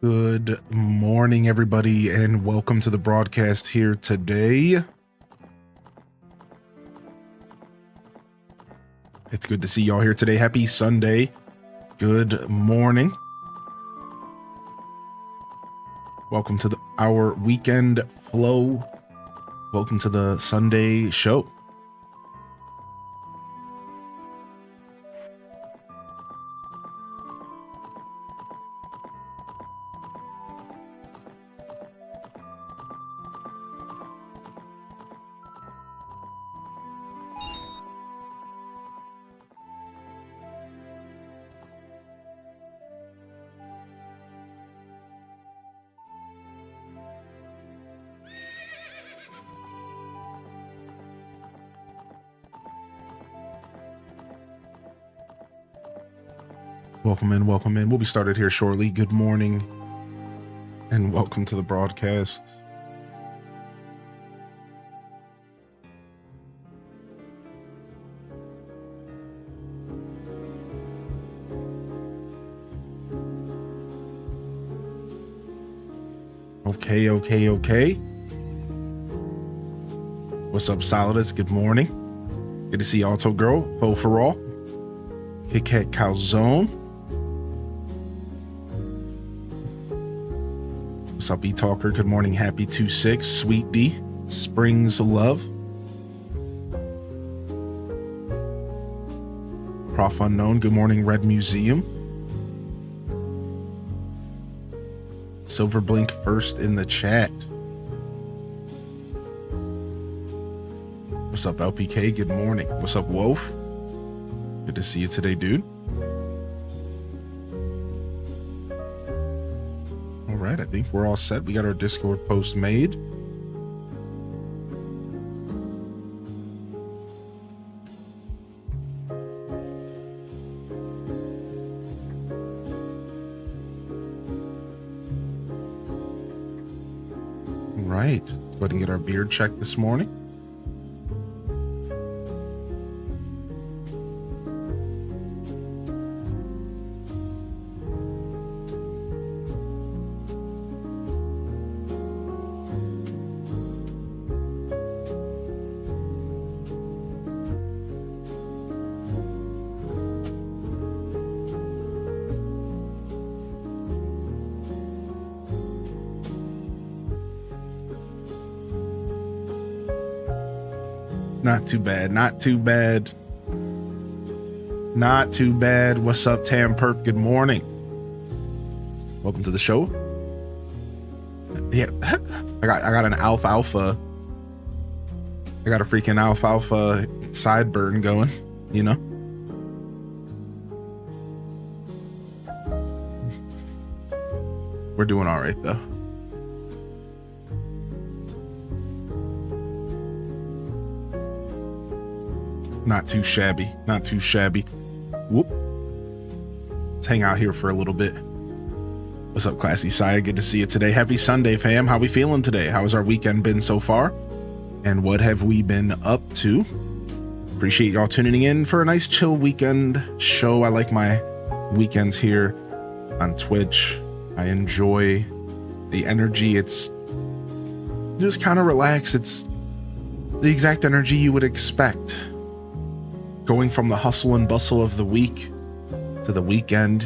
Good morning, everybody, and welcome to the broadcast here today. It's good to see y'all here today. Happy Sunday. Good morning. Welcome to our weekend flow. Welcome to the Sunday show. Welcome in. We'll be started here shortly. Good morning and welcome to the broadcast. Okay. What's up, Solidus? Good morning. Good to see Alto Girl, Faux for All, Kit Kat Calzone. What's up, E-Talker? Good morning. Happy 2-6. Sweet D. Springs Love. Prof Unknown. Good morning, Red Museum. Silver Blink first in the chat. What's up, LPK? Good morning. What's up, Wolf? Good to see you today, dude. All right, I think we're all set. We got our Discord post made. All right, let's go ahead and get our beard checked this morning. Not too bad. What's up, Tam Perp? Good morning. Welcome to the show. Yeah, I got an alfalfa. I got a freaking alfalfa sideburn going, you know? We're doing all right, though. Not too shabby. Whoop. Let's hang out here for a little bit. What's up, Classy Saya? Good to see you today. Happy Sunday, fam. How we feeling today? How's our weekend been so far? And what have we been up to? Appreciate y'all tuning in for a nice chill weekend show. I like my weekends here on Twitch. I enjoy the energy. It's just kind of relaxed. It's the exact energy you would expect. Going from the hustle and bustle of the week to the weekend.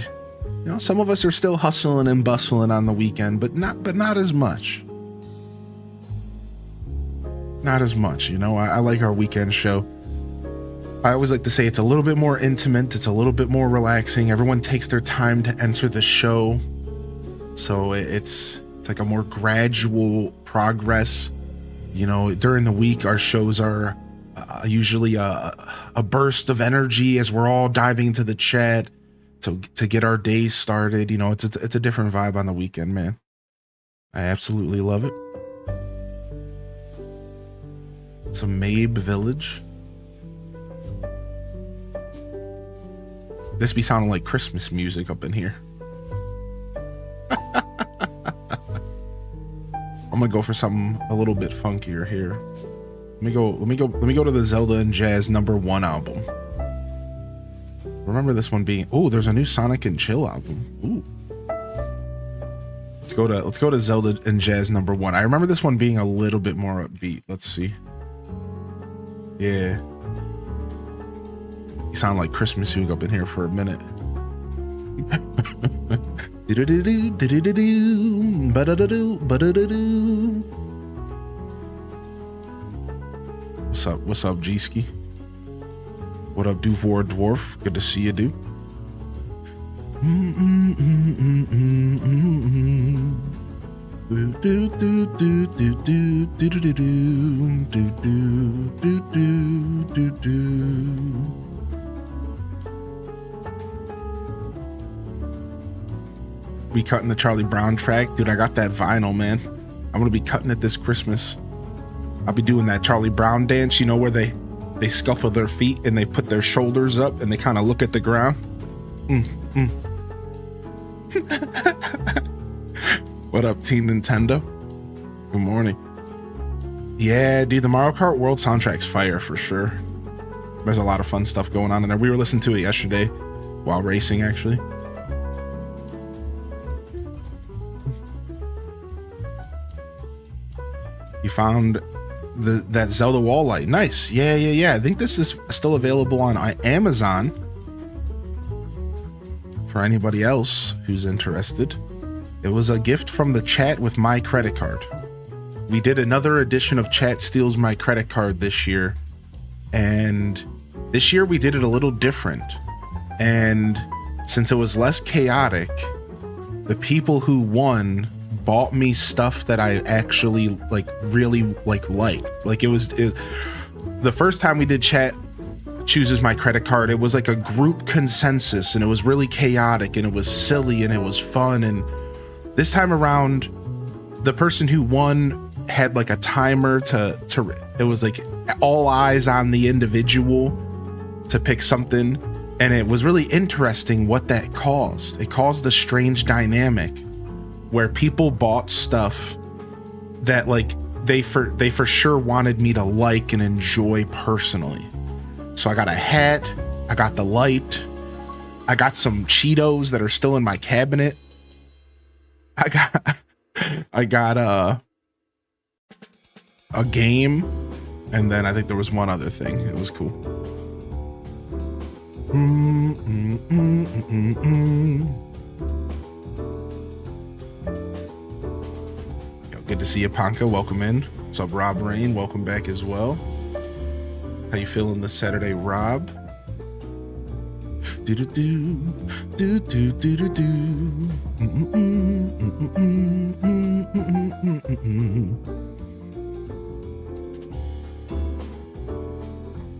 You know, some of us are still hustling and bustling on the weekend, but not as much. Not as much, you know. I like our weekend show. I always like to say it's a little bit more intimate, it's a little bit more relaxing. Everyone takes their time to enter the show. So it's like a more gradual progress. You know, during the week our shows are usually a burst of energy as we're all diving into the chat to get our day started. You know, it's a different vibe on the weekend, man. I absolutely love it. It's a Mabe Village. This be sounding like Christmas music up in here. I'm gonna go for something a little bit funkier here. Let me go to the Zelda and Jazz #1 album. Remember this one being, oh, there's a new Sonic and Chill album. Ooh. let's go to Zelda and Jazz number 1. I remember this one being a little bit more upbeat. Let's see. Yeah. You sound like Christmas Hoog up in here for a minute. What's up, G-Ski? What up, Duvor Dwarf? Good to see you, dude. We cutting the Charlie Brown track, dude. I got that vinyl, man. I'm gonna be cutting it this Christmas. I'll be doing that Charlie Brown dance, you know, where they scuffle their feet and they put their shoulders up and they kind of look at the ground. What up, Team Nintendo? Good morning. Yeah, dude, the Mario Kart World soundtrack's fire for sure. There's a lot of fun stuff going on in there. We were listening to it yesterday while racing, actually. You found that Zelda wall light. Nice. Yeah. I think this is still available on Amazon for anybody else who's interested. It was a gift from the chat with my credit card. We did another edition of Chat Steals My Credit Card this year, and this year we did it a little different. And since it was less chaotic, the people who won bought me stuff that I actually really liked. Like it was the first time we did Chat Chooses My Credit Card, it was like a group consensus, and it was really chaotic, and it was silly, and it was fun. And this time around, the person who won had like a timer to it was like all eyes on the individual to pick something, and it was really interesting what that caused. It caused a strange dynamic where people bought stuff that like they for sure wanted me to like and enjoy personally. So I got a hat, I got the light, I got some Cheetos that are still in my cabinet. I got a game, and then I think there was one other thing. It was cool. Yo, good to see you, Panka. Welcome in. What's up, Rob Rain? Welcome back as well. How you feeling this Saturday, Rob? We're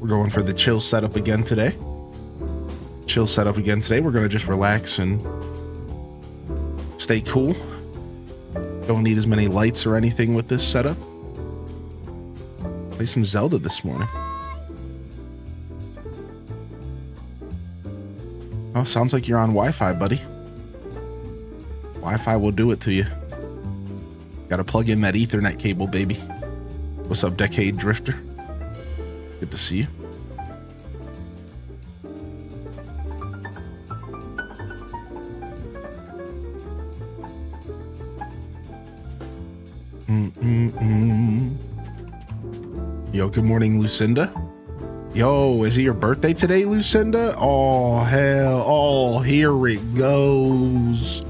going for the chill setup again today. We're gonna just relax and stay cool. Don't need as many lights or anything with this setup. Play some Zelda this morning. Oh, sounds like you're on Wi-Fi, buddy. Wi-Fi will do it to you. Gotta plug in that Ethernet cable, baby. What's up, Decade Drifter? Good to see you. Yo, good morning, Lucinda. Yo, is it your birthday today, Lucinda? Oh, hell. Oh, here it goes.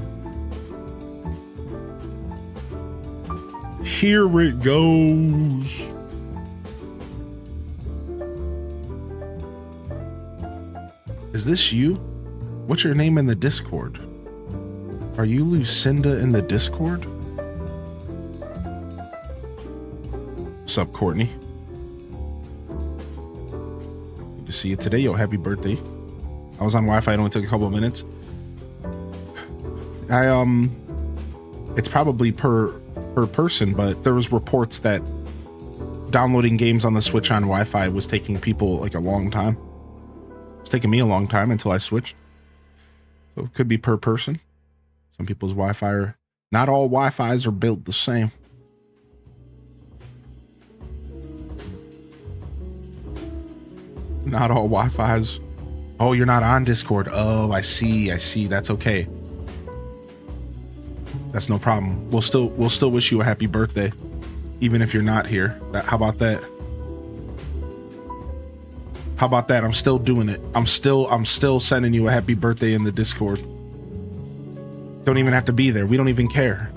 Here it goes. Is this you? What's your name in the Discord? Are you Lucinda in the Discord? What's up, Courtney? Good to see you today. Yo, happy birthday. I was on Wi-Fi. It only took a couple of minutes. It's probably per person, but there was reports that downloading games on the Switch on Wi-Fi was taking people like a long time. It's taking me a long time until I switched. So it could be per person. Some people's Wi-Fi are... Not all Wi-Fis are built the same. Not all Wi-Fis. Oh, you're not on Discord. Oh, I see. That's okay. That's no problem. We'll still wish you a happy birthday, even if you're not here. How about that? How about that? I'm still doing it. I'm still sending you a happy birthday in the Discord. Don't even have to be there. We don't even care.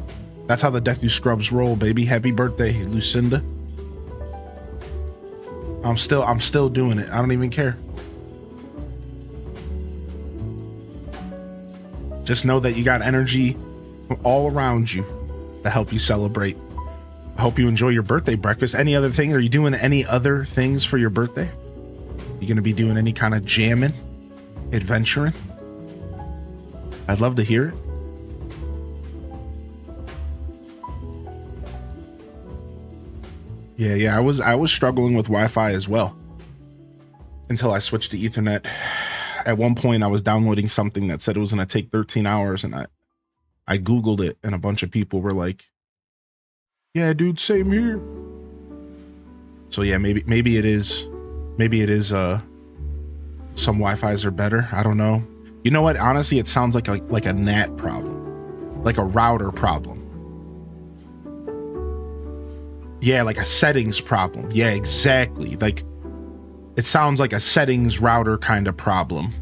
That's how the Deku Scrubs roll, baby. Happy birthday, Lucinda. I'm still doing it. I don't even care. Just know that you got energy all around you to help you celebrate. I hope you enjoy your birthday breakfast. Any other thing? Are you doing any other things for your birthday? You gonna be doing any kind of jamming, adventuring? I'd love to hear it. Yeah, I was struggling with Wi-Fi as well until I switched to Ethernet. At one point I was downloading something that said it was going to take 13 hours and I Googled it and a bunch of people were like, yeah, dude, same here. So yeah, maybe it is some Wi-Fi's are better. I don't know. You know what? Honestly, it sounds like a NAT problem, like a router problem. Yeah, like a settings problem. Yeah, exactly. Like it sounds like a settings router kind of problem.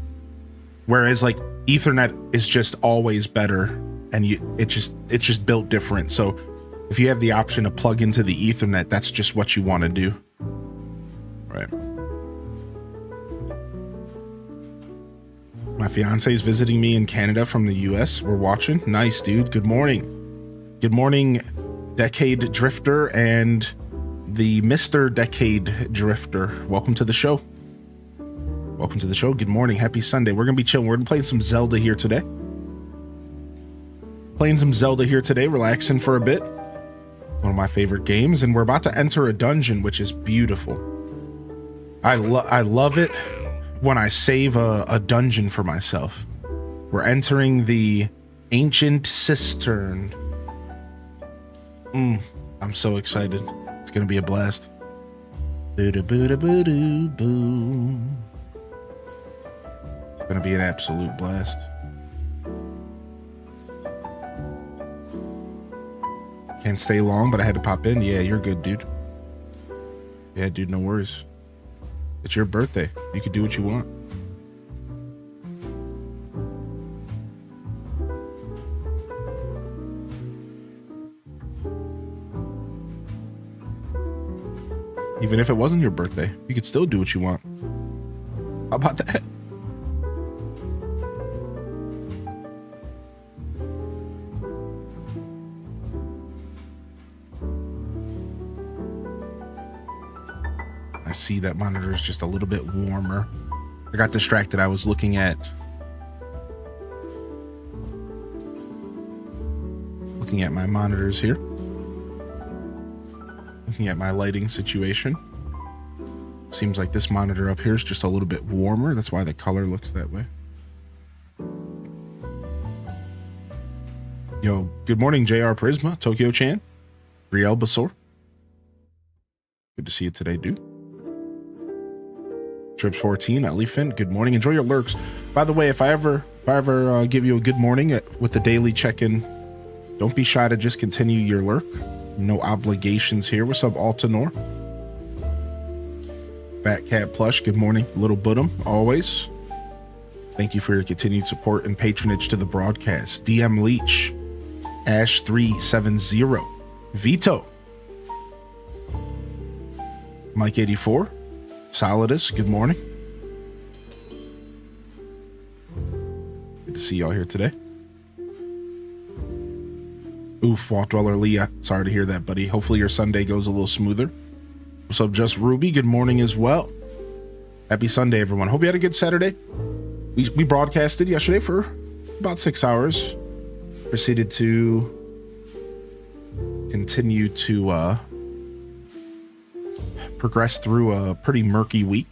Whereas like Ethernet is just always better and it's just built different. So if you have the option to plug into the Ethernet, that's just what you want to do. Right. My fiance is visiting me in Canada from the US. We're watching. Nice, dude. Good morning. Good morning, Decade Drifter and the Mr. Decade Drifter. Welcome to the show. Welcome to the show. Good morning. Happy Sunday. We're going to be chilling. We're going to play some Zelda here today. Relaxing for a bit. One of my favorite games. And we're about to enter a dungeon, which is beautiful. I love it when I save a dungeon for myself. We're entering the Ancient Cistern. I'm so excited. It's gonna be a blast. It's gonna be an absolute blast. Can't stay long, but I had to pop in. Yeah, you're good, dude. Yeah, dude, no worries. It's your birthday. You can do what you want. Even if it wasn't your birthday, you could still do what you want. How about that? I see that monitor is just a little bit warmer. I got distracted. I was looking at my monitors here. Looking at my lighting situation. Seems like this monitor up here is just a little bit warmer. That's why the color looks that way. Yo, good morning, JR Prisma, Tokyo Chan, Brielle Basor. Good to see you today, dude. Trips 14, Elephant, good morning. Enjoy your lurks. By the way, if I ever give you a good morning with the daily check-in, don't be shy to just continue your lurk. No obligations here. What's up, Altanor? Fat Cat Plush, good morning. Little Budum, always. Thank you for your continued support and patronage to the broadcast. DM Leech, Ash370, Vito, Mike84, Solidus, good morning. Good to see y'all here today. Oof, Walt Dweller Leah. Sorry to hear that, buddy. Hopefully your Sunday goes a little smoother. What's up, Just Ruby? Good morning as well. Happy Sunday, everyone. Hope you had a good Saturday. We broadcasted yesterday for about 6 hours. Proceeded to continue to progress through a pretty murky week.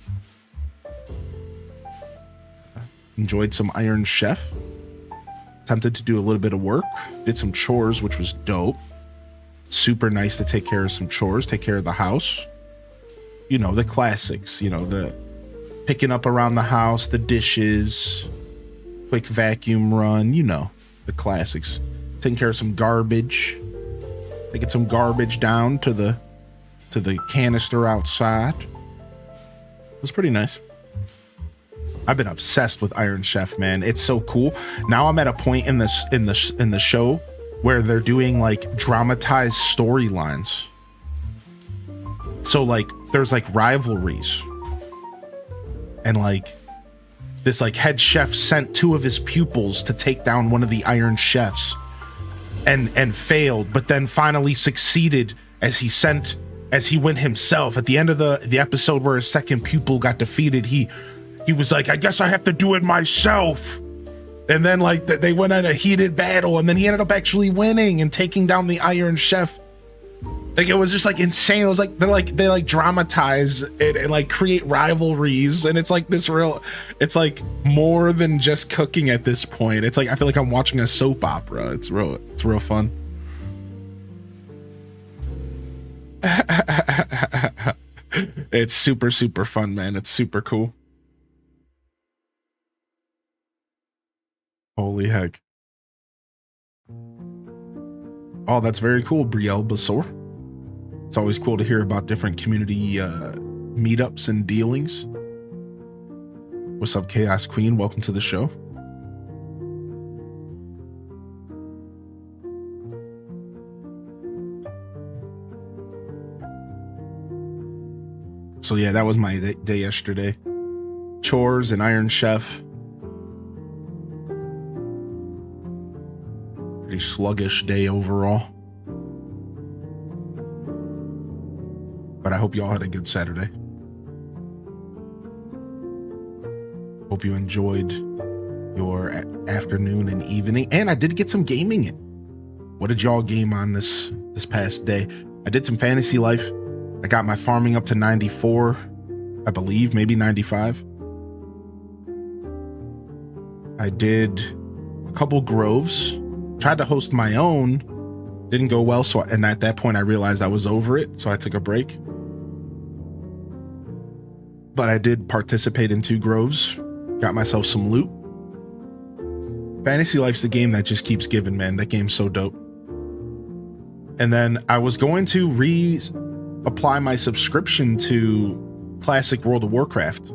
Enjoyed some Iron Chef. Attempted to do a little bit of work. Did some chores, which was dope. Super nice to take care of some chores, take care of the house. You know, the classics, you know, the picking up around the house, the dishes, quick vacuum run, you know, the classics. taking care of some garbage, taking some garbage down to the canister outside. It was pretty nice. I've been obsessed with Iron Chef, man. It's so cool. Now I'm at a point in the show where they're doing like dramatized storylines. So like there's like rivalries, and like this like head chef sent 2 of his pupils to take down one of the Iron Chefs and failed, but then finally succeeded as he went himself. At the end of the episode where his second pupil got defeated, he was like, I guess I have to do it myself. And then like they went on a heated battle, and then he ended up actually winning and taking down the Iron Chef. Like it was just like insane. It was like they like dramatize it and like create rivalries, and it's like this real, it's like more than just cooking at this point. It's like I feel like I'm watching a soap opera. It's real fun. It's super fun, man. It's super cool. Holy heck. Oh, that's very cool, Brielle Basor. It's always cool to hear about different community meetups and dealings. What's up, Chaos Queen? Welcome to the show. So yeah, that was my day yesterday. Chores and Iron Chef. Pretty sluggish day overall. But I hope y'all had a good Saturday. Hope you enjoyed your afternoon and evening. And I did get some gaming in. What did y'all game on this past day? I did some Fantasy Life. I got my farming up to 94, I believe, maybe 95. I did a couple groves. Tried to host my own. Didn't go well, and at that point I realized I was over it, so I took a break. But I did participate in 2 groves. Got myself some loot. Fantasy Life's the game that just keeps giving, man. That game's so dope. And then I was going to reapply my subscription to Classic World of Warcraft.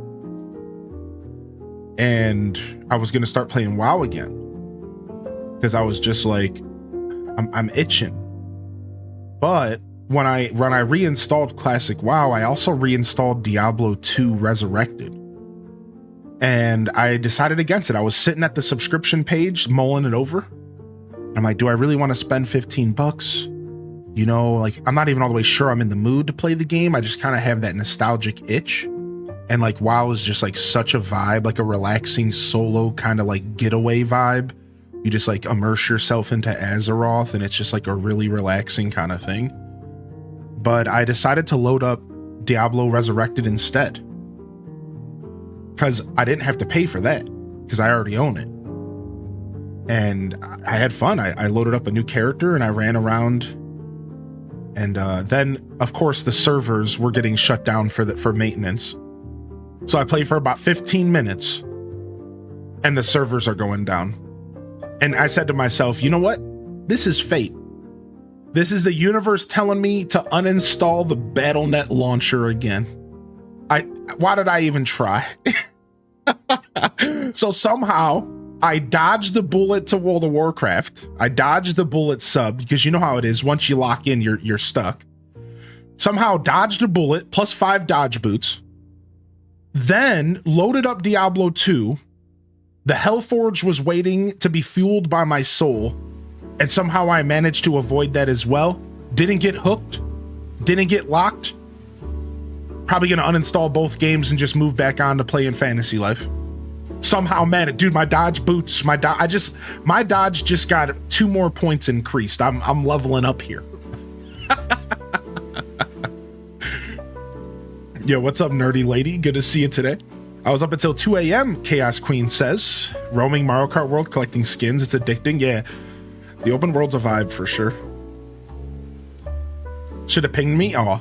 And I was going to start playing WoW again. Because I was just like, I'm itching. But when I reinstalled Classic WoW, I also reinstalled Diablo 2 Resurrected. And I decided against it. I was sitting at the subscription page, mulling it over. I'm like, do I really want to spend $15? You know, like, I'm not even all the way sure I'm in the mood to play the game. I just kind of have that nostalgic itch. And like, WoW is just like such a vibe, like a relaxing solo kind of like getaway vibe. You just like immerse yourself into Azeroth, and it's just like a really relaxing kind of thing. But I decided to load up Diablo Resurrected instead, because I didn't have to pay for that, because I already own it. And I had fun. I loaded up a new character and I ran around. And then, of course, the servers were getting shut down for maintenance. So I played for about 15 minutes, and the servers are going down. And I said to myself, you know what? This is fate. This is the universe telling me to uninstall the BattleNet launcher again. Why did I even try? So somehow I dodged the bullet to World of Warcraft. I dodged the bullet sub, because you know how it is. Once you lock in, you're stuck. Somehow dodged a bullet, plus 5 dodge boots. Then loaded up Diablo 2. The Hellforge was waiting to be fueled by my soul, and somehow I managed to avoid that as well. Didn't get hooked, didn't get locked. Probably gonna uninstall both games and just move back on to playing Fantasy Life. Somehow managed, dude. My dodge boots, my dodge just got 2 more points increased. I'm leveling up here. Yo, what's up, nerdy lady? Good to see you today. I was up until 2 a.m., Chaos Queen says. Roaming Mario Kart World, collecting skins. It's addicting. Yeah, the open world's a vibe for sure. Should have pinged me. Oh,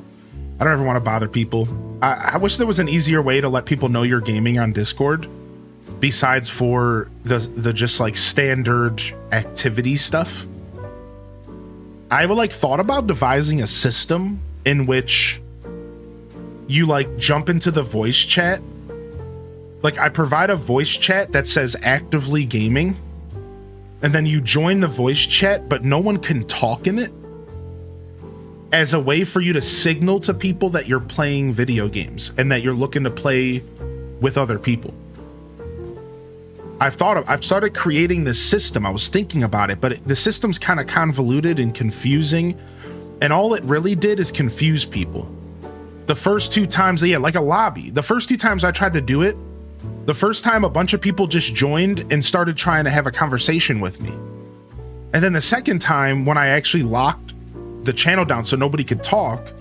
I don't ever want to bother people. I wish there was an easier way to let people know you're gaming on Discord, besides for the just like standard activity stuff. I would like thought about devising a system in which you like jump into the voice chat. Like I provide a voice chat that says actively gaming, and then you join the voice chat, but no one can talk in it, as a way for you to signal to people that you're playing video games and that you're looking to play with other people. I've started creating this system. I was thinking about it, but the system's kind of convoluted and confusing, and all it really did is confuse people. The first two times, yeah, like a lobby. The first two times I tried to do it, the first time a bunch of people just joined and started trying to have a conversation with me. And then the second time, when I actually locked the channel down so nobody could talk,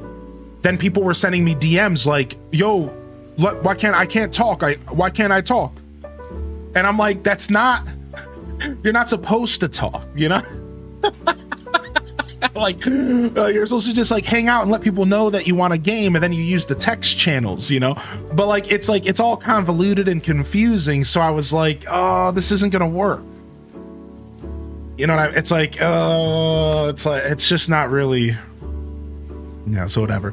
then people were sending me DMs like, yo, why can't I talk? Why can't I talk? And I'm like, that's not, you're not supposed to talk, you know? Like, you're supposed to just like hang out and let people know that you want a game, and then you use the text channels, you know? But like, it's all convoluted and confusing. So I was like, oh, this isn't gonna work. You know what it's like, it's just not really, yeah, so whatever.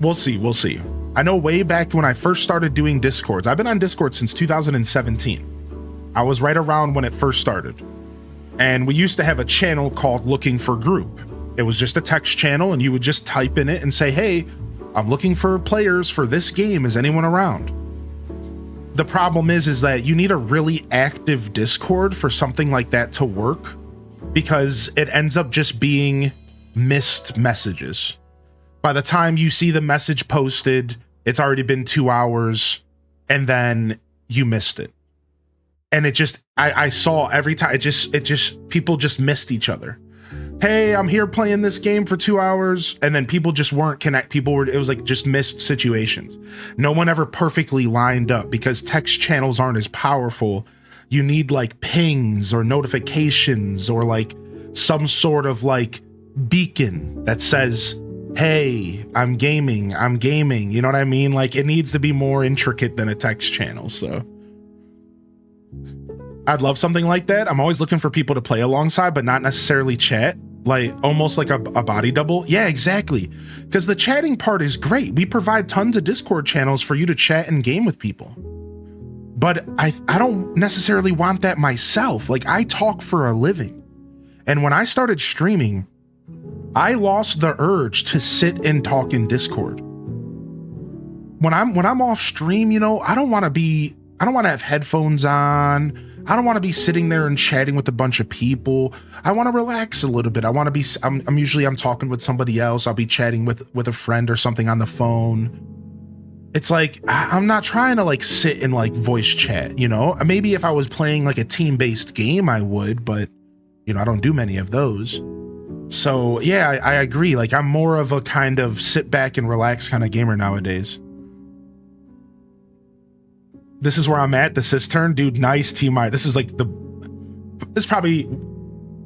We'll see. I know way back when I first started doing Discords, I've been on Discord since 2017. I was right around when it first started. And we used to have a channel called Looking for Group. It was just a text channel, and you would just type in it and say, hey, I'm looking for players for this game. Is anyone around? The problem is that you need a really active Discord for something like that to work, because it ends up just being missed messages. By the time you see the message posted, it's already been 2 hours, and then you missed it. And it just, I saw every time, it just, people just missed each other. Hey, I'm here playing this game for 2 hours. And then people just weren't it was like just missed situations. No one ever perfectly lined up, because text channels aren't as powerful. You need like pings or notifications or like some sort of like beacon that says, hey, I'm gaming. You know what I mean? Like, it needs to be more intricate than a text channel. So I'd love something like that. I'm always looking for people to play alongside, but not necessarily chat, like almost like a body double. Yeah, exactly. Because the chatting part is great. We provide tons of Discord channels for you to chat and game with people. But I don't necessarily want that myself. Like, I talk for a living. And when I started streaming, I lost the urge to sit and talk in Discord. When I'm off stream, you know, I don't want to have headphones on. I don't want to be sitting there and chatting with a bunch of people. I want to relax a little bit. I'm usually talking with somebody else. I'll be chatting with a friend or something on the phone. It's like, I'm not trying to like sit and like voice chat, you know? Maybe if I was playing like a team-based game, I would, but you know, I don't do many of those. So yeah, I agree. Like, I'm more of a kind of sit back and relax kind of gamer nowadays. This is where I'm at, the cistern. Dude, nice TMI. This is like this is probably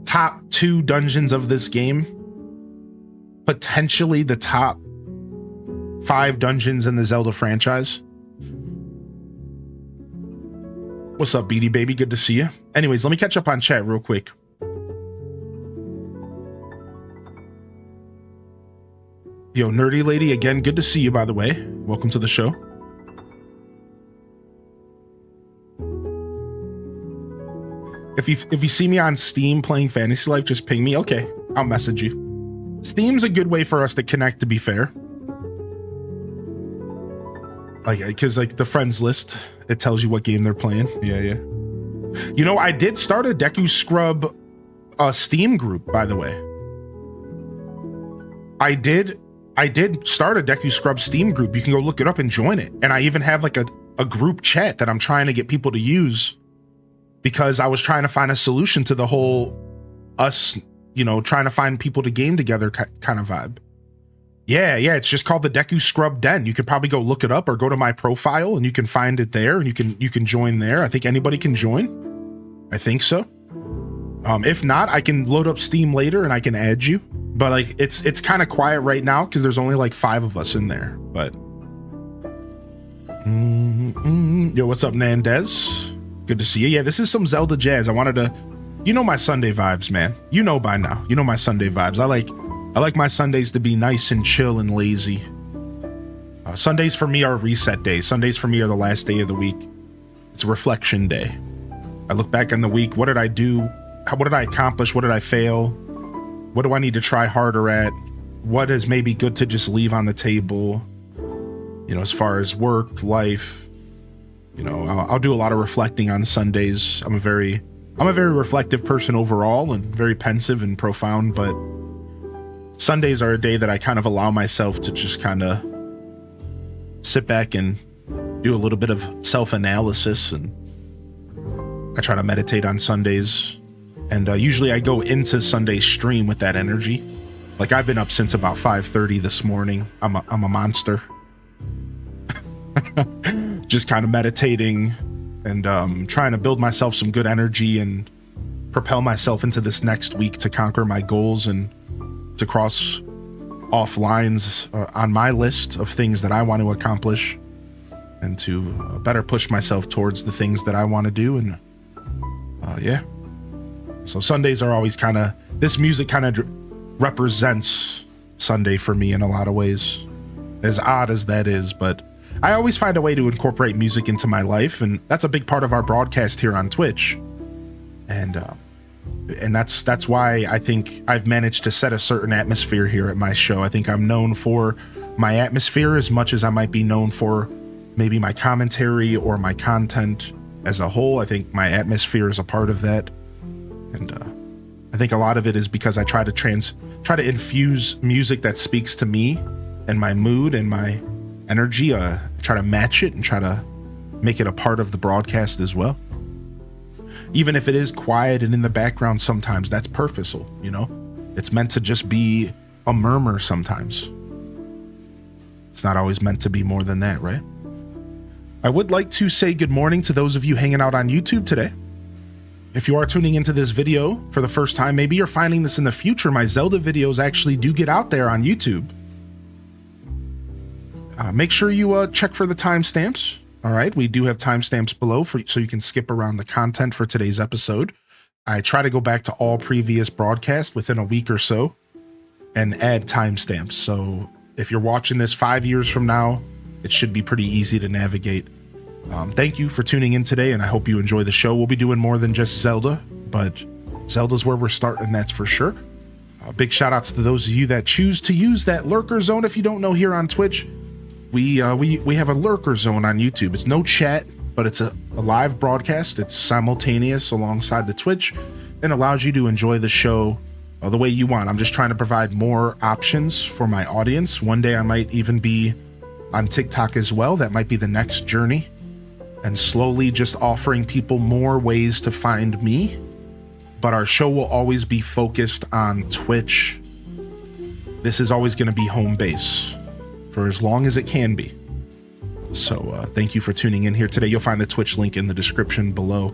top 2 dungeons of this game. Potentially the top 5 dungeons in the Zelda franchise. What's up, Beady Baby? Good to see you. Anyways, let me catch up on chat real quick. Yo, Nerdy Lady, again, good to see you, by the way. Welcome to the show. If you see me on Steam playing Fantasy Life, just ping me. Okay, I'll message you. Steam's a good way for us to connect, to be fair. Like, because like the friends list, it tells you what game they're playing. Yeah. You know, I did start a Deku Scrub Steam group, by the way. I did start a Deku Scrub Steam group. You can go look it up and join it. And I even have like a group chat that I'm trying to get people to use, because I was trying to find a solution to the whole us, you know, trying to find people to game together kind of vibe. Yeah, it's just called the Deku Scrub Den. You could probably go look it up or go to my profile and you can find it there, and you can join there. I think anybody can join. I think so. If not, I can load up Steam later and I can add you. But like, it's kind of quiet right now because there's only like 5 of us in there. But yo, what's up, Nandez? Good to see you. Yeah, this is some Zelda jazz. I wanted to You know my Sunday vibes, man. You know by now. You know my Sunday vibes. I like my Sundays to be nice and chill and lazy. Sundays for me are reset days. Sundays for me are the last day of the week. It's a reflection day. I look back on the week. What did I do? What did I accomplish? What did I fail? What do I need to try harder at? What is maybe good to just leave on the table? You know, as far as work, life, you know, I'll do a lot of reflecting on Sundays. I'm a very reflective person overall and very pensive and profound, but Sundays are a day that I kind of allow myself to just kind of sit back and do a little bit of self-analysis, and I try to meditate on Sundays. And usually I go into Sunday stream with that energy. Like I've been up since about 5:30 this morning. I'm a monster. Just kind of meditating and trying to build myself some good energy and propel myself into this next week to conquer my goals and to cross off lines on my list of things that I want to accomplish, and to better push myself towards the things that I want to do. And yeah. So Sundays are always kind of, this music kind of represents Sunday for me in a lot of ways, as odd as that is, but I always find a way to incorporate music into my life, and that's a big part of our broadcast here on Twitch. And that's why I think I've managed to set a certain atmosphere here at my show. I think I'm known for my atmosphere as much as I might be known for maybe my commentary or my content as a whole. I think my atmosphere is a part of that. And I think a lot of it is because I try to infuse music that speaks to me and my mood and my energy, try to match it and try to make it a part of the broadcast as well. Even if it is quiet and in the background sometimes, that's purposeful, you know? It's meant to just be a murmur sometimes. It's not always meant to be more than that, right? I would like to say good morning to those of you hanging out on YouTube today. If you are tuning into this video for the first time, maybe you're finding this in the future, my Zelda videos actually do get out there on YouTube. Make sure you check for the timestamps. All right, we do have timestamps below so you can skip around the content for today's episode. I try to go back to all previous broadcasts within a week or so and add timestamps. So if you're watching this 5 years from now, it should be pretty easy to navigate. Thank you for tuning in today, and I hope you enjoy the show. We'll be doing more than just Zelda, but Zelda's where we're starting, that's for sure. Big shout outs to those of you that choose to use that lurker zone. If you don't know, here on Twitch, we have a lurker zone on YouTube. It's no chat, but it's a live broadcast. It's simultaneous alongside the Twitch and allows you to enjoy the show the way you want. I'm just trying to provide more options for my audience. One day I might even be on TikTok as well. That might be the next journey. And slowly just offering people more ways to find me. But our show will always be focused on Twitch. This is always going to be home base for as long as it can be. So thank you for tuning in here today. You'll find the Twitch link in the description below.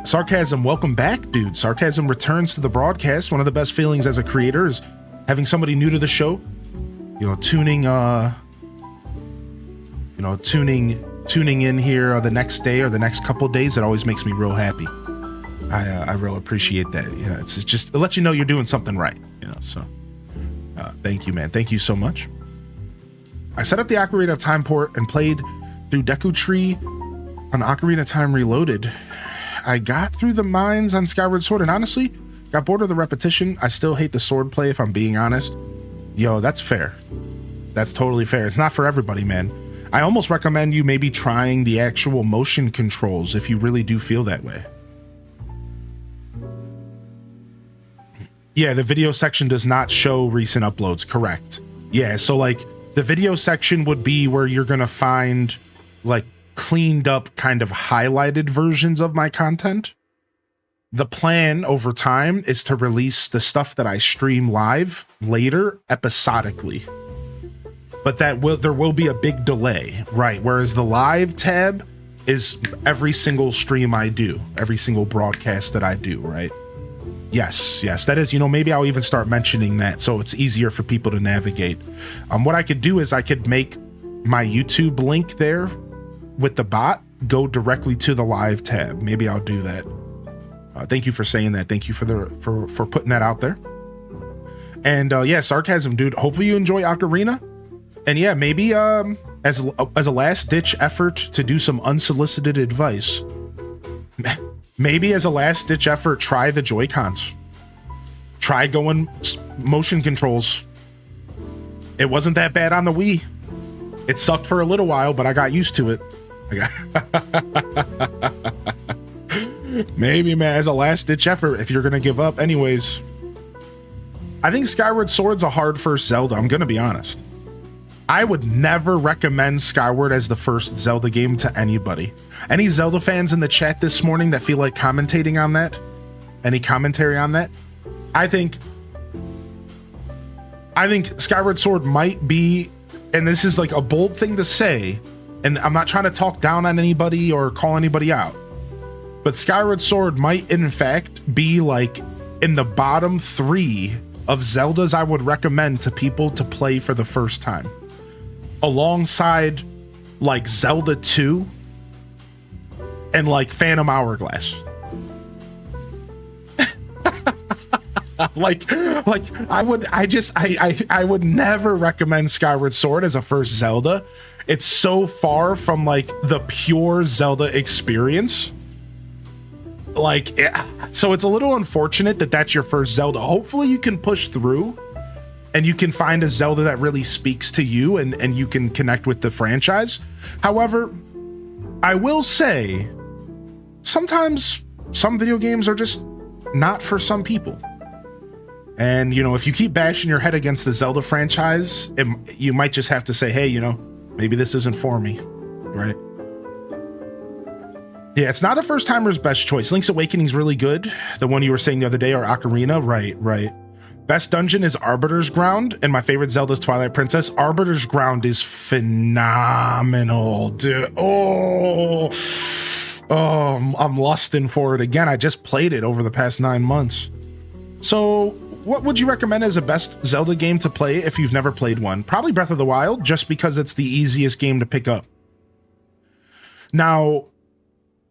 Sarcasm, welcome back, dude. Sarcasm returns to the broadcast. One of the best feelings as a creator is having somebody new to the show, you know, tuning in here the next day or the next couple days. It always makes me real happy. I really appreciate that. You know, it's just to let you know you're doing something right, you know. So thank you, man. Thank you so much. I set up the Ocarina of Time port and played through Deku Tree on Ocarina of Time Reloaded. I got through the mines on Skyward Sword and honestly got bored of the repetition. I still hate the sword play, if I'm being honest. Yo, that's fair. That's totally fair. It's not for everybody, man. I almost recommend you maybe trying the actual motion controls if you really do feel that way. Yeah, the video section does not show recent uploads, correct. Yeah, so like the video section would be where you're gonna find like cleaned up kind of highlighted versions of my content. The plan over time is to release the stuff that I stream live later episodically. But there will be a big delay, right? Whereas the live tab is every single stream I do, every single broadcast that I do, right? Yes, that is, you know, maybe I'll even start mentioning that so it's easier for people to navigate. What I could do is I could make my YouTube link there with the bot go directly to the live tab. Maybe I'll do that. Thank you for saying that. Thank you for putting that out there. And yeah, Sarcasm, dude. Hopefully you enjoy Ocarina. And yeah, maybe as a last ditch effort to do some unsolicited advice, maybe as a last ditch effort, try the Joy-Cons. Try going motion controls. It wasn't that bad on the Wii. It sucked for a little while, but I got used to it. Maybe, man, as a last ditch effort, if you're gonna give up. Anyways, I think Skyward Sword's a hard first Zelda. I'm gonna be honest. I would never recommend Skyward as the first Zelda game to anybody. Any Zelda fans in the chat this morning that feel like commentating on that? Any commentary on that? I think Skyward Sword might be, and this is like a bold thing to say, and I'm not trying to talk down on anybody or call anybody out, but Skyward Sword might in fact be like in the bottom 3 of Zeldas I would recommend to people to play for the first time, alongside like Zelda 2 and like Phantom Hourglass. like I would never recommend Skyward Sword as a first Zelda. It's so far from like the pure Zelda experience. Like, so it's a little unfortunate that that's your first Zelda. Hopefully you can push through and you can find a Zelda that really speaks to you and you can connect with the franchise. However, I will say sometimes some video games are just not for some people. And, you know, if you keep bashing your head against the Zelda franchise, you might just have to say, hey, you know, maybe this isn't for me, right? Yeah, it's not a first timer's best choice. Link's Awakening's really good. The one you were saying the other day, or Ocarina, right. Best dungeon is Arbiter's Ground, and my favorite Zelda is Twilight Princess. Arbiter's Ground is phenomenal, dude. Oh, I'm lusting for it again. I just played it over the past 9 months. So what would you recommend as a best Zelda game to play if you've never played one? Probably Breath of the Wild, just because it's the easiest game to pick up. Now,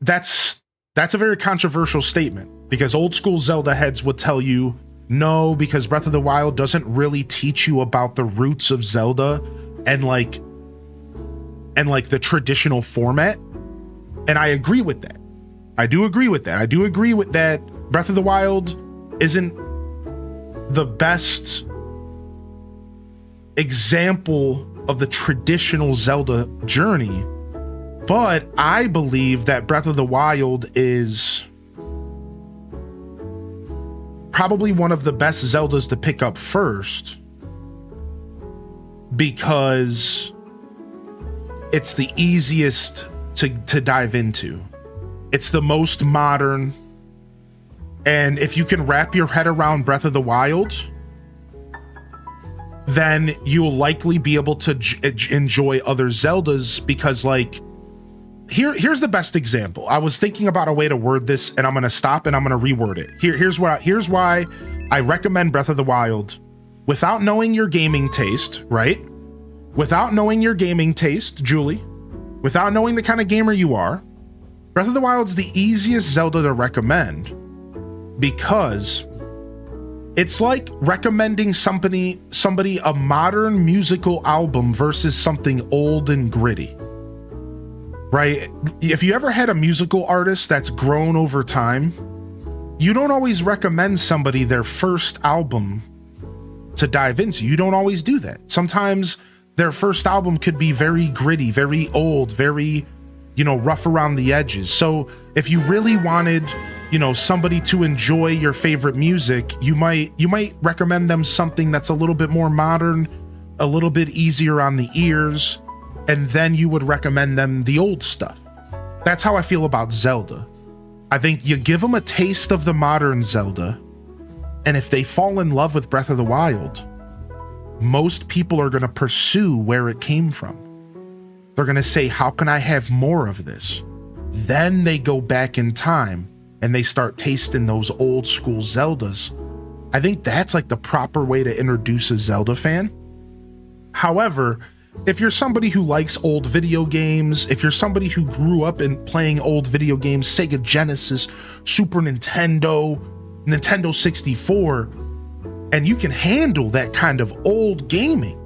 that's a very controversial statement, because old school Zelda heads would tell you no, because Breath of the Wild doesn't really teach you about the roots of Zelda and like the traditional format. And I agree with that. I do agree with that. Breath of the Wild isn't the best example of the traditional Zelda journey, but I believe that Breath of the Wild is probably one of the best Zeldas to pick up first, because it's the easiest to dive into. It's the most modern. And if you can wrap your head around Breath of the Wild, then you'll likely be able to enjoy other Zeldas, because like, here's the best example. I was thinking about a way to word this, and I'm going to stop and I'm going to reword it. Here's why I recommend Breath of the Wild without knowing your gaming taste, right? Without knowing your gaming taste, Julie, without knowing the kind of gamer you are, Breath of the Wild's the easiest Zelda to recommend, because it's like recommending somebody a modern musical album versus something old and gritty, right? If you ever had a musical artist that's grown over time, you don't always recommend somebody their first album to dive into. You don't always do that. Sometimes their first album could be very gritty, very old, very, rough around the edges. So if you really wanted, somebody to enjoy your favorite music, you might recommend them something that's a little bit more modern, a little bit easier on the ears, and then you would recommend them the old stuff. That's how I feel about Zelda. I think you give them a taste of the modern Zelda, and if they fall in love with Breath of the Wild, most people are going to pursue where it came from. They're going to say, how can I have more of this? Then they go back in time and they start tasting those old school Zeldas. I think that's like the proper way to introduce a Zelda fan. However, If you're somebody who likes old video games, if you're somebody who grew up in playing old video games, Sega Genesis, Super Nintendo, Nintendo 64, and you can handle that kind of old gaming,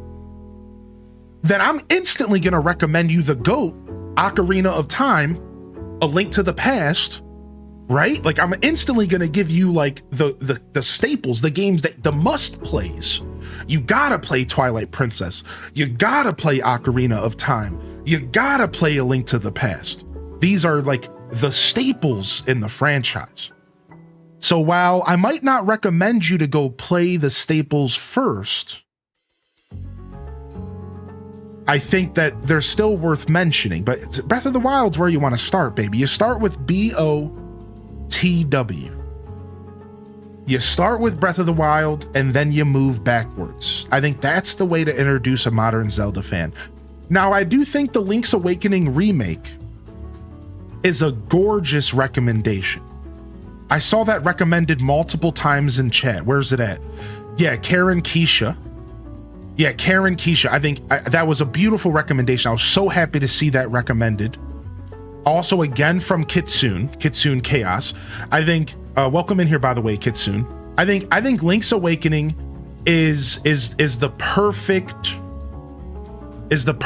then I'm instantly going to recommend you the GOAT, Ocarina of Time, A Link to the Past, right? Like, I'm instantly going to give you like the staples, the games that the must plays. You gotta play Twilight Princess. You gotta play Ocarina of Time. You gotta play A Link to the Past. These are like the staples in the franchise. So while I might not recommend you to go play the staples first, I think that they're still worth mentioning. But Breath of the Wild's where you want to start, baby. You start with BOTW. You start with Breath of the Wild, and then you move backwards. I think that's the way to introduce a modern Zelda fan. Now, I do think the Link's Awakening remake is a gorgeous recommendation. I saw that recommended multiple times in chat. Where's it at? Yeah, Karen Keisha. Yeah, Karen Keisha. I think that was a beautiful recommendation. I was so happy to see that recommended. Also, again, from Kitsune Chaos. I think, welcome in here, by the way, Kitsune. I think Link's Awakening is the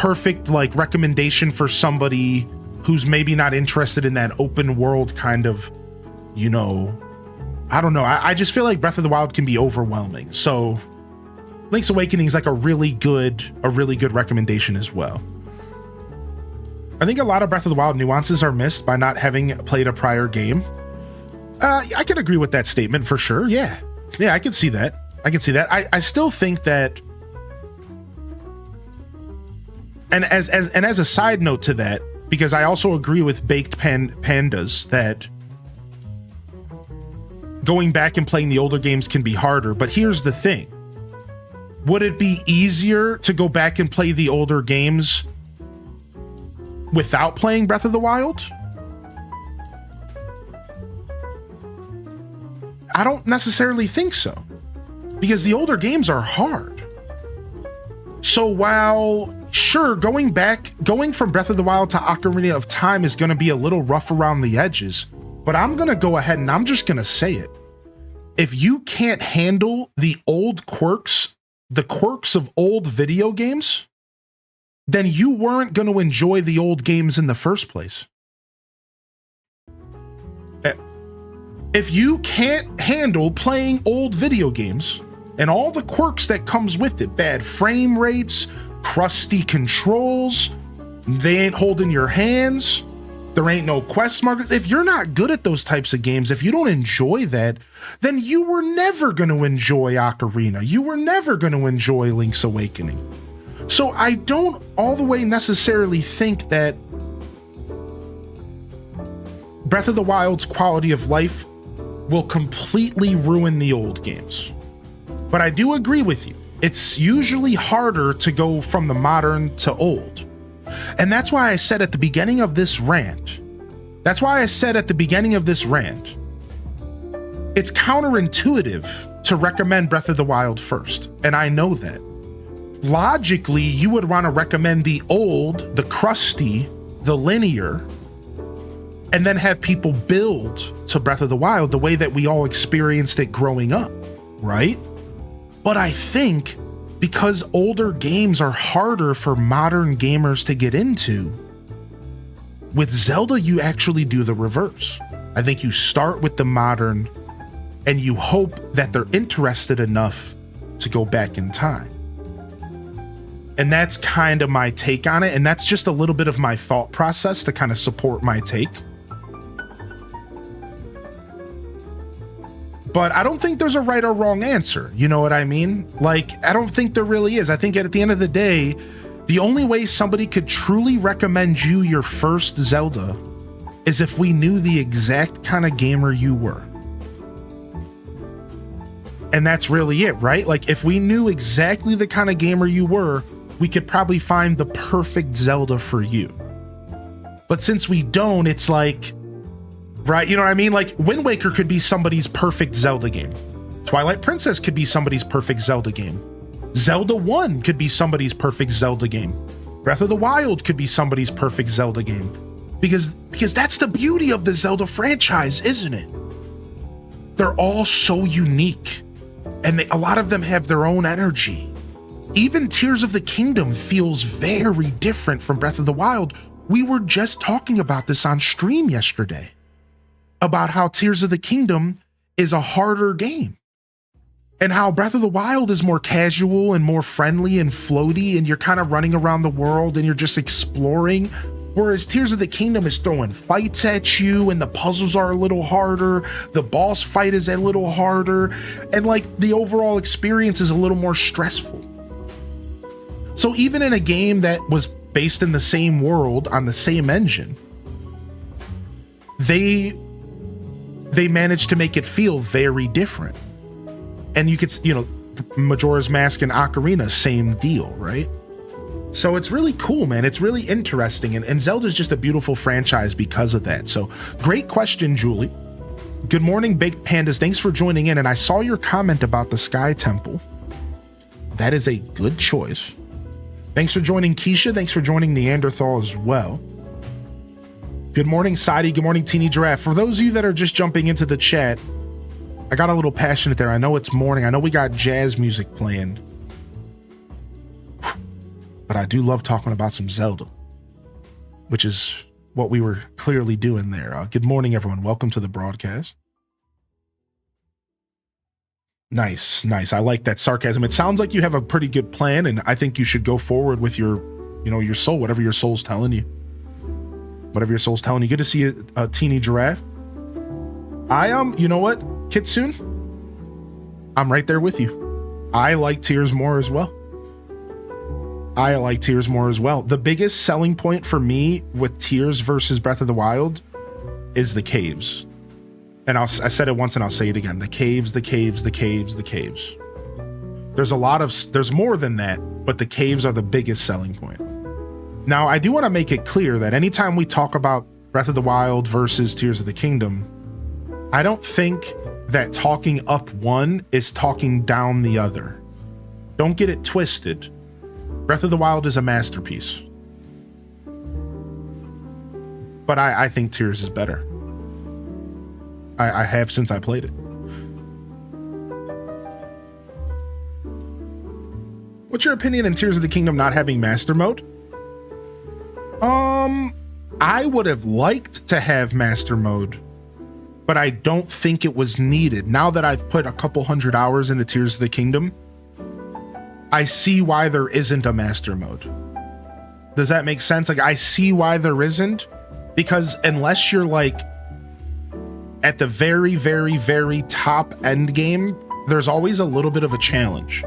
perfect like recommendation for somebody who's maybe not interested in that open world kind of, you know, I don't know. I just feel like Breath of the Wild can be overwhelming. So Link's Awakening is like a really good recommendation as well. I think a lot of Breath of the Wild nuances are missed by not having played a prior game. I can agree with that statement for sure. Yeah, I can see that. I still think that, and as a side note to that, because I also agree with Baked Pandas that going back and playing the older games can be harder. But here's the thing. Would it be easier to go back and play the older games without playing Breath of the Wild? I don't necessarily think so, because the older games are hard. So while, sure, going from Breath of the Wild to Ocarina of Time is going to be a little rough around the edges, but I'm going to go ahead and I'm just going to say it. If you can't handle the old quirks, the quirks of old video games, then you weren't going to enjoy the old games in the first place. If you can't handle playing old video games and all the quirks that comes with it, bad frame rates, crusty controls, they ain't holding your hands, there ain't no quest markers. If you're not good at those types of games, if you don't enjoy that, then you were never going to enjoy Ocarina. You were never going to enjoy Link's Awakening. So I don't all the way necessarily think that Breath of the Wild's quality of life will completely ruin the old games. But I do agree with you. It's usually harder to go from the modern to old. And that's why I said at the beginning of this rant, it's counterintuitive to recommend Breath of the Wild first. And I know that. Logically, you would want to recommend the old, the crusty, the linear, and then have people build to Breath of the Wild the way that we all experienced it growing up, right? But I think because older games are harder for modern gamers to get into, with Zelda, you actually do the reverse. I think you start with the modern and you hope that they're interested enough to go back in time. And that's kind of my take on it. And that's just a little bit of my thought process to kind of support my take. But I don't think there's a right or wrong answer. You know what I mean? Like, I don't think there really is. I think at the end of the day, the only way somebody could truly recommend you your first Zelda is if we knew the exact kind of gamer you were. And that's really it, right? Like, if we knew exactly the kind of gamer you were, we could probably find the perfect Zelda for you. But since we don't, it's like, right? You know what I mean? Like, Wind Waker could be somebody's perfect Zelda game. Twilight Princess could be somebody's perfect Zelda game. Zelda 1 could be somebody's perfect Zelda game. Breath of the Wild could be somebody's perfect Zelda game. Because that's the beauty of the Zelda franchise, isn't it? They're all so unique, and a lot of them have their own energy. Even Tears of the Kingdom feels very different from Breath of the Wild. We were just talking about this on stream yesterday, about how Tears of the Kingdom is a harder game, and how Breath of the Wild is more casual and more friendly and floaty, and you're kind of running around the world and you're just exploring. Whereas Tears of the Kingdom is throwing fights at you, and the puzzles are a little harder, the boss fight is a little harder, and like the overall experience is a little more stressful. So even in a game that was based in the same world on the same engine, they managed to make it feel very different. And you could, Majora's Mask and Ocarina, same deal, right? So it's really cool, man. It's really interesting. And Zelda's just a beautiful franchise because of that. So great question, Julie. Good morning, Baked Pandas. Thanks for joining in. And I saw your comment about the Sky Temple. That is a good choice. Thanks for joining, Keisha. Thanks for joining Neanderthal as well. Good morning, Sadie. Good morning, Teeny Giraffe. For those of you that are just jumping into the chat, I got a little passionate there. I know it's morning. I know we got jazz music playing. But I do love talking about some Zelda, which is what we were clearly doing there. Good morning, everyone. Welcome to the broadcast. Nice. I like that sarcasm. It sounds like you have a pretty good plan, and I think you should go forward with your soul, whatever your soul's telling you. Whatever your soul's telling you. Good to see you, Teeny Giraffe. You know what, Kitsune? I'm right there with you. I like Tears more as well. The biggest selling point for me with Tears versus Breath of the Wild is the caves. And I said it once and I'll say it again. The caves. There's more than that, but the caves are the biggest selling point. Now, I do want to make it clear that anytime we talk about Breath of the Wild versus Tears of the Kingdom, I don't think that talking up one is talking down the other. Don't get it twisted. Breath of the Wild is a masterpiece. But I think Tears is better. I have since I played it. What's your opinion in Tears of the Kingdom not having Master Mode? I would have liked to have Master Mode, but I don't think it was needed. Now that I've put a couple 100 hours into Tears of the Kingdom, I see why there isn't a Master Mode. Does that make sense? Like, I see why there isn't, because unless you're like at the very, very, very top end game, there's always a little bit of a challenge.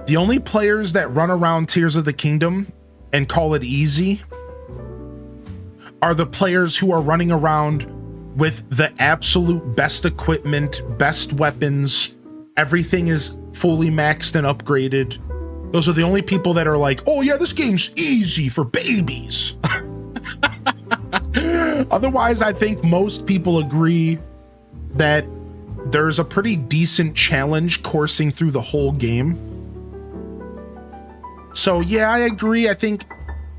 The only players that run around Tears of the Kingdom and call it easy are the players who are running around with the absolute best equipment, best weapons, everything is fully maxed and upgraded. Those are the only people that are like, oh yeah, this game's easy for babies. Otherwise, I think most people agree that there's a pretty decent challenge coursing through the whole game. So yeah, I agree. I think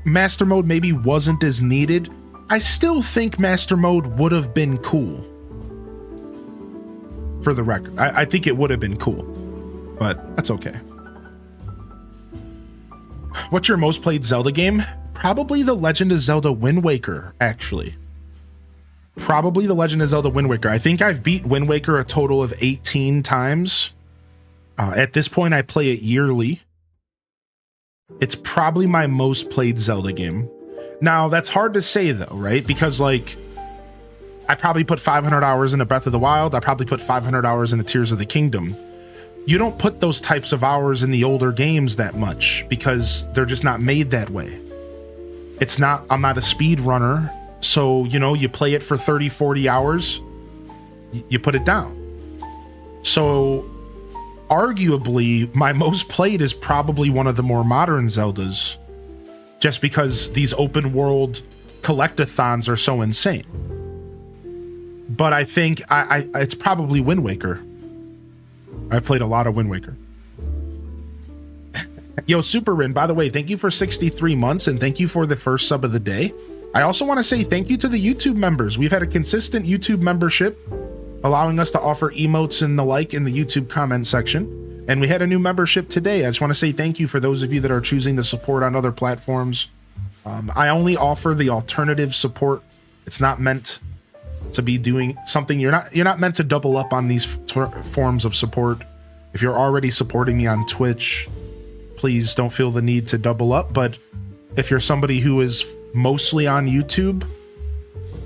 Master Mode maybe wasn't as needed. I still think Master Mode would have been cool. For the record, I think it would have been cool, but that's okay. What's your most played Zelda game? Probably The Legend of Zelda Wind Waker, actually. Probably The Legend of Zelda Wind Waker. I think I've beat Wind Waker a total of 18 times. At this point, I play it yearly. It's probably my most played Zelda game. Now, that's hard to say though, right? Because like, I probably put 500 hours into Breath of the Wild. I probably put 500 hours into Tears of the Kingdom. You don't put those types of hours in the older games that much because they're just not made that way. I'm not a speed runner. So, you play it for 30, 40 hours, you put it down. So arguably my most played is probably one of the more modern Zeldas, just because these open world collectathons are so insane. But I think it's probably Wind Waker. I've played a lot of Wind Waker. Yo, Super Rin, by the way, thank you for 63 months and thank you for the first sub of the day. I also want to say thank you to the YouTube members. We've had a consistent YouTube membership, allowing us to offer emotes and the like in the YouTube comment section. And we had a new membership today. I just want to say thank you for those of you that are choosing to support on other platforms. I only offer the alternative support. It's not meant to be doing something. You're not meant to double up on these forms of support. If you're already supporting me on Twitch, please don't feel the need to double up. But if you're somebody who is mostly on YouTube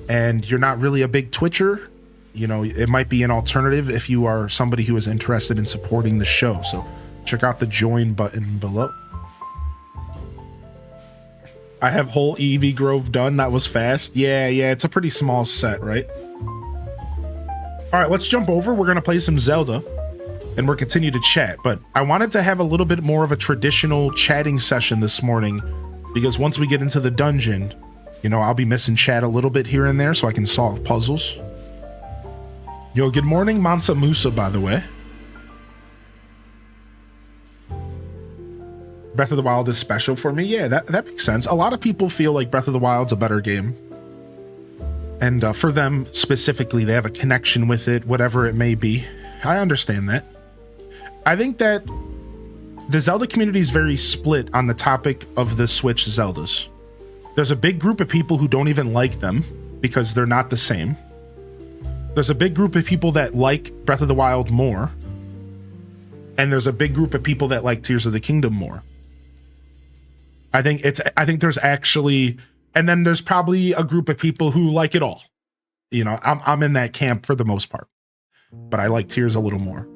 and you're not really a big Twitcher, you know, it might be an alternative if you are somebody who is interested in supporting the show. So check out the join button below. I have whole EV Grove done. That was fast. Yeah, it's a pretty small set, right? All right, let's jump over. We're going to play some Zelda and we'll continue to chat. But I wanted to have a little bit more of a traditional chatting session this morning because once we get into the dungeon, you know, I'll be missing chat a little bit here and there so I can solve puzzles. Yo, good morning, Mansa Musa, by the way. Breath of the Wild is special for me. Yeah, that makes sense. A lot of people feel like Breath of the Wild's a better game. And for them specifically, they have a connection with it, whatever it may be. I understand that. I think that the Zelda community is very split on the topic of the Switch Zeldas. There's a big group of people who don't even like them because they're not the same. There's a big group of people that like Breath of the Wild more. And there's a big group of people that like Tears of the Kingdom more. I think there's actually, and then there's probably a group of people who like it all. You know, I'm in that camp for the most part, but I like Tears a little more.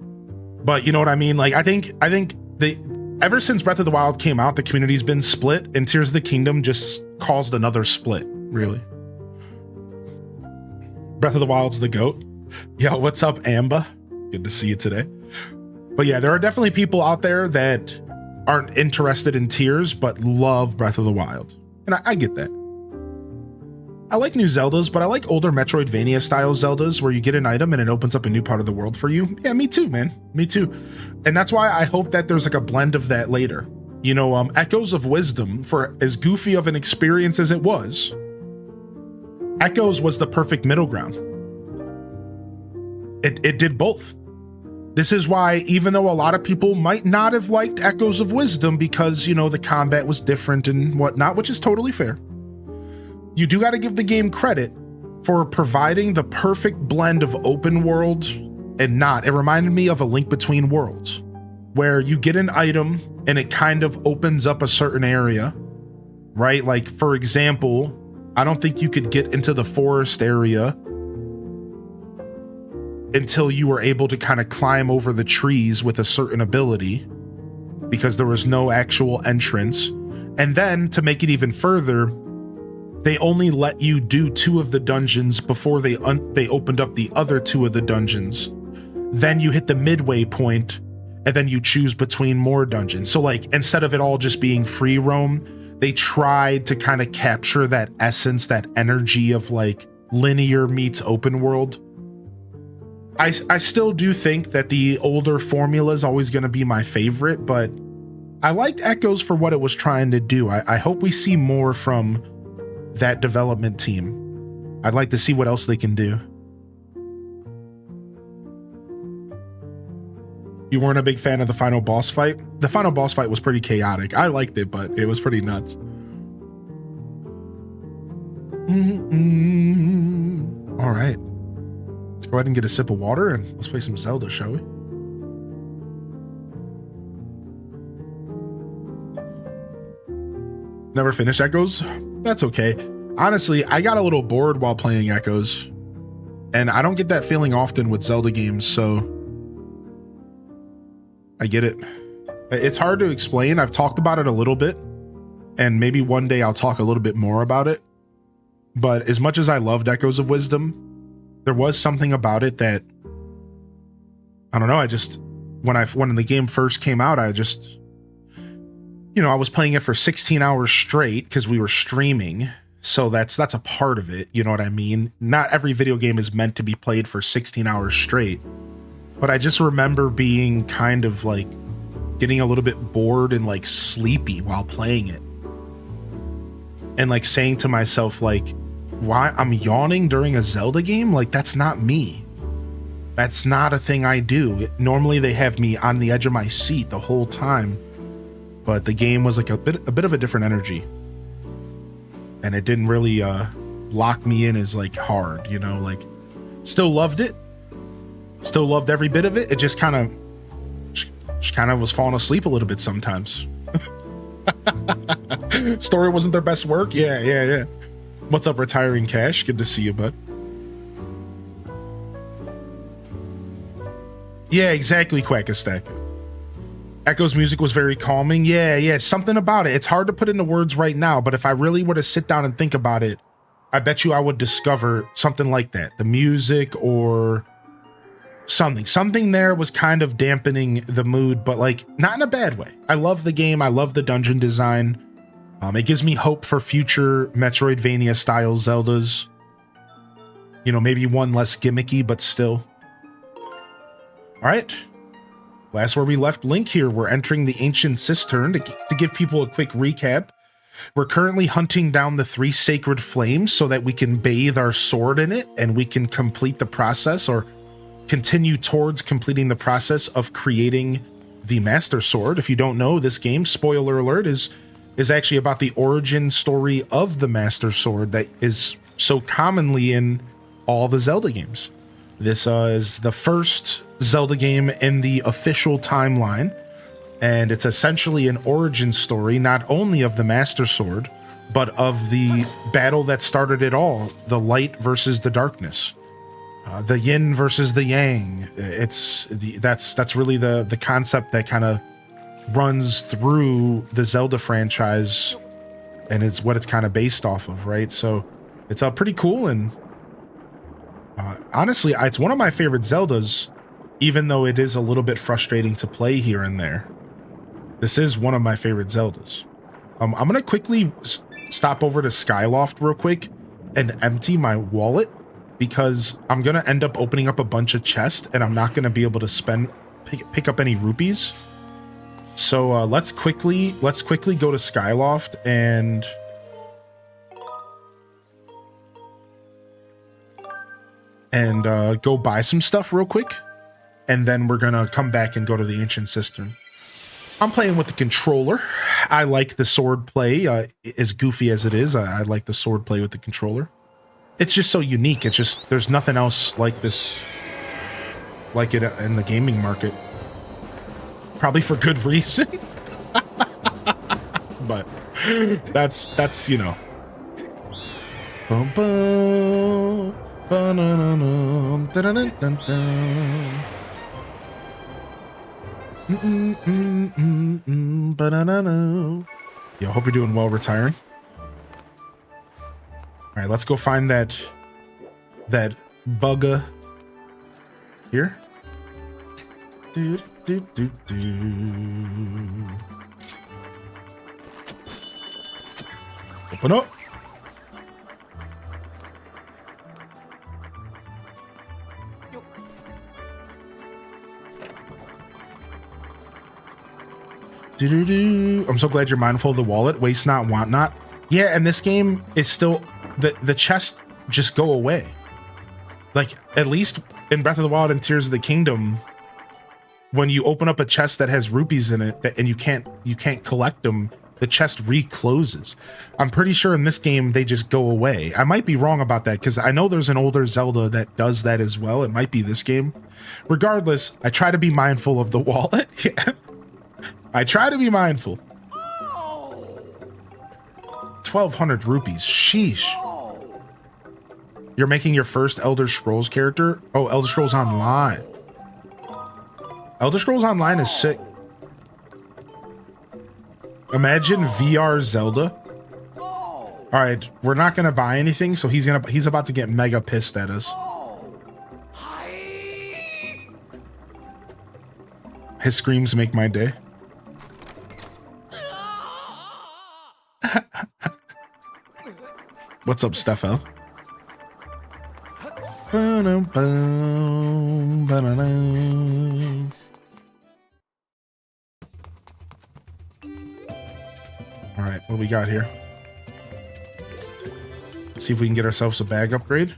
But you know what I mean? Like, I think ever since Breath of the Wild came out, the community's been split, and Tears of the Kingdom just caused another split, really. Breath of the Wild's the GOAT. Yo, what's up, Amba? Good to see you today. But yeah, there are definitely people out there that aren't interested in Tears, but love Breath of the Wild. And I get that. I like new Zeldas, but I like older Metroidvania style Zeldas where you get an item and it opens up a new part of the world for you. Yeah, me too, man. Me too. And that's why I hope that there's like a blend of that later. You know, Echoes of Wisdom, for as goofy of an experience as it was, Echoes was the perfect middle ground. It did both. This is why, even though a lot of people might not have liked Echoes of Wisdom because, you know, the combat was different and whatnot, which is totally fair, you do got to give the game credit for providing the perfect blend of open world and not. It reminded me of A Link Between Worlds, where you get an item and it kind of opens up a certain area, right? Like, for example, I don't think you could get into the forest area until you were able to kind of climb over the trees with a certain ability because there was no actual entrance. And then to make it even further, they only let you do 2 of the dungeons before they opened up the other 2 of the dungeons. Then you hit the midway point and then you choose between more dungeons. So like, instead of it all just being free roam, they tried to kind of capture that essence, that energy of like linear meets open world. I still do think that the older formula is always going to be my favorite, but I liked Echoes for what it was trying to do. I hope we see more from that development team. I'd like to see what else they can do. You weren't a big fan of the final boss fight? The final boss fight was pretty chaotic. I liked it, but it was pretty nuts. All right. Let's go ahead and get a sip of water and let's play some Zelda, shall we? Never finished Echoes? That's okay. Honestly, I got a little bored while playing Echoes, and I don't get that feeling often with Zelda games, so I get it. It's hard to explain. I've talked about it a little bit, and maybe one day I'll talk a little bit more about it. But as much as I loved Echoes of Wisdom, there was something about it that, I don't know, I just, when the game first came out, I just, you know, I was playing it for 16 hours straight because we were streaming. So that's a part of it. You know what I mean? Not every video game is meant to be played for 16 hours straight. But I just remember being kind of like getting a little bit bored and like sleepy while playing it. And like saying to myself, like, why I'm yawning during a Zelda game? Like, that's not me. That's not a thing I do. Normally they have me on the edge of my seat the whole time, but the game was like a bit of a different energy. And it didn't really lock me in as like hard, you know, like still loved it. Still loved every bit of it. It just kind of was falling asleep a little bit sometimes. Story wasn't their best work. Yeah. What's up, Retiring Cash? Good to see you, bud. Yeah, exactly, Quackastack. Echo's music was very calming. Yeah, something about it. It's hard to put into words right now, but if I really were to sit down and think about it, I bet you I would discover something like that. The music or something there was kind of dampening the mood, but like not in a bad way. I love the game. I love the dungeon design. It gives me hope for future Metroidvania style Zeldas. You know, maybe one less gimmicky, but still. All right. Last where we left Link here, we're entering the Ancient Cistern. To give people a quick recap, we're currently hunting down the 3 sacred flames so that we can bathe our sword in it and we can complete the process or continue towards completing the process of creating the Master Sword. If you don't know, this game, spoiler alert, is actually about the origin story of the Master Sword that is so commonly in all the Zelda games. This is the first Zelda game in the official timeline, and it's essentially an origin story not only of the Master Sword, but of the battle that started it all, the light versus the darkness. The yin versus the yang. That's really the concept that kind of runs through the Zelda franchise, and it's what it's kind of based off of, right? So it's pretty cool, and honestly, it's one of my favorite Zeldas, even though it is a little bit frustrating to play here and there. This is one of my favorite Zeldas. I'm gonna quickly stop over to Skyloft real quick and empty my wallet, because I'm gonna end up opening up a bunch of chests and I'm not gonna be able to pick up any rupees. So let's quickly go to Skyloft and go buy some stuff real quick, and then we're gonna come back and go to the Ancient Cistern. I'm playing with the controller. I like the sword play, as goofy as it is. I like the sword play with the controller. It's just so unique. It's just, there's nothing else like this, like it in the gaming market. Probably for good reason. But that's you know. Bum, bum, ba-na-na-na, da-da-da-da-da. Ba-na-na-na. Yeah, I hope you're doing well retiring. All right, let's go find that bugga here. Do, do, do, do. Open up. Do-do-do. I'm so glad you're mindful of the wallet. Waste not, want not. Yeah, and this game is still... The chests just go away. Like, at least in Breath of the Wild and Tears of the Kingdom, when you open up a chest that has rupees in it and you can't collect them, the chest recloses. I'm pretty sure in this game they just go away. I might be wrong about that, because I know there's an older Zelda that does that as well. It might be this game. Regardless, I try to be mindful of the wallet. Yeah. I try to be mindful. 1,200 rupees. Sheesh. You're making your first Elder Scrolls character? Oh, Elder Scrolls Online. Elder Scrolls Online is sick. Imagine VR Zelda. All right, we're not gonna buy anything, so he's about to get mega pissed at us. His screams make my day. What's up, Steffel? All right, what we got here? See if we can get ourselves a bag upgrade.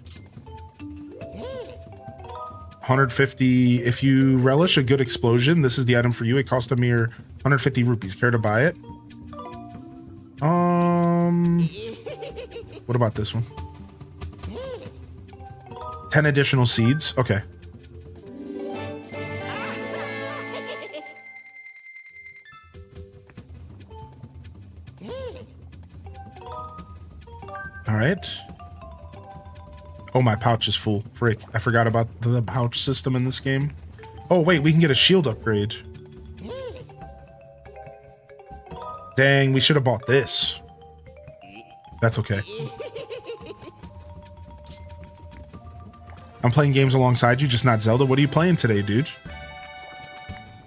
150. If you relish a good explosion, this is the item for you. It costs a mere 150 rupees. Care to buy it? What about this one? 10 additional seeds. Okay. All right. Oh, my pouch is full. Frick. I forgot about the pouch system in this game. Oh, wait. We can get a shield upgrade. Dang, we should have bought this. That's okay. I'm playing games alongside you, just not Zelda. What are you playing today, dude?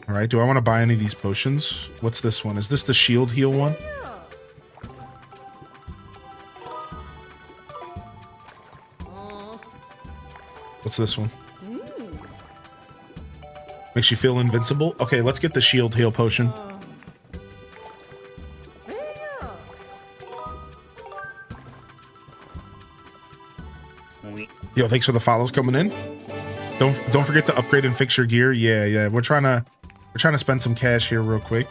All right. Do I want to buy any of these potions? What's this one? Is this the shield heal one? What's this one? Makes you feel invincible? Okay, let's get the shield heal potion. Yo, thanks for the follows coming in. Don't forget to upgrade and fix your gear. Yeah. We're trying to spend some cash here real quick.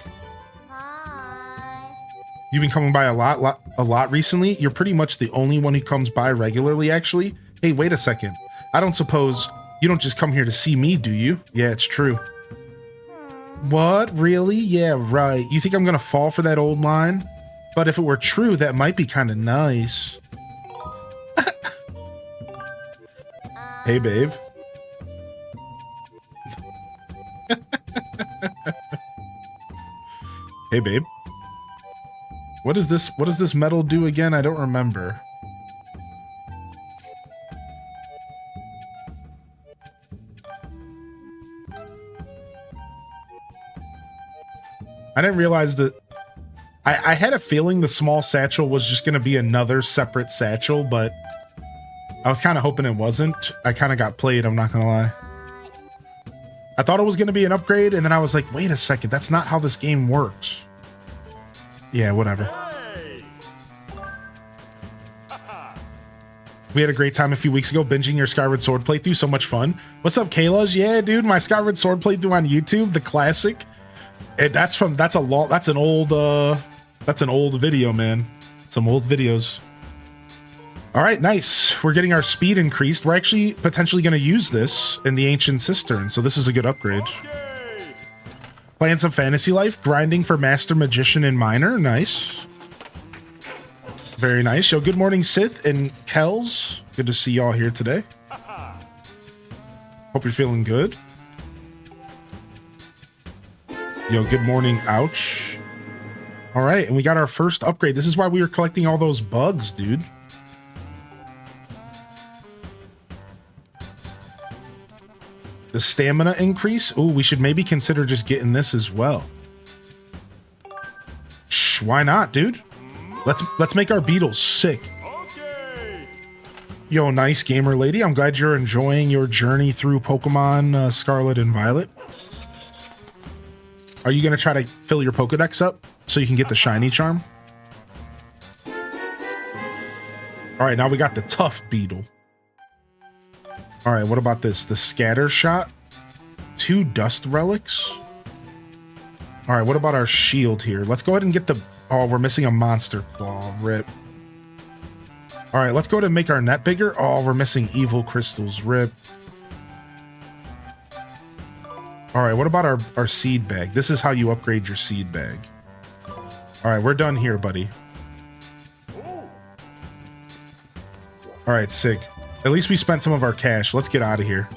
You've been coming by a lot recently. You're pretty much the only one who comes by regularly, actually. Hey, wait a second. I don't suppose you don't just come here to see me, do you? Yeah, it's true. What? Really? Yeah, right. You think I'm gonna fall for that old line? But if it were true, that might be kind of nice. Hey, babe. Hey, babe. What does this metal do again? I don't remember. I didn't realize that. I had a feeling the small satchel was just going to be another separate satchel, but I was kind of hoping it wasn't. I kind of got played, I'm not going to lie. I thought it was going to be an upgrade, and then I was like, wait a second, that's not how this game works. Yeah, whatever. We had a great time a few weeks ago binging your Skyward Sword playthrough. So much fun. What's up, Kayla's? Yeah, dude, my Skyward Sword playthrough on YouTube, the classic. That's an old video, man. Some old videos. All right, nice. We're getting our speed increased. We're actually potentially going to use this in the Ancient Cistern, so this is a good upgrade. Okay. Playing some Fantasy Life, grinding for Master Magician and Miner. Nice. Very nice. Yo, good morning, Sith and Kells. Good to see y'all here today. Hope you're feeling good. Yo, good morning, Ouch. All right, and we got our first upgrade. This is why we were collecting all those bugs, dude. The stamina increase. Ooh, we should maybe consider just getting this as well. Shh, why not, dude? Let's make our beetles sick. Okay. Yo, nice gamer lady. I'm glad you're enjoying your journey through Pokemon Scarlet and Violet. Are you gonna try to fill your Pokedex up so you can get the shiny charm? All right, now we got the tough beetle. All right, what about this? The scatter shot, 2 dust relics. All right, what about our shield here? Let's go ahead and get the. Oh, we're missing a monster claw. Rip. All right, let's go ahead and make our net bigger. Oh, we're missing evil crystals. Rip. All right, what about our seed bag? This is how you upgrade your seed bag. All right, we're done here, buddy. All right, sick. At least we spent some of our cash. Let's get out of here.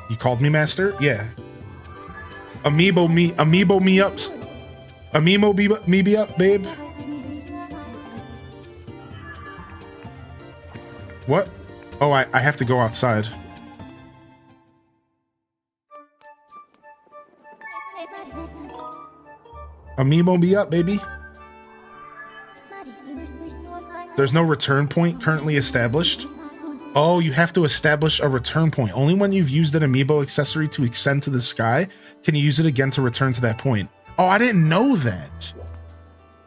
You called me master? Yeah. Amiibo me ups. Amiibo me up, babe. What? Oh, I have to go outside. Amiibo me up, baby. There's no return point currently established. Oh, you have to establish a return point. Only when you've used an amiibo accessory to ascend to the sky can you use it again to return to that point. Oh, I didn't know that.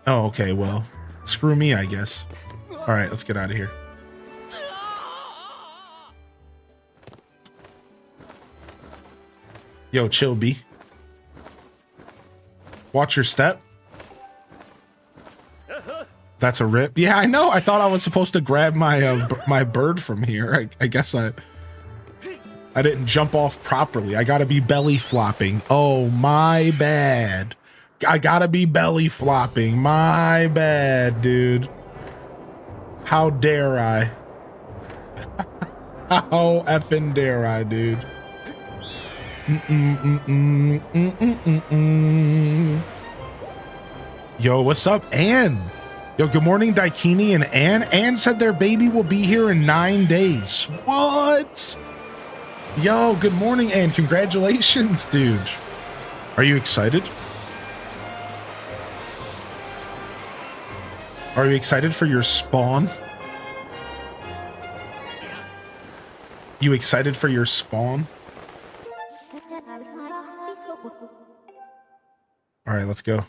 Oh, okay. Well, screw me, I guess. All right, let's get out of here. Yo, chill, B. Watch your step. That's a rip. Yeah, I know. I thought I was supposed to grab my my bird from here. I guess I didn't jump off properly. I gotta be belly flopping. Oh, my bad. I gotta be belly flopping. My bad, dude. How dare I? How effing dare I, dude? Yo, what's up, Ann? Yo, good morning, Daikini and Ann. Ann said their baby will be here in 9 days. What? Yo, good morning, Ann. Congratulations, dude. Are you excited? Are you excited for your spawn? You excited for your spawn? All right, let's go.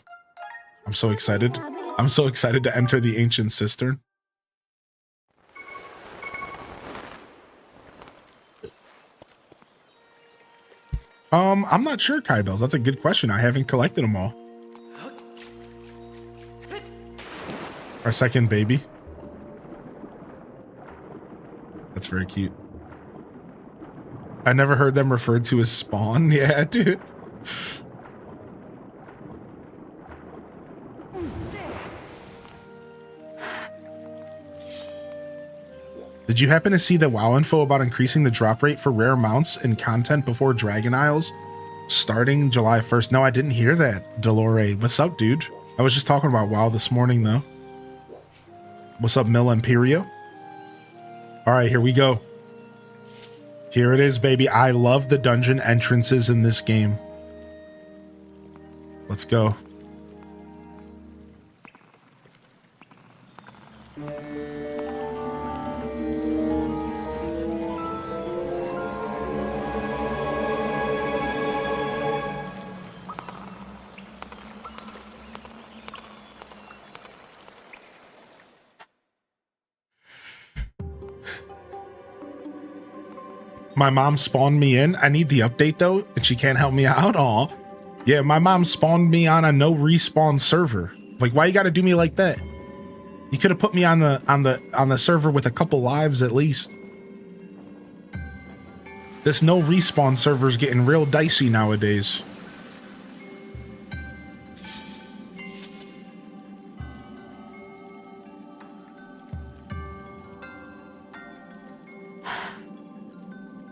I'm so excited. I'm so excited to enter the ancient cistern. I'm not sure, Kai Bells. That's a good question. I haven't collected them all. Our second baby. That's very cute. I never heard them referred to as spawn. Yeah, dude. Did you happen to see the WoW info about increasing the drop rate for rare mounts and content before Dragon Isles starting July 1st? No, I didn't hear that, Delore. What's up, dude? I was just talking about WoW this morning, though. What's up, Mil Imperio? All right, here we go. Here it is, baby. I love the dungeon entrances in this game. Let's go. My mom spawned me in. I need the update though, and she can't help me out. Aw. Yeah, my mom spawned me on a no respawn server. Like, why you gotta do me like that? You could have put me on the server with a couple lives at least. This no respawn server's getting real dicey nowadays.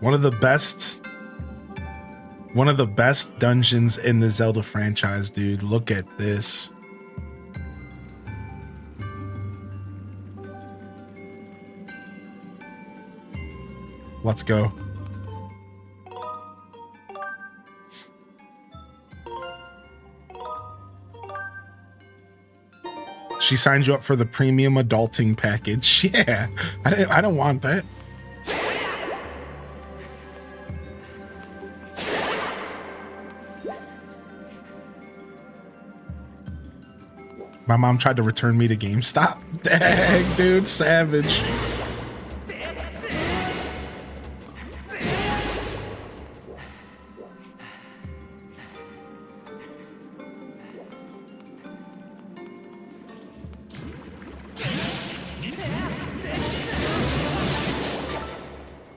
One of the best dungeons in the Zelda franchise, dude. Look at this. Let's go. She signed you up for the premium adulting package. Yeah, I don't want that. My mom tried to return me to GameStop. Dang, dude, savage.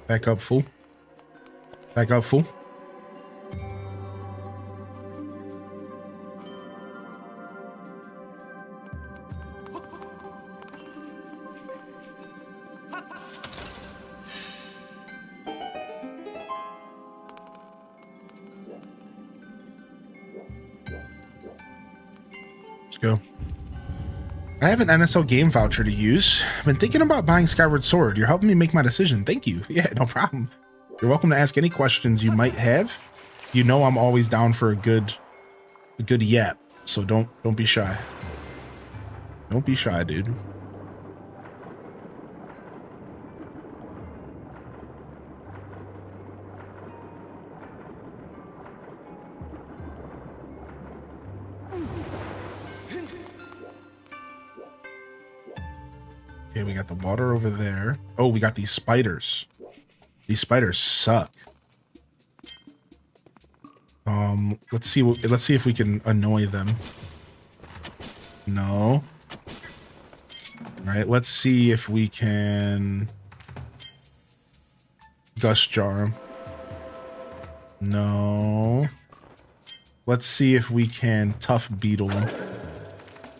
Back up, fool. Back up, fool. Go. I have an NSO game voucher to use. I've been thinking about buying Skyward Sword. You're helping me make my decision. Thank you. Yeah, no problem. You're welcome to ask any questions you might have. You know I'm always down for a good yap. So don't be shy. Don't be shy, dude. Okay, we got the water over there. Oh, we got these spiders. These spiders suck. Let's see if we can annoy them. No. All right, let's see if we can gust jar them. No. Let's see if we can tough beetle him.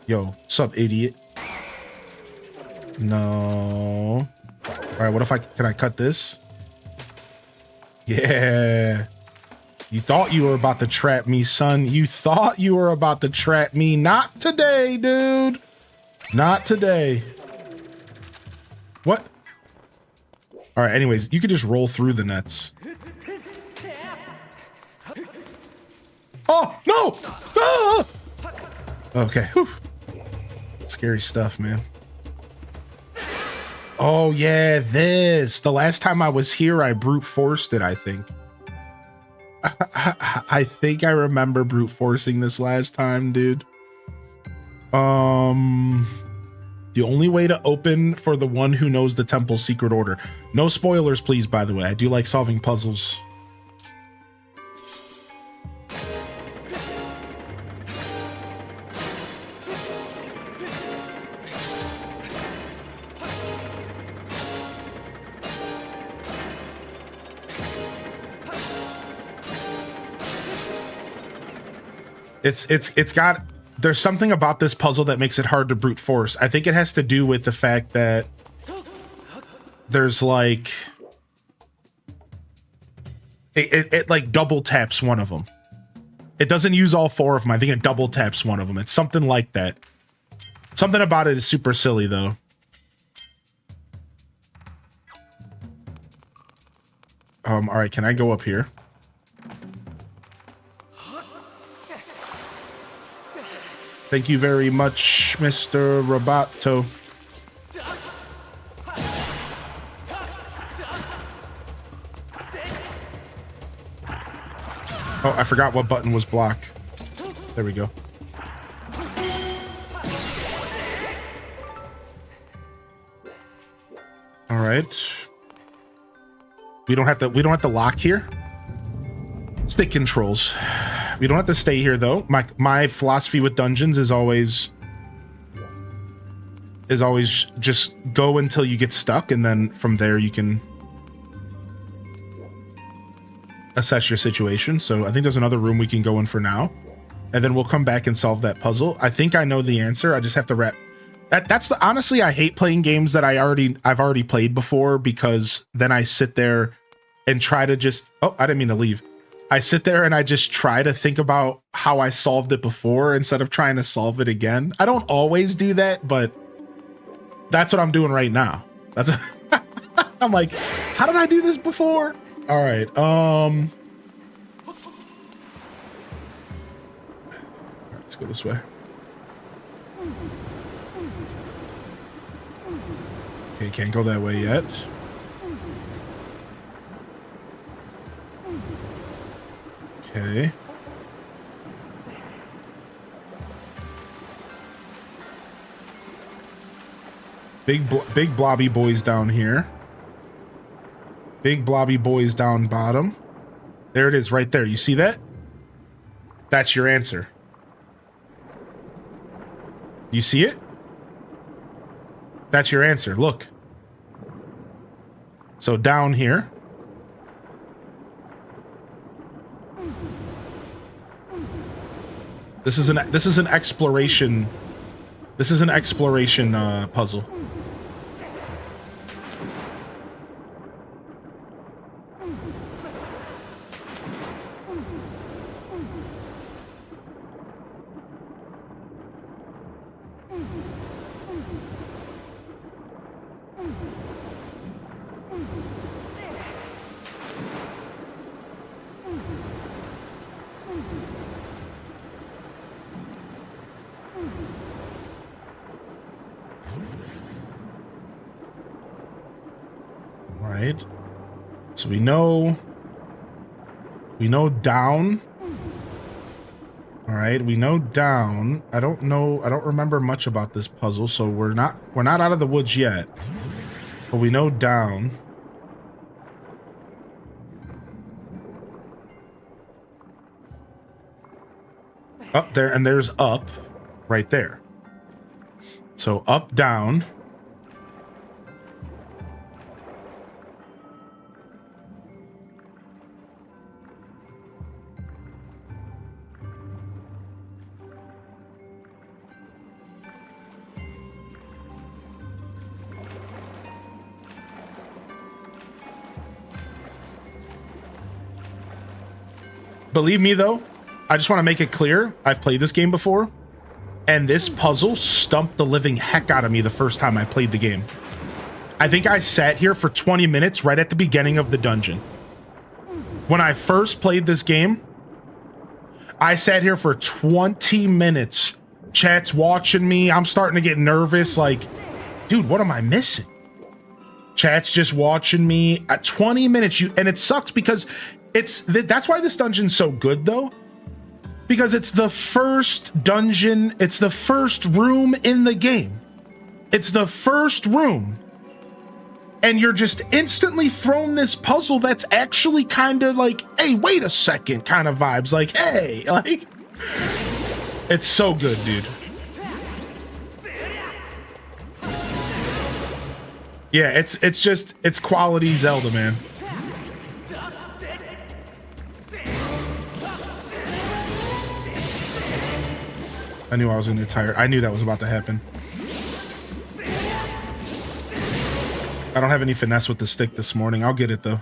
Yo, sup, idiot? No. All right, what if can I cut this? Yeah. You thought you were about to trap me, son. You thought you were about to trap me. Not today, dude. Not today. What? All right, anyways, you could just roll through the nets. Oh, no! Ah! Okay. Whew. Scary stuff, man. Oh, yeah, this. The last time I was here, I brute forced it, I think. I think I remember brute forcing this last time, dude. The only way to open for the one who knows the temple's secret order. No spoilers, please, by the way. I do like solving puzzles. It's got, there's something about this puzzle that makes it hard to brute force. I think it has to do with the fact that there's like, it like double taps one of them. It doesn't use all four of them. I think it double taps one of them. It's something like that. Something about it is super silly though. All right, can I go up here? Thank you very much, Mr. Roboto. Oh, I forgot what button was block. There we go. All right. We don't have to lock here. Stick controls. We don't have to stay here though. My philosophy with dungeons is always just go until you get stuck, and then from there you can assess your situation. So I think there's another room we can go in for now, and then we'll come back and solve that puzzle. I think I know the answer. I just have to wrap. That's the, honestly, I hate playing games that I've already played before, because then I sit there and try to just, oh, I didn't mean to leave. I sit there and I just try to think about how I solved it before instead of trying to solve it again. I don't always do that, but that's what I'm doing right now. That's I'm like, how did I do this before? All right. Let's go this way. Okay, can't go that way yet. Okay. Big blobby boys down here. Big blobby boys down bottom. There it is right there. You see that? That's your answer. You see it? That's your answer. Look. So down here. This is an exploration. This is an exploration puzzle. Right. So we know down. All right, we know down. I don't remember much about this puzzle, so we're not out of the woods yet. But we know down. Up there, and there's up right there. So up, down. Believe me, though, I just want to make it clear, I've played this game before, and this puzzle stumped the living heck out of me the first time I played the game. I think I sat here for 20 minutes right at the beginning of the dungeon. When I first played this game, I sat here for 20 minutes. Chat's watching me. I'm starting to get nervous. Like, dude, what am I missing? Chat's just watching me at 20 minutes. And it sucks because that's why this dungeon's so good, though. Because it's the first dungeon, it's the first room in the game. It's the first room. And you're just instantly thrown this puzzle that's actually kind of like, hey, wait a second kind of vibes. Like, hey, like, it's so good, dude. Yeah, it's quality Zelda, man. I knew I was gonna get tired. I knew that was about to happen. I don't have any finesse with the stick this morning. I'll get it though.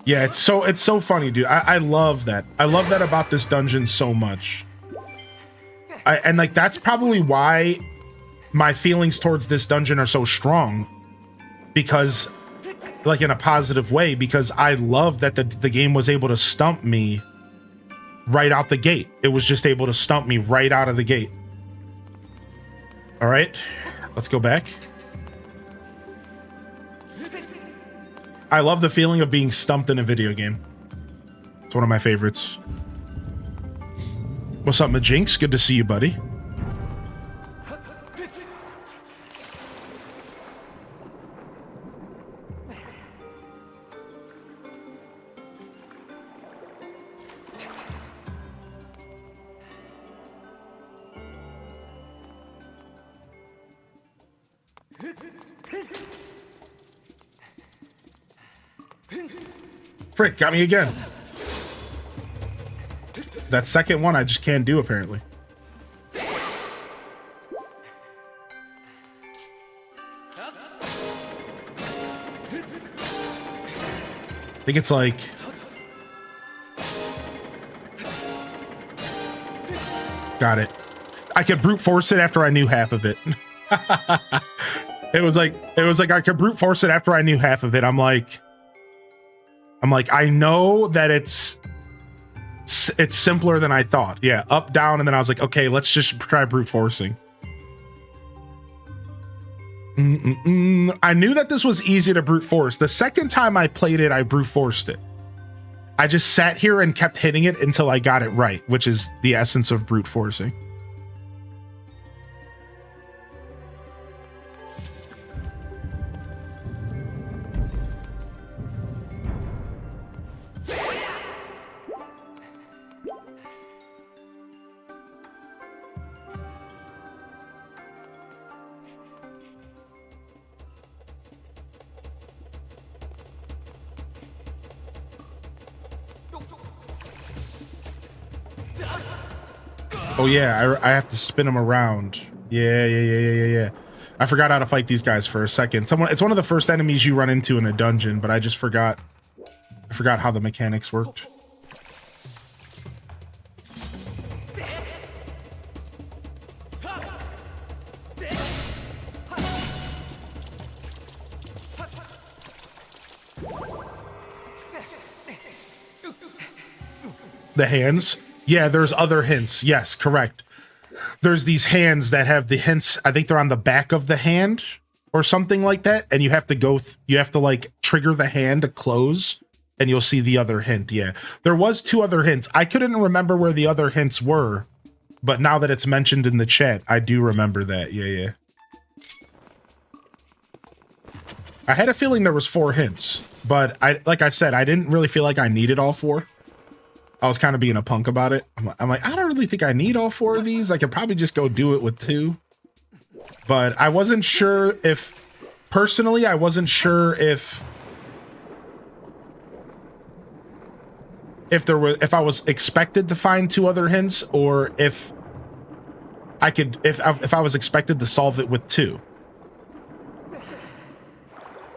Yeah, it's so funny, dude. I love that. I love that about this dungeon so much. And like that's probably why my feelings towards this dungeon are so strong. Because, like in a positive way, because I love that the game was able to stump me right out the gate. It was just able to stump me right out of the gate. All right, let's go back. I love the feeling of being stumped in a video game. It's one of my favorites. What's up, Majinx? Good to see you, buddy. Frick, got me again. That second one I just can't do, apparently. I think it's like... Got it. I could brute force it after I knew half of it. It was like I could brute force it after I knew half of it. I'm like, I know that it's simpler than I thought. Yeah, up, down, and then I was like, okay, let's just try brute forcing. I knew that this was easy to brute force. The second time I played it, I brute forced it. I just sat here and kept hitting it until I got it right, which is the essence of brute forcing. Oh yeah, I have to spin them around. Yeah. I forgot how to fight these guys for a second. It's one of the first enemies you run into in a dungeon, but I just forgot. I forgot how the mechanics worked. The hands? Yeah, there's other hints. Yes, correct. There's these hands that have the hints. I think they're on the back of the hand or something like that. And you have to go, you have to like trigger the hand to close and you'll see the other hint. Yeah, there was 2 other hints. I couldn't remember where the other hints were, but now that it's mentioned in the chat, I do remember that. Yeah. I had a feeling there was 4 hints, but like I said, I didn't really feel like I needed all 4. I was kind of being a punk about it. I'm like, I don't really think I need all 4 of these. I could probably just go do it with 2. But I wasn't sure if, personally, I wasn't sure if I was expected to find 2 other hints, or if I could, if I was expected to solve it with 2.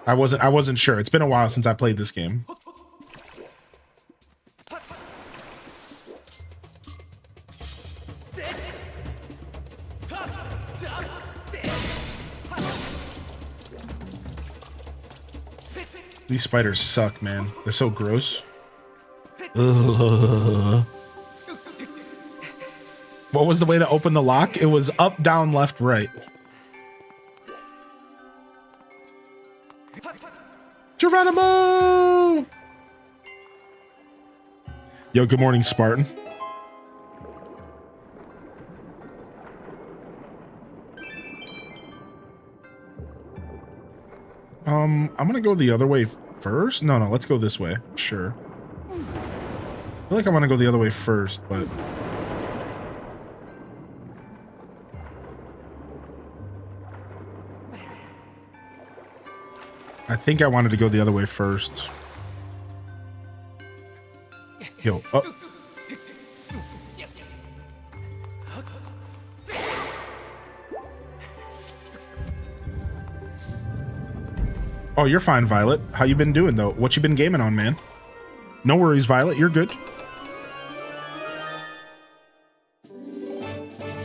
I wasn't sure. It's been a while since I played this game. These spiders suck, man. They're so gross. Ugh. What was the way to open the lock? It was up, down, left, right. Geronimo! Yo, good morning, Spartan. I'm gonna go the other way first. No, let's go this way. Sure. I feel like I want to go the other way first, but I think I wanted to go the other way first. Yo, oh. Oh, you're fine, Violet. How you been doing, though? What you been gaming on, man? No worries, Violet. You're good.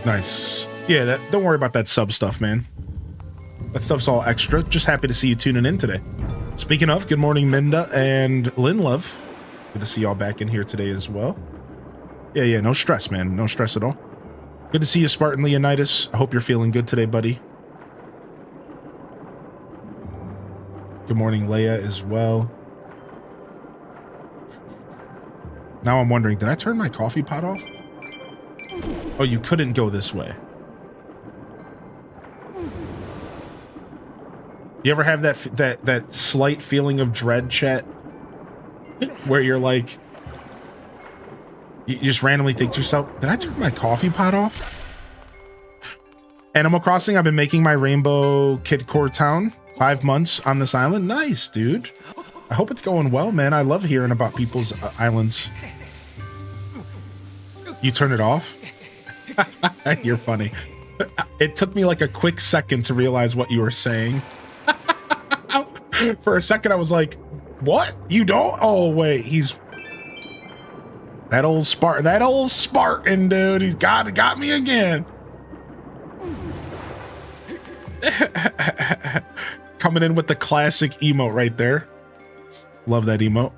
Nice. Yeah, don't worry about that sub stuff, man. That stuff's all extra. Just happy to see you tuning in today. Speaking of, good morning, Minda and Lynn Love. Good to see y'all back in here today as well. Yeah, no stress, man. No stress at all. Good to see you, Spartan Leonidas. I hope you're feeling good today, buddy. Good morning, Leia, as well. Now I'm wondering, did I turn my coffee pot off? Oh, you couldn't go this way. You ever have that slight feeling of dread, chat? Where you're like, you just randomly think to yourself, did I turn my coffee pot off? Animal Crossing, I've been making my Rainbow Kid Core town. 5 months on this island. Nice, dude. I hope it's going well, man. I love hearing about people's islands. You turn it off? You're funny. It took me like a quick second to realize what you were saying. For a second, I was like, what? You don't? Oh, wait. He's... That old Spartan, dude. He's got me again. Coming in with the classic emote right there. Love that emote.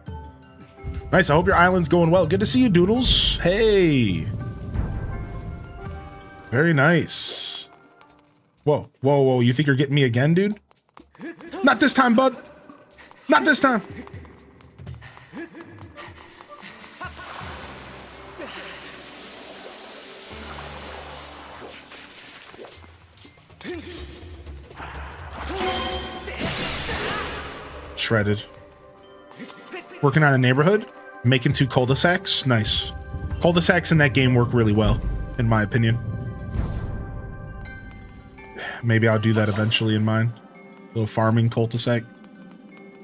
Nice. I hope your island's going well. Good to see you, Doodles. Hey. Very nice. Whoa. You think you're getting me again, dude? Not this time, bud. Not this time. Shredded. Working on a neighborhood, making 2 cul-de-sacs. Nice. Cul-de-sacs in that game work really well, in my opinion. Maybe I'll do that eventually in mine. Little farming cul-de-sac.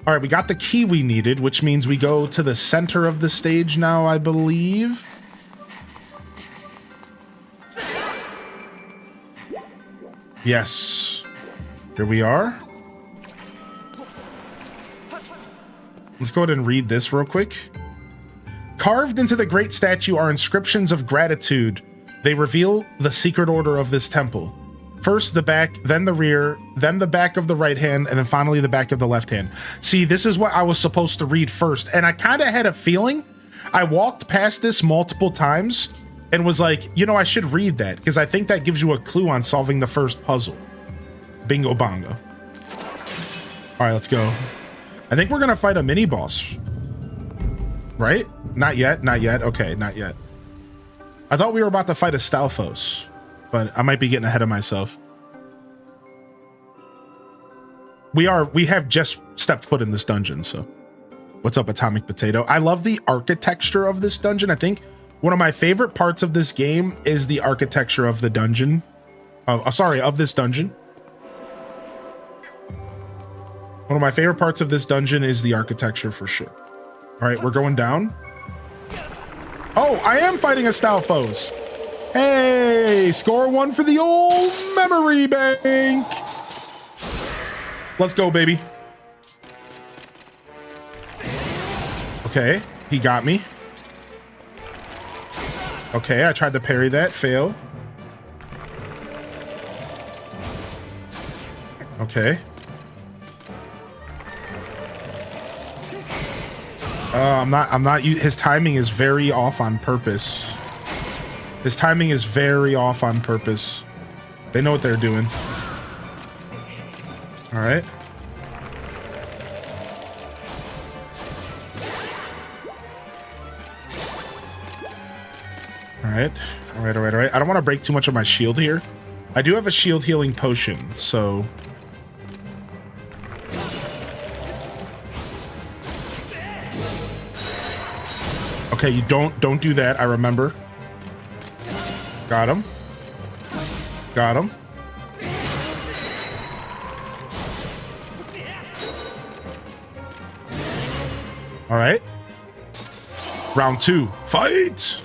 All right, we got the key we needed, which means we go to the center of the stage now, I believe. Yes. Here we are. Let's go ahead and read this real quick. Carved into the great statue are inscriptions of gratitude. They reveal the secret order of this temple. First the back, then the rear, then the back of the right hand, and then finally the back of the left hand. See, this is what I was supposed to read first, and I kind of had a feeling. I walked past this multiple times and was like, you know, I should read that, because I think that gives you a clue on solving the first puzzle. Bingo bongo. All right, let's go. I think we're gonna fight a mini boss. Right? Not yet. Not yet. Okay, not yet. I thought we were about to fight a Stalfos, but I might be getting ahead of myself. We have just stepped foot in this dungeon, so. What's up, Atomic Potato? I love the architecture of this dungeon. I think one of my favorite parts of this game is the architecture of the dungeon. Of this dungeon. One of my favorite parts of this dungeon is the architecture for sure. All right, we're going down. Oh, I am fighting a Stalfos. Hey, score one for the old memory bank. Let's go, baby. Okay, he got me. Okay, I tried to parry that, fail. Okay. I'm not, his timing is very off on purpose. His timing is very off on purpose. They know what they're doing. All right. All right. I don't want to break too much of my shield here. I do have a shield healing potion, so... Okay, you don't do that, I remember. Got him. Got him. All right. Round two, fight!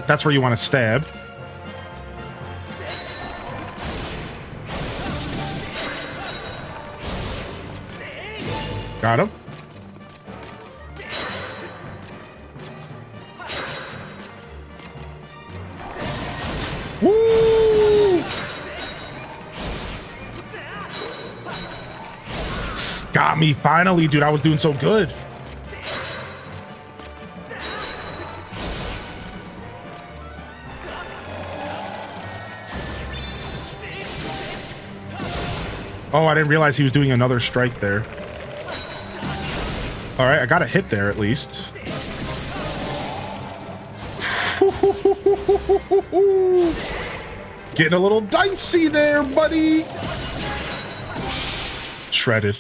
That's where you want to stab. Got him. Woo! Got me finally, dude. I was doing so good. Oh, I didn't realize he was doing another strike there. All right, I got a hit there at least. Getting a little dicey there, buddy. Shredded.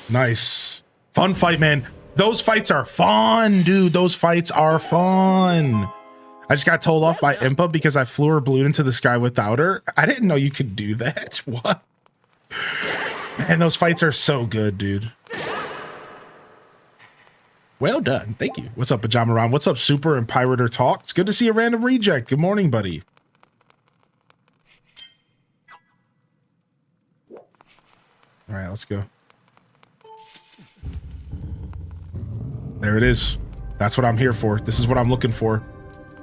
Nice. Fun fight, man. Those fights are fun, dude. Those fights are fun. I just got told off by Impa because I flew or blew into the sky without her. I didn't know you could do that. What? Man, those fights are so good, dude. Well done. Thank you. What's up, Pajama Ron? What's up, Super and Pirater Talk? It's good to see a random reject. Good morning, buddy. All right, let's go. There it is. That's what I'm here for. This is what I'm looking for.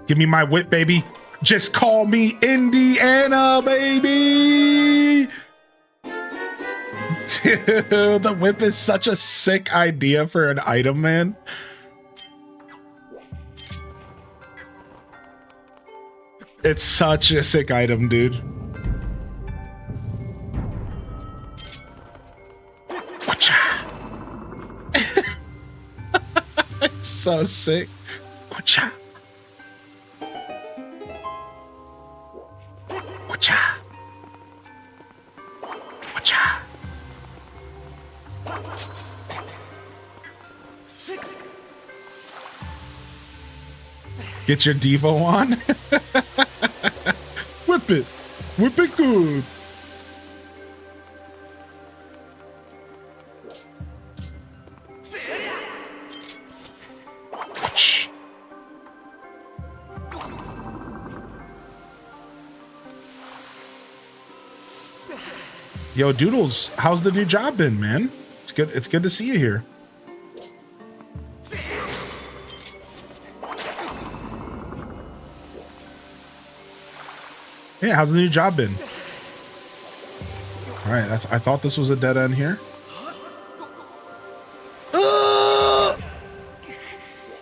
Give me my whip, baby. Just call me Indiana, baby. Dude, the whip is such a sick idea for an item, man. It's such a sick item, dude. It's so sick. Wacha. Wacha. Wacha. Get your Devo on. Whip it. Whip it good. Yo, Doodles, how's the new job been, man? It's good. It's good to see you here. Yeah, how's the new job been? All right, I thought this was a dead end here.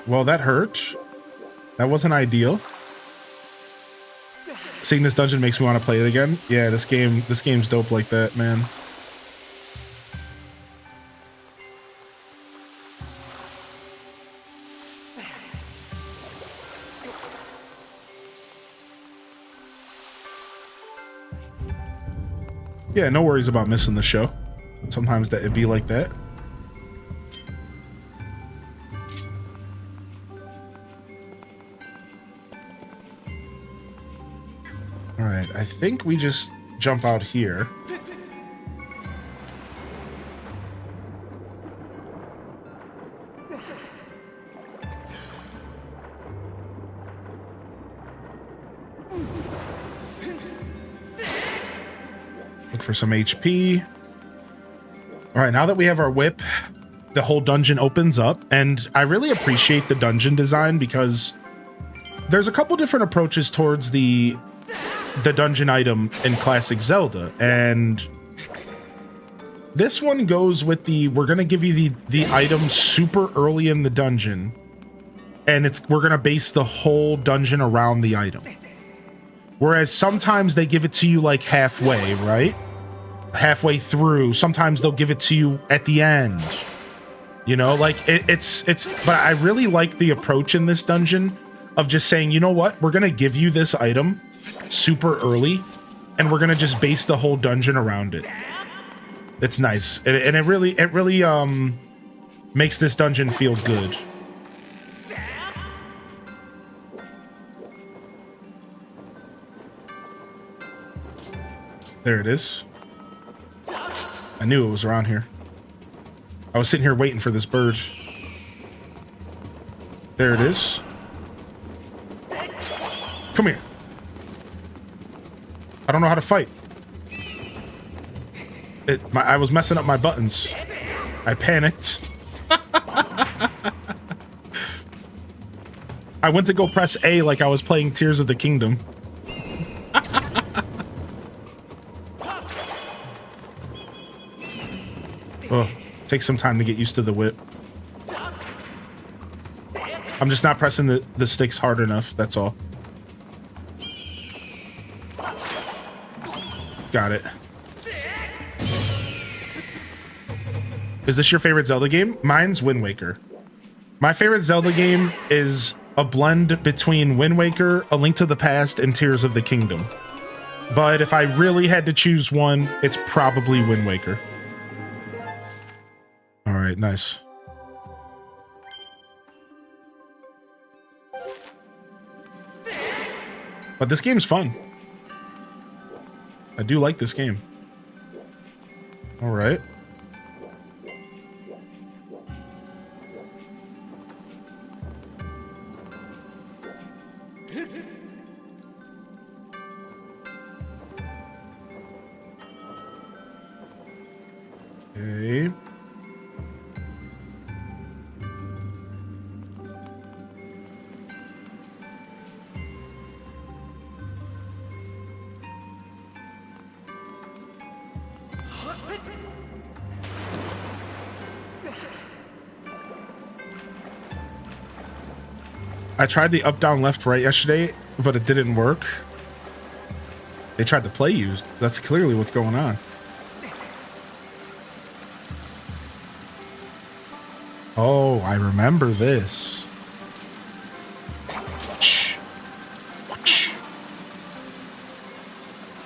Well, that hurt. That wasn't ideal. Seeing this dungeon makes me want to play it again. Yeah, this game's dope like that, man. Yeah, no worries about missing the show. Sometimes that it'd be like that. All right, I think we just jump out here. Look for some HP. All right, now that we have our whip, the whole dungeon opens up, and I really appreciate the dungeon design because there's a couple different approaches towards the dungeon item in classic Zelda, and this one goes with we're gonna give you the item super early in the dungeon, and we're gonna base the whole dungeon around the item. Whereas sometimes they give it to you like halfway, right? Halfway through. Sometimes they'll give it to you at the end. You know, like but I really like the approach in this dungeon of just saying, you know what? We're gonna give you this item super early, and we're gonna just base the whole dungeon around it. It's nice, and it really makes this dungeon feel good. There it is. I knew it was around here. I was sitting here waiting for this bird. There it is. Come here. I don't know how to fight. I was messing up my buttons. I panicked. I went to go press A like I was playing Tears of the Kingdom. Oh, takes some time to get used to the whip. I'm just not pressing the sticks hard enough, that's all. Got it. Is this your favorite Zelda game? Mine's Wind Waker. My favorite Zelda game is a blend between Wind Waker, A Link to the Past, and Tears of the Kingdom. But if I really had to choose one, it's probably Wind Waker. All right, nice. But this game's fun. I do like this game. All right. Okay. I tried the up, down, left, right yesterday, but it didn't work. They tried to play you. That's clearly what's going on. Oh, I remember this.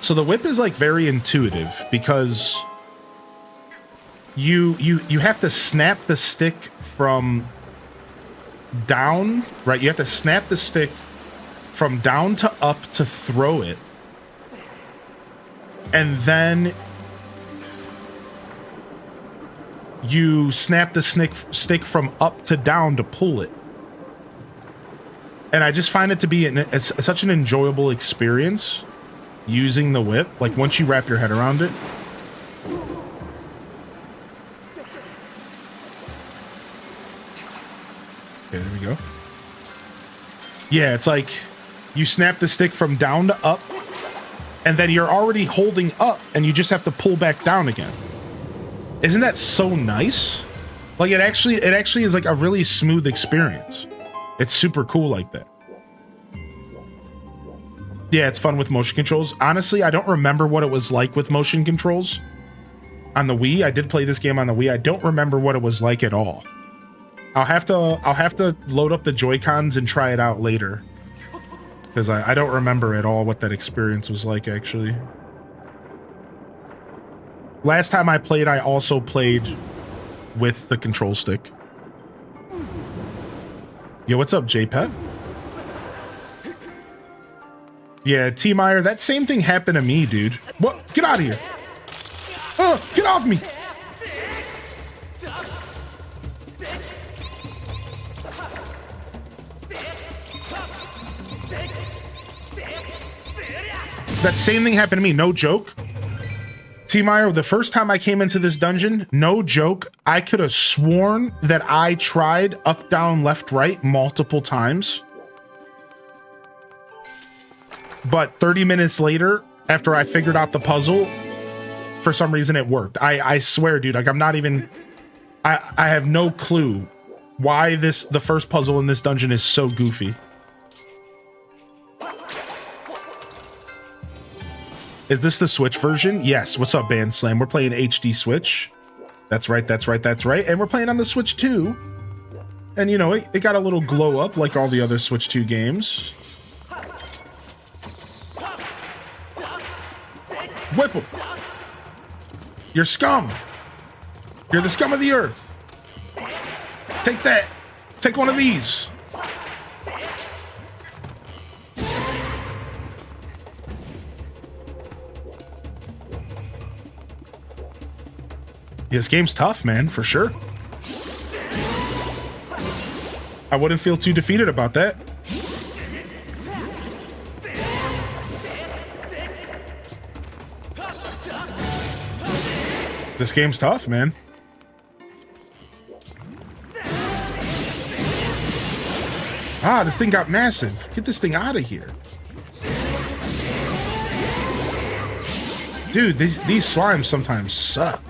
So the whip is like very intuitive because you have to snap the stick from down, right? You have to snap the stick from down to up to throw it. And then you snap the stick from up to down to pull it. And I just find it to be such an enjoyable experience using the whip. Like once you wrap your head around it. Okay, there we go. Yeah, it's like you snap the stick from down to up, and then you're already holding up, and you just have to pull back down again. Isn't that so nice? Like it actually is like a really smooth experience. It's super cool like that. Yeah, it's fun with motion controls. Honestly, I don't remember what it was like with motion controls on the Wii. I did play this game on the Wii. I don't remember what it was like at all. I'll have to load up the Joy-Cons and try it out later, because I don't remember at all what that experience was like, actually. Last time I played, I also played with the control stick. Yo, what's up, J-Pet? Yeah, T-Meyer, that same thing happened to me, dude. What? Get out of here. Get off me. That same thing happened to me, no joke. T-Meyer, the first time I came into this dungeon, no joke, I could have sworn that I tried up, down, left, right multiple times. But 30 minutes later, after I figured out the puzzle, for some reason it worked. I swear, dude, like I'm not even, I have no clue why the first puzzle in this dungeon is so goofy. Is this the Switch version? Yes. What's up, Band Slam? We're playing HD Switch. That's right, that's right, that's right. And we're playing on the Switch 2. And you know, it got a little glow up like all the other Switch 2 games. Whip him. You're scum. You're the scum of the earth. Take that. Take one of these. This game's tough, man, for sure. I wouldn't feel too defeated about that. This game's tough, man. Ah, this thing got massive. Get this thing out of here. Dude, these slimes sometimes suck.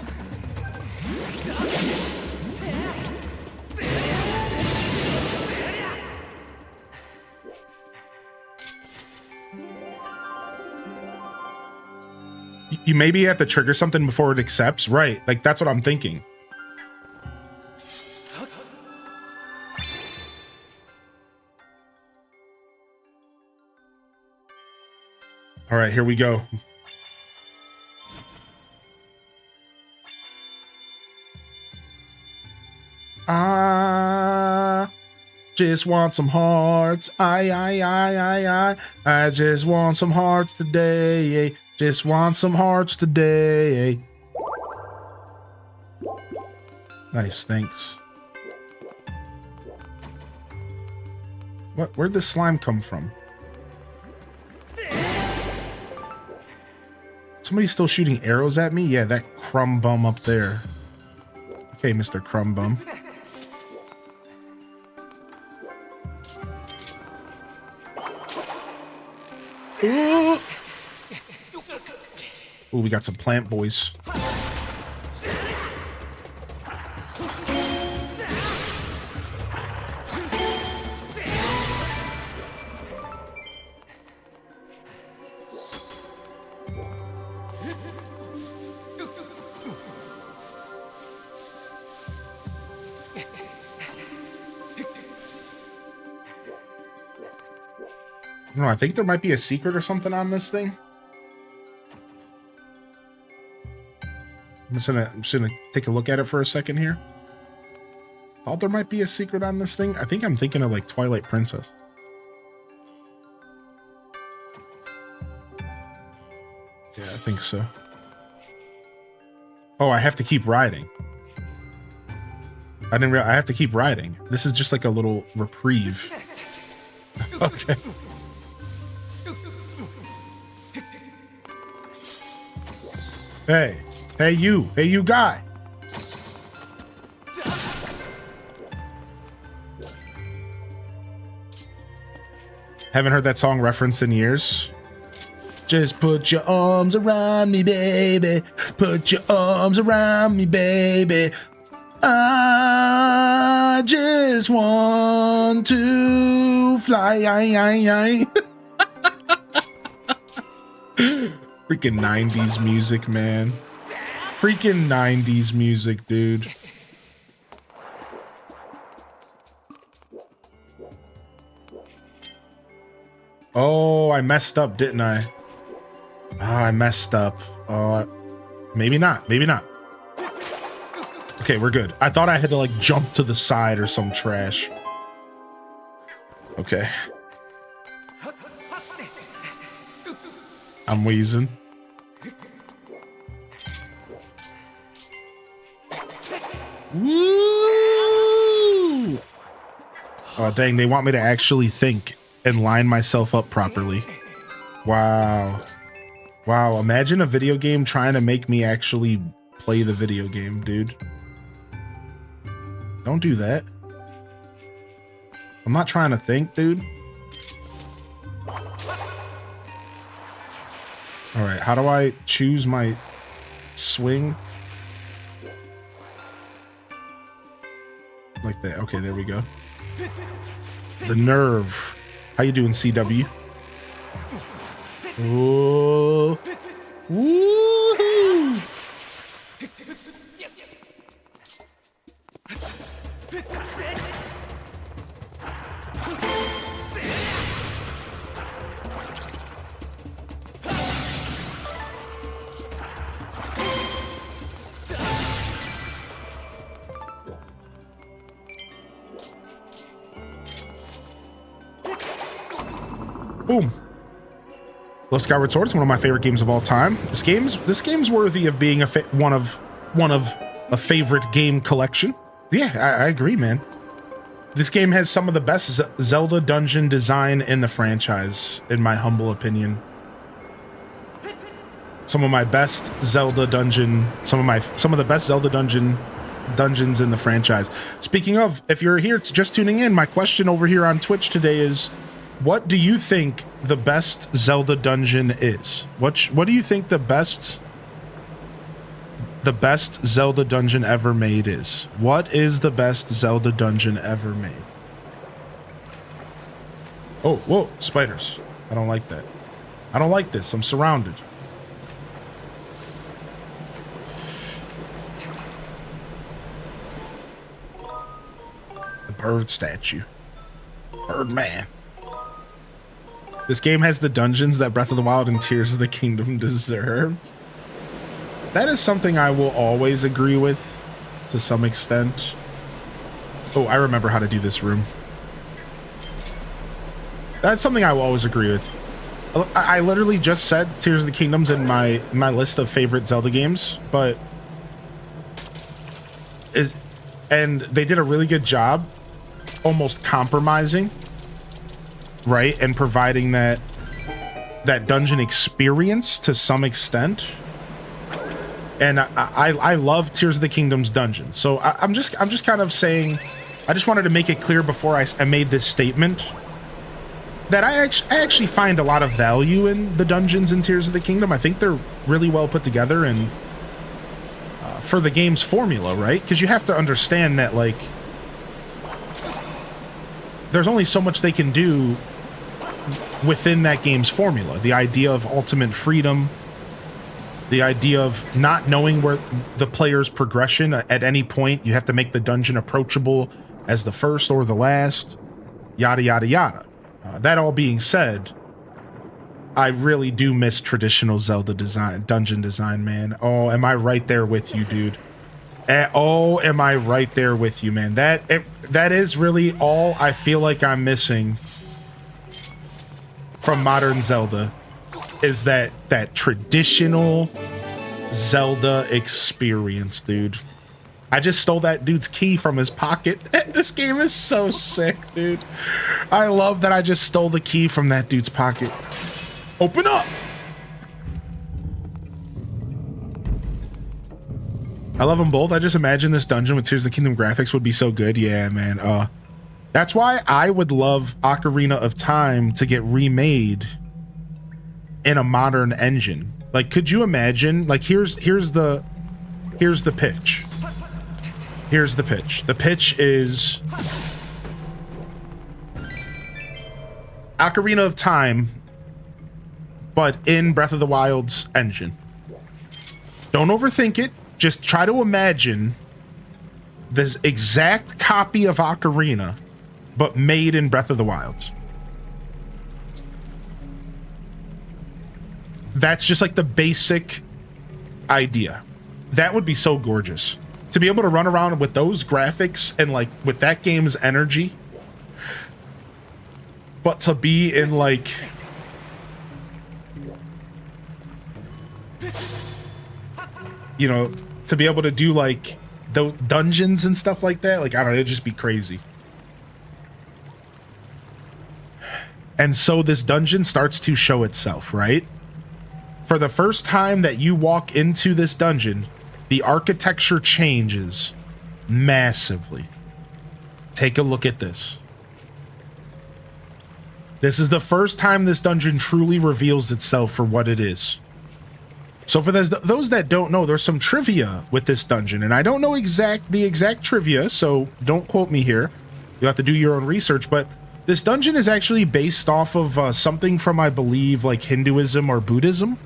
You maybe have to trigger something before it accepts. Right, like that's what I'm thinking. All right, here we go. I just want some hearts. I just want some hearts today. Just want some hearts today. Nice, thanks. Where'd this slime come from? Somebody's still shooting arrows at me? Yeah, that crumb bum up there. Okay, Mr. Crumb Bum. Ooh. Ooh, we got some plant boys. I don't know, I think there might be a secret or something on this thing. I'm just gonna take a look at it for a second here. Thought there might be a secret on this thing. I think I'm thinking of like Twilight Princess. Yeah, I think so. Oh, I have to keep riding. I didn't realize I have to keep riding. This is just like a little reprieve. Okay. Hey. Hey, you. Hey, you guy. Haven't heard that song referenced in years. Just put your arms around me, baby. Put your arms around me, baby. I just want to fly. Freaking 90s music, man. Freaking 90s music, dude. Oh, I messed up, didn't I? I messed up. Maybe not. Maybe not. Okay, we're good. I thought I had to like jump to the side or some trash. Okay. I'm wheezing. Woo! Oh, dang, they want me to actually think and line myself up properly. Wow. Wow, imagine a video game trying to make me actually play the video game, dude. Don't do that. I'm not trying to think, dude. All right, how do I choose my swing? Like that. Okay, there we go. The nerve. How you doing, CW? Oh. Woohoo! Boom. Lost Skyward Sword is one of my favorite games of all time. This game's worthy of being one of a favorite game collection. Yeah, I agree, man. This game has some of the best Zelda dungeon design in the franchise, in my humble opinion. Some of the best Zelda dungeons in the franchise. Speaking of, if you're here just tuning in, my question over here on Twitch today is, what do you think the best Zelda dungeon is? What do you think the best Zelda dungeon ever made is? What is the best Zelda dungeon ever made? Oh, whoa, spiders. I don't like that. I don't like this. I'm surrounded. The bird statue. Birdman. This game has the dungeons that Breath of the Wild and Tears of the Kingdom deserved. That is something I will always agree with, to some extent. Oh, I remember how to do this room. That's something I will always agree with. I literally just said Tears of the Kingdom's in my list of favorite Zelda games, but and they did a really good job almost compromising, right, and providing that dungeon experience to some extent. And I love Tears of the Kingdom's dungeon, so I'm just kind of saying, I just wanted to make it clear before I made this statement that I actually find a lot of value in the dungeons in Tears of the Kingdom. I think they're really well put together, and for the game's formula, right? Because you have to understand that, like, there's only so much they can do within that game's formula. The idea of ultimate freedom, the idea of not knowing where the player's progression at any point. You have to make the dungeon approachable as the first or the last, yada, yada, yada. That all being said, I really do miss traditional Zelda dungeon design, man. Oh, am I right there with you, dude? Oh, am I right there with you, man? That is really all I feel like I'm missing from modern Zelda, is that traditional Zelda experience, dude. I just stole that dude's key from his pocket. This game is so sick, dude. I love that I just stole the key from that dude's pocket. Open up! I love them both. I just imagine this dungeon with Tears of the Kingdom graphics would be so good. Yeah, man. That's why I would love Ocarina of Time to get remade in a modern engine. Like, could you imagine? Like, here's the pitch. Here's the pitch. The pitch is Ocarina of Time, but in Breath of the Wild's engine. Don't overthink it. Just try to imagine this exact copy of Ocarina, but made in Breath of the Wild. That's just like the basic idea. That would be so gorgeous. To be able to run around with those graphics and like with that game's energy, but to be in like you know, to be able to do like the dungeons and stuff like that, like I don't know, it'd just be crazy. And so this dungeon starts to show itself, right? For the first time that you walk into this dungeon, the architecture changes massively. Take a look at this. This is the first time this dungeon truly reveals itself for what it is. So for those that don't know, there's some trivia with this dungeon, and I don't know the exact trivia, so don't quote me here. You'll have to do your own research, but this dungeon is actually based off of something from, I believe, like Hinduism or Buddhism.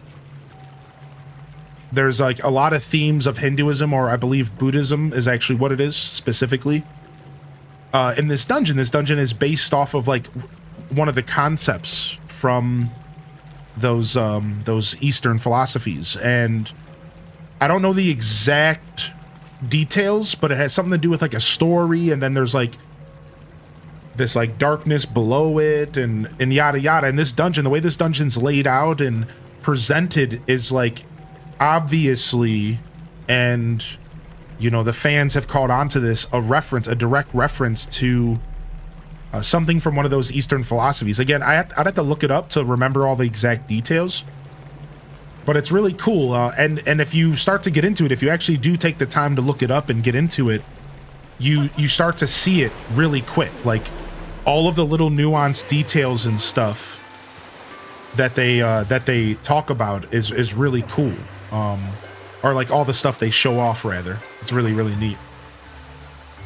There's like a lot of themes of Hinduism, or I believe Buddhism is actually what it is specifically. In this dungeon is based off of like one of the concepts from those Eastern philosophies, and I don't know the exact details, but it has something to do with like a story, and then there's like this like darkness below it, and yada yada. And this dungeon, the way this dungeon's laid out and presented is like obviously, and you know, the fans have called onto this, a direct reference to something from one of those Eastern philosophies. Again, I'd have to look it up to remember all the exact details, but it's really cool. And if you start to get into it, if you actually do take the time to look it up and get into it, you start to see it really quick. Like all of the little nuanced details and stuff that they talk about is really cool. Or like all the stuff they show off, rather. It's really, really neat.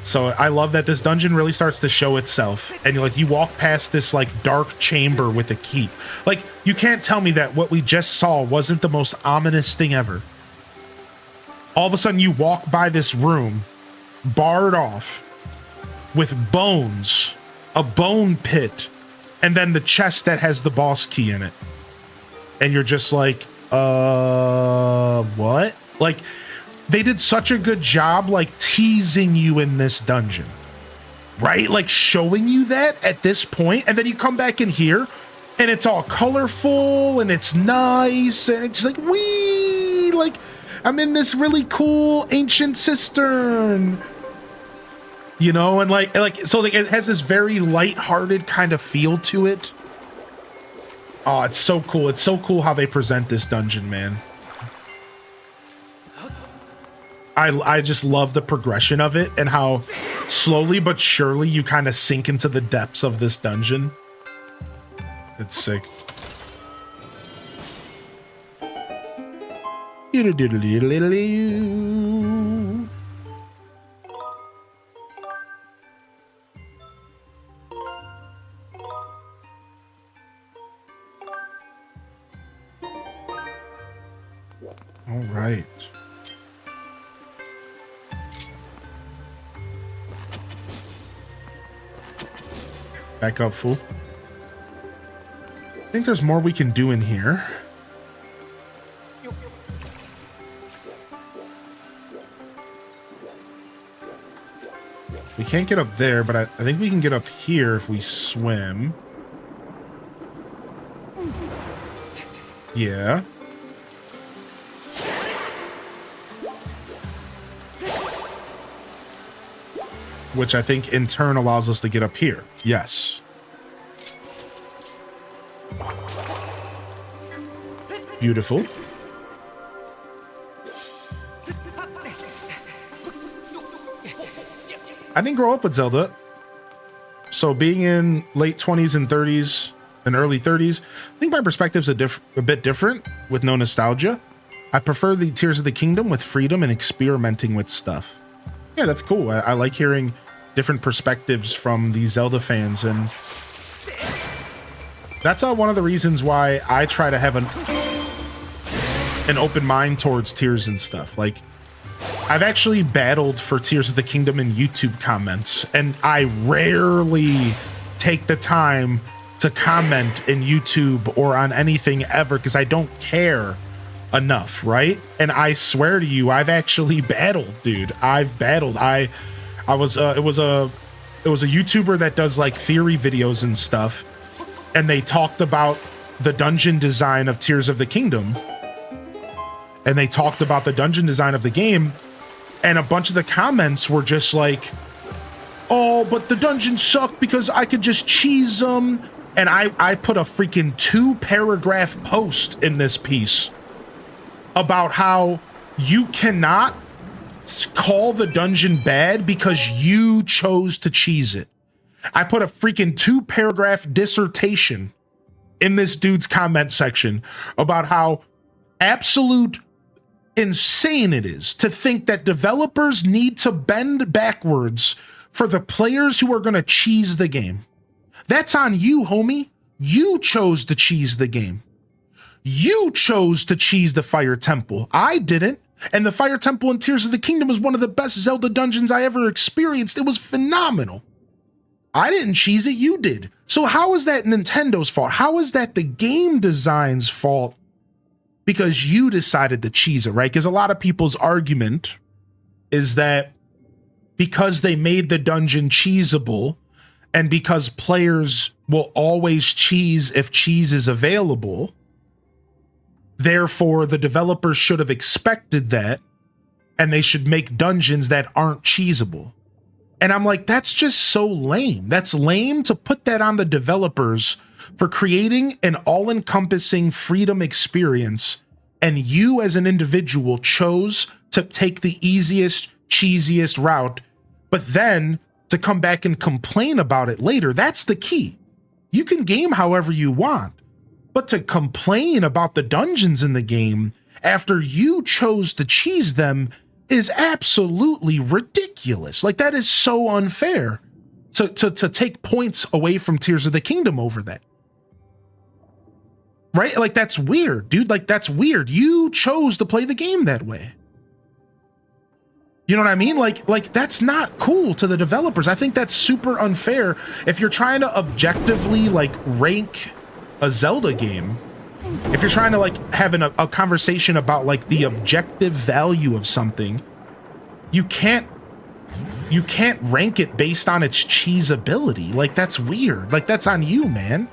So I love that this dungeon really starts to show itself, and you walk past this like dark chamber with a key. Like, you can't tell me that what we just saw wasn't the most ominous thing ever. All of a sudden you walk by this room, barred off, with bones, a bone pit, and then the chest that has the boss key in it. And you're just like, what? Like, they did such a good job, like, teasing you in this dungeon, right? Like, showing you that at this point, and then you come back in here, and it's all colorful, and it's nice, and it's just like, wee! Like, I'm in this really cool ancient cistern, you know? And so like, it has this very lighthearted kind of feel to it. Oh, it's so cool. It's so cool how they present this dungeon, man. I just love the progression of it and how slowly but surely you kind of sink into the depths of this dungeon. It's sick. All right. Back up, fool. I think there's more we can do in here. We can't get up there, but I think we can get up here if we swim. Yeah. Which I think in turn allows us to get up here. Yes. Beautiful. I didn't grow up with Zelda. So being in late 20s and 30s and early 30s, I think my perspective's a bit different with no nostalgia. I prefer the Tears of the Kingdom with freedom and experimenting with stuff. Yeah, that's cool. I like hearing different perspectives from the Zelda fans, and that's one of the reasons why I try to have an open mind towards Tears and stuff. Like, I've actually battled for Tears of the Kingdom in YouTube comments, and I rarely take the time to comment in YouTube or on anything ever because I don't care enough, right? And I swear to you, I've actually battled, dude. I've battled. It was a YouTuber that does like theory videos and stuff, and they talked about the dungeon design of Tears of the Kingdom, and they talked about the dungeon design of the game, and a bunch of the comments were just like, oh, but the dungeons suck because I could just cheese them. And I put a freaking 2-paragraph post in this piece about how you cannot call the dungeon bad because you chose to cheese it. I put a freaking 2-paragraph dissertation in this dude's comment section about how absolute insane it is to think that developers need to bend backwards for the players who are going to cheese the game. That's on you, homie. You chose to cheese the game. You chose to cheese the Fire Temple. I didn't. And the Fire Temple in Tears of the Kingdom was one of the best Zelda dungeons I ever experienced. It was phenomenal. I didn't cheese it, you did. So how is that Nintendo's fault? How is that the game design's fault? Because you decided to cheese it, right? Because a lot of people's argument is that because they made the dungeon cheesable, and because players will always cheese if cheese is available, therefore the developers should have expected that, and they should make dungeons that aren't cheesable. And I'm like, that's just so lame. That's lame to put that on the developers for creating an all-encompassing freedom experience, and you as an individual chose to take the easiest, cheesiest route, but then to come back and complain about it later. That's the key. You can game however you want, but to complain about the dungeons in the game after you chose to cheese them is absolutely ridiculous. Like, that is so unfair to take points away from Tears of the Kingdom over that. Right? Like, that's weird, dude. Like, that's weird. You chose to play the game that way. You know what I mean? Like that's not cool to the developers. I think that's super unfair. If you're trying to objectively like rank a Zelda game, if you're trying to like have a conversation about like the objective value of something, you can't rank it based on its cheesability. Like, that's weird. Like, that's on you, man.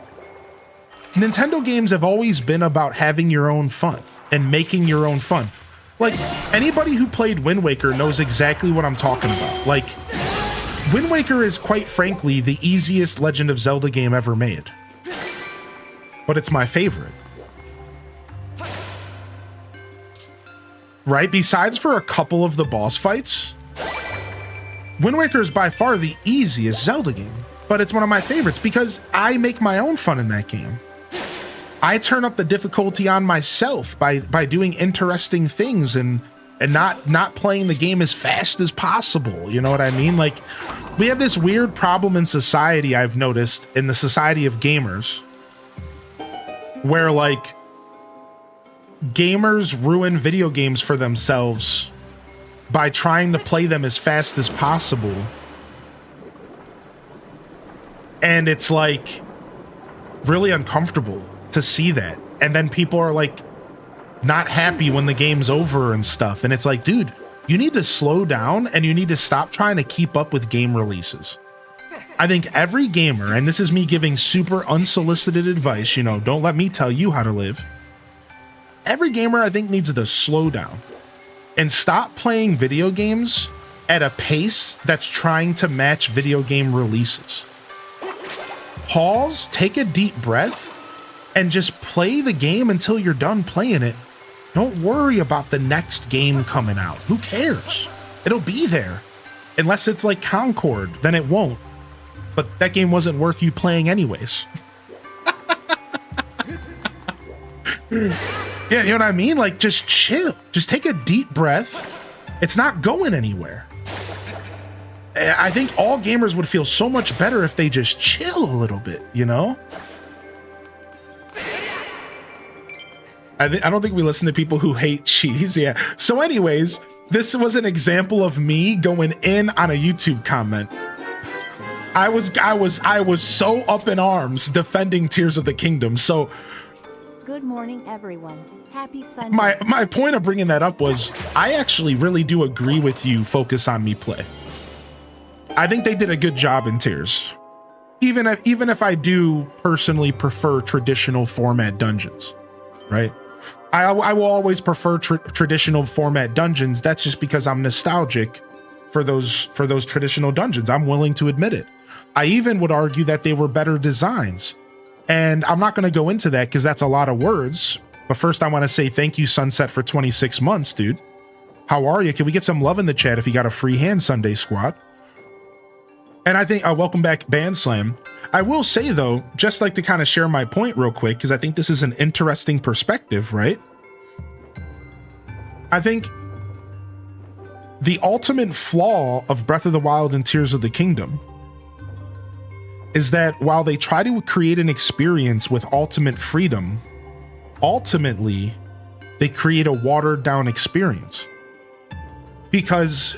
Nintendo games have always been about having your own fun and making your own fun. Like, anybody who played Wind Waker knows exactly what I'm talking about. Like, Wind Waker is, quite frankly, the easiest Legend of Zelda game ever made. But it's my favorite. Right? Besides for a couple of the boss fights, Wind Waker is by far the easiest Zelda game. But it's one of my favorites because I make my own fun in that game. I turn up the difficulty on myself by doing interesting things and not playing the game as fast as possible. You know what I mean? Like, we have this weird problem in society, I've noticed, in the society of gamers, where like gamers ruin video games for themselves by trying to play them as fast as possible. And it's like really uncomfortable to see that. And then people are like not happy when the game's over and stuff. And it's like, dude, you need to slow down and you need to stop trying to keep up with game releases. I think every gamer, and this is me giving super unsolicited advice, you know, don't let me tell you how to live. Every gamer, I think, needs to slow down and stop playing video games at a pace that's trying to match video game releases. Pause, take a deep breath, and just play the game until you're done playing it. Don't worry about the next game coming out. Who cares? It'll be there. Unless it's like Concord, then it won't. But that game wasn't worth you playing anyways. Yeah, you know what I mean? Like, just chill. Just take a deep breath. It's not going anywhere. I think all gamers would feel so much better if they just chill a little bit, you know? I don't think we listen to people who hate cheese. Yeah. So anyways, this was an example of me going in on a YouTube comment. I was so up in arms defending Tears of the Kingdom. So good morning, everyone. Happy Sunday. My point of bringing that up was I actually really do agree with you. Focus on me play. I think they did a good job in Tears. Even if I do personally prefer traditional format dungeons, right? I will always prefer traditional format dungeons. That's just because I'm nostalgic for those traditional dungeons. I'm willing to admit it. I even would argue that they were better designs. And I'm not going to go into that because that's a lot of words. But first I want to say thank you, Sunset, for 26 months, dude. How are you? Can we get some love in the chat if you got a free hand, Sunday Squad? And I think welcome back, Bandslam. I will say though, just like to kind of share my point real quick, because I think this is an interesting perspective, right? I think the ultimate flaw of Breath of the Wild and Tears of the Kingdom is that while they try to create an experience with ultimate freedom, ultimately they create a watered down experience. Because,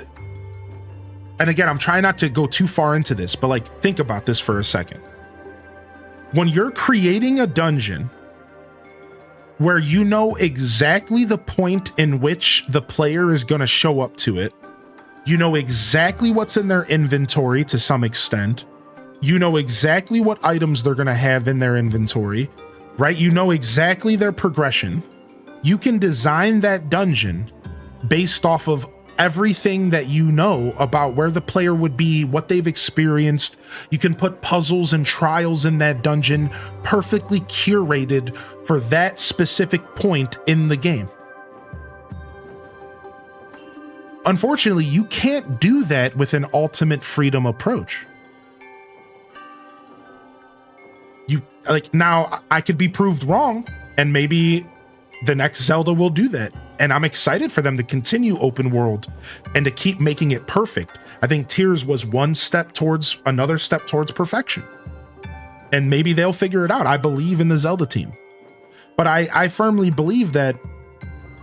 and again, I'm trying not to go too far into this, but like, think about this for a second. When you're creating a dungeon where you know exactly the point in which the player is going to show up to it, you know exactly what's in their inventory to some extent, you know exactly what items they're going to have in their inventory, right? You know exactly their progression. You can design that dungeon based off of everything that you know about where the player would be, what they've experienced. You can put puzzles and trials in that dungeon perfectly curated for that specific point in the game. Unfortunately, you can't do that with an ultimate freedom approach. Now I could be proved wrong, and maybe the next Zelda will do that. And I'm excited for them to continue open world and to keep making it perfect. I think Tears was another step towards perfection. And maybe they'll figure it out. I believe in the Zelda team. But I firmly believe that,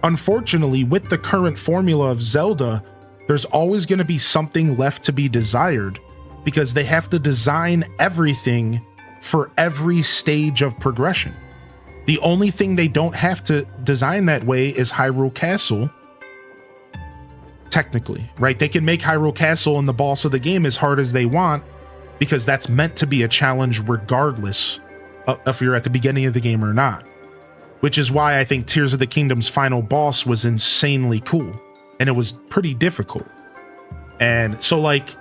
unfortunately, with the current formula of Zelda, there's always going to be something left to be desired because they have to design everything for every stage of progression. The only thing they don't have to design that way is Hyrule Castle. Technically, right? They can make Hyrule Castle and the boss of the game as hard as they want because that's meant to be a challenge regardless of if you're at the beginning of the game or not. Which is why I think Tears of the Kingdom's final boss was insanely cool. And it was pretty difficult. And so like,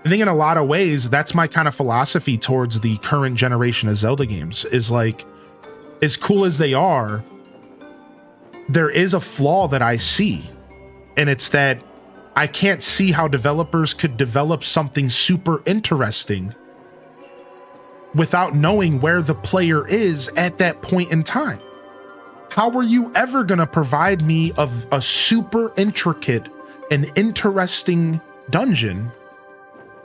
I think in a lot of ways, that's my kind of philosophy towards the current generation of Zelda games is like, as cool as they are, there is a flaw that I see. And it's that I can't see how developers could develop something super interesting without knowing where the player is at that point in time. How are you ever going to provide me of a super intricate and interesting dungeon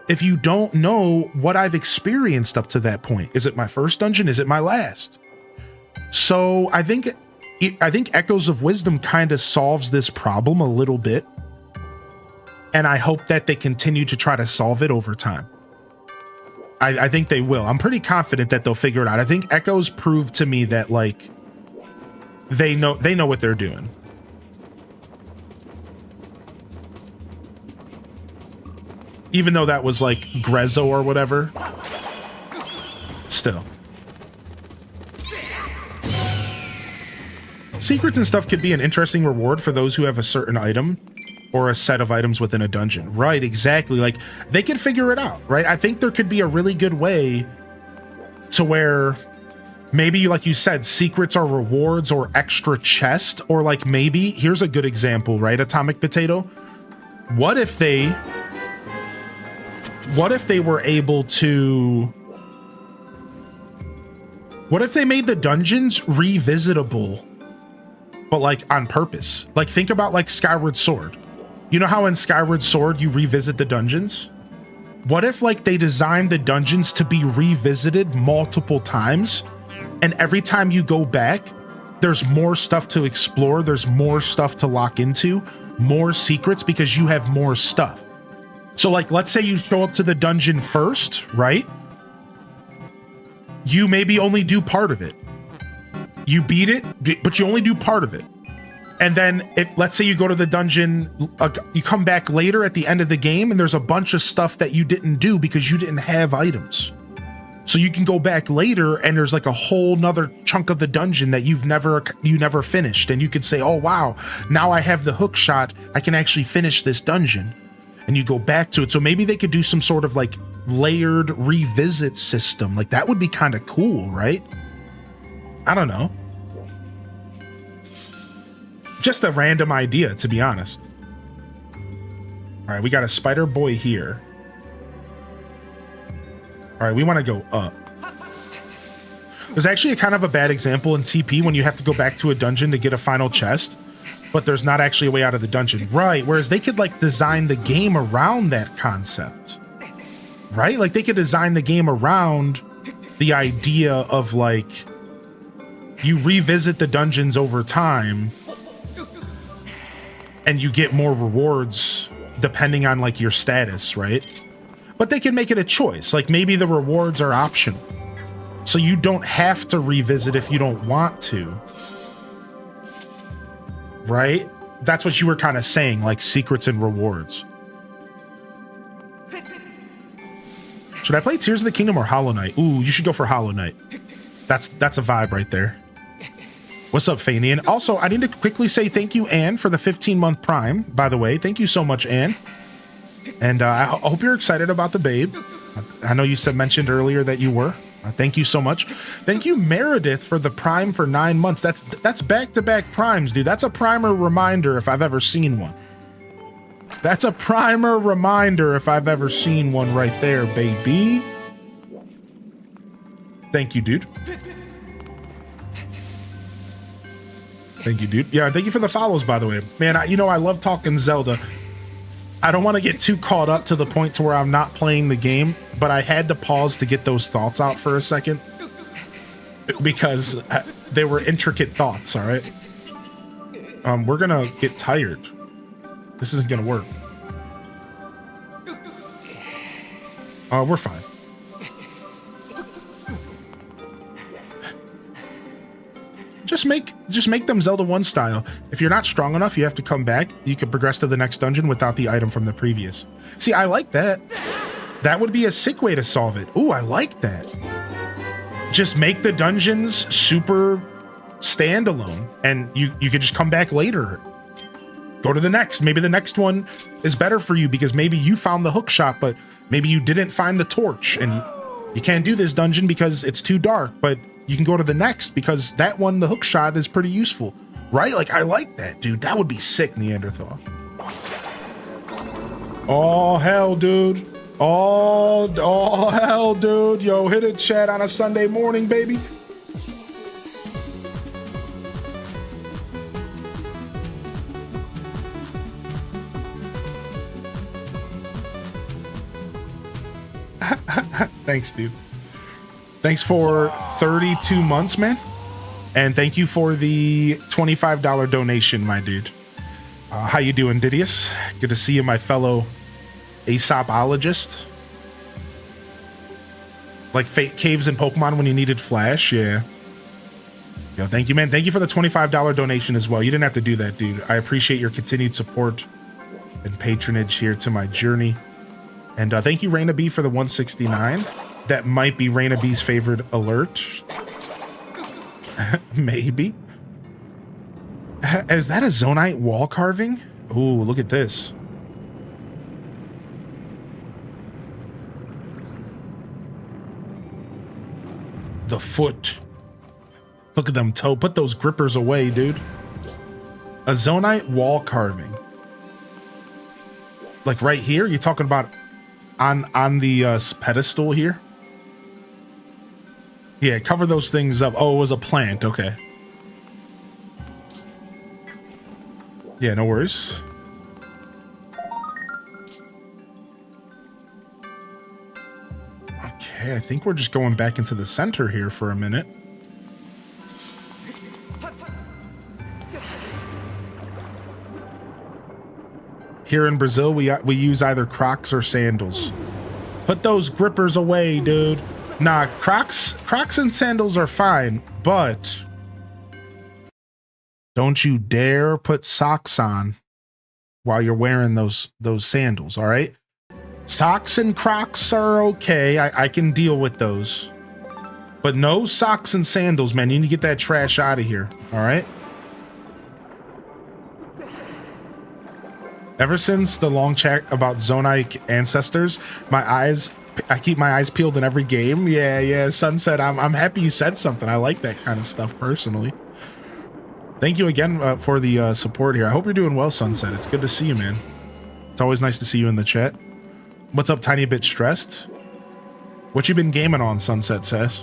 if you don't know what I've experienced up to that point? Is it my first dungeon? Is it my last? So I think Echoes of Wisdom kind of solves this problem a little bit. And I hope that they continue to try to solve it over time. I think they will. I'm pretty confident that they'll figure it out. I think Echoes proved to me that like they know what they're doing. Even though that was like Grezzo or whatever. Still. Secrets and stuff could be an interesting reward for those who have a certain item or a set of items within a dungeon. Right, exactly. Like they could figure it out, right? I think there could be a really good way to where maybe, like you said, secrets are rewards or extra chest, or like maybe, here's a good example, right? Atomic Potato. What if they were able to, what if they made the dungeons revisitable, but like on purpose? Like think about like Skyward Sword. You know how in Skyward Sword you revisit the dungeons? What if like they designed the dungeons to be revisited multiple times, and every time you go back, there's more stuff to explore, there's more stuff to lock into, more secrets because you have more stuff. So like, let's say you show up to the dungeon first, right? You maybe only do part of it. You beat it, but you only do part of it. And then if, let's say you go to the dungeon, you come back later at the end of the game and there's a bunch of stuff that you didn't do because you didn't have items. So you can go back later and there's like a whole nother chunk of the dungeon that you never finished. And you could say, oh, wow, now I have the hook shot. I can actually finish this dungeon. And you go back to it. So maybe they could do some sort of like layered revisit system. Like that would be kind of cool, right? I don't know. Just a random idea, to be honest. All right, we got a spider boy here. All right, we want to go up. There's actually a kind of a bad example in TP when you have to go back to a dungeon to get a final chest, but there's not actually a way out of the dungeon. Right, whereas they could like design the game around that concept. Right? Like they could design the game around the idea of like you revisit the dungeons over time and you get more rewards depending on like your status, right? But they can make it a choice. Like maybe the rewards are optional. So you don't have to revisit if you don't want to. Right? That's what you were kind of saying, like secrets and rewards. Should I play Tears of the Kingdom or Hollow Knight? Ooh, you should go for Hollow Knight. That's a vibe right there. What's up, Fanian? Also, I need to quickly say thank you, Anne, for the 15-month Prime, by the way. Thank you so much, Anne. And I hope you're excited about the babe. I know you mentioned earlier that you were. Thank you so much. Thank you, Meredith, for the Prime for 9 months. That's back-to-back Primes, dude. That's a primer reminder if I've ever seen one. That's a primer reminder if I've ever seen one right there, baby. Thank you, dude. Thank you, dude. Yeah, thank you for the follows, by the way. Man, I love talking Zelda. I don't want to get too caught up to the point to where I'm not playing the game, but I had to pause to get those thoughts out for a second because they were intricate thoughts, all right? We're going to get tired. This isn't going to work. We're fine. Just make them Zelda 1 style. If you're not strong enough, you have to come back. You can progress to the next dungeon without the item from the previous. See, I like that. That would be a sick way to solve it. Ooh, I like that. Just make the dungeons super standalone, and you could just come back later. Go to the next. Maybe the next one is better for you because maybe you found the hook shot, but maybe you didn't find the torch, and you can't do this dungeon because it's too dark, but you can go to the next because that one, the hook shot, is pretty useful, right? Like, I like that, dude. That would be sick, Neanderthal. Oh, hell, dude. Oh, hell, dude. Yo, hit it, chat, on a Sunday morning, baby. Thanks, dude. Thanks for 32 months, man. And thank you for the $25 donation, my dude. How you doing, Didius? Good to see you, my fellow Aesopologist. Like fake caves in Pokemon when you needed Flash, yeah. Yo, thank you, man. Thank you for the $25 donation as well. You didn't have to do that, dude. I appreciate your continued support and patronage here to my journey. And thank you, Raina B, for the 169. That might be Raina B's favorite alert. Maybe. Is that a Zonite wall carving? Ooh, look at this. The foot. Look at them toe. Put those grippers away, dude. A Zonite wall carving. Like right here? You're talking about on the pedestal here? Yeah, cover those things up. Oh, it was a plant. Okay. Yeah, no worries. Okay, I think we're just going back into the center here for a minute. Here in Brazil, we use either Crocs or sandals. Put those grippers away, dude. Nah, Crocs and sandals are fine, but don't you dare put socks on while you're wearing those sandals, all right? Socks and Crocs are okay. I can deal with those. But no socks and sandals, man. You need to get that trash out of here, all right? Ever since the long chat about Zonaic ancestors, I keep my eyes peeled in every game. Yeah, Sunset, I'm happy you said something. I like that kind of stuff personally. Thank you again for the support here. I hope you're doing well, Sunset. It's good to see you, man. It's always nice to see you in the chat. What's up, tiny bit stressed? What you been gaming on, Sunset says?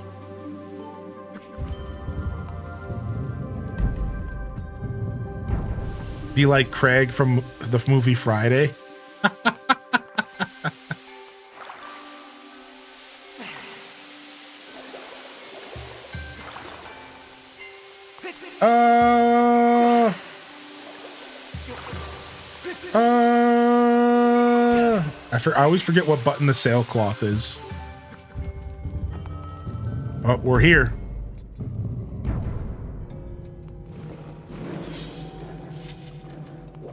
Be like Craig from the movie Friday. I always forget what button the sailcloth is. Oh, we're here.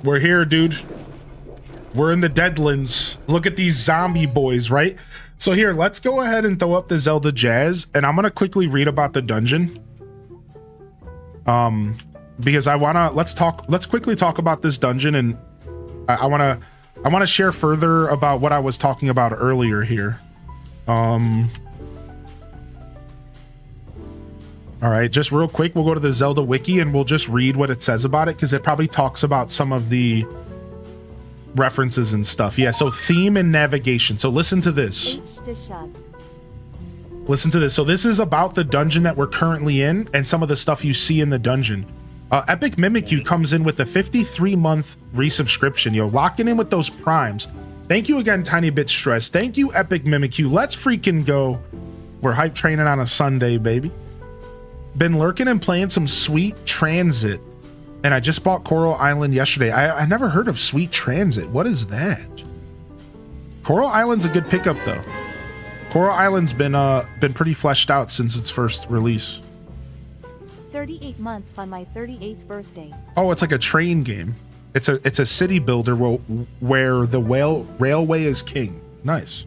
We're here, dude. We're in the Deadlands. Look at these zombie boys, right? So here, let's go ahead and throw up the Zelda Jazz, and I'm gonna quickly read about the dungeon. Because let's quickly talk about this dungeon, and I wanna share further about what I was talking about earlier here. All right, just real quick, we'll go to the Zelda wiki and we'll just read what it says about it, because it probably talks about some of the references and stuff. Yeah, so theme and navigation. So listen to this. Listen to this. So this is about the dungeon that we're currently in and some of the stuff you see in the dungeon. Epic Mimikyu comes in with a 53-month resubscription. Yo, locking in with those primes. Thank you again, Tiny Bit Stress. Thank you, Epic Mimikyu. Let's freaking go. We're hype training on a Sunday, baby. Been lurking and playing some Sweet Transit, and I just bought Coral Island yesterday. I never heard of Sweet Transit. What is that? Coral Island's a good pickup though. Coral Island's been pretty fleshed out since its first release. 38 months on my 38th birthday. Oh, it's like a train game. It's a city builder where the railway is king. Nice.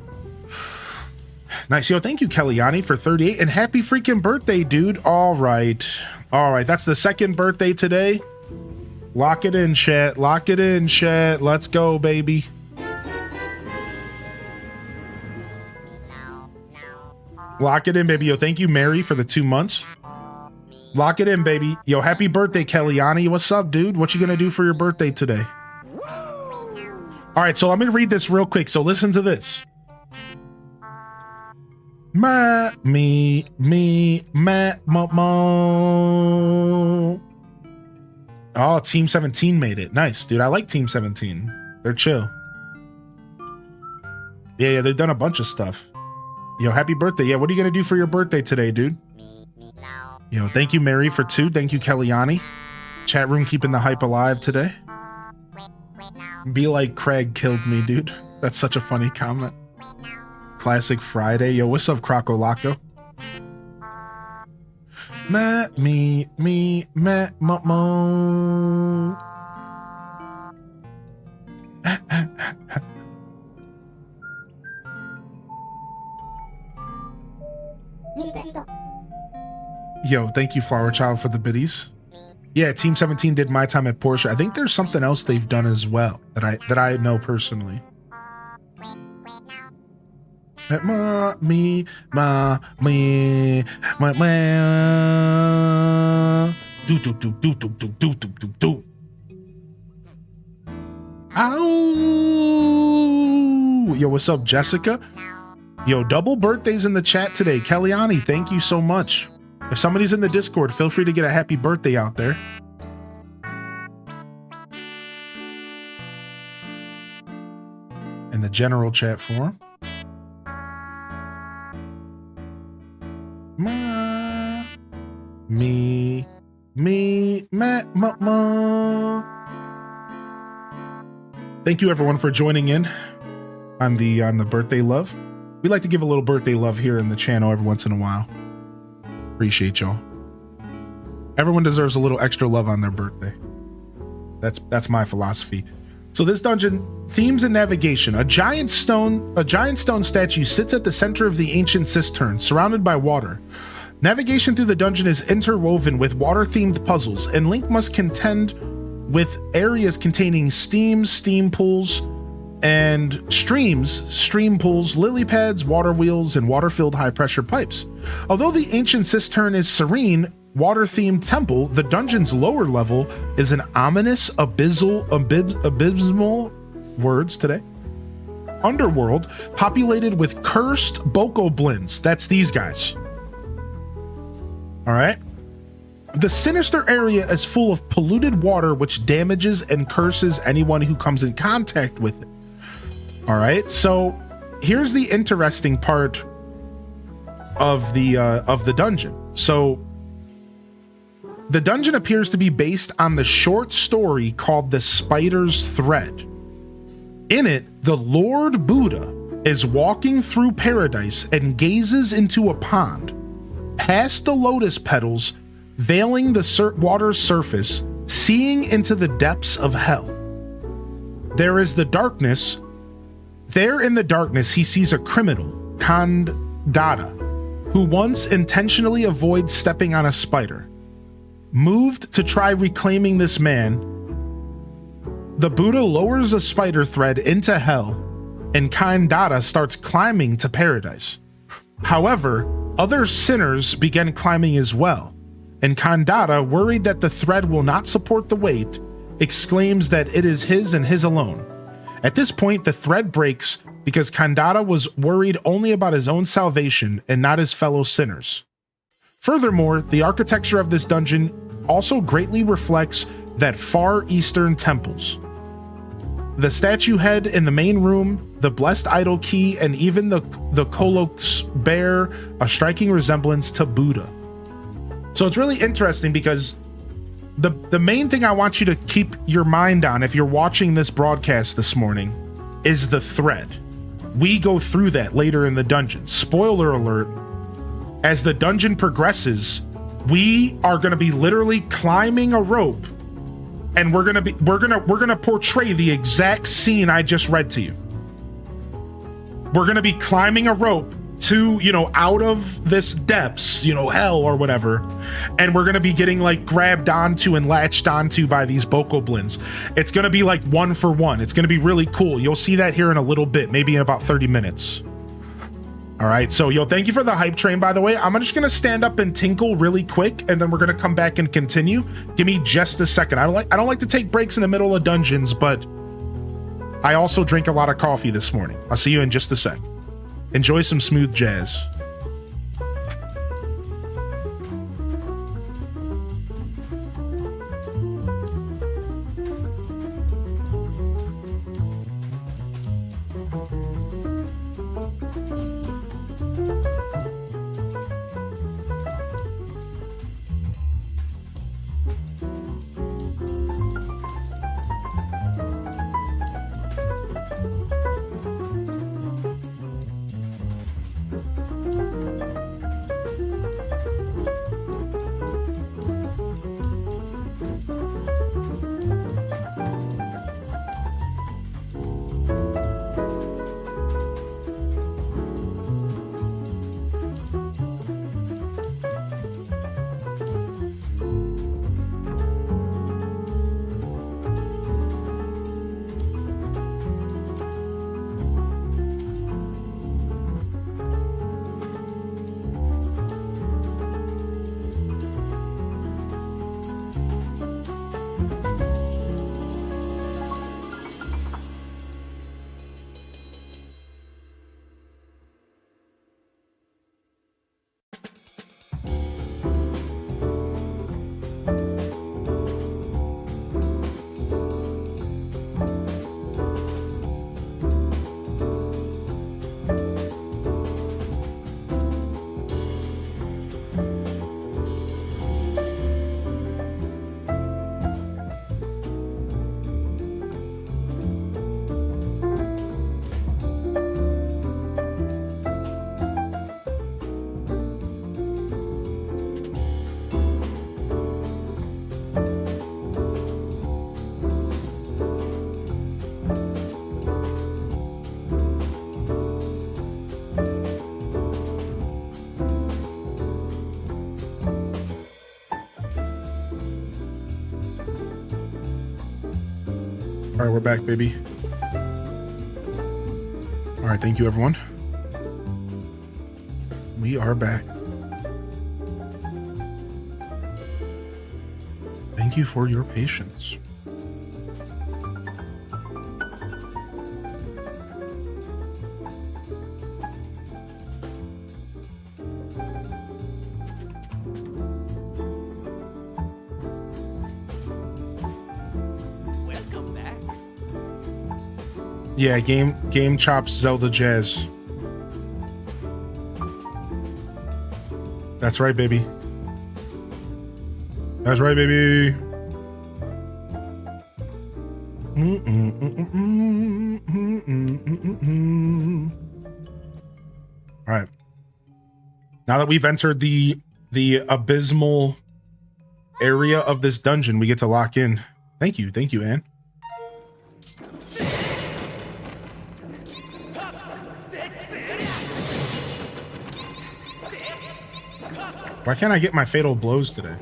Nice. Yo, thank you, Kellyanne, for 38, and happy freaking birthday, dude. All right. That's the second birthday today. Lock it in, chat. Lock it in, chat. Let's go, baby. Lock it in, baby. Yo, thank you, Mary, for the 2 months. Lock it in, baby. Yo, happy birthday, Kellyanne. What's up, dude? What you gonna do for your birthday today? All right, so let me read this real quick. So listen to this. Ma, mo. Oh, Team 17 made it. Nice, dude. I like Team 17. They're chill. Yeah, they've done a bunch of stuff. Yo, happy birthday. Yeah, what are you going to do for your birthday today, dude? Yo, thank you, Mary, for 2. Thank you, Kellyanne. Chat room keeping the hype alive today. Be like Craig killed me, dude. That's such a funny comment. Classic Friday. Yo, what's up, Croco Loco? Ma, mo. Yo, thank you, Flower Child, for the biddies. Yeah, Team 17 did My Time at Porsche. I think there's something else they've done as well that I know personally. Do. Ow! Yo, what's up, Jessica? Yo, double birthdays in the chat today. Kellyanne, thank you so much. If somebody's in the Discord, feel free to get a happy birthday out there. In the general chat forum. Thank you everyone for joining in on the birthday love. We like to give a little birthday love here in the channel every once in a while. Appreciate y'all. Everyone deserves a little extra love on their birthday. That's my philosophy. So this dungeon, themes and navigation. A giant stone statue sits at the center of the ancient cistern, surrounded by water. Navigation through the dungeon is interwoven with water-themed puzzles, and Link must contend with areas containing steam pools, and stream pools, lily pads, water wheels, and water-filled high-pressure pipes. Although the ancient cistern is serene, water-themed temple, the dungeon's lower level is an ominous, abysmal words today, underworld populated with cursed bokoblins. That's these guys. All right. The sinister area is full of polluted water, which damages and curses anyone who comes in contact with it. All right. So here's the interesting part of the dungeon. So the dungeon appears to be based on the short story called The Spider's Thread. In it, the Lord Buddha is walking through paradise and gazes into a pond. Past the lotus petals, veiling the water's surface, seeing into the depths of hell. There in the darkness, he sees a criminal, Kandada, who once intentionally avoids stepping on a spider. Moved to try reclaiming this man, the Buddha lowers a spider thread into hell, and Kandada starts climbing to paradise. However, other sinners begin climbing as well, and Kandada, worried that the thread will not support the weight, exclaims that it is his and his alone. At this point, the thread breaks because Kandada was worried only about his own salvation and not his fellow sinners. Furthermore, the architecture of this dungeon also greatly reflects that Far Eastern temples. The statue head in the main room, the blessed idol key, and even the Kolok's bear a striking resemblance to Buddha. So it's really interesting because the main thing I want you to keep your mind on if you're watching this broadcast this morning is the thread. We go through that later in the dungeon. Spoiler alert, as the dungeon progresses, we are going to be literally climbing a rope, and we're going to portray the exact scene I just read to you. We're going to be climbing a rope to, out of this depths, hell or whatever, and we're going to be getting like grabbed onto and latched onto by these bokoblins. It's going to be like 1 for 1. It's going to be really cool. You'll see that here in a little bit, maybe in about 30 minutes. All right, so thank you for the hype train, by the way. I'm just gonna stand up and tinkle really quick, and then we're gonna come back and continue. Give me just a second. I don't like to take breaks in the middle of dungeons, but I also drink a lot of coffee this morning. I'll see you in just a sec. Enjoy some smooth jazz. All right, we're back, baby. All right, thank you, everyone. We are back. Thank you for your patience. Welcome back. Yeah, game chops Zelda Jazz. That's right, baby. That's right, baby. All right. Now that we've entered the abysmal area of this dungeon, we get to lock in. Thank you, Anne. Why can't I get my fatal blows today?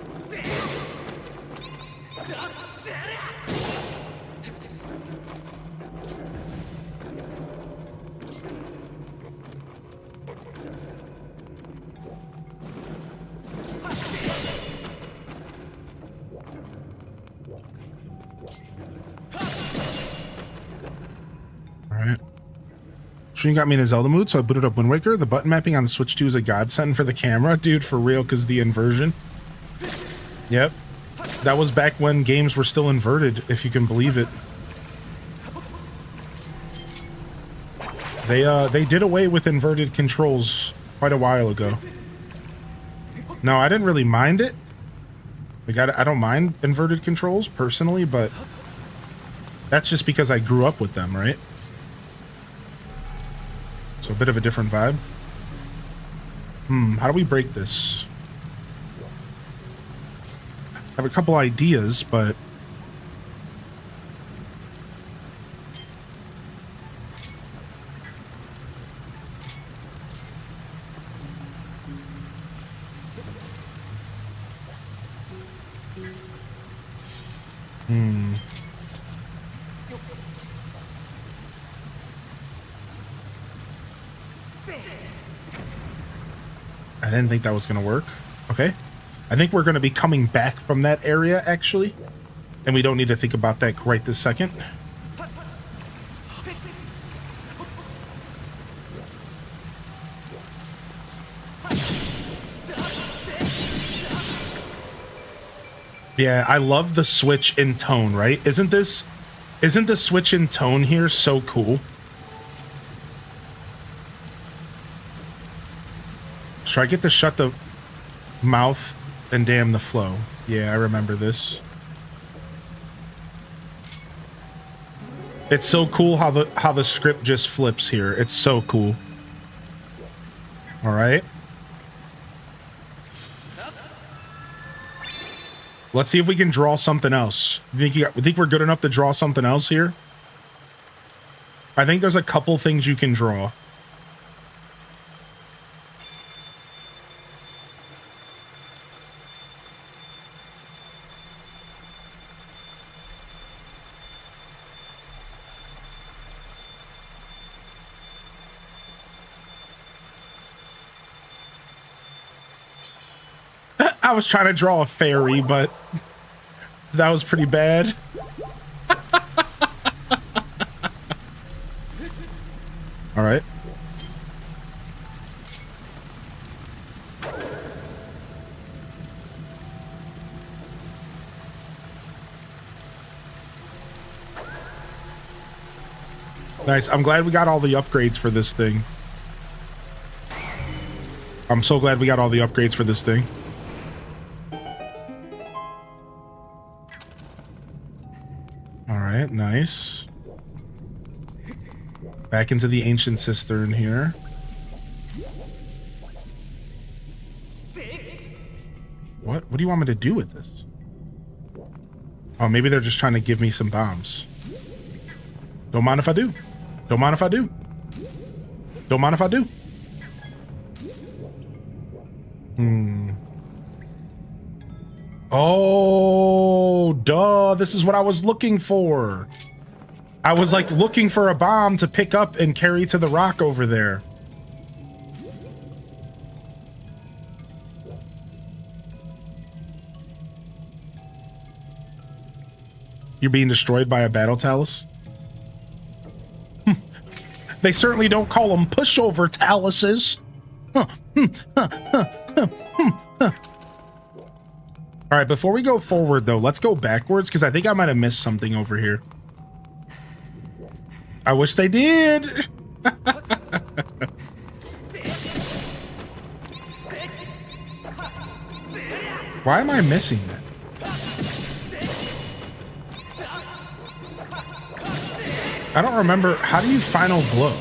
Stream got me in a Zelda mood, so I booted up Wind Waker. The button mapping on the Switch 2 is a godsend for the camera, dude, for real, because the inversion. Yep. That was back when games were still inverted, if you can believe it. They did away with inverted controls quite a while ago. No, I didn't really mind it. Like, I don't mind inverted controls, personally, but that's just because I grew up with them, right? So a bit of a different vibe. How do we break this? I have a couple ideas, but... I didn't think that was going to work. Okay. I think we're going to be coming back from that area, actually. And we don't need to think about that right this second. Yeah, I love the switch in tone, right? Isn't the switch in tone here so cool? Should I get to shut the mouth and damn the flow? Yeah, I remember this. It's so cool how the script just flips here. It's so cool. All right. Let's see if we can draw something else. Think we're good enough to draw something else here? I think there's a couple things you can draw. I was trying to draw a fairy, but that was pretty bad. All right. Nice. I'm glad we got all the upgrades for this thing. I'm so glad we got all the upgrades for this thing. Nice. Back into the ancient cistern here. What do you want me to do with this? Oh, maybe they're just trying to give me some bombs. Don't mind if I do. Don't mind if I do. Don't mind if I do. Oh, duh. This is what I was looking for. I was like looking for a bomb to pick up and carry to the rock over there. You're being destroyed by a battle talus? They certainly don't call them pushover taluses. All right, before we go forward, though, let's go backwards, because I think I might have missed something over here. I wish they did. Why am I missing that? I don't remember. How do you final blow?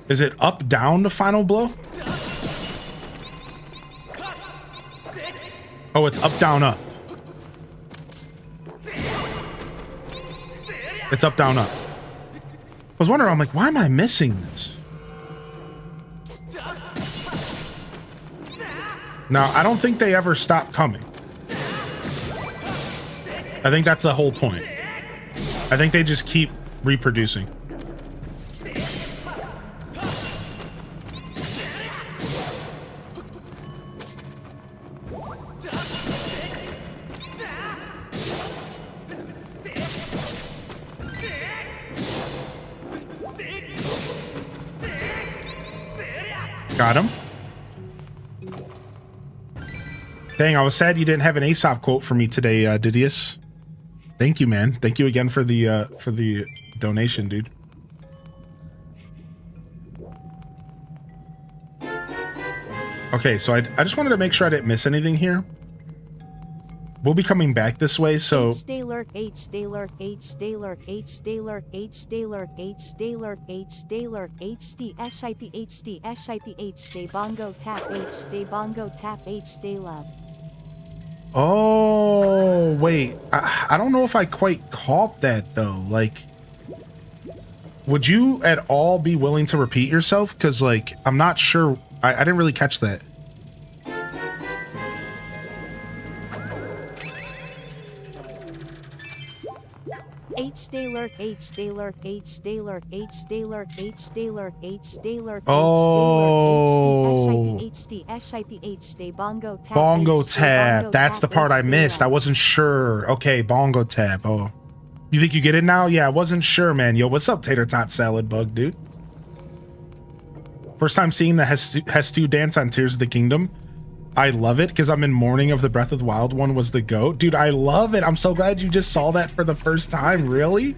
Is it up, down to final blow? Oh, it's up, down, up. It's up, down, up. I was wondering, I'm like, why am I missing this? Now, I don't think they ever stop coming. I think that's the whole point. I think they just keep reproducing. Got him. Dang, I was sad you didn't have an Aesop quote for me today, Didius. Thank you, man. Thank you again for the donation, dude. Okay, so I just wanted to make sure I didn't miss anything here. We'll be coming back this way, so Lurker, Lurker, Lurker, Lurker, Lurker, Lurker, HD bongo tap bongo tap love. oh wait, I don't know if I quite caught that though. Like, would you at all be willing to repeat yourself? Because like, I'm not sure. I didn't really catch that. Bongo tap. That's the part I missed. I wasn't sure. Okay, bongo tap. Oh, you think you get it now? Yeah, I wasn't sure, man. Yo, what's up, tater tot salad bug, dude? First time seeing the Hestu dance on Tears of the Kingdom. I love it because I'm in mourning of the Breath of the Wild one was the GOAT. Dude, I love it. I'm so glad you just saw that for the first time. Really?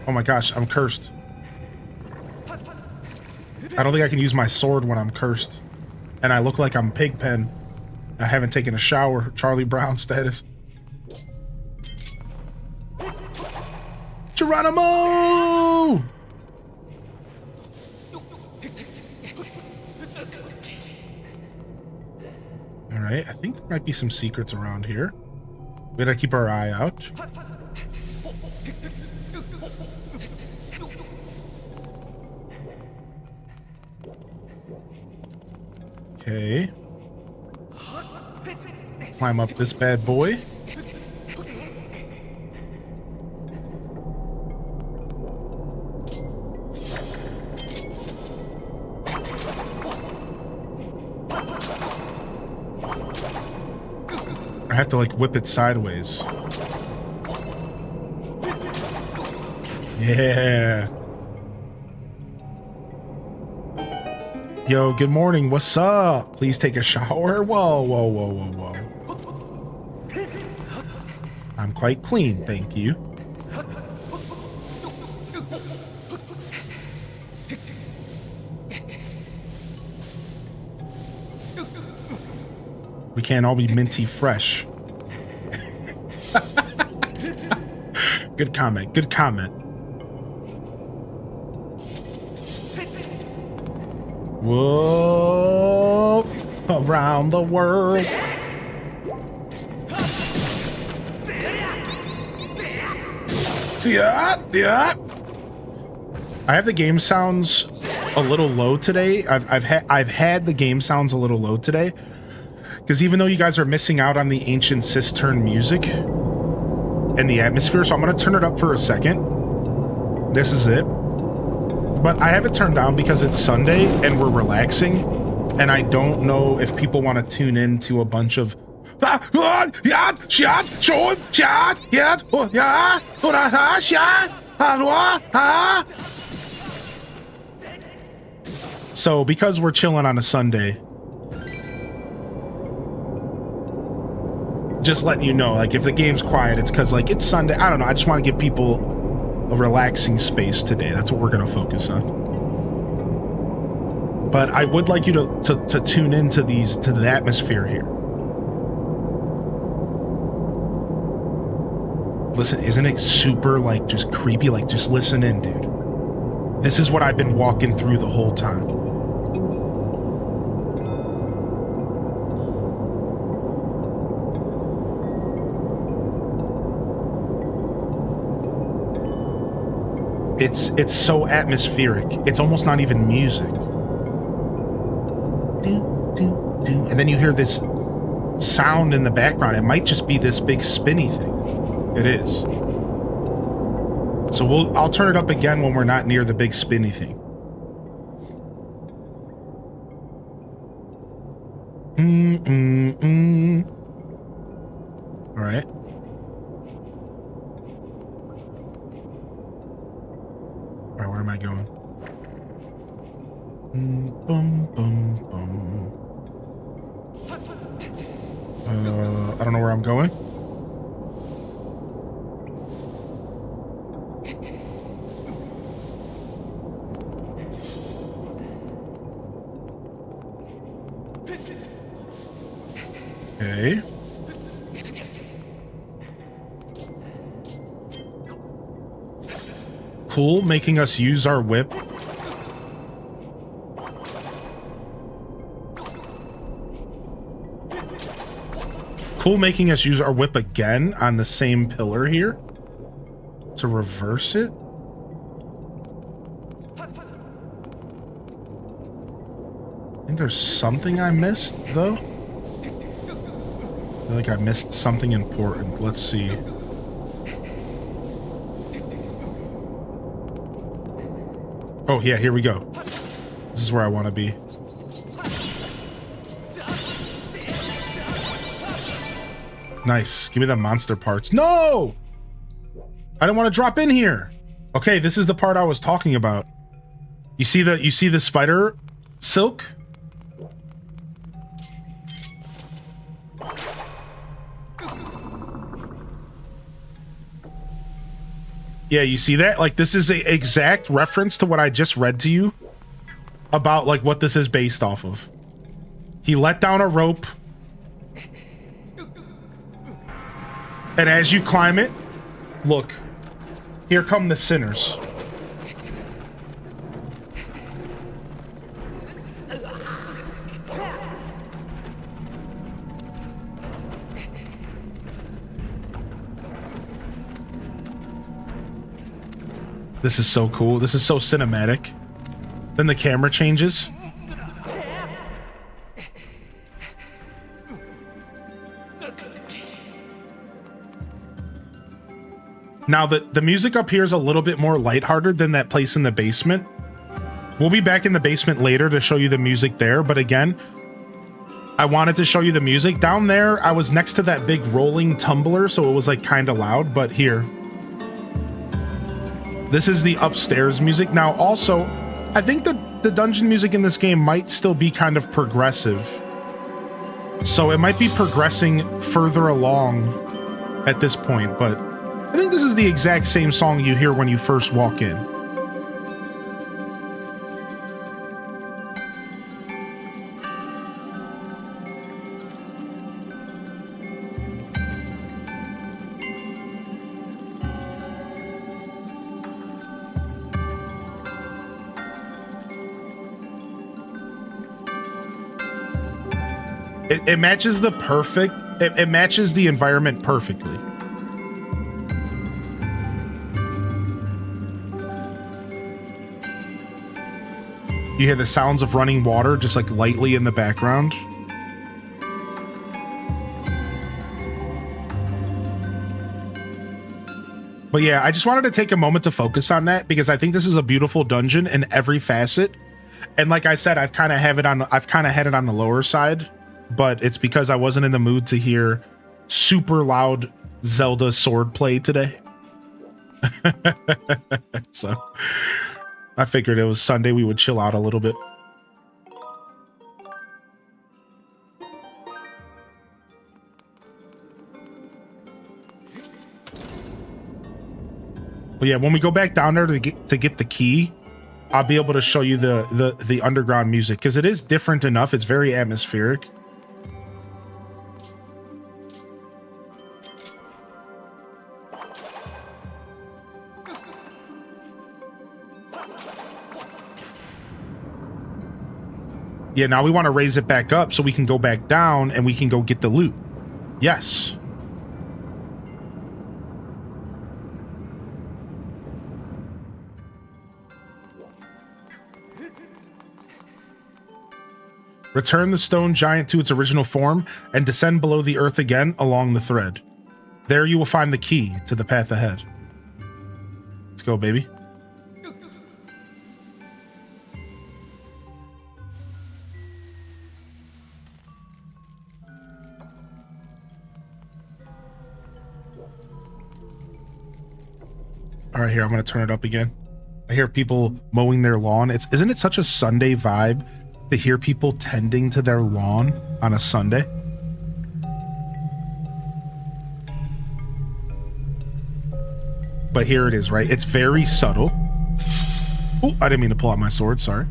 Oh my gosh, I'm cursed. I don't think I can use my sword when I'm cursed. And I look like I'm Pigpen. I haven't taken a shower. Charlie Brown status. Geronimo! Alright, I think there might be some secrets around here. We gotta keep our eye out. Okay. Climb up this bad boy. I have to like whip it sideways. Yeah. Yo, good morning. What's up? Please take a shower. Whoa, whoa, whoa, whoa, whoa. I'm quite clean, thank you. We can't all be minty fresh. Good comment. Good comment. Whoa! Around the world. Yeah. I have the game sounds a little low today. I've had the game sounds a little low today. Because even though you guys are missing out on the ancient Cistern music, and the atmosphere. So I'm going to turn it up for a second. This is it. But I have it turned down because it's Sunday and we're relaxing. And I don't know if people want to tune in to a bunch of so because we're chilling on a Sunday, just letting you know, like if the game's quiet, it's because like it's Sunday. I don't know. I just want to give people a relaxing space today. That's what we're going to focus on. But I would like you to tune into to the atmosphere here. Listen, isn't it super like just creepy? Like just listen in, dude. This is what I've been walking through the whole time. It's so atmospheric. It's almost not even music. And then you hear this sound in the background. It might just be this big spinny thing. It is. So I'll turn it up again when we're not near the big spinny thing. All right. All right, where am I going? I don't know where I'm going. Okay. Cool, making us use our whip. Cool, making us use our whip again on the same pillar here to reverse it. I think there's something I missed, though. I feel like I missed something important. Let's see. Oh, yeah, here we go. This is where I want to be. Nice. Give me the monster parts. No! I don't want to drop in here. Okay, this is the part I was talking about. You see the spider silk? Yeah, you see that? Like, this is an exact reference to what I just read to you about, like, what this is based off of. He let down a rope. And as you climb it, look, here come the sinners. This is so cool. This is so cinematic. Then the camera changes. Now, the music up here is a little bit more lighthearted than that place in the basement. We'll be back in the basement later to show you the music there, but again, I wanted to show you the music. Down there, I was next to that big rolling tumbler, so it was like kind of loud, but here. This is the upstairs music. Now, also, I think the dungeon music in this game might still be kind of progressive. So it might be progressing further along at this point, but I think this is the exact same song you hear when you first walk in. It matches the perfect, it matches the environment perfectly. You hear the sounds of running water just like lightly in the background. But yeah, I just wanted to take a moment to focus on that because I think this is a beautiful dungeon in every facet. And like I said, I've kind of had it on the lower side, but it's because I wasn't in the mood to hear super loud Zelda sword play today. So I figured it was Sunday, we would chill out a little bit. But yeah, when we go back down there to get the key, I'll be able to show you the underground music because it is different enough. It's very atmospheric. Yeah, now we want to raise it back up so we can go back down and we can go get the loot. Yes. Return the stone giant to its original form and descend below the earth again along the thread. There you will find the key to the path ahead. Let's go, baby. All right, here, I'm going to turn it up again. I hear people mowing their lawn. Isn't it such a Sunday vibe to hear people tending to their lawn on a Sunday? But here it is, right? It's very subtle. Oh, I didn't mean to pull out my sword, sorry.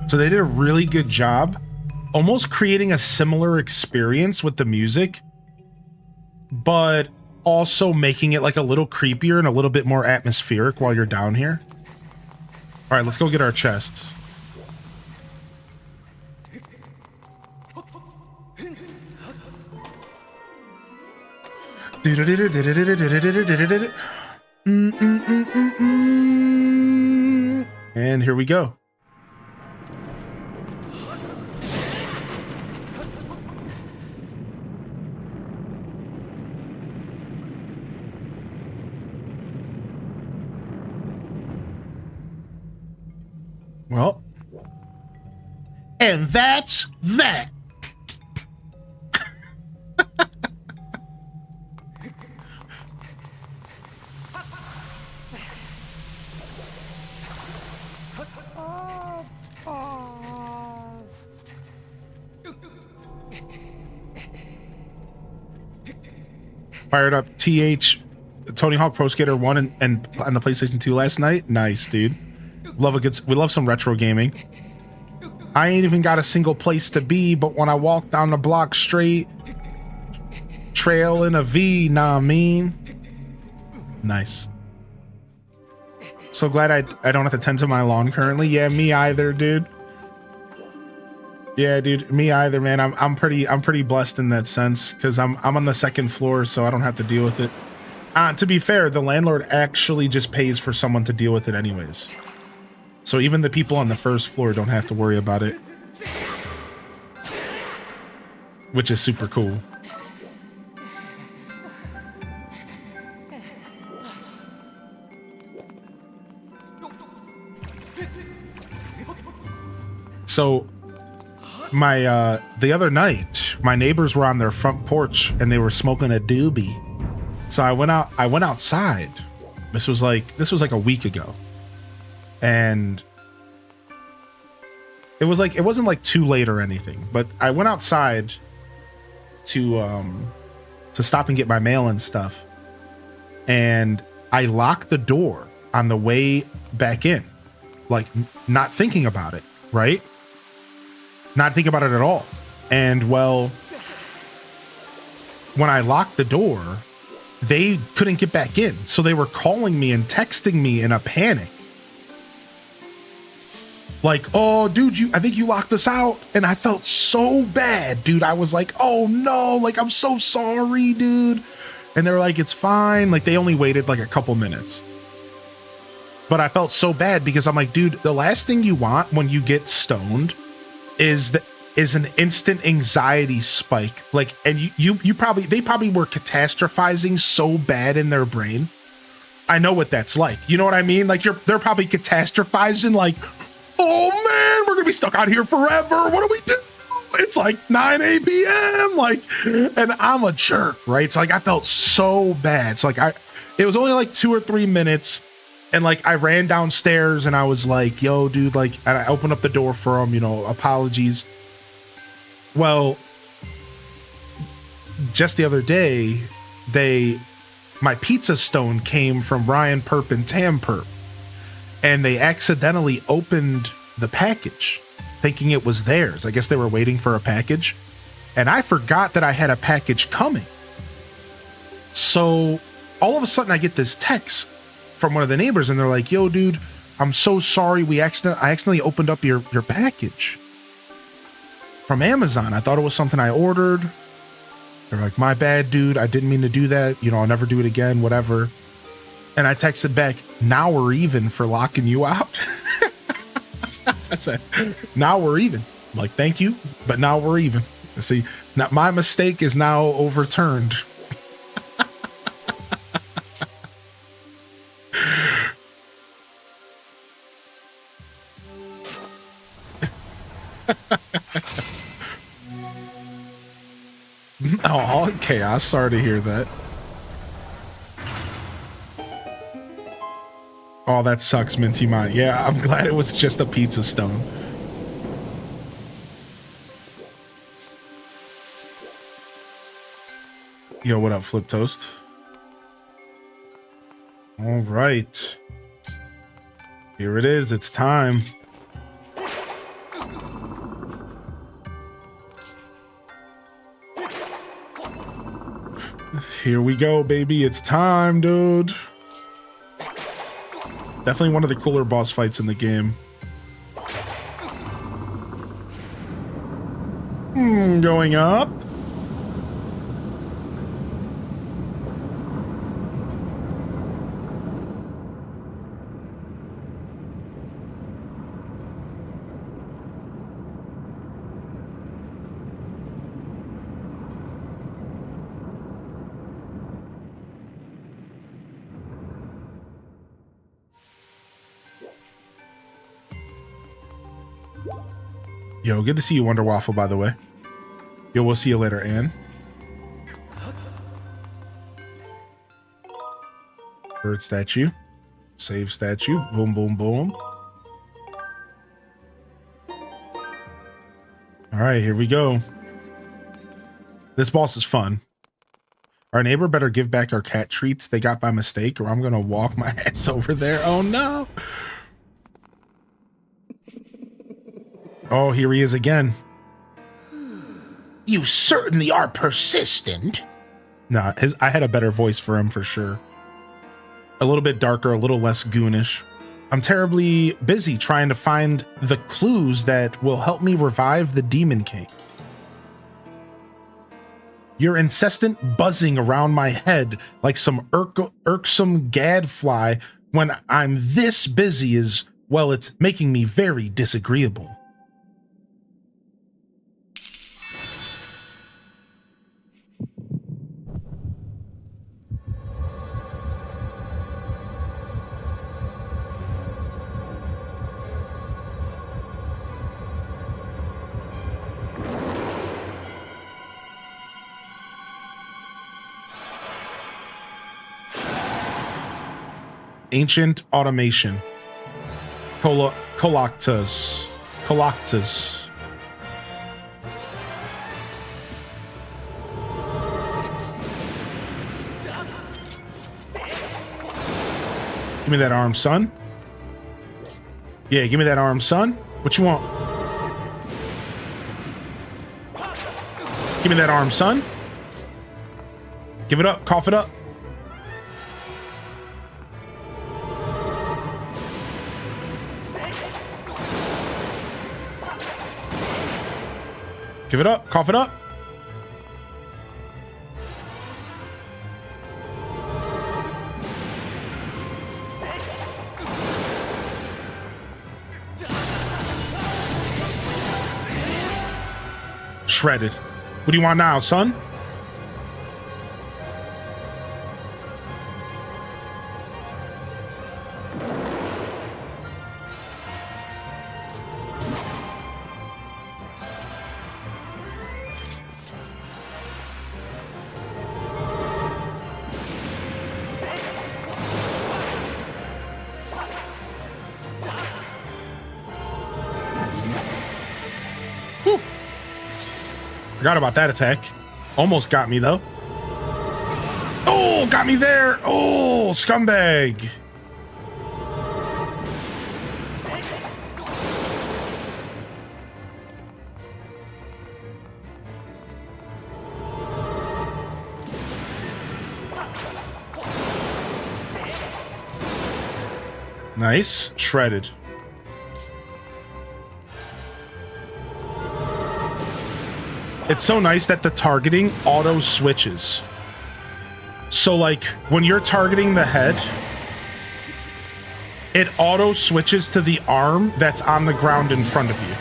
So they did a really good job almost creating a similar experience with the music, but also making it like a little creepier and a little bit more atmospheric while you're down here. All right, let's go get our chest. And here we go. Well, and that's that. Fired up Tony Hawk Pro Skater 1 and on the PlayStation 2 last night. Nice, dude. We love some retro gaming. I ain't even got a single place to be, but when I walk down the block straight, trail in a V, nah, I mean. Nice. So glad I don't have to tend to my lawn currently. Yeah, me either, dude. Yeah, dude, me either, man. I'm pretty blessed in that sense because I'm on the second floor, so I don't have to deal with it. To be fair, the landlord actually just pays for someone to deal with it anyways. So even the people on the first floor don't have to worry about it, which is super cool. So the other night, my neighbors were on their front porch and they were smoking a doobie. So I went outside. This was like a week ago. And it wasn't like too late or anything, but I went outside to stop and get my mail and stuff. And I locked the door on the way back in, like not thinking about it, right? Not thinking about it at all. And well, when I locked the door, they couldn't get back in. So they were calling me and texting me in a panic. Like, oh, dude, I think you locked us out. And I felt so bad, dude. I was like, oh no, like, I'm so sorry, dude. And they were like, it's fine. Like, they only waited like a couple minutes. But I felt so bad because I'm like, dude, the last thing you want when you get stoned is an instant anxiety spike. Like, and they probably were catastrophizing so bad in their brain. I know what that's like. You know what I mean? Like, they're probably catastrophizing like, oh man, we're gonna be stuck out here forever. What do we do? It's like 9 p.m. Like, and I'm a jerk, right? So like, I felt so bad. So like, it was only like 2 or 3 minutes. And like, I ran downstairs and I was like, yo, dude, like, and I opened up the door for him, you know, apologies. Well, just the other day, my pizza stone came from Ryan Perp and Tam Perp, and they accidentally opened the package thinking it was theirs. I guess they were waiting for a package, and I forgot that I had a package coming. So all of a sudden I get this text from one of the neighbors, and they're like, yo, dude, I'm so sorry. I accidentally opened up your package from Amazon. I thought it was something I ordered. They're like, my bad, dude. I didn't mean to do that. You know, I'll never do it again, whatever. And I texted back, now we're even for locking you out. I said, now we're even. I'm like, thank you, but now we're even. See, now my mistake is now overturned. Oh, chaos. Sorry to hear that. Oh, that sucks, Minty Mine. Yeah, I'm glad it was just a pizza stone. Yo, what up, Flip Toast? All right. Here it is. It's time. Here we go, baby. It's time, dude. Definitely one of the cooler boss fights in the game. Going up. Yo, good to see you, Wonder Waffle, by the way. Yo, we'll see you later, Ann. Bird statue. Save statue. Boom, boom, boom. All right, here we go. This boss is fun. Our neighbor better give back our cat treats they got by mistake, or I'm gonna walk my ass over there. Oh, no. Oh, here he is again. You certainly are persistent. Nah, I had a better voice for him for sure. A little bit darker, a little less goonish. I'm terribly busy trying to find the clues that will help me revive the Demon King. Your incessant buzzing around my head like some irksome gadfly when I'm this busy is, well, it's making me very disagreeable. Ancient automation. Coloctus. Give me that arm, son. Yeah, give me that arm, son. What you want? Give me that arm, son. Give it up. Cough it up. Give it up. Cough it up. Shredded. What do you want now, son? Forgot about that attack. Almost got me though. Oh, got me there. Oh, scumbag. Nice. Shredded. It's so nice that the targeting auto switches. So like when you're targeting the head, it auto switches to the arm that's on the ground in front of you.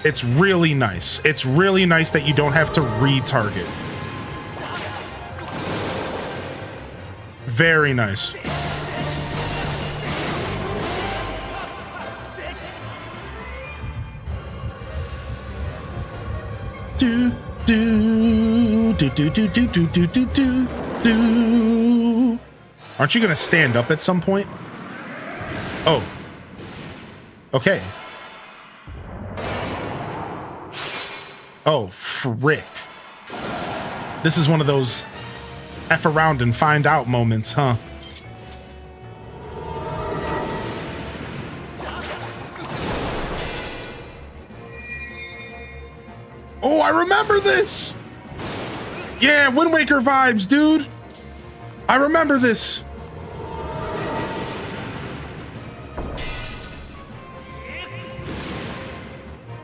It's really nice. It's really nice that you don't have to retarget. Very nice. Do do do do do do do do do do do. Aren't you gonna stand up at some point? Oh. Okay. Oh, frick. This is one of those F around and find out moments, huh? Oh, I remember this! Yeah, Wind Waker vibes, dude! I remember this!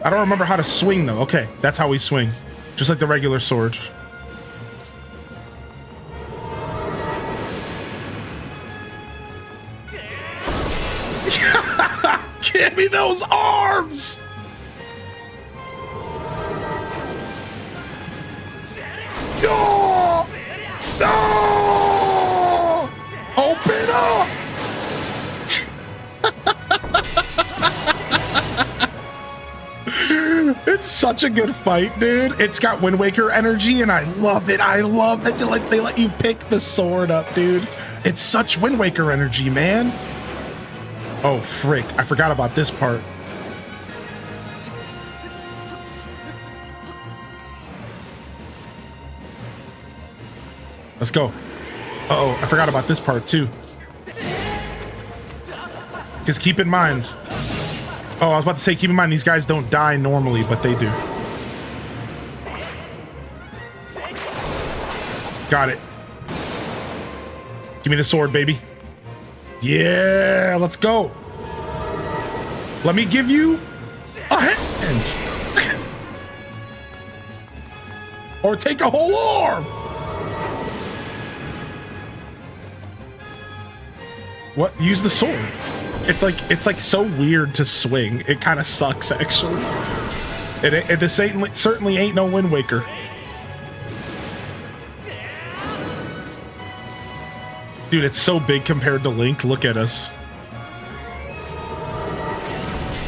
I don't remember how to swing, though. Okay, that's how we swing. Just like the regular sword. Give me those arms! No! No! Open up! It's such a good fight, dude. It's got Wind Waker energy, and I love it. I love that they let you pick the sword up, dude. It's such Wind Waker energy, man. Oh, frick. I forgot about this part. Let's go. Uh-oh, I forgot about this part, too. Because keep in mind... Oh, I was about to say, keep in mind, these guys don't die normally, but they do. Got it. Give me the sword, baby. Yeah, let's go. Let me give you a hand. Or take a whole arm. What? Use the sword. It's like so weird to swing. It kind of sucks, actually. This certainly ain't no Wind Waker. Dude, it's so big compared to Link. Look at us.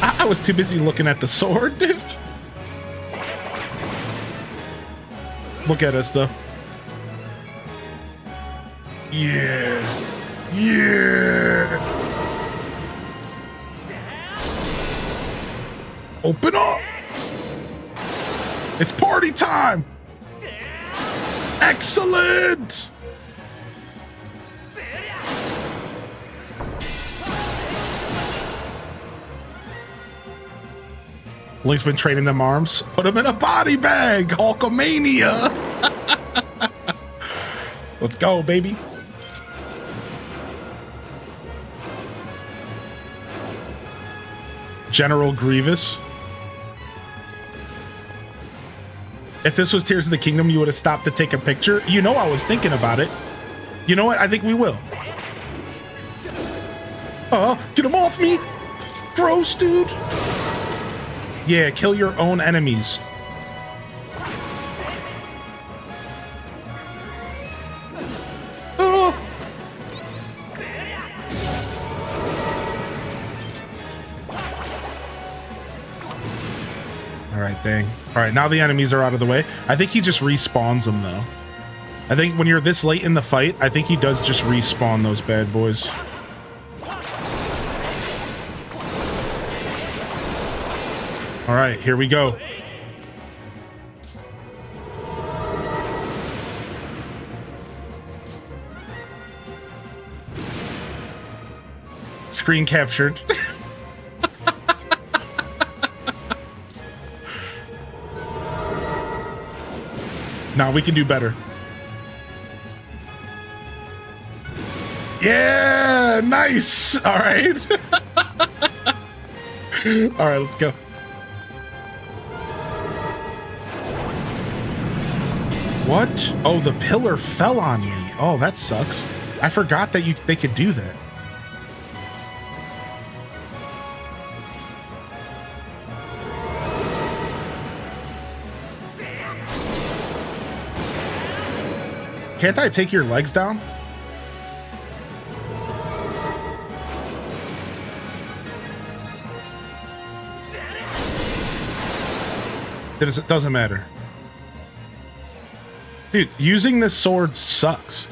I was too busy looking at the sword, dude. Look at us, though. Yeah. Yeah. Open up! It's party time! Excellent! Link's been training them arms. Put them in a body bag! Hulkamania! Let's go, baby. General Grievous. If this was Tears of the Kingdom, you would have stopped to take a picture. You know, I was thinking about it. You know what? I think we will. Get him off me. Gross, dude. Yeah, kill your own enemies. Thing. All right, now the enemies are out of the way. I think he just respawns them though. I think when you're this late in the fight, I think he does just respawn those bad boys. All right, here we go. Screen captured. Now we can do better. Yeah, nice. All right. All right, let's go. What? Oh, the pillar fell on me. Oh, that sucks. I forgot that they could do that. Can't I take your legs down? It doesn't matter. Dude, using this sword sucks.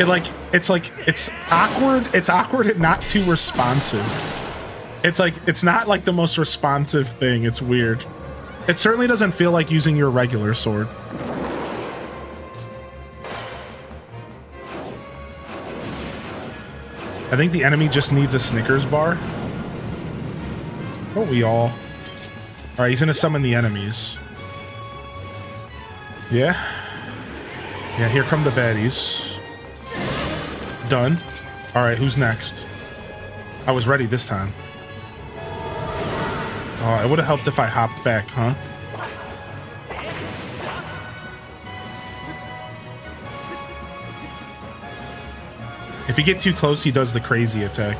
It's awkward. It's awkward and not too responsive. It's not like the most responsive thing. It's weird. It certainly doesn't feel like using your regular sword. I think the enemy just needs a Snickers bar. Don't we all? Alright, he's gonna summon the enemies. Yeah? Yeah, here come the baddies. Done. Alright, who's next? I was ready this time. Oh, it would have helped if I hopped back, huh? If you get too close, he does the crazy attack.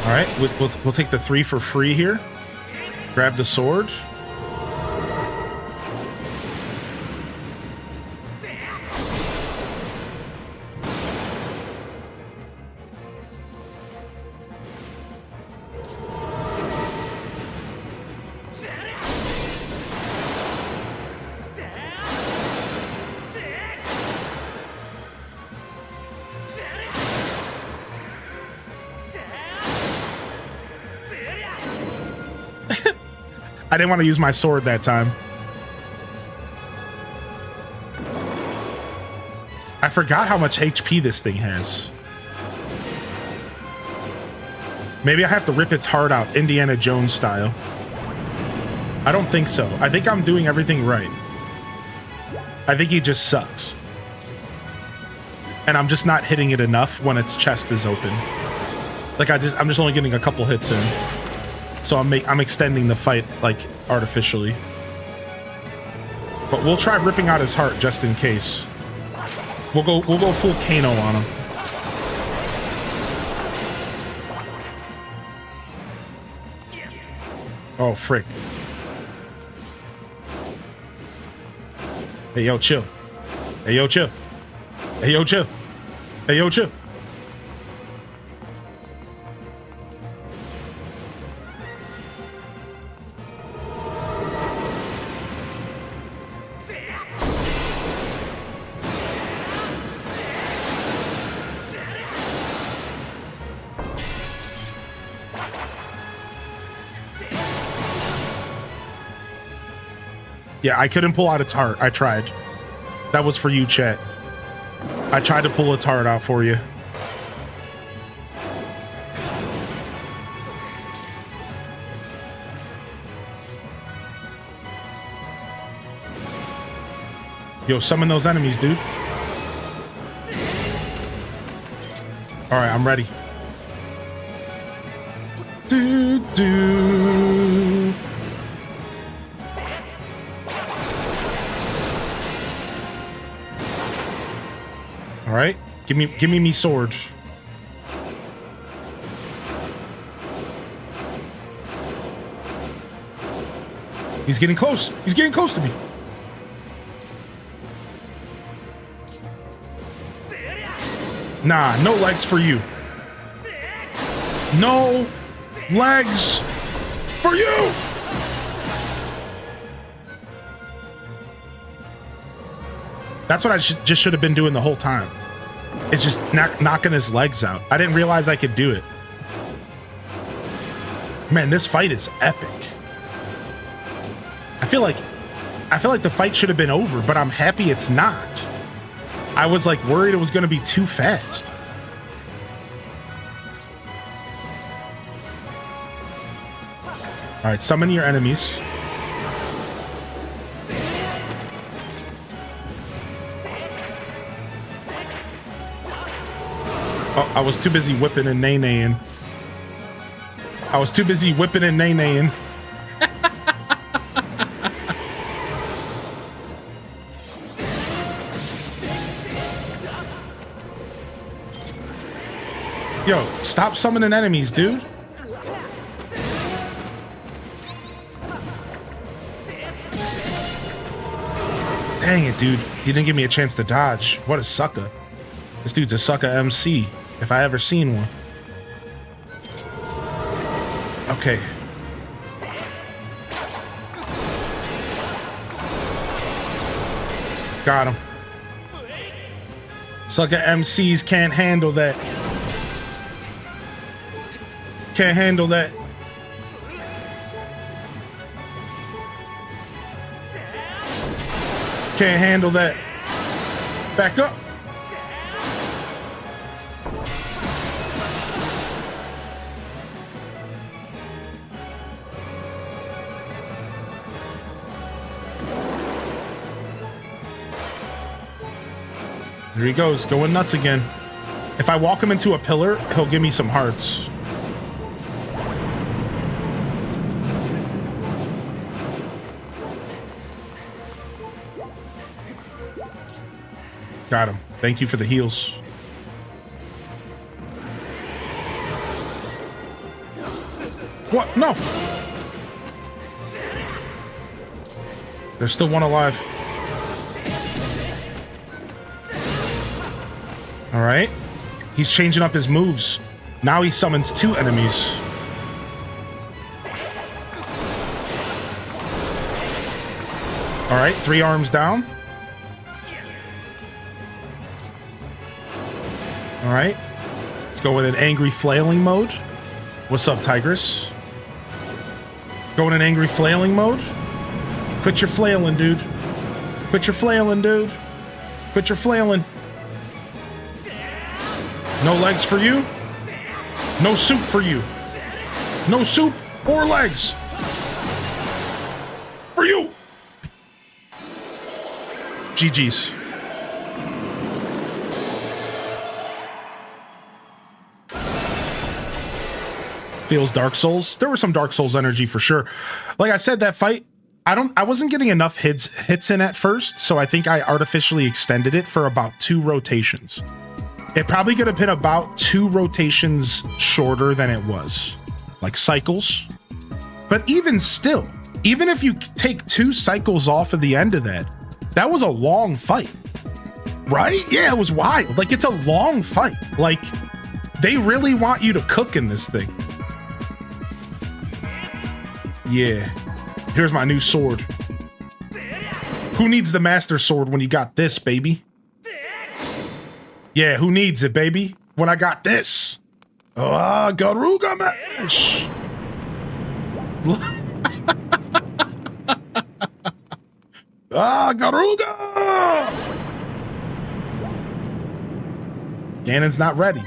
All right, we'll take the 3 for free here. Grab the sword. I didn't want to use my sword that time. I forgot how much HP this thing has. Maybe I have to rip its heart out, Indiana Jones style. I don't think so. I think I'm doing everything right. I think he just sucks. And I'm just not hitting it enough when its chest is open. Like I'm just only getting a couple hits in. So I'm extending the fight like artificially. But we'll try ripping out his heart just in case. We'll go full Kano on him. Oh frick. Hey yo, chill. Hey yo, chill. Hey yo, chill. Hey yo, chill. Yeah, I couldn't pull out its heart. I tried. That was for you, chat. I tried to pull its heart out for you. Yo, summon those enemies, dude. All right, I'm ready. Do do. All right, give me me sword. He's getting close. He's getting close to me. Nah, no legs for you. No legs for you. That's what I should have been doing the whole time. It's just knocking his legs out. I didn't realize I could do it. Man, this fight is epic. I feel like the fight should have been over, but I'm happy it's not. I was like worried it was going to be too fast. All right, summon your enemies. Oh, I was too busy whipping and nay-naying. I was too busy whipping and nay-naying. Yo, stop summoning enemies, dude. Dang it, dude. He didn't give me a chance to dodge. What a sucker. This dude's a sucker MC, if I ever seen one. Okay. Got him. Sucker MCs can't handle that. Can't handle that. Can't handle that. Back up. Here he goes, going nuts again. If I walk him into a pillar, he'll give me some hearts. Got him. Thank you for the heals. What? No! There's still one alive. All right. He's changing up his moves. Now he summons 2 enemies. All right, 3 arms down. All right. Let's go with an angry flailing mode. What's up, Tigress? Go in an angry flailing mode. Quit your flailing, dude. Quit your flailing, dude. Quit your flailing. No legs for you. No soup for you. No soup or legs for you. GG's. Feels Dark Souls. There was some Dark Souls energy for sure. Like I said, that fight, I wasn't getting enough hits in at first, so I think I artificially extended it for about 2 rotations. It probably could have been about 2 rotations shorter than it was. Like cycles. But even still, even if you take 2 cycles off of the end of that, that was a long fight. Right? Yeah, it was wild. Like, it's a long fight. Like, they really want you to cook in this thing. Yeah. Here's my new sword. Who needs the master sword when you got this, baby? Yeah, who needs it, baby? When I got this. Ah, Garuga Mash. Ah, Garuga. Ganon's not ready.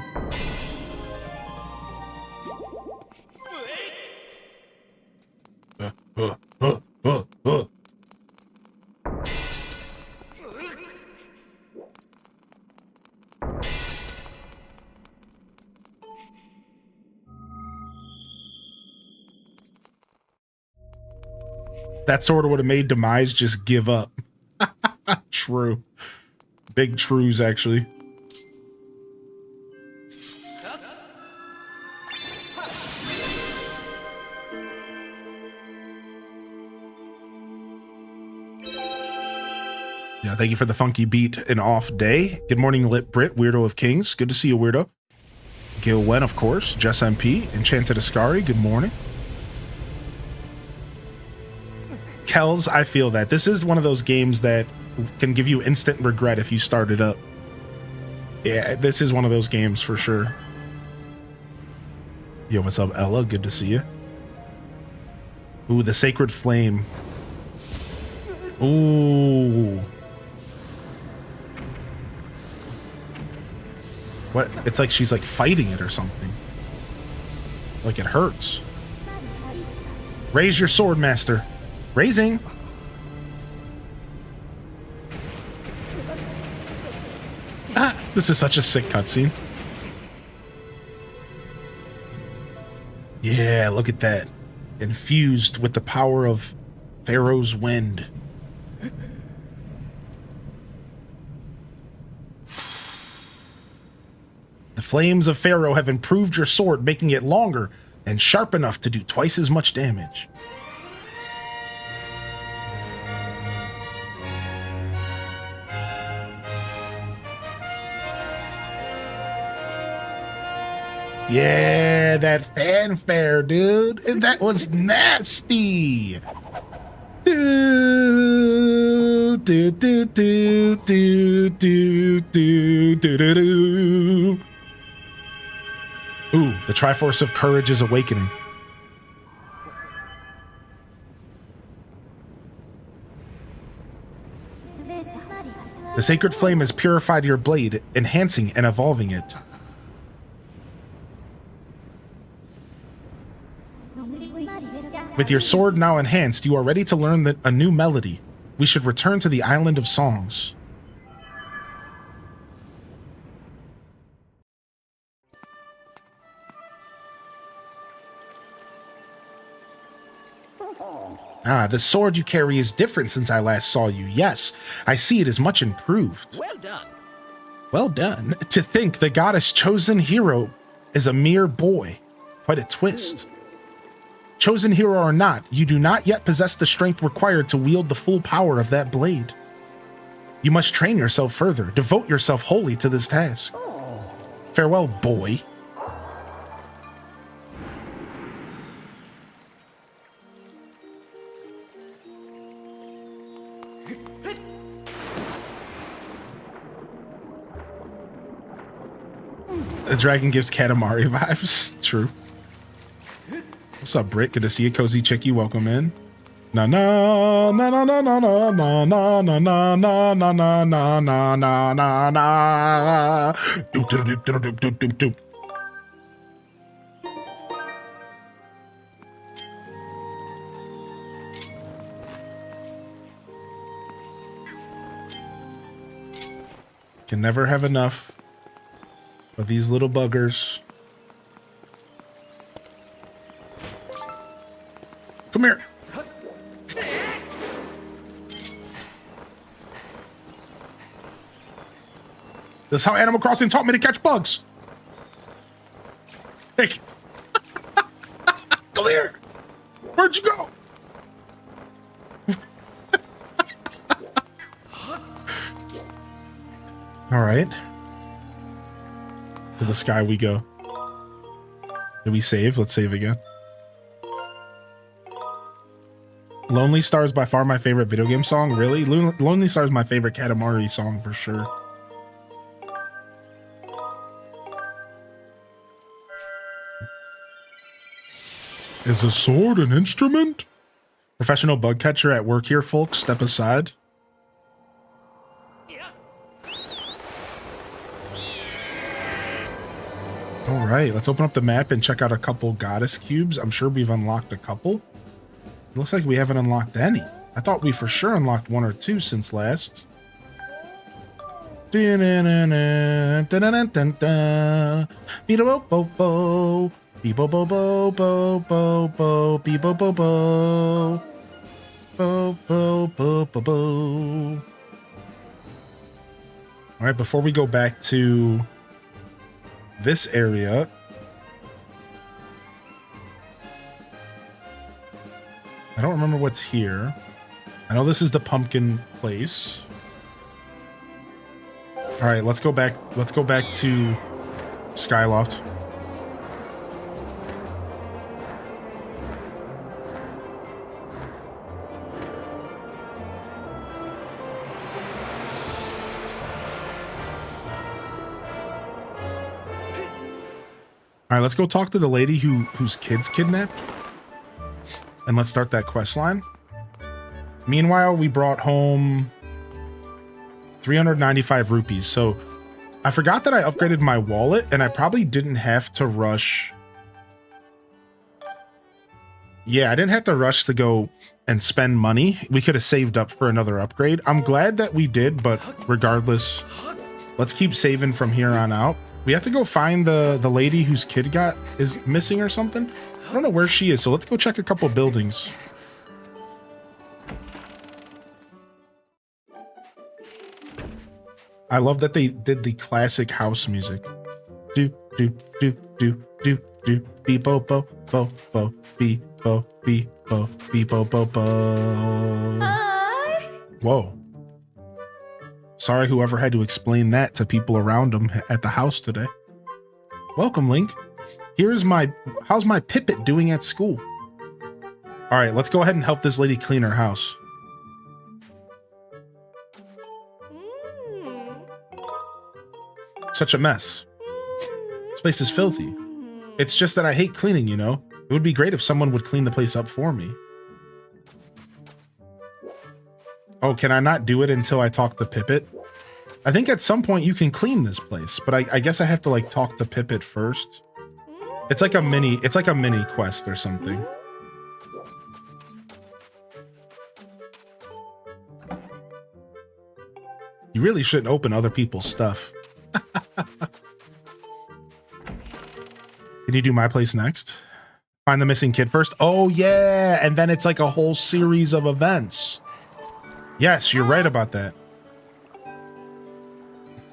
That sort of would have made Demise just give up. True. Big trues, actually. Yeah, thank you for the funky beat and off day. Good morning, Lit Brit, Weirdo of Kings. Good to see you, Weirdo. Gil Wen, of course. Jess MP, Enchanted Ascari, good morning. Kells, I feel that. This is one of those games that can give you instant regret if you start it up. Yeah, this is one of those games for sure. Yo, what's up, Ella? Good to see you. Ooh, the Sacred Flame. Ooh. What? It's like she's like fighting it or something. Like it hurts. Raise your sword, master. Raising. Ah, this is such a sick cutscene. Yeah, look at that. Infused with the power of Pharaoh's wind. The flames of Pharaoh have improved your sword, making it longer and sharp enough to do twice as much damage. Yeah, that fanfare, dude. And that was nasty. Do, do, do, do, do, do, do, do, do, do. Ooh, the Triforce of Courage is awakening. The Sacred Flame has purified your blade, enhancing and evolving it. With your sword now enhanced, you are ready to learn a new melody. We should return to the Island of Songs. Ah, the sword you carry is different since I last saw you. Yes, I see it is much improved. Well done. Well done. To think the goddess chosen hero is a mere boy. Quite a twist. Chosen hero or not, you do not yet possess the strength required to wield the full power of that blade. You must train yourself further. Devote yourself wholly to this task. Farewell, boy. The dragon gives Katamari vibes. True. What's up, Britt? Good to see you. Cozy Chicky, welcome in. Na na na na na na na na na na na na na na na na na na na. Doop doop doop doop doop doop doop. Can never have enough of these little buggers. Come here. That's how Animal Crossing taught me to catch bugs. Hey. Come here. Where'd you go? All right. To the sky we go. Did we save? Let's save again. Lonely Star is by far my favorite video game song. Really? Lonely Star is my favorite Katamari song for sure. Is a sword an instrument? Professional bug catcher at work here, folks. Step aside. All right, let's open up the map and check out a couple goddess cubes. I'm sure we've unlocked a couple. It looks like we haven't unlocked any. I thought we for sure unlocked one or two since last. Bo, bo, bo, bo, bo. All right, before we go back to this area, I don't remember what's here. I know this is the pumpkin place. All right, let's go back. Let's go back to Skyloft. All right, let's go talk to the lady whose kids kidnapped. And let's start that quest line. Meanwhile, we brought home 395 rupees. So I forgot that I upgraded my wallet and I probably didn't have to rush. Yeah, I didn't have to rush to go and spend money. We could have saved up for another upgrade. I'm glad that we did, but regardless, let's keep saving from here on out. We have to go find the lady whose kid is missing or something. I don't know where she is, so let's go check a couple buildings. I love that they did the classic house music. Do do do do do do be bo bo bo bo be bo be bo be bo bo bo. Whoa. Sorry whoever had to explain that to people around him at the house today. Welcome, Link. How's my Pippet doing at school? All right, let's go ahead and help this lady clean her house. Such a mess. This place is filthy. It's just that I hate cleaning, you know? It would be great if someone would clean the place up for me. Oh, can I not do it until I talk to Pippet? I think at some point you can clean this place, but I guess I have to like talk to Pippet first. It's like a mini quest or something. You really shouldn't open other people's stuff. Can you do my place next? Find the missing kid first. Oh yeah, and then it's like a whole series of events. Yes, you're right about that.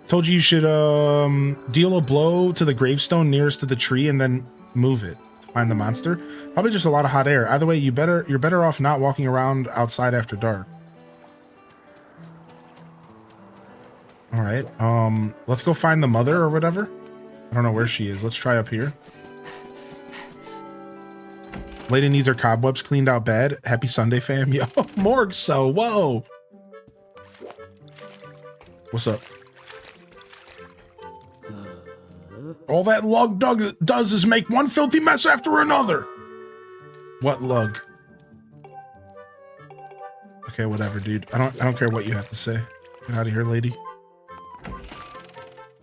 Told you should deal a blow to the gravestone nearest to the tree and then move it to find the monster. Probably just a lot of hot air. Either way, you're better off not walking around outside after dark. All right. Let's go find the mother or whatever. I don't know where she is. Let's try up here. Lady needs her cobwebs cleaned out bad. Happy Sunday, fam. Yo, morgue so. Whoa. What's up? All that lug does is make one filthy mess after another. What lug? Okay, whatever, dude. I don't care what you have to say. Get out of here, lady.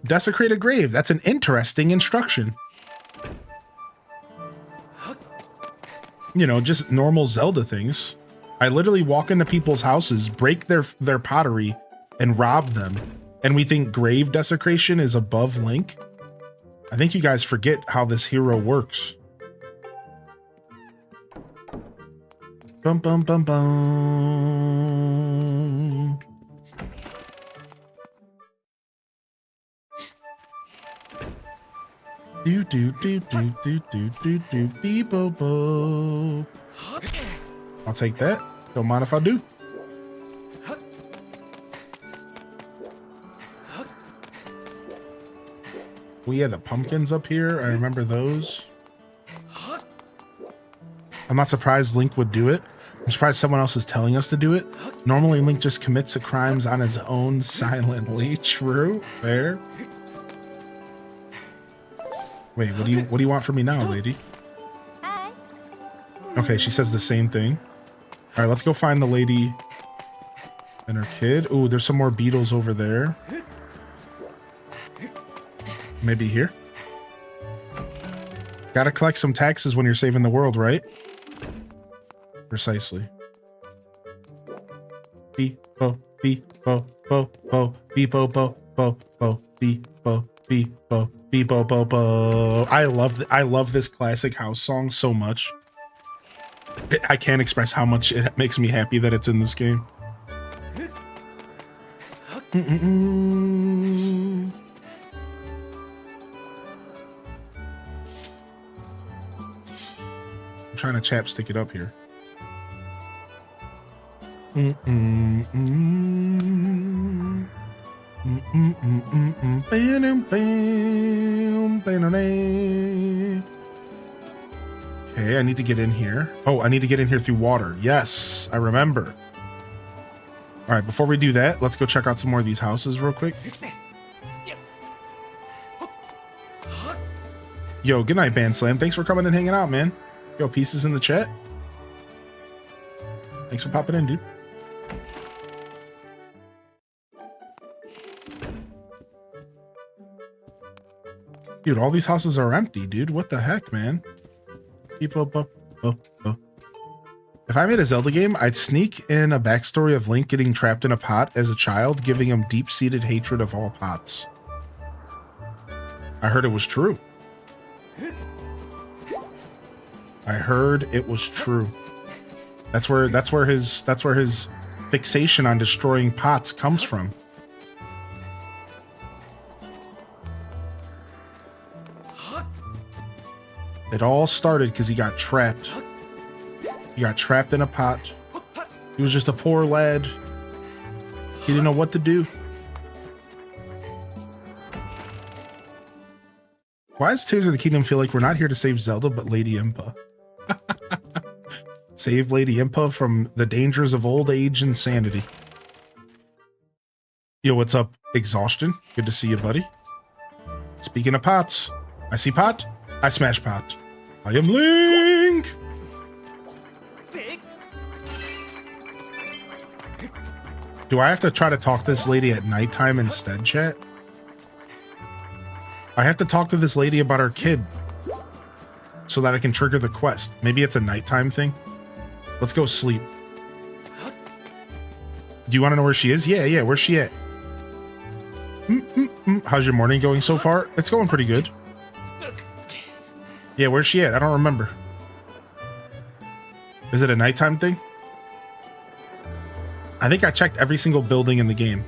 Desecrate a grave. That's an interesting instruction. You know, just normal Zelda things. I literally walk into people's houses, break their pottery, and rob them. And we think grave desecration is above Link? I think you guys forget how this hero works. Bum bum bum bum. Do do do do do do do do be bo bo. I'll take that. Don't mind if I do. Oh yeah, the pumpkins up here. I remember those. I'm not surprised Link would do it. I'm surprised someone else is telling us to do it. Normally Link just commits the crimes on his own silently. True. Fair. Wait, what do you want from me now, lady? Hi. Okay, she says the same thing. All right, let's go find the lady and her kid. Ooh, there's some more beetles over there. Maybe here. Gotta collect some taxes when you're saving the world, right? Precisely. Beep bo beep bo bo bo beep bo bo bo bo beep bo beep bo beep bo bo bo. I love this classic house song so much. I can't express how much it makes me happy that it's in this game. I'm trying to chapstick it up here. Okay, I need to get in here. Oh, I need to get in here through water. Yes, I remember. All right, before we do that, let's go check out some more of these houses real quick. Yo, good night, Band Slam. Thanks for coming and hanging out, man. Yo, pieces in the chat. Thanks for popping in, dude. Dude, all these houses are empty, dude. What the heck, man? If I made a Zelda game, I'd sneak in a backstory of Link getting trapped in a pot as a child, giving him deep-seated hatred of all pots. I heard it was true. I heard it was true. That's where his fixation on destroying pots comes from. It all started because he got trapped. He got trapped in a pot. He was just a poor lad. He didn't know what to do. Why does Tears of the Kingdom feel like we're not here to save Zelda, but Lady Impa? Save Lady Impa from the dangers of old age and sanity. Yo, what's up, Exhaustion? Good to see you, buddy. Speaking of pots, I see pot, I smash pot. I am Link! Do I have to try to talk to this lady at nighttime instead, chat? I have to talk to this lady about her kid so that I can trigger the quest. Maybe it's a nighttime thing. Let's go sleep. Do you want to know where she is? Yeah, where's she at? How's your morning going so far? It's going pretty good. Yeah, where's she at? I don't remember. Is it a nighttime thing? I think I checked every single building in the game.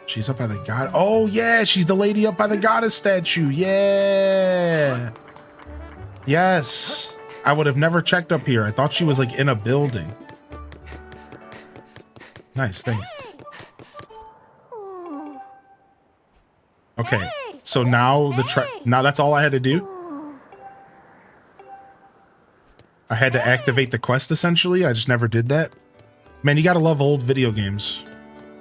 She's up by the god. Oh, yeah, she's the lady up by the goddess statue. Yeah. Yes. I would have never checked up here. I thought she was like in a building. Nice, thanks. Okay, so now now that's all I had to do. I had to activate the quest essentially. I just never did that. Man, you gotta love old video games.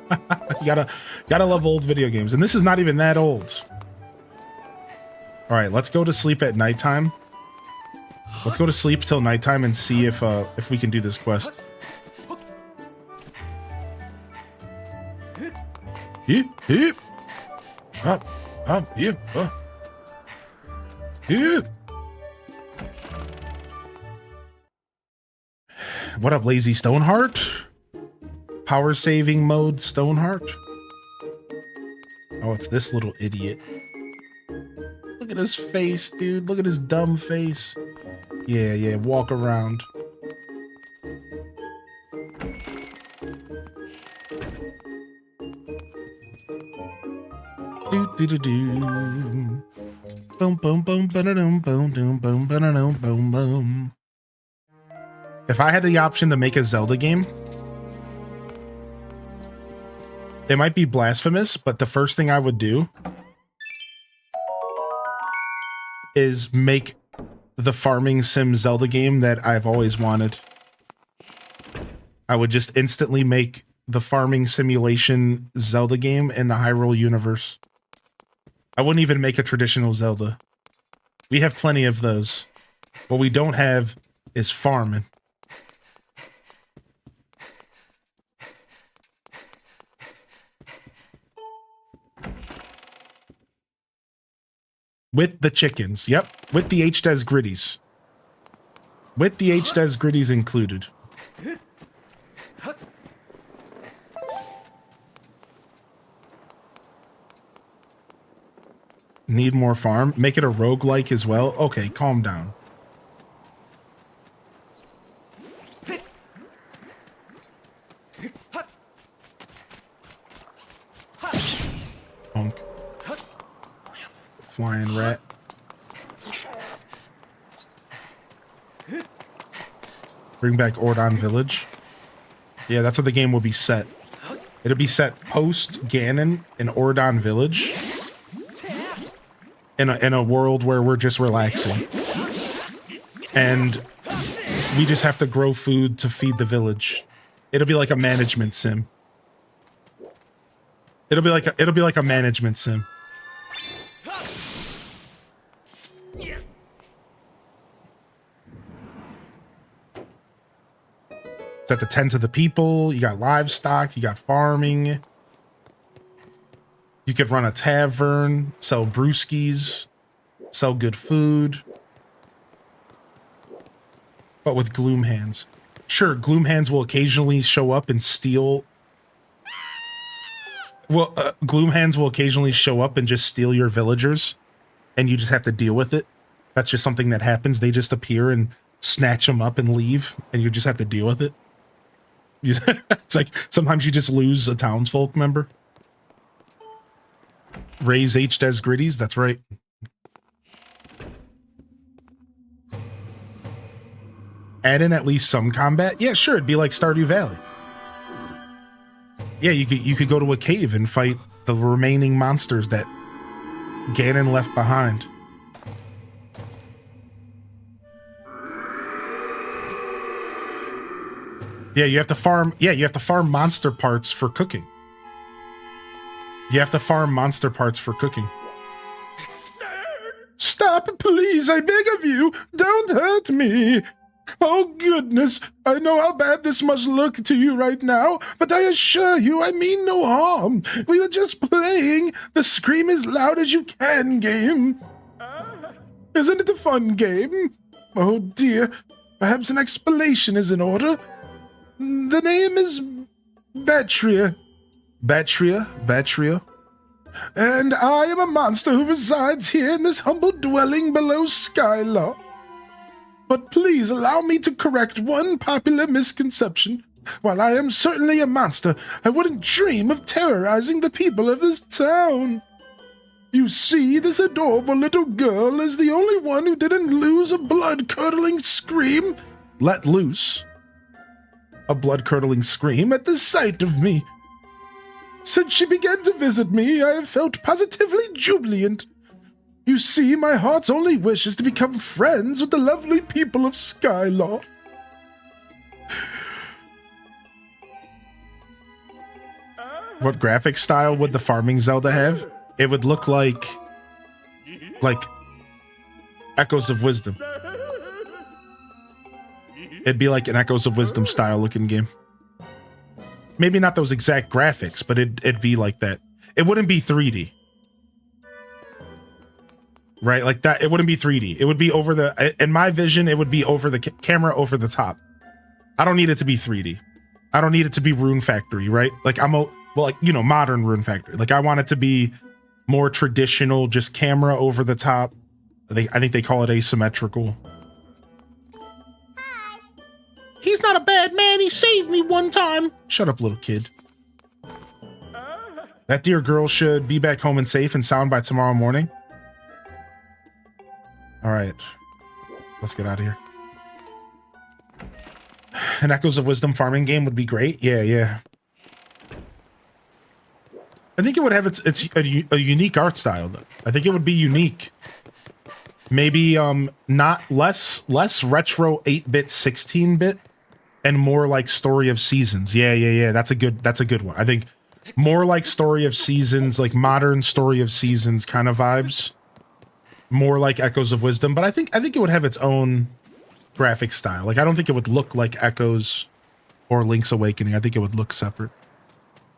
You gotta love old video games, and this is not even that old. All right, let's go to sleep at nighttime. Let's go to sleep till nighttime and see if we can do this quest. Up, yeah. What up, lazy Stoneheart? Power saving mode Stoneheart. Oh, it's this little idiot. Look at his face, dude. Look at his dumb face. Yeah, walk around. Do. Boom, boom, boom, ba-da-dum, boom, boom, boom, ba-da-dum, boom, boom. If I had the option to make a Zelda game, it might be blasphemous, but the first thing I would do is make the farming sim Zelda game that I've always wanted. I would just instantly make the farming simulation Zelda game in the Hyrule universe. I wouldn't even make a traditional Zelda. We have plenty of those. What we don't have is farming. With the chickens. Yep. With the HDES gritties. With the HDES gritties included. Need more farm? Make it a roguelike as well? Okay, calm down. Flying rat. Bring back Ordon Village. Yeah, that's where the game will be set. It'll be set post Ganon in Ordon Village. In a world where we're just relaxing. And we just have to grow food to feed the village. It'll be like a management sim. It'll be like a management sim. It's at the tend to the people. You got livestock. You got farming. You could run a tavern, sell brewskis, sell good food. But with gloom hands. Sure, gloom hands will occasionally show up and steal. Well, gloom hands will occasionally show up and just steal your villagers. And you just have to deal with it. That's just something that happens. They just appear and snatch them up and leave. And you just have to deal with it. It's like sometimes you just lose a townsfolk member. Raise H Des Gritties, that's right. Add in at least some combat. Yeah, sure, it'd be like Stardew Valley. Yeah, you could go to a cave and fight the remaining monsters that Ganon left behind. Yeah, you have to farm. Yeah, you have to farm monster parts for cooking. You have to farm monster parts for cooking. Stop, please, I beg of you. Don't hurt me. Oh, goodness. I know how bad this must look to you right now, but I assure you I mean no harm. We were just playing the scream as loud as you can game. Isn't it a fun game? Oh, dear. Perhaps an explanation is in order. The name is Batria. Batria. And I am a monster who resides here in this humble dwelling below Skylaw. But please allow me to correct one popular misconception. While I am certainly a monster, I wouldn't dream of terrorizing the people of this town. You see, this adorable little girl is the only one who didn't lose a blood-curdling scream. Let loose. A blood-curdling scream at the sight of me. Since she began to visit me, I have felt positively jubilant. You see, my heart's only wish is to become friends with the lovely people of Skylaw. What graphic style would the farming Zelda have? It would look like Echoes of Wisdom. It'd be like an Echoes of Wisdom style looking game. Maybe not those exact graphics, but it'd be like that. It wouldn't be 3D. Right? Like that. It wouldn't be 3D. It would be over the, in my vision, it would be over the camera over the top. I don't need it to be 3D. I don't need it to be Rune Factory, right? Like modern Rune Factory. Like I want it to be more traditional, just camera over the top. I think they call it asymmetrical. He's not a bad man. He saved me one time. Shut up, little kid. That dear girl should be back home and safe and sound by tomorrow morning. All right. Let's get out of here. An Echoes of Wisdom farming game would be great. Yeah. I think it would have a unique art style, though. I think it would be unique. Maybe not less retro 8-bit, 16-bit. And more like Story of Seasons. Yeah. That's a good one. I think more like Story of Seasons, like modern Story of Seasons kind of vibes. More like Echoes of Wisdom, but I think it would have its own graphic style. Like I don't think it would look like Echoes or Link's Awakening. I think it would look separate.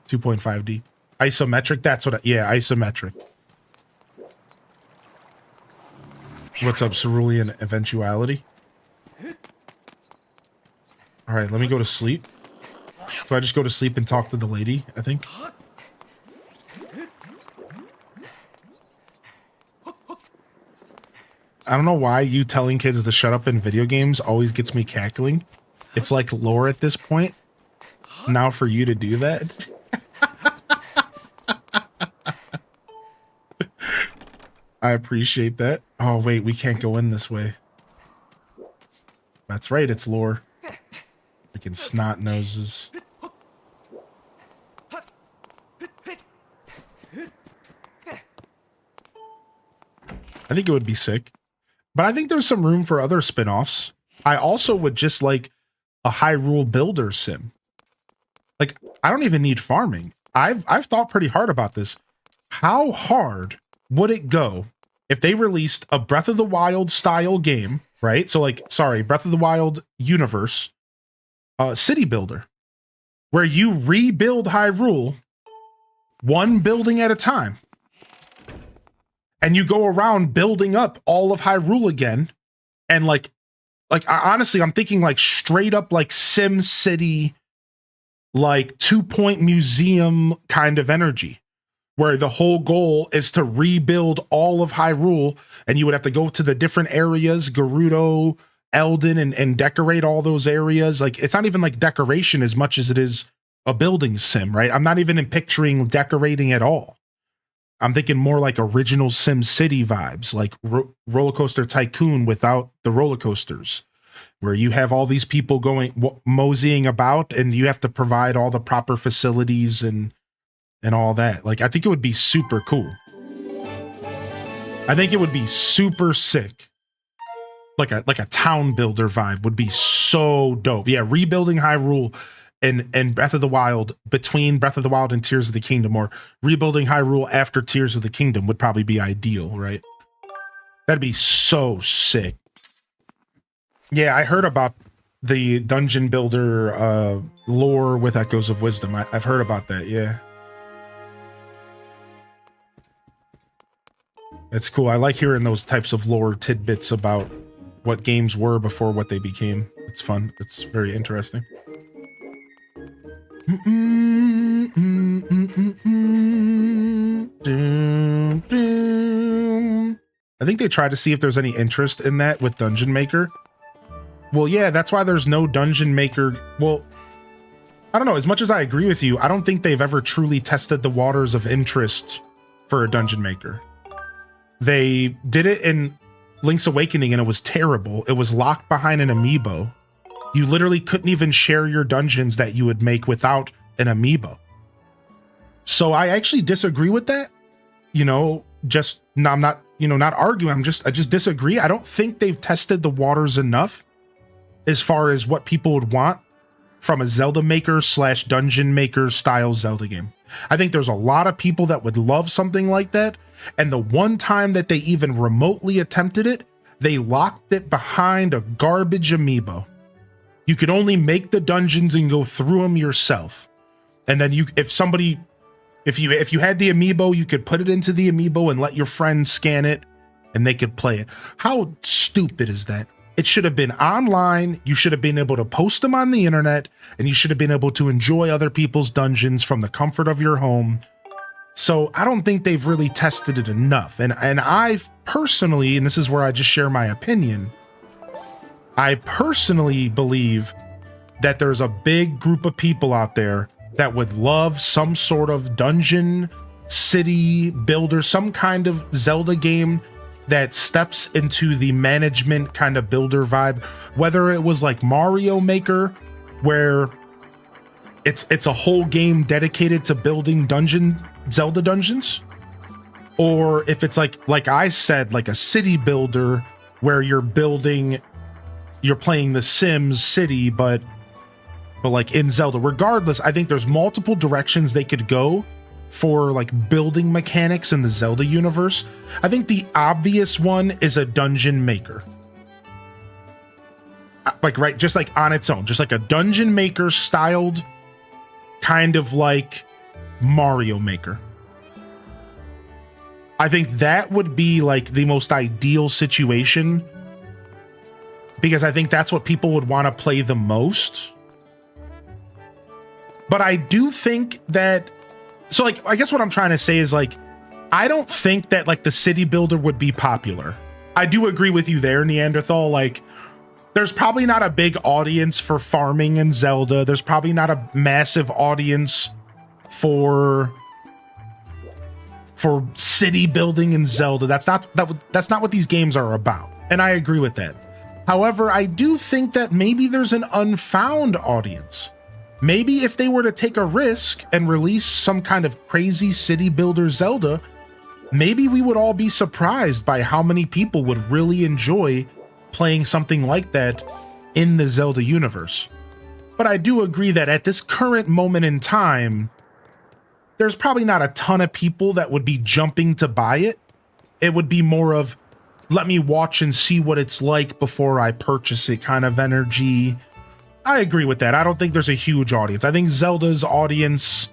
2.5D. Isometric, that's what isometric. What's up, Cerulean Eventuality? All right, let me go to sleep. So I just go to sleep and talk to the lady, I think. I don't know why you telling kids to shut up in video games always gets me cackling. It's like lore at this point. Now for you to do that. I appreciate that. Oh, wait, we can't go in this way. That's right, it's lore. Freaking snot noses. I think it would be sick. But I think there's some room for other spin-offs. I also would just like a Hyrule Builder sim. Like, I don't even need farming. I've thought pretty hard about this. How hard would it go if they released a Breath of the Wild style game, right? So like, sorry, Breath of the Wild universe, city builder, where you rebuild Hyrule one building at a time. And you go around building up all of Hyrule again. And like honestly, I'm thinking like straight up like Sim City, like 2-point museum kind of energy, where the whole goal is to rebuild all of Hyrule, and you would have to go to the different areas, Gerudo, Eldin, and decorate all those areas. Like, it's not even like decoration as much as it is a building sim, right? I'm not even picturing decorating at all. I'm thinking more like original Sim City vibes, like Roller Coaster Tycoon without the roller coasters, where you have all these people going moseying about, and you have to provide all the proper facilities and all that. Like, I think it would be super cool. I think it would be super sick. Like a town builder vibe would be so dope. Yeah, rebuilding Hyrule and Breath of the Wild, between Breath of the Wild and Tears of the Kingdom, or rebuilding Hyrule after Tears of the Kingdom would probably be ideal, right? That'd be so sick. Yeah, I heard about the dungeon builder lore with Echoes of Wisdom. I've heard about that, yeah. It's cool. I like hearing those types of lore tidbits about what games were before what they became. It's fun. It's very interesting. I think they tried to see if there's any interest in that with Dungeon Maker. Well, yeah, that's why there's no Dungeon Maker. Well, I don't know. As much as I agree with you, I don't think they've ever truly tested the waters of interest for a Dungeon Maker. They did it in Link's Awakening, and it was terrible. It was locked behind an amiibo. You literally couldn't even share your dungeons that you would make without an amiibo. So I actually disagree with that. You know, just no, I'm not, not arguing. I just disagree. I don't think they've tested the waters enough as far as what people would want from a Zelda Maker / Dungeon Maker style Zelda game. I think there's a lot of people that would love something like that. And the one time that they even remotely attempted it, they locked it behind a garbage amiibo. You could only make the dungeons and go through them yourself. And then if you had the amiibo, you could put it into the amiibo and let your friends scan it and they could play it. How stupid is that? It should have been online. You should have been able to post them on the internet, and you should have been able to enjoy other people's dungeons from the comfort of your home. So I don't think they've really tested it enough. And I personally, and this is where I just share my opinion, I personally believe that there's a big group of people out there that would love some sort of dungeon, city builder, some kind of Zelda game that steps into the management kind of builder vibe, whether it was like Mario Maker, where it's a whole game dedicated to building Zelda dungeons, or if it's like I said, like a city builder where you're playing the Sims city, but like in Zelda. Regardless, I think there's multiple directions they could go for like building mechanics in the Zelda universe. I think the obvious one is a Dungeon Maker. Like, right, just like on its own, just like a Dungeon Maker styled, kind of like Mario Maker. I think that would be like the most ideal situation, because I think that's what people would want to play the most. But I do think that, so like, I guess what I'm trying to say is like, I don't think that like the city builder would be popular. I do agree with you there, Neanderthal. Like, there's probably not a big audience for farming in Zelda. There's probably not a massive audience for for city building in Zelda. That's not what these games are about. And I agree with that. However, I do think that maybe there's an unfound audience. Maybe if they were to take a risk and release some kind of crazy city builder Zelda, maybe we would all be surprised by how many people would really enjoy playing something like that in the Zelda universe. But I do agree that at this current moment in time, there's probably not a ton of people that would be jumping to buy it. It would be more of, let me watch and see what it's like before I purchase it kind of energy. I agree with that. I don't think there's a huge audience. I think Zelda's audience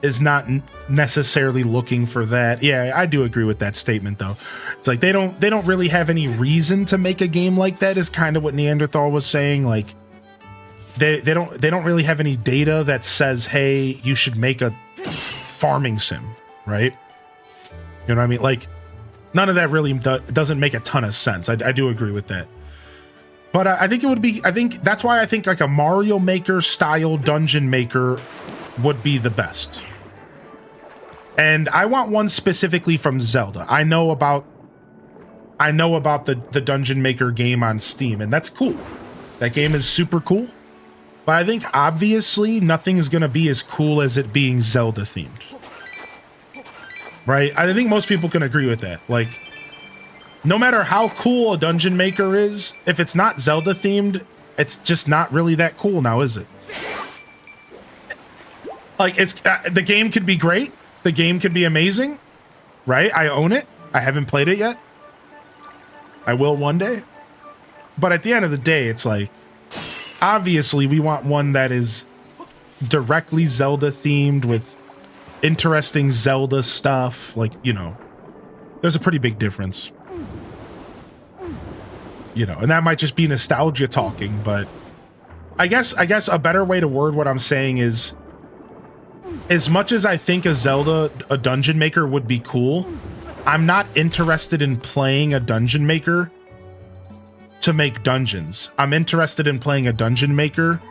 is not necessarily looking for that. Yeah, I do agree with that statement though. It's like they don't really have any reason to make a game like that, is kind of what Neanderthal was saying. Like they don't really have any data that says, hey, you should make a farming sim, right? You know what I mean? Like none of that really doesn't make a ton of sense. I do agree with that. But I think it would be, I think that's why I think like a Mario Maker style dungeon maker would be the best. And I want one specifically from Zelda. I know about the Dungeon Maker game on Steam, and that's cool. That game is super cool. But I think obviously nothing's gonna be as cool as it being Zelda themed. Right? I think most people can agree with that. Like, no matter how cool a Dungeon Maker is, if it's not Zelda themed, it's just not really that cool now, is it? Like, it's the game could be great. The game could be amazing, right? I own it. I haven't played it yet. I will one day. But at the end of the day, it's like, obviously we want one that is directly Zelda themed with interesting Zelda stuff. Like, you know, there's a pretty big difference. You know, and that might just be nostalgia talking, but I guess a better way to word what I'm saying is, as much as I think a dungeon maker would be cool, I'm not interested in playing a dungeon maker to make dungeons. I'm interested in playing a dungeon maker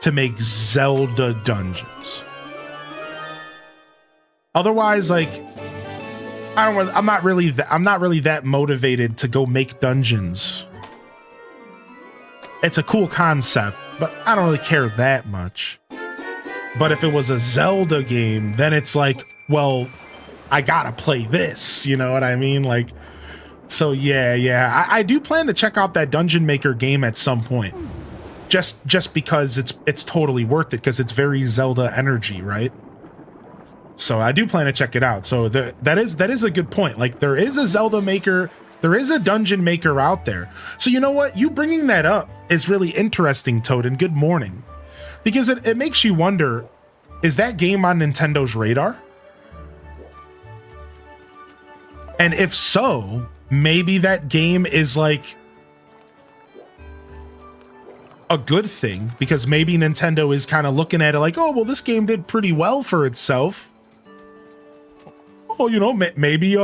to make Zelda dungeons. Otherwise, like, I'm not really that motivated to go make dungeons. It's a cool concept, but I don't really care that much. But if it was a Zelda game, then it's like, well, I gotta play this, you know what I mean? Like, so yeah. I do plan to check out that Dungeon Maker game at some point. Just because it's totally worth it, because it's very Zelda energy, right? So I do plan to check it out. So that is a good point. Like, there is a Zelda maker, there is a dungeon maker out there. So you know what? You bringing that up is really interesting, Toad, and good morning. Because it makes you wonder, is that game on Nintendo's radar? And if so, maybe that game is like a good thing, because maybe Nintendo is kind of looking at it like, oh, well, this game did pretty well for itself. Oh, you know, maybe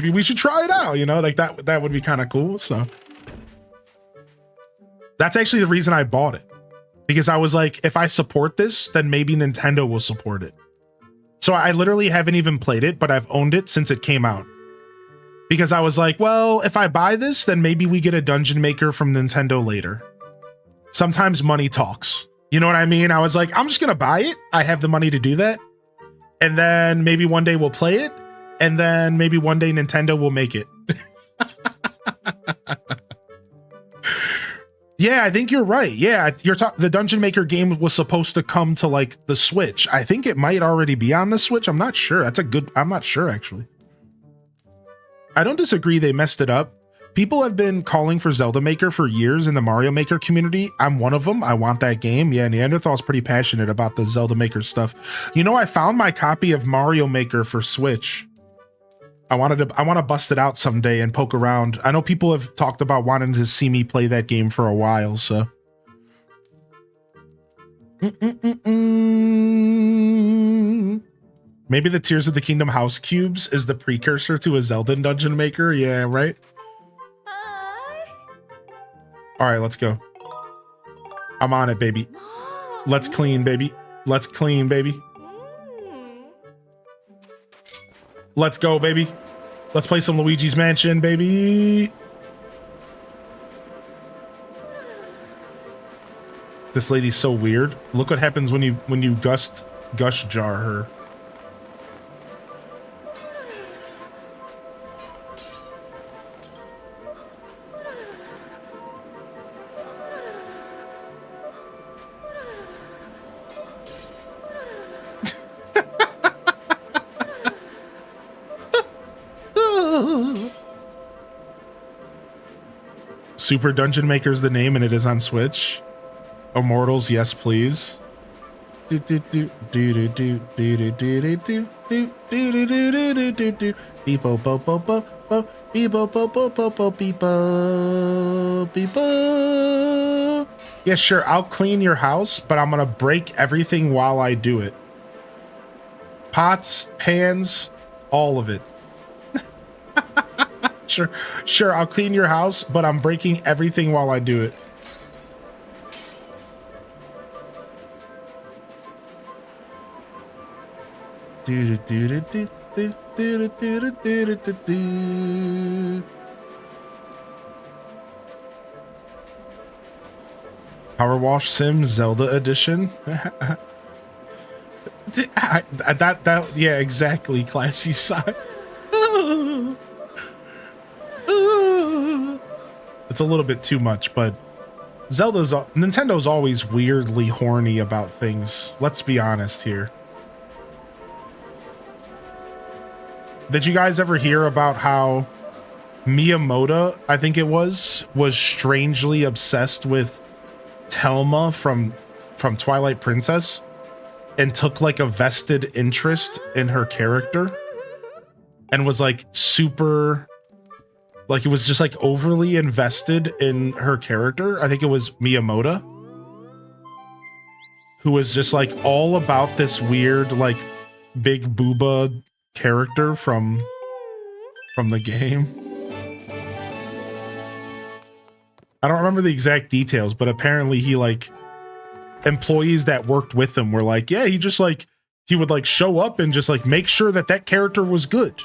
we should try it out, you know, like that would be kind of cool. So that's actually the reason I bought it. Because I was like, if I support this, then maybe Nintendo will support it. So I literally haven't even played it, but I've owned it since it came out. Because I was like, well, if I buy this, then maybe we get a dungeon maker from Nintendo later. Sometimes money talks. You know what I mean? I was like, I'm just going to buy it. I have the money to do that. And then maybe one day we'll play it. And then maybe one day Nintendo will make it. Yeah, I think you're right. Yeah, the Dungeon Maker game was supposed to come to like the Switch. I think it might already be on the Switch. I'm not sure. I'm not sure actually. I don't disagree they messed it up. People have been calling for Zelda Maker for years in the Mario Maker community. I'm one of them. I want that game. Yeah, Neanderthal's pretty passionate about the Zelda Maker stuff. You know, I found my copy of Mario Maker for Switch. I want to bust it out someday and poke around. I know people have talked about wanting to see me play that game for a while, so. Maybe the Tears of the Kingdom house cubes is the precursor to a Zelda Dungeon Maker. Yeah, right? All right, let's go. I'm on it, baby. Let's clean, baby. Let's clean, baby. Let's go, baby. Let's play some Luigi's Mansion, baby. This lady's so weird. Look what happens when you gush jar her. Super Dungeon Maker's the name and it is on Switch. Immortals, yes please. Yeah, sure, I'll clean your house, but I'm gonna break everything while I do it. Pots, pans, all of it. Sure, I'll clean your house, but I'm breaking everything while I do it. Power Wash Sim Zelda Edition. Yeah, exactly. Classy side. It's a little bit too much, but Nintendo's always weirdly horny about things. Let's be honest here. Did you guys ever hear about how Miyamoto, I think it was strangely obsessed with Telma from Twilight Princess and took like a vested interest in her character and was like super, like it was just like overly invested in her character. I think it was Miyamoto who was just like all about this weird like big booba character from the game. I don't remember the exact details, but apparently he like employees that worked with him were like, yeah, he would like show up and just like make sure that character was good.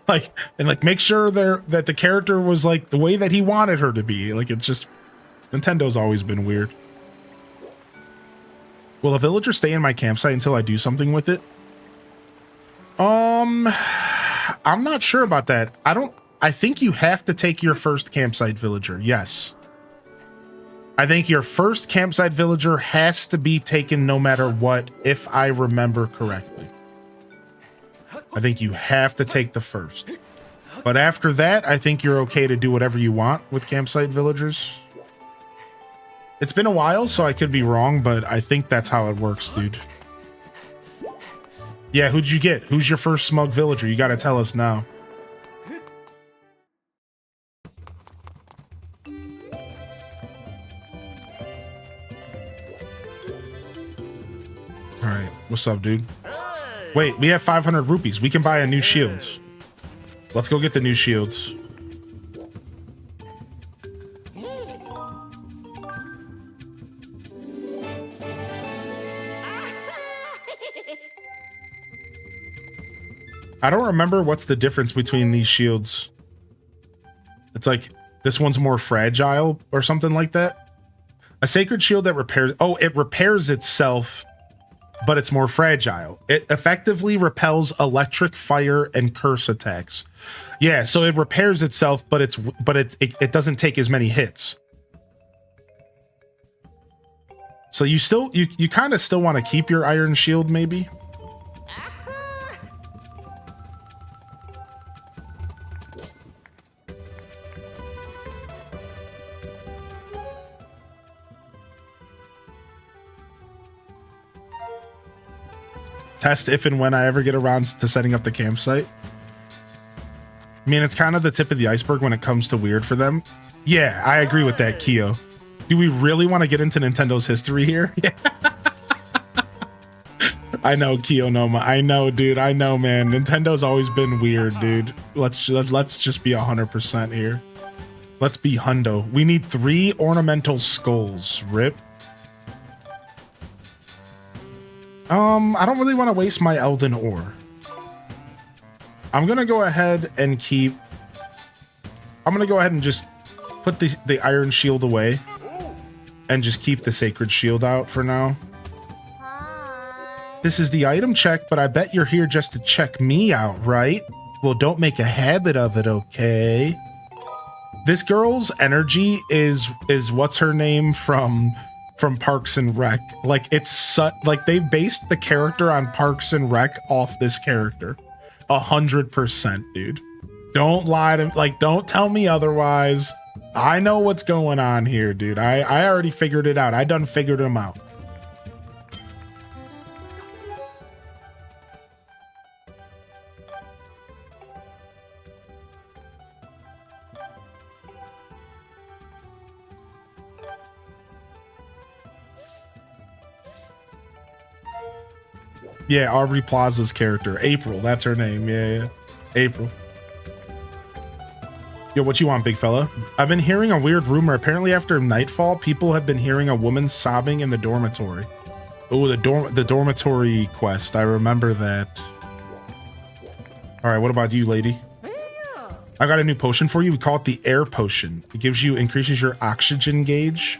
Like, and like make sure that the character was like the way that he wanted her to be. Like, it's just, Nintendo's always been weird. Will a villager stay in my campsite until I do something with it? I'm not sure about that. I think you have to take your first campsite villager. Yes. I think your first campsite villager has to be taken no matter what, if I remember correctly. I think you have to take the first. But after that, I think you're okay to do whatever you want with campsite villagers. It's been a while, so I could be wrong, but I think that's how it works, dude. Yeah, who'd you get? Who's your first smug villager? You gotta tell us now. Alright, what's up, dude? Wait, we have 500 rupees. We can buy a new shield. Let's go get the new shields. I don't remember what's the difference between these shields. It's like, this one's more fragile or something like that. A sacred shield that repairs... Oh, it repairs itself, but it's more fragile. It effectively repels electric, fire, and curse attacks. Yeah, so it repairs itself, but it doesn't take as many hits. So you kind of still want to keep your iron shield, maybe? Test if and when I ever get around to setting up the campsite. I mean, it's kind of the tip of the iceberg when it comes to weird for them. Yeah, I agree with that, Kyo. Do we really want to get into Nintendo's history here? Yeah. I know, Kyo Noma. I know, dude. I know, man. Nintendo's always been weird, dude. Let's just be 100% here. Let's be hundo. We need 3 ornamental skulls. Rip. I don't really want to waste my Elden ore. I'm gonna go ahead and keep. I'm gonna go ahead and just put the iron shield away, and just keep the sacred shield out for now. This is the item check, but I bet you're here just to check me out, right? Well, don't make a habit of it, okay? This girl's energy is what's her name from Parks and Rec. Like like they based the character on Parks and Rec off this character. 100%, dude. Don't lie to like don't tell me otherwise. I know what's going on here, dude. I already figured it out. I done figured them out. Yeah, Aubrey Plaza's character. April, that's her name. Yeah. April. Yo, what you want, big fella? I've been hearing a weird rumor. Apparently after nightfall, people have been hearing a woman sobbing in the dormitory. Oh, the dormitory quest. I remember that. All right, what about you, lady? I got a new potion for you. We call it the air potion. It increases your oxygen gauge.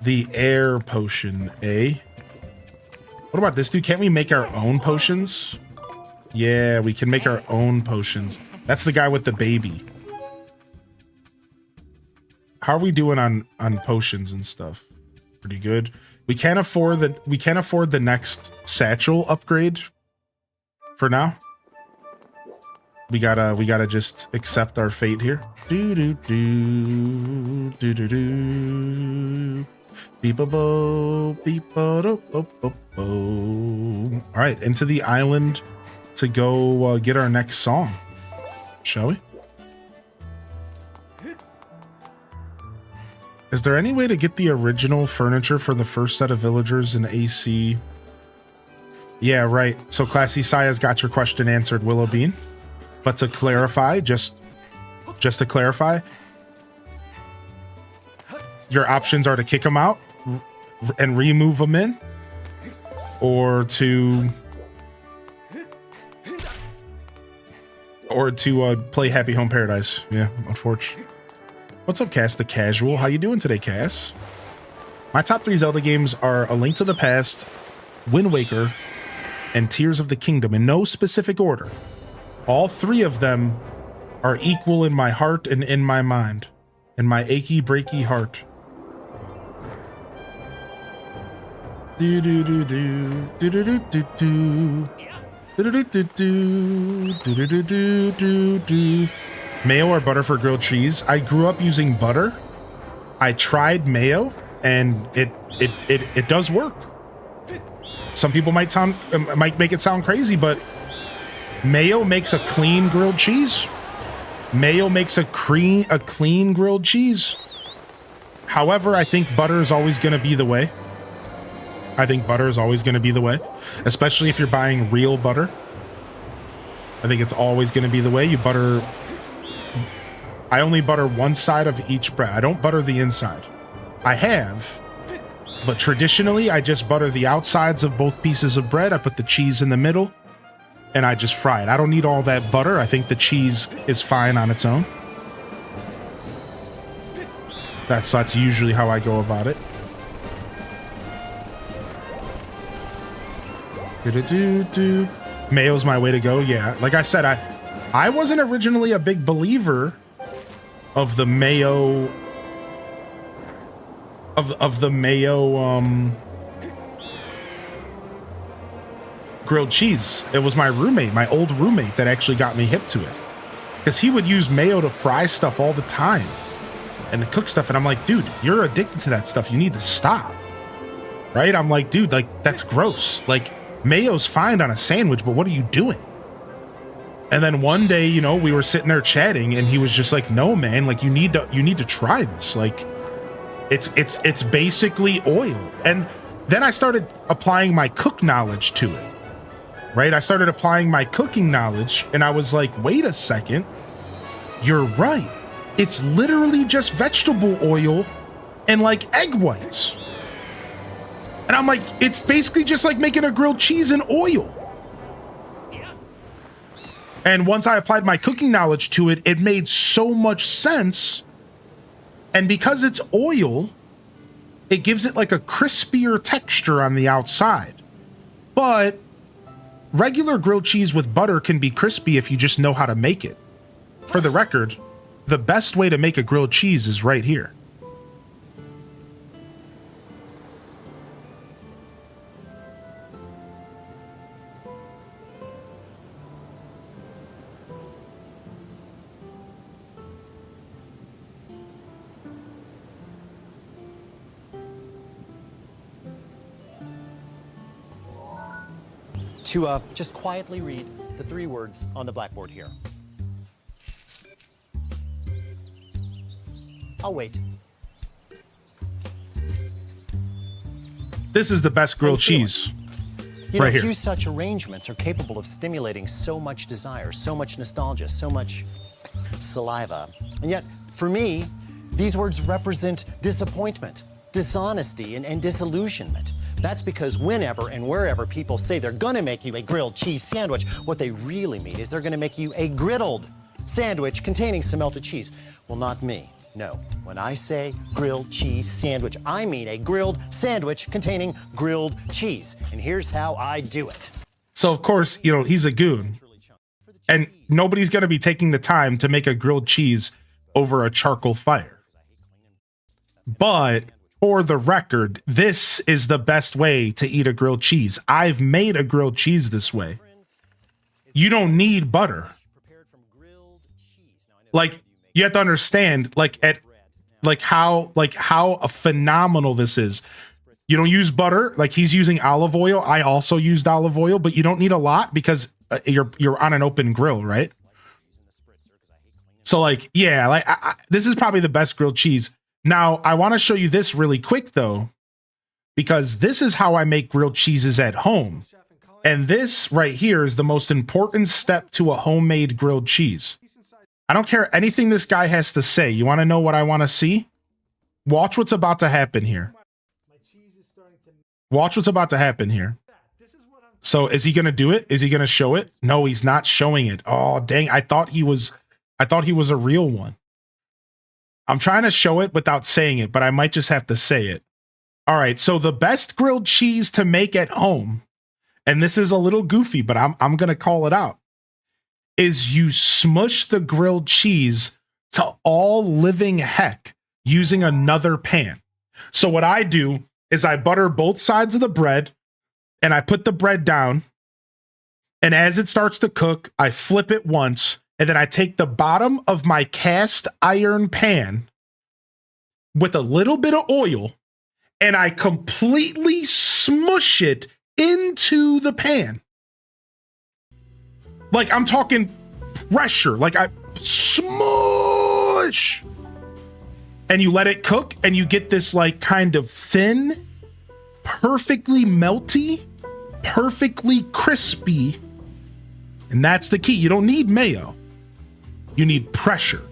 The air potion, eh? What about this dude? Can't we make our own potions? Yeah, we can make our own potions. That's the guy with the baby. How are we doing on potions and stuff? Pretty good. We can't afford the next satchel upgrade for now. We gotta just accept our fate here. Do do do do do do. Beep-a-bo, beep-a-do-bo-bo-bo. All right, into the island to go get our next song, shall we? Is there any way to get the original furniture for the first set of villagers in AC? Yeah, right. So Classy Saya's got your question answered, Willow Bean. But to clarify, just to clarify, your options are to kick them out and remove them in, or to play Happy Home Paradise. Yeah, unfortunately. What's up, Cass the Casual? How you doing today, Cass? My top 3 Zelda games are A Link to the Past, Wind Waker, and Tears of the Kingdom in no specific order. All 3 of them are equal in my heart and in my mind, in my achy breaky heart. Do do do do do do do do do do do do do do do do do. Mayo or butter for grilled cheese? I grew up using butter. I tried mayo, and it does work. Some people might make it sound crazy, but mayo makes a clean grilled cheese. Mayo makes a clean grilled cheese. However, I think butter is always going to be the way. I think butter is always going to be the way, especially if you're buying real butter. I think it's always going to be the way. I only butter one side of each bread. I don't butter the inside. I have, but traditionally I just butter the outsides of both pieces of bread. I put the cheese in the middle and I just fry it. I don't need all that butter. I think the cheese is fine on its own. That's usually how I go about it. Mayo's my way to go. Yeah, like I said, I wasn't originally a big believer of the mayo of the mayo grilled cheese. It was my old roommate that actually got me hip to it, because he would use mayo to fry stuff all the time and to cook stuff, and I'm like, dude, you're addicted to that stuff, you need to stop. Right? I'm like, dude, like, that's gross. Like, mayo's fine on a sandwich, but what are you doing? And then one day, you know, we were sitting there chatting and he was just like, no, man, like, you need to try this. Like, it's basically oil. And then I started applying my cook knowledge to it, right? I started applying my cooking knowledge and I was like, wait a second, you're right. It's literally just vegetable oil and like egg whites. And I'm like, it's basically just like making a grilled cheese in oil. And once I applied my cooking knowledge to it, it made so much sense. And because it's oil, it gives it like a crispier texture on the outside. But regular grilled cheese with butter can be crispy if you just know how to make it. For the record, the best way to make a grilled cheese is right here. To just quietly read the 3 words on the blackboard here. I'll wait. This is the best grilled cheese. Right here. Few such arrangements are capable of stimulating so much desire, so much nostalgia, so much saliva. And yet, for me, these words represent disappointment, dishonesty, and disillusionment. That's because whenever and wherever people say they're gonna make you a grilled cheese sandwich, what they really mean is they're gonna make you a griddled sandwich containing some melted cheese. Well, not me. No. When I say grilled cheese sandwich, I mean a grilled sandwich containing grilled cheese. And here's how I do it. So, of course, you know, he's a goon. And nobody's going to be taking the time to make a grilled cheese over a charcoal fire. But for the record, this is the best way to eat a grilled cheese. I've made a grilled cheese this way. You don't need butter. Like, you have to understand, how phenomenal this is. You don't use butter, like he's using olive oil. I also used olive oil, but you don't need a lot because you're on an open grill, right? So like, yeah, this is probably the best grilled cheese. Now, I want to show you this really quick though, because this is how I make grilled cheeses at home. And this right here is the most important step to a homemade grilled cheese. I don't care anything this guy has to say. You want to know what I want to see? Watch what's about to happen here. Watch what's about to happen here. So is he going to do it? Is he going to show it? No, he's not showing it. Oh, dang. I thought he was a real one. I'm trying to show it without saying it, but I might just have to say it. All right. So the best grilled cheese to make at home, and this is a little goofy, but I'm going to call it out, is you smush the grilled cheese to all living heck using another pan. So what I do is I butter both sides of the bread and I put the bread down. And as it starts to cook, I flip it once. And then I take the bottom of my cast iron pan with a little bit of oil and I completely smush it into the pan. Like I'm talking pressure, like I smush. And you let it cook and you get this like kind of thin, perfectly melty, perfectly crispy. And that's the key. You don't need mayo. You need pressure.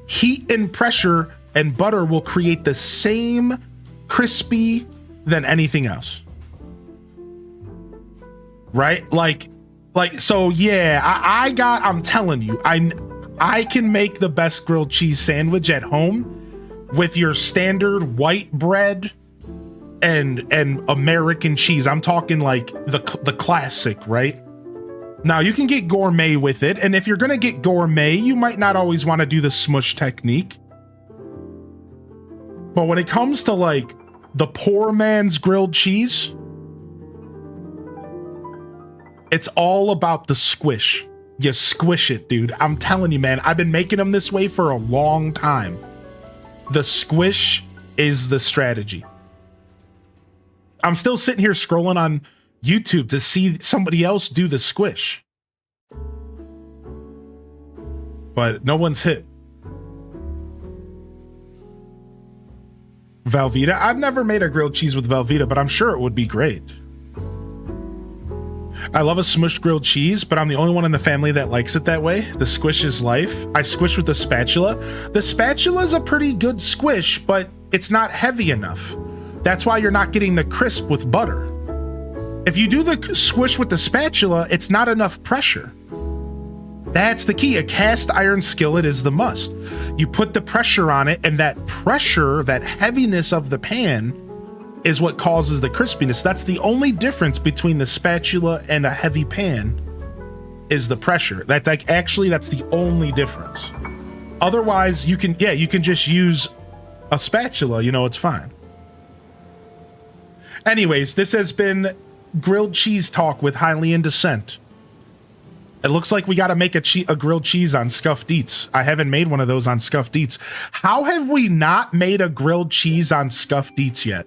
Heat and pressure and butter will create the same crispy than anything else. Right? So yeah, I'm telling you, I can make the best grilled cheese sandwich at home with your standard white bread and American cheese. I'm talking like the classic, right? Now you can get gourmet with it, and if you're gonna get gourmet, you might not always want to do the smush technique. But when it comes to like the poor man's grilled cheese, it's all about the squish. You squish it, dude. I'm telling you, man, I've been making them this way for a long time. The squish is the strategy. I'm still sitting here scrolling on YouTube to see somebody else do the squish. But no one's hit. Velveeta. I've never made a grilled cheese with Velveeta, but I'm sure it would be great. I love a smushed grilled cheese, but I'm the only one in the family that likes it that way. The squish is life. I squish with the spatula. The spatula is a pretty good squish, but it's not heavy enough. That's why you're not getting the crisp with butter. If you do the squish with the spatula, it's not enough pressure. That's the key. A cast iron skillet is the must. You put the pressure on it, and that pressure, that heaviness of the pan is what causes the crispiness. That's the only difference between the spatula and a heavy pan is the pressure. That's like, actually, that's the only difference. Otherwise, you can just use a spatula, you know, it's fine. Anyways, this has been grilled cheese talk with Highly in Descent. It looks like we got to make a grilled cheese on Scuffed Eats. I haven't made one of those on Scuffed Eats. How have we not made a grilled cheese on Scuffed Eats yet?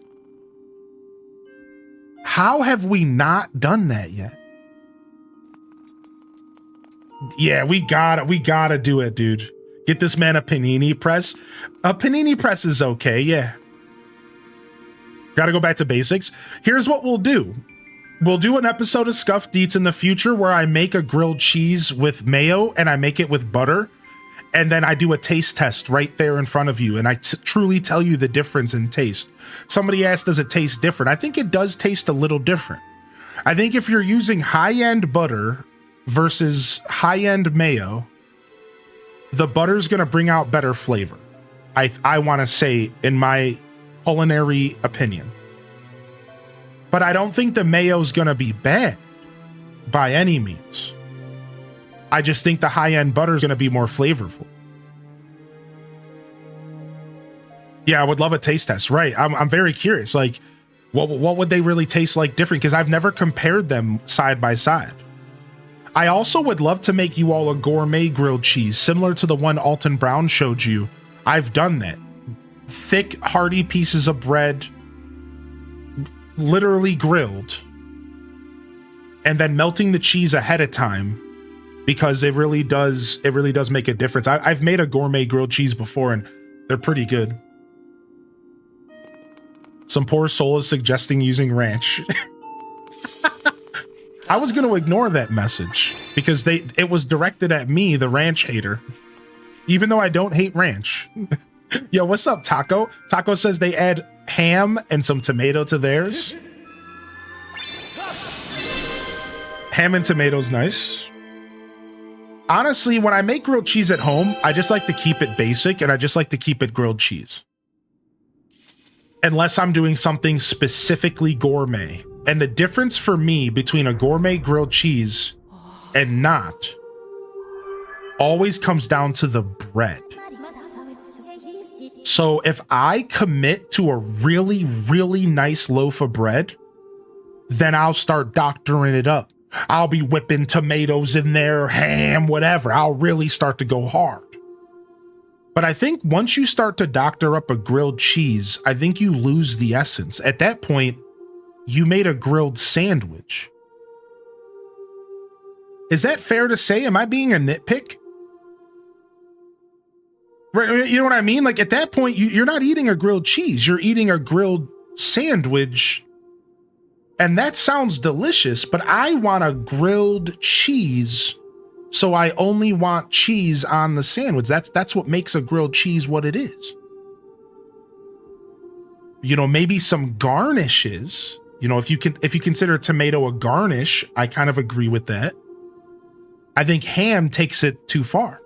How have we not done that yet? Yeah, we gotta do it, dude. Get this man a panini press. A panini press is okay, yeah. Gotta go back to basics. Here's what we'll do. We'll do an episode of Scuffed Eats in the future where I make a grilled cheese with mayo and I make it with butter. And then I do a taste test right there in front of you. And I truly tell you the difference in taste. Somebody asked, does it taste different? I think it does taste a little different. I think if you're using high-end butter versus high-end mayo, the butter's going to bring out better flavor. I want to say, in my culinary opinion. But I don't think the mayo's going to be bad by any means. I just think the high-end butter is going to be more flavorful. Yeah, I would love a taste test. Right. I'm very curious. Like, what would they really taste like different? Because I've never compared them side by side. I also would love to make you all a gourmet grilled cheese, similar to the one Alton Brown showed you. I've done that. Thick, hearty pieces of bread, literally grilled, and then melting the cheese ahead of time, because it really does make a difference. I've made a gourmet grilled cheese before, and they're pretty good. Some poor soul is suggesting using ranch. I was going to ignore that message because it was directed at me, the ranch hater, even though I don't hate ranch. Yo, what's up, Taco? Taco says they add ham and some tomato to theirs. Ham and tomatoes, nice. Honestly, when I make grilled cheese at home, I just like to keep it basic, and I just like to keep it grilled cheese. Unless I'm doing something specifically gourmet. And the difference for me between a gourmet grilled cheese and not always comes down to the bread. So if I commit to a really, really nice loaf of bread, then I'll start doctoring it up. I'll be whipping tomatoes in there, ham, whatever. I'll really start to go hard. But I think once you start to doctor up a grilled cheese, I think you lose the essence. At that point, you made a grilled sandwich. Is that fair to say? Am I being a nitpick? Right, you know what I mean? Like at that point, you're not eating a grilled cheese. You're eating a grilled sandwich. And that sounds delicious, but I want a grilled cheese. So I only want cheese on the sandwich. That's what makes a grilled cheese what it is. You know, maybe some garnishes. You know, if you consider tomato a garnish, I kind of agree with that. I think ham takes it too far.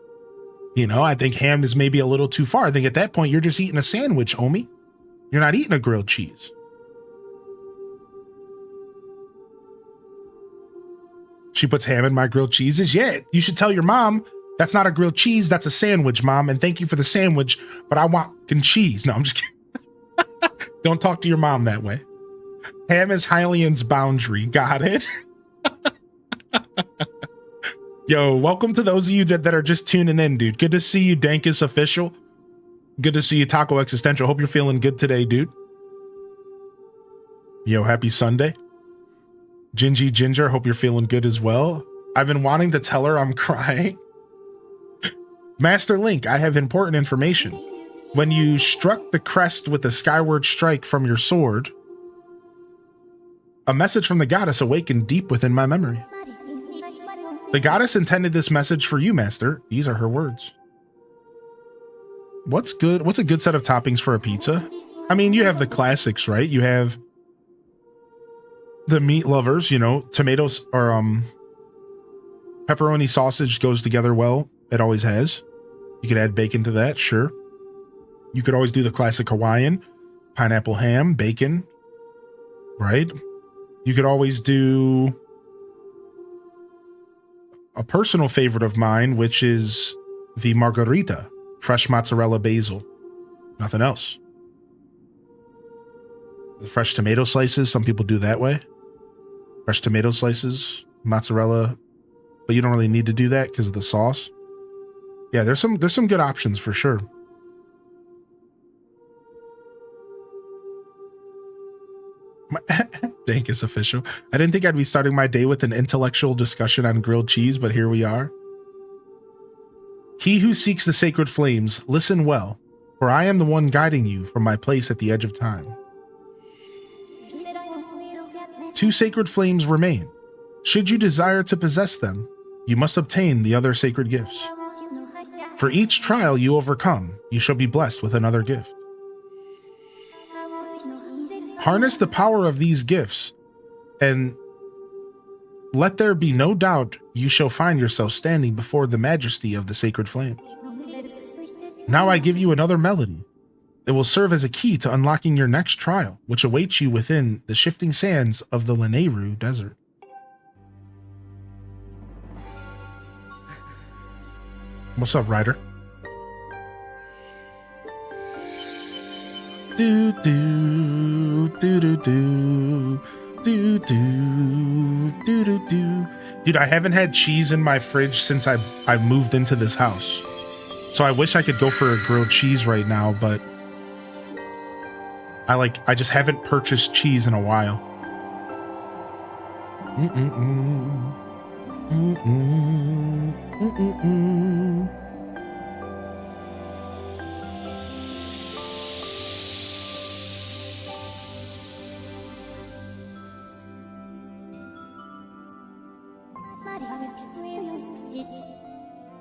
You know, I think ham is maybe a little too far. I think at that point, you're just eating a sandwich, homie. You're not eating a grilled cheese. She puts ham in my grilled cheeses. Yeah, you should tell your mom that's not a grilled cheese. That's a sandwich, mom. And thank you for the sandwich, but I want cheese. No, I'm just kidding. Don't talk to your mom that way. Ham is Hylian's boundary. Got it. Yo, welcome to those of you that are just tuning in, dude. Good to see you, Dankus Official. Good to see you, Taco Existential. Hope you're feeling good today, dude. Yo, happy Sunday. Gingy Ginger, hope you're feeling good as well. I've been wanting to tell her I'm crying. Master Link, I have important information. When you struck the crest with the skyward strike from your sword, a message from the goddess awakened deep within my memory. The goddess intended this message for you, Master. These are her words. What's good? What's a good set of toppings for a pizza? I mean, you have the classics, right? You have the meat lovers, you know, tomatoes or Pepperoni sausage goes together well. It always has. You could add bacon to that, sure. You could always do the classic Hawaiian, pineapple ham, bacon, right? You could always do a personal favorite of mine, which is the margarita, fresh mozzarella basil, nothing else. The fresh tomato slices, some people do that way. Fresh tomato slices, mozzarella, but you don't really need to do that because of the sauce. Yeah, there's some good options for sure. Dank is official. I didn't think I'd be starting my day with an intellectual discussion on grilled cheese, but here we are. He who seeks the sacred flames, listen well, for I am the one guiding you from my place at the edge of time. 2 sacred flames remain. Should you desire to possess them, you must obtain the other sacred gifts. For each trial you overcome, you shall be blessed with another gift. Harness the power of these gifts, and let there be no doubt you shall find yourself standing before the majesty of the sacred flames. Now I give you another melody. It will serve as a key to unlocking your next trial, which awaits you within the shifting sands of the Lanayru Desert. What's up, Ryder? Do do do do do do do do do do. Dude, I haven't had cheese in my fridge since I moved into this house. So I wish I could go for a grilled cheese right now, but I just haven't purchased cheese in a while.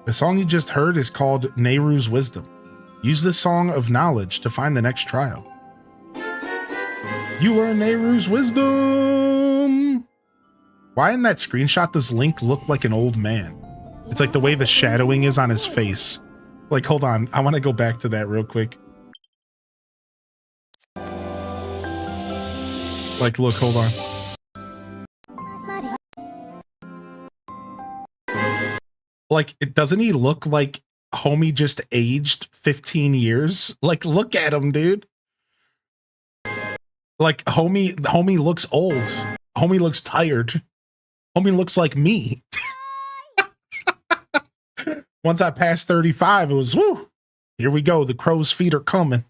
The song you just heard is called Nehru's Wisdom. Use this song of knowledge to find the next trial. You are Nehru's Wisdom! Why in that screenshot does Link look like an old man? It's like the way the shadowing is on his face. Like, hold on. I want to go back to that real quick. Like, look, hold on. Like, doesn't he look like homie just aged 15 years? Like, look at him, dude. Like, homie looks old. Homie looks tired. Homie looks like me. Once I passed 35, it was, woo, here we go. The crow's feet are coming.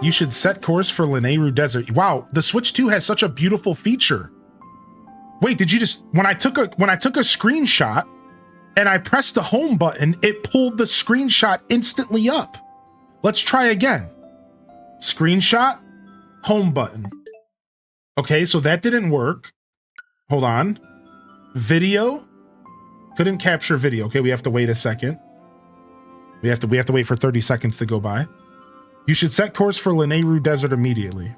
You should set course for Lanayru Desert. Wow, the Switch 2 has such a beautiful feature. Wait, did you just, when I took a screenshot and I pressed the home button, it pulled the screenshot instantly up. Let's try again. Screenshot, home button. Okay, so that didn't work. Hold on. Video. Couldn't capture video. Okay, we have to wait a second. We have to wait for 30 seconds to go by. You should set course for Lanayru Desert immediately.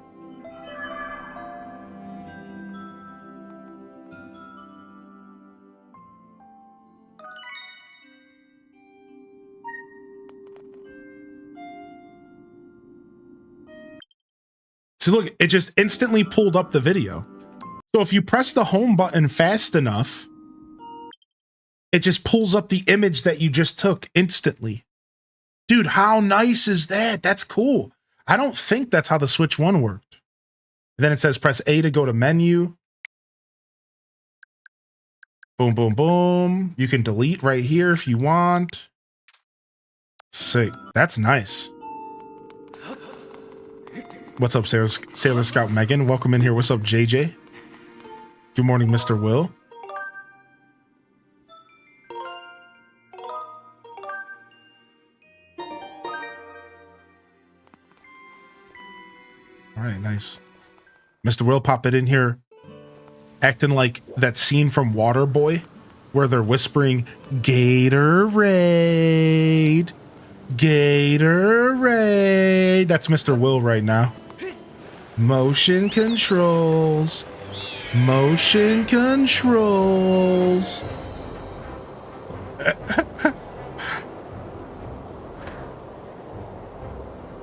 So look, it just instantly pulled up the video. So if you press the home button fast enough, it just pulls up the image that you just took instantly. Dude, how nice is that? That's cool. I don't think that's how the Switch 1 worked. Then it says press A to go to menu. Boom, boom, boom. You can delete right here if you want. Sick. That's nice. What's up, Sailor Scout Megan? Welcome in here. What's up, JJ? Good morning, Mr. Will. All right, nice. Mr. Will pop it in here, acting like that scene from Waterboy where they're whispering, Gatorade, Gatorade. That's Mr. Will right now. Motion controls. Motion controls.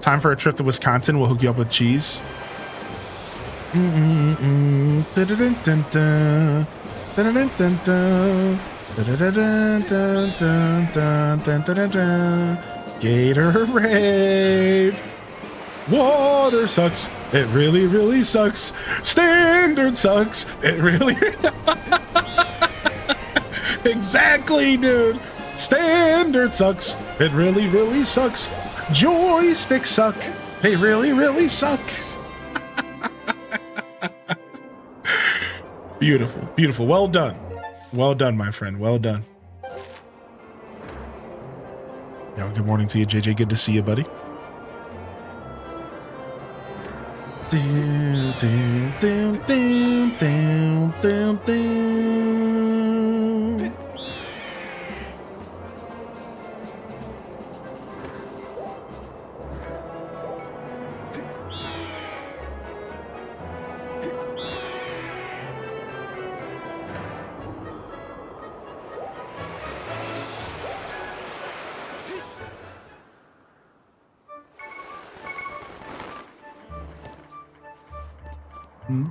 Time for a trip to Wisconsin. We'll hook you up with cheese. Gatorade. Water sucks. It really, really sucks. Standard sucks. It really. Exactly, dude. Standard sucks. It really, really sucks. Joysticks suck. They really, really suck. Beautiful, beautiful. Well done. Well done, my friend. Well done. Yo, good morning to you, JJ. Good to see you, buddy. Doom, doom, doom, doom, doom, doom, doom.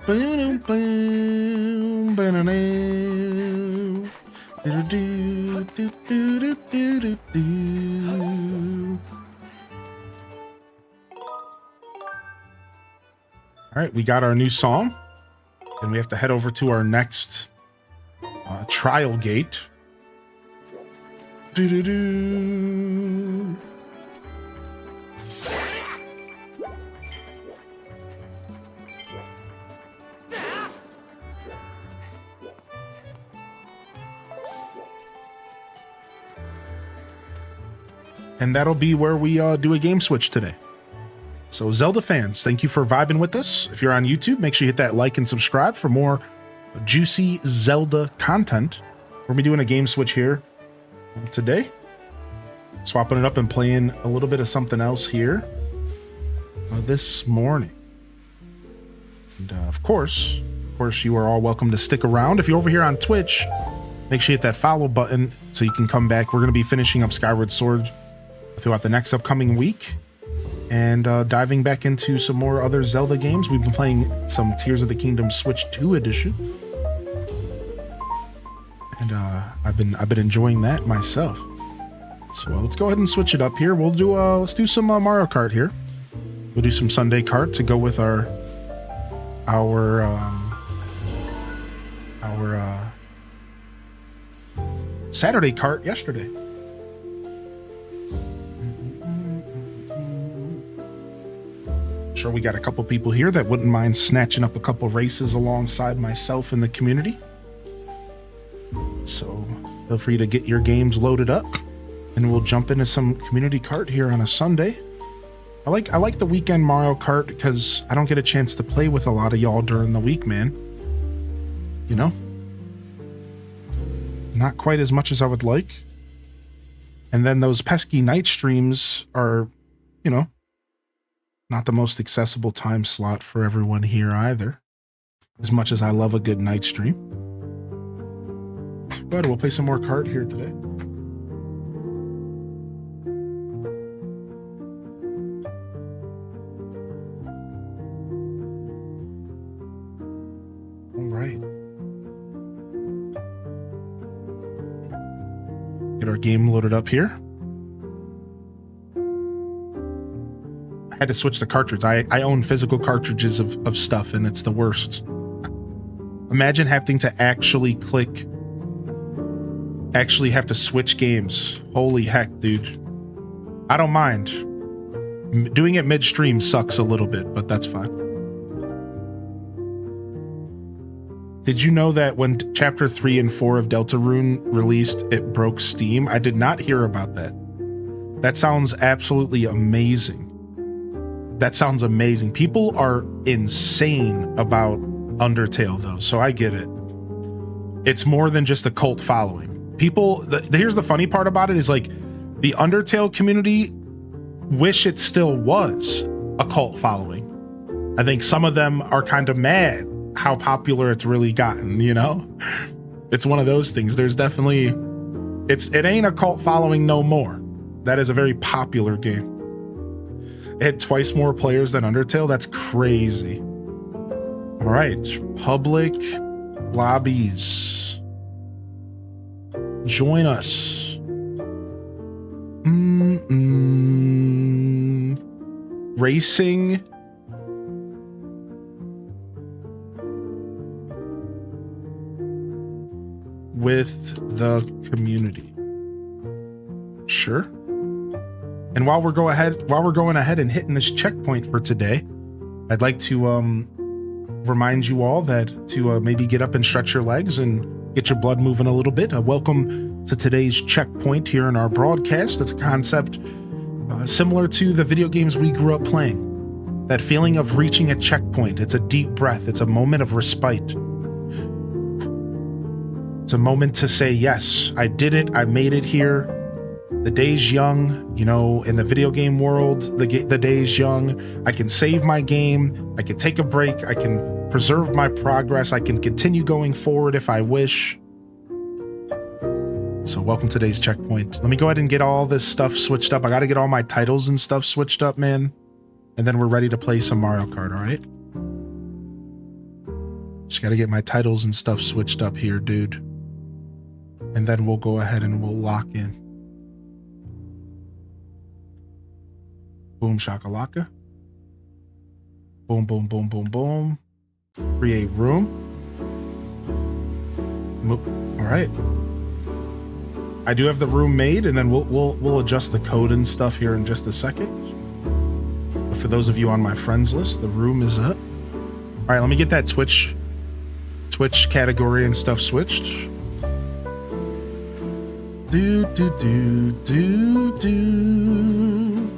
Boom, boom, ba-da-doo. Do-do-do, do-do-do-do-do-do. All right, we got our new song, and we have to head over to our next trial gate. Do-do-do. And that'll be where we do a game switch today. So Zelda fans, thank you for vibing with us. If you're on YouTube, make sure you hit that like and subscribe for more juicy Zelda content. We're gonna be doing a game switch here today. Swapping it up and playing a little bit of something else here this morning. And of course, you are all welcome to stick around. If you're over here on Twitch, make sure you hit that follow button so you can come back. We're gonna be finishing up Skyward Sword throughout the next upcoming week and diving back into some more other Zelda games. We've been playing some Tears of the Kingdom Switch 2 edition, and I've been enjoying that myself. So let's go ahead and switch it up here. We'll do let's do some Mario Kart here. We'll do some Sunday Kart to go with our Saturday Kart yesterday. Sure, we got a couple people here that wouldn't mind snatching up a couple races alongside myself in the community. So feel free to get your games loaded up, and we'll jump into some community kart here on a Sunday. I like the weekend Mario Kart because I don't get a chance to play with a lot of y'all during the week, man. You know, not quite as much as I would like. And then those pesky night streams are, you know, not the most accessible time slot for everyone here either, as much as I love a good night stream. But we'll play some more kart here today. All right. Get our game loaded up here. I had to switch the cartridge. I own physical cartridges of stuff, and it's the worst. Imagine having to actually have to switch games. Holy heck, dude. I don't mind. Doing it midstream sucks a little bit, but that's fine. Did you know that when Chapter 3 and 4 of Deltarune released, it broke Steam? I did not hear about that. That sounds absolutely amazing. That sounds amazing. People are insane about Undertale, though, so I get it. It's more than just a cult following. People, here's the funny part about it is, like, the Undertale community wish it still was a cult following. I think some of them are kind of mad how popular it's really gotten, you know? It's one of those things. There's definitely, it ain't a cult following no more. That is a very popular game. It had twice more players than Undertale. That's crazy. All right, public lobbies. Join us. Racing. With the community. Sure. And while we're going ahead and hitting this checkpoint for today, I'd like to remind you all that to maybe get up and stretch your legs and get your blood moving a little bit. Welcome to today's checkpoint here in our broadcast. It's a concept similar to the video games we grew up playing. That feeling of reaching a checkpoint. It's a deep breath. It's a moment of respite. It's a moment to say, yes, I did it. I made it here. The day's young, you know, in the video game world, the day's young. I can save my game. I can take a break. I can preserve my progress. I can continue going forward if I wish. So welcome to today's checkpoint. Let me go ahead and get all this stuff switched up. I got to get all my titles and stuff switched up, man. And then we're ready to play some Mario Kart, all right? Just got to get my titles and stuff switched up here, dude. And then we'll go ahead and we'll lock in. Boom shakalaka. Boom, boom, boom, boom, boom. Create room. All right. I do have the room made, and then we'll adjust the code and stuff here in just a second. But for those of you on my friends list, the room is up. All right, let me get that Twitch category and stuff switched. Do do do do do.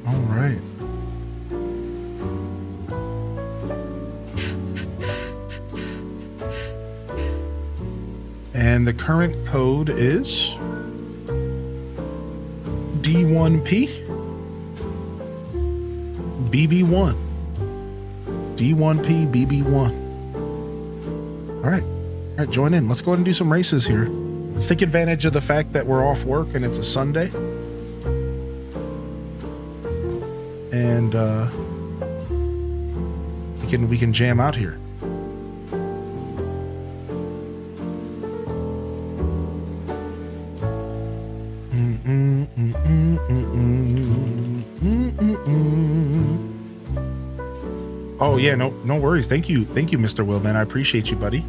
All right. And the current code is D1P BB1. D1P BB1. All right. All right, join in. Let's go ahead and do some races here. Let's take advantage of the fact that we're off work and it's a Sunday. And we can jam out here. Oh yeah, no worries. Thank you, Mr. Will, man. I appreciate you, buddy.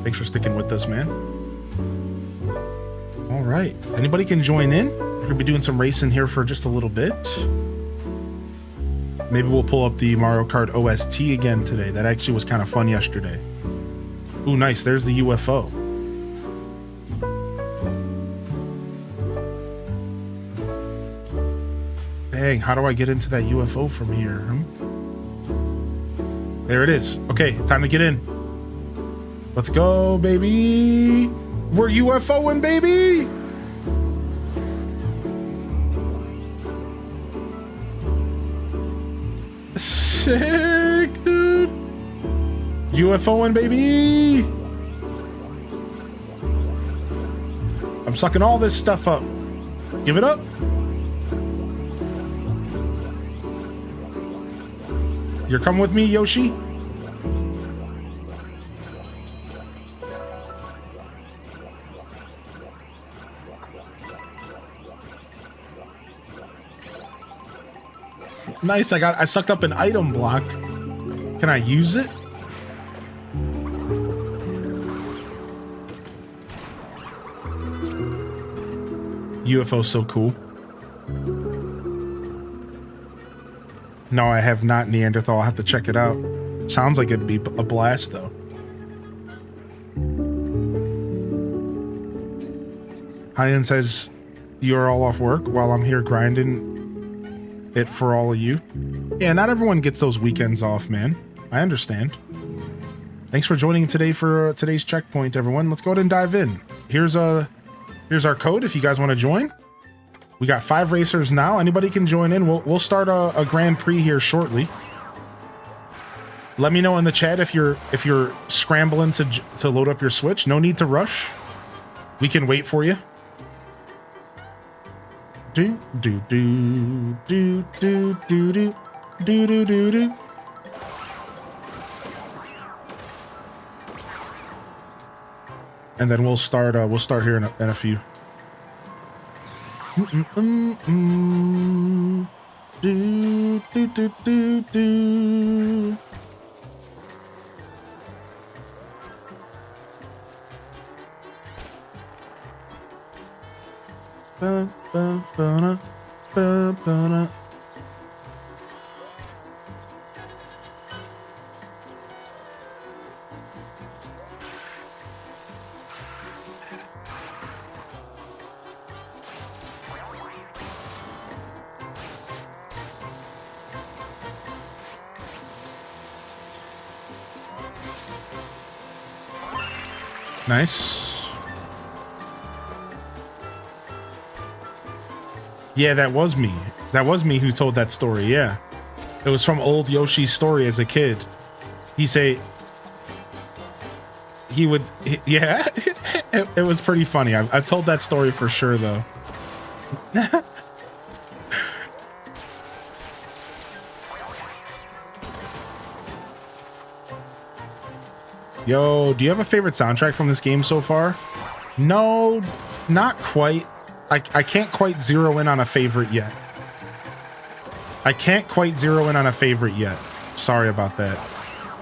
Thanks for sticking with us, man. All right, anybody can join in. We're gonna be doing some racing here for just a little bit. Maybe we'll pull up the Mario Kart OST again today. That actually was kind of fun yesterday. Ooh, nice. There's the UFO. Dang, how do I get into that UFO from here? There it is. Okay, time to get in. Let's go, baby. We're UFOing, baby. Sick, dude. UFOing, baby. I'm sucking all this stuff up. Give it up. You're coming with me, Yoshi? Nice, I sucked up an item block. Can I use it? UFO's so cool. No, I have not, Neanderthal. I'll have to check it out. Sounds like it'd be a blast, though. Hyan says, you're all off work while I'm here grinding it for all of you. Yeah, not everyone gets those weekends off, man. I understand. Thanks for joining today for today's checkpoint, everyone. Let's go ahead and dive in. Here's our code if you guys want to join. We got 5 racers now. Anybody can join in. We'll start a Grand Prix here shortly. Let me know in the chat if you're scrambling to load up your Switch. No need to rush. We can wait for you. Do do do do do do do do do do do. And then we'll start here in a few. Do do do do do. Ba, ba, ba, na, ba, ba, na. Nice. Yeah, that was me. That was me who told that story, yeah. It was from old Yoshi's story as a kid. Yeah, it was pretty funny. I've told that story for sure, though. Yo, do you have a favorite soundtrack from this game so far? No, not quite. I can't quite zero in on a favorite yet. Sorry about that.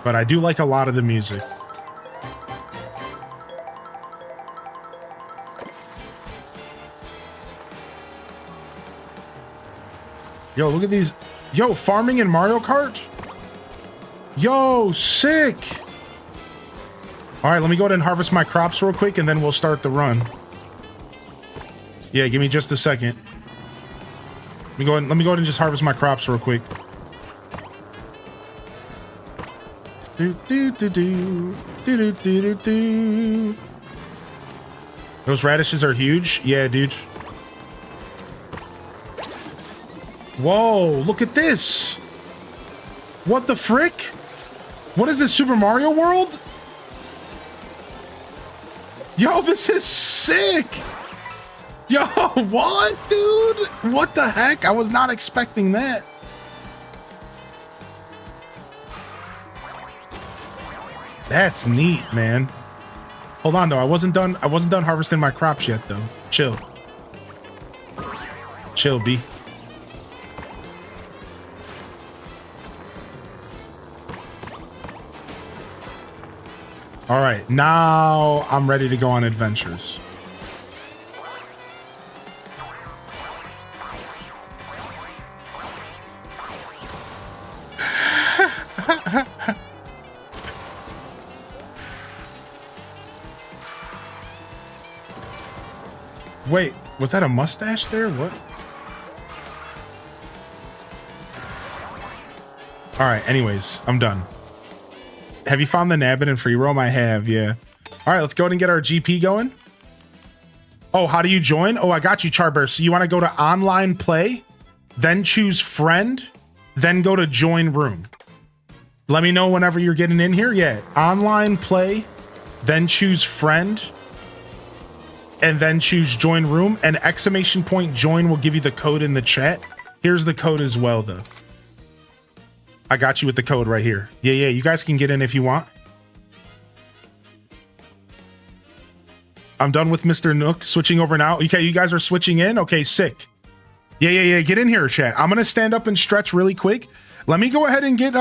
But I do like a lot of the music. Yo, look at these. Yo, farming in Mario Kart? Yo, sick. All right, let me go ahead and harvest my crops real quick and then we'll start the run. Yeah, give me just a second. Let me go ahead and just harvest my crops real quick. Do do do do do do do do. Those radishes are huge. Yeah, dude. Whoa, look at this. What the frick? What is this, Super Mario World? Yo, this is sick. Yo, what, dude? What the heck? I was not expecting that. That's neat, man. Hold on, though. I wasn't done harvesting my crops yet, though. Chill. Chill, B. All right, now I'm ready to go on adventures. Wait, was that a mustache there? What? All right, anyways, I'm done. Have you found the nabbit in free roam? I have, yeah. All right, let's go ahead and get our GP going. Oh, how do you join? Oh, I got you, Charburst. So you want to go to online play, then choose friend, then go to join room. Let me know whenever you're getting in here. Yeah, online play, then choose friend, and then choose join room, and exclamation point join will give you the code in the chat. Here's the code as well, though. I got you with the code right here. Yeah, you guys can get in if you want. I'm done with Mr. Nook. Switching over now. Okay, you guys are switching in? Okay, sick. Yeah. Get in here, chat. I'm gonna stand up and stretch really quick. Let me go ahead and get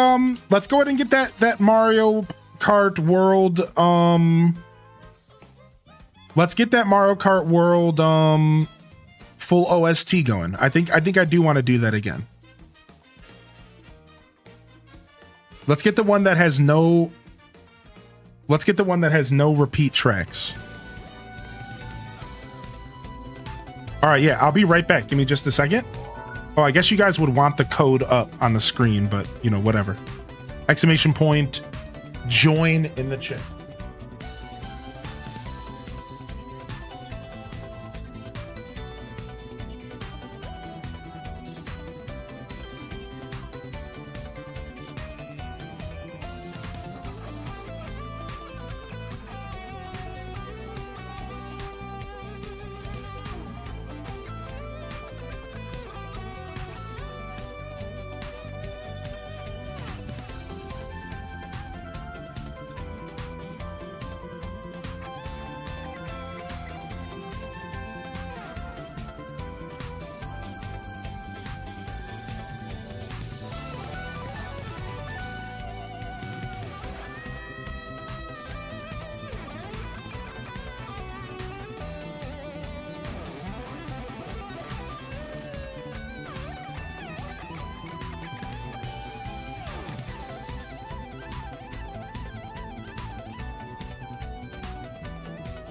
let's go ahead and get that Mario Kart World let's get that Mario Kart World full OST going. I think I do want to do that again. Let's get the one that has no repeat tracks. All right, yeah, I'll be right back. Give me just a second. Oh, I guess you guys would want the code up on the screen, but you know, whatever. Exclamation point, join in the chat.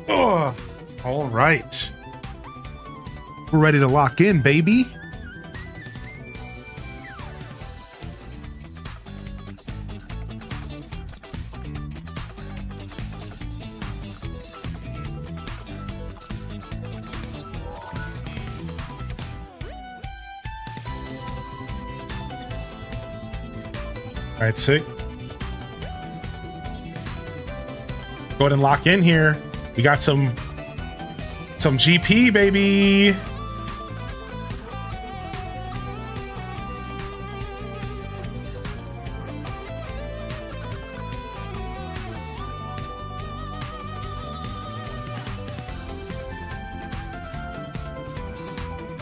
Oh, all right. We're ready to lock in, baby. All right, sick. Go ahead and lock in here. We got some GP, baby.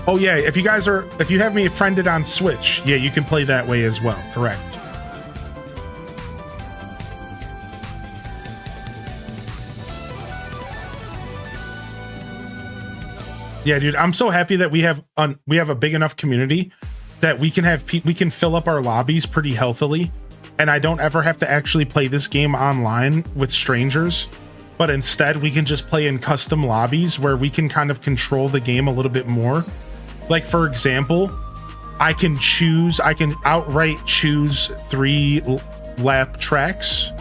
Oh yeah, if you have me friended on Switch, yeah, you can play that way as well. Correct. Yeah, dude, I'm so happy that we have a big enough community that we can fill up our lobbies pretty healthily, and I don't ever have to actually play this game online with strangers, but instead we can just play in custom lobbies where we can kind of control the game a little bit more. Like, for example, I can outright choose 3 lap tracks,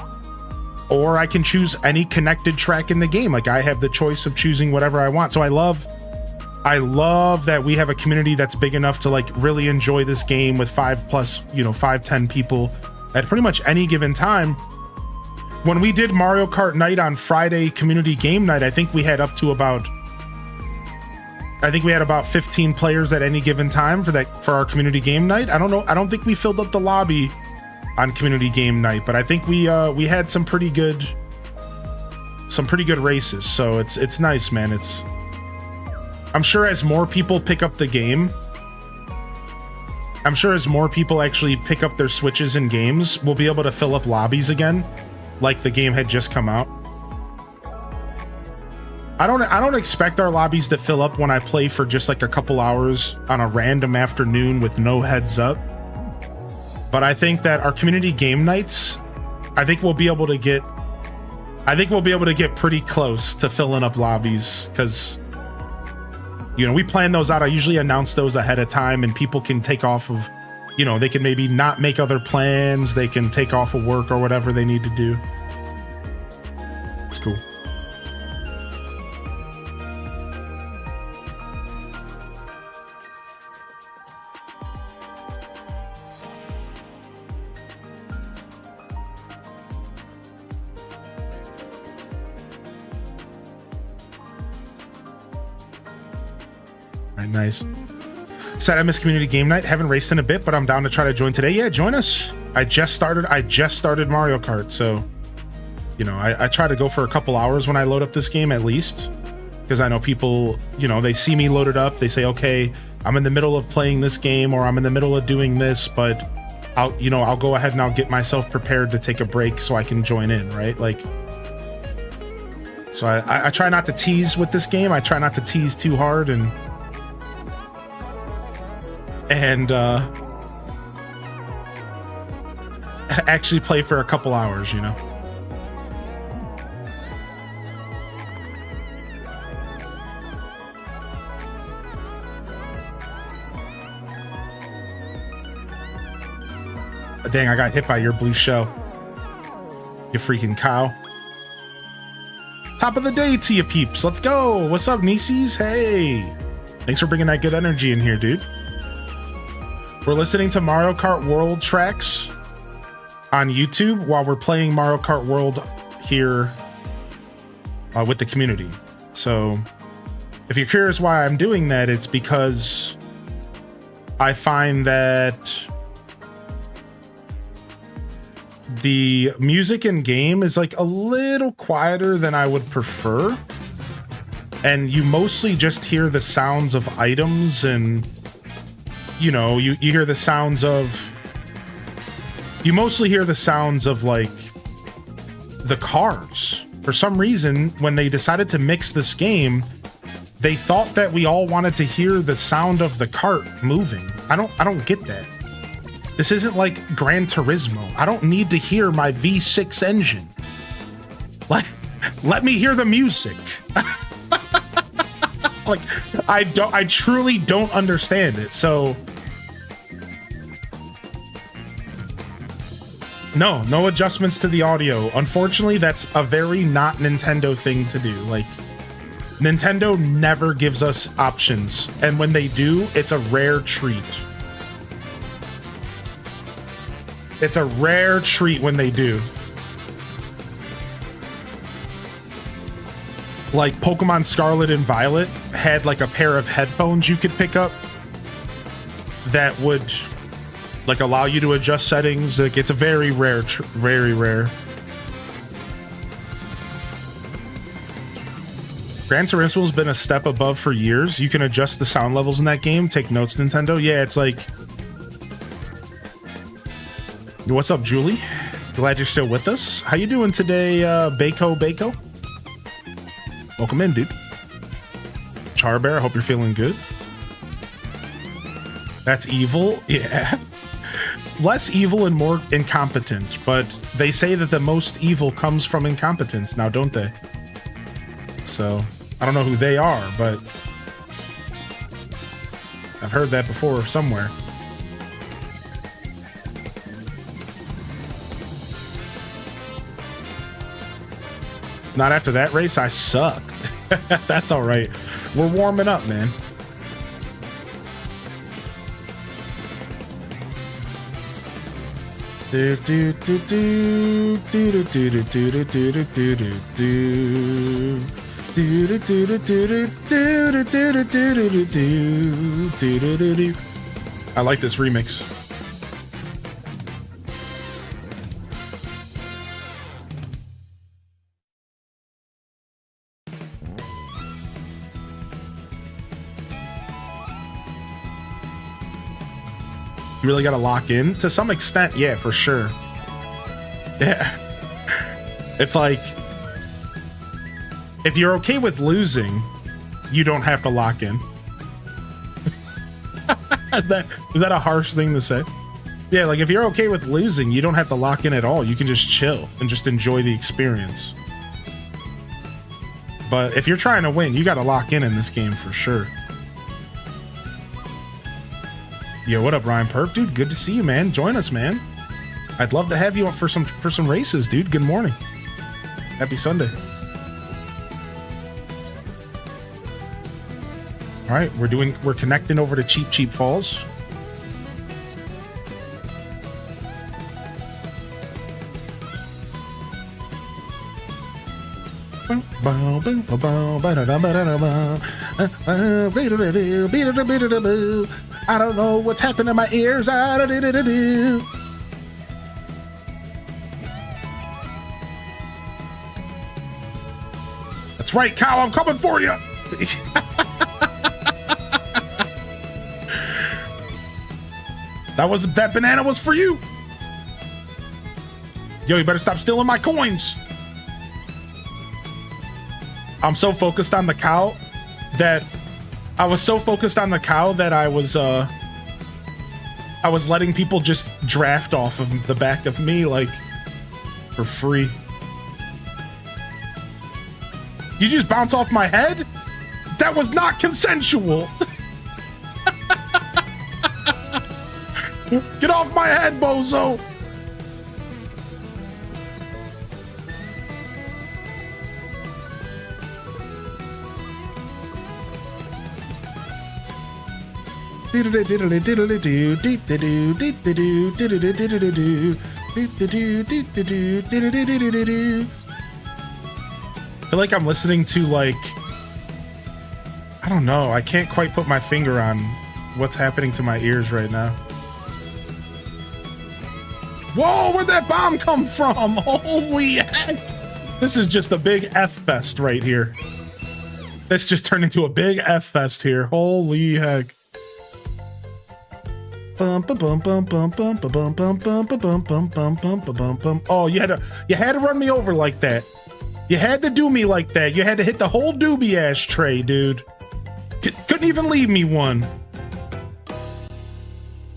or I can choose any connected track in the game. Like, I have the choice of choosing whatever I want. So I love that we have a community that's big enough to like really enjoy this game with 5-10 people at pretty much any given time. When we did Mario Kart Night on Friday community game night, I think we had about 15 players at any given time for our community game night. I don't know. I don't think we filled up the lobby on community game night, but I think we had some pretty good races. So it's nice, man. I'm sure as more people pick up the game, I'm sure as more people actually pick up their Switches in games, we'll be able to fill up lobbies again, like the game had just come out. I don't expect our lobbies to fill up when I play for just like a couple hours on a random afternoon with no heads up. But I think that our community game nights, I think we'll be able to get pretty close to filling up lobbies, because we plan those out. I usually announce those ahead of time, and people can take off of, they can maybe not make other plans. They can take off of work or whatever they need to do. It's cool. Nice. Said I missed community game night. Haven't raced in a bit, but I'm down to try to join today. Yeah, join us. I just started Mario Kart, so I try to go for a couple hours when I load up this game at least, because I know people, they see me loaded up, they say, okay, I'm in the middle of playing this game, or I'm in the middle of doing this, but I'll go ahead and I'll get myself prepared to take a break so I can join in, right? Like, so I try not to tease with this game. I try not to tease too hard and actually play for a couple hours, Dang, I got hit by your blue shell. You freaking cow. Top of the day to you peeps. Let's go. What's up, Nieces? Hey. Thanks for bringing that good energy in here, dude. We're listening to Mario Kart World tracks on YouTube while we're playing Mario Kart World here with the community. So if you're curious why I'm doing that, it's because I find that the music in game is like a little quieter than I would prefer. And you mostly just hear the sounds of items and, you know, you hear the sounds of, you mostly hear the sounds of like the cars. For some reason, when they decided to mix this game, they thought that we all wanted to hear the sound of the cart moving. I don't get that. This isn't like Gran Turismo. I don't need to hear my V6 engine. Let me hear the music. Like, I truly don't understand it. So no adjustments to the audio. Unfortunately, that's a very not Nintendo thing to do. Like, Nintendo never gives us options, and when they do, it's a rare treat. It's a rare treat when they do. Like Pokemon Scarlet and Violet had like a pair of headphones you could pick up that would like allow you to adjust settings. Like, it's a very rare, very rare. Gran Turismo's been a step above for years. You can adjust the sound levels in that game. Take notes, Nintendo. Yeah, it's like... What's up, Julie? Glad you're still with us. How you doing today, Bako? Welcome in, dude. Charbear, I hope you're feeling good. That's evil? Yeah. Less evil and more incompetent, but they say that the most evil comes from incompetence now, don't they? So, I don't know who they are, but I've heard that before somewhere. Not after that race, I sucked. That's all right. We're warming up, man. Do do do do do do do do do do do do do. I like this remix. You really got to lock in to some extent. Yeah, for sure. Yeah. It's like, if you're okay with losing, you don't have to lock in. Is that a harsh thing to say? Yeah, like if you're okay with losing, you don't have to lock in at all. You can just chill and just enjoy the experience. But if you're trying to win, you got to lock in this game for sure. Yo, what up, Ryan Perp? Dude, good to see you, man. Join us, man. I'd love to have you up for some races, dude. Good morning. Happy Sunday. All right, we're connecting over to Cheap Falls. I don't know what's happened to my ears. That's right, cow. I'm coming for you. That banana was for you. Yo, you better stop stealing my coins. I'm so focused on the cow that I was letting people just draft off of the back of me, like, for free. You just bounce off my head? That was not consensual. Get off my head, bozo. feel like I'm listening to, like, I don't know. I can't quite put my finger on what's happening to my ears right now. Whoa, where'd that bomb come from? Holy heck. This is just a big F fest right here. This just turned into a big F fest here. Holy heck. Oh, you had to run me over like that. You had to do me like that. You had to hit the whole doobie ashtray, dude. Couldn't even leave me one.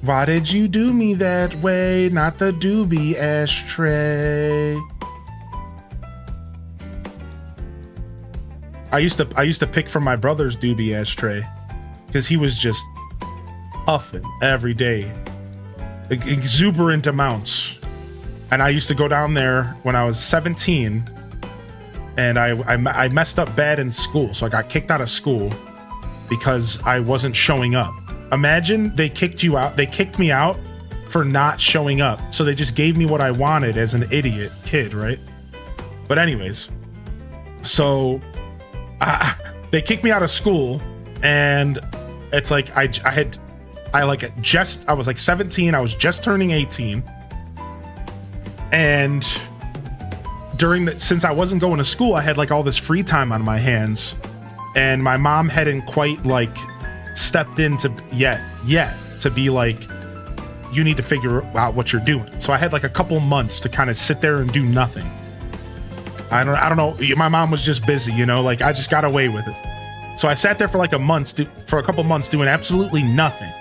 Why did you do me that way? Not the doobie ashtray. I used to pick from my brother's doobie ashtray because he was just puffing every day, exuberant amounts. And I used to go down there when I was 17, and I messed up bad in school, so I got kicked out of school because I wasn't showing up. Imagine they kicked you out. They kicked me out for not showing up. So they just gave me what I wanted as an idiot kid, right? But anyways, so they kicked me out of school, and it's like I was like 17. I was just turning 18, and since I wasn't going to school, I had like all this free time on my hands, and my mom hadn't quite like stepped in yet to be like, you need to figure out what you're doing. So I had like a couple months to kind of sit there and do nothing. I don't know. My mom was just busy, you know, like I just got away with it. So I sat there for like a couple months doing absolutely nothing.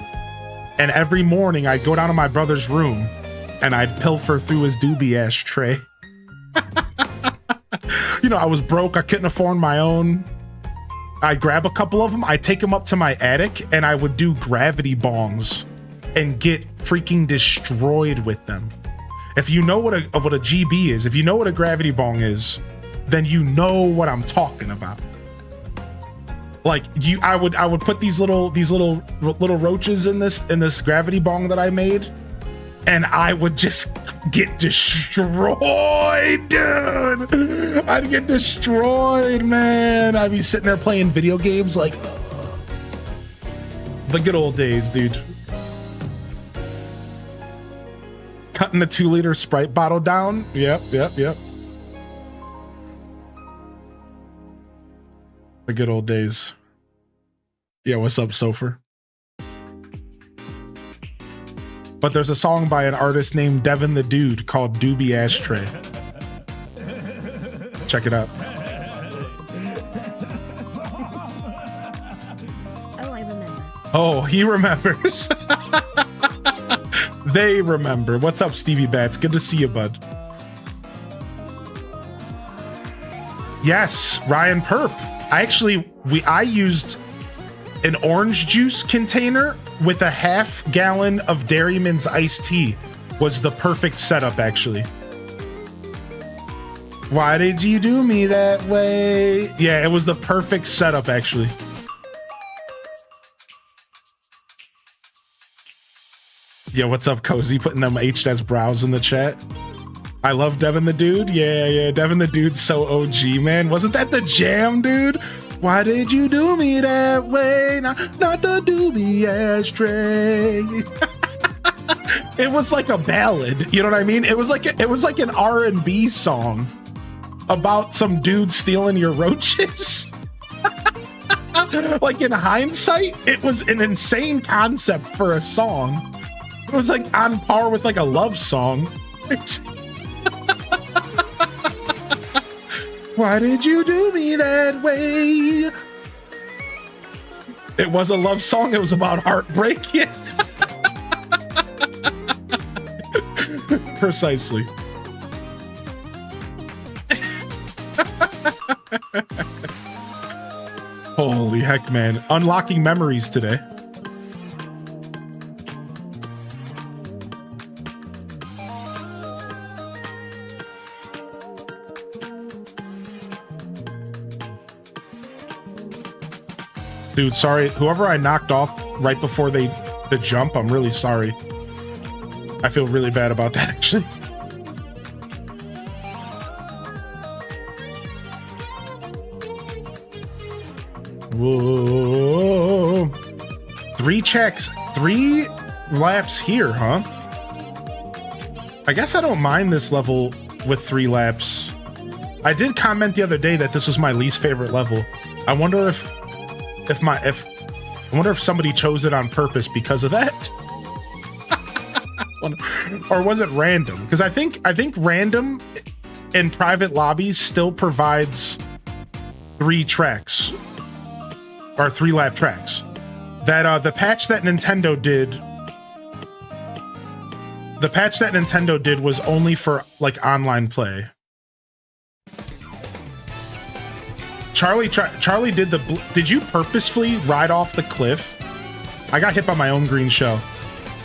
And every morning I'd go down to my brother's room and I'd pilfer through his doobie ashtray. You know, I was broke. I couldn't afford my own. I'd grab a couple of them. I'd take them up to my attic and I would do gravity bongs and get freaking destroyed with them. If you know what a GB is, if you know what a gravity bong is, then you know what I'm talking about. Like I would put these little roaches in this gravity bong that I made, and I would just get destroyed, dude. I'd get destroyed, man. I'd be sitting there playing video games like the good old days, dude. Cutting the 2-liter Sprite bottle down. Yep. The good old days. Yeah, what's up, Sofer? But there's a song by an artist named Devin the Dude called Doobie Ashtray. Check it out. Oh, I remember. Oh, he remembers. They remember. What's up, Stevie Bats? Good to see you, bud. Yes, Ryan Perp. I used an orange juice container with a half gallon of Dairyman's iced tea. Was the perfect setup, actually. Why did you do me that way? Yeah, it was the perfect setup, actually. Yeah, what's up, Cozy? Putting them HS brows in the chat. I love Devin the Dude. Yeah, Devin the Dude's so OG, man. Wasn't that the jam, dude? Why did you do me that way? Not the doobie ashtray. It was like a ballad. You know what I mean? It was like an R&B song about some dude stealing your roaches. Like in hindsight, it was an insane concept for a song. It was like on par with like a love song. Why did you do me that way? It was a love song. It was about heartbreak. Yeah. Precisely. Holy heck, man. Unlocking memories today. Dude, sorry. Whoever I knocked off right before they the jump. I'm really sorry. I feel really bad about that, actually. Whoa. 3 checks, 3 laps here, huh? I guess I don't mind this level with 3 laps. I did comment the other day that this was my least favorite level. I wonder if somebody chose it on purpose because of that. Or was it random? Because I think random in private lobbies still provides 3 tracks. Or 3 lap tracks. That the patch that Nintendo did was only for like online play. Charlie did did you purposefully ride off the cliff? I got hit by my own green shell.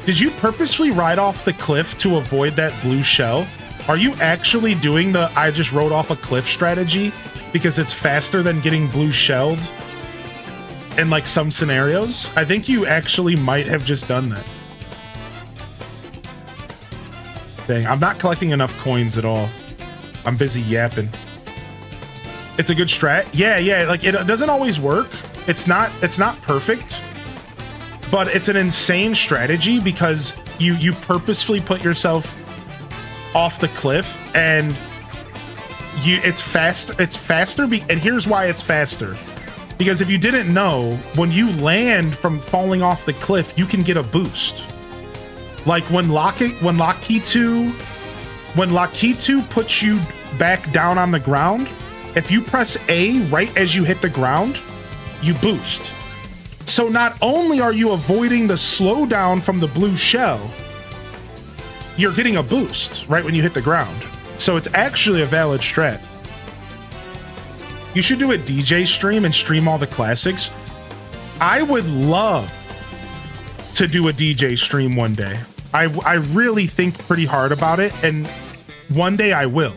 Did you purposefully ride off the cliff to avoid that blue shell? Are you actually doing the I just rode off a cliff strategy because it's faster than getting blue shelled in like some scenarios? I think you actually might have just done that. Dang, I'm not collecting enough coins at all. I'm busy yapping. It's a good strat. Yeah, like it doesn't always work. It's not perfect, but it's an insane strategy because you purposefully put yourself off the cliff and it's faster. And here's why it's faster. Because if you didn't know, when you land from falling off the cliff, you can get a boost. Like when Lakitu puts you back down on the ground, if you press A right as you hit the ground, you boost. So not only are you avoiding the slowdown from the blue shell, you're getting a boost right when you hit the ground. So it's actually a valid strat. You should do a DJ stream and stream all the classics. I would love to do a DJ stream one day. I really think pretty hard about it, and one day I will.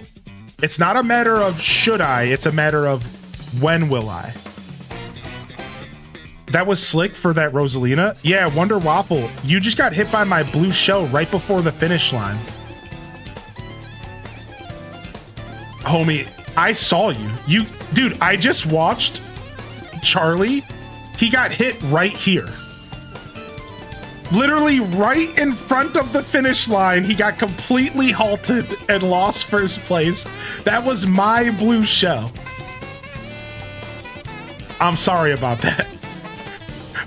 It's not a matter of should I, it's a matter of when will I. That was slick for that Rosalina. Yeah, Wonder Waffle, you just got hit by my blue shell right before the finish line. Homie, I saw you. Dude, I just watched Charlie. He got hit right here. Literally right in front of the finish line, he got completely halted and lost first place. That was my blue shell. I'm sorry about that.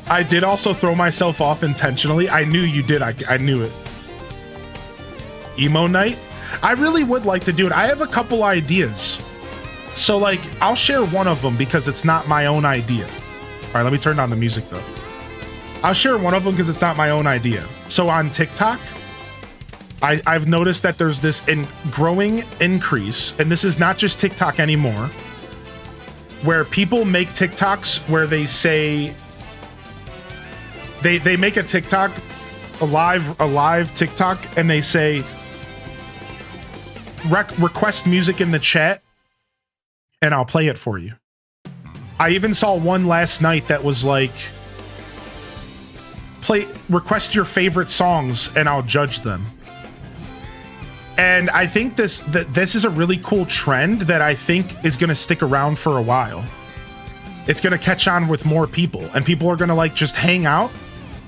I did also throw myself off intentionally. I knew you did. I knew it. Emo night? I really would like to do it. I have a couple ideas. So, like, I'll share one of them because it's not my own idea. All right, let me turn down the music, though. I'll share one of them because it's not my own idea. So on TikTok, I've noticed that there's this growing increase, and this is not just TikTok anymore, where people make TikToks where they say they make a TikTok, a live TikTok, and they say request music in the chat, and I'll play it for you. I even saw one last night that was like, request your favorite songs and I'll judge them. And I think this is a really cool trend that I think is going to stick around for a while. It's going to catch on with more people, and people are going to like just hang out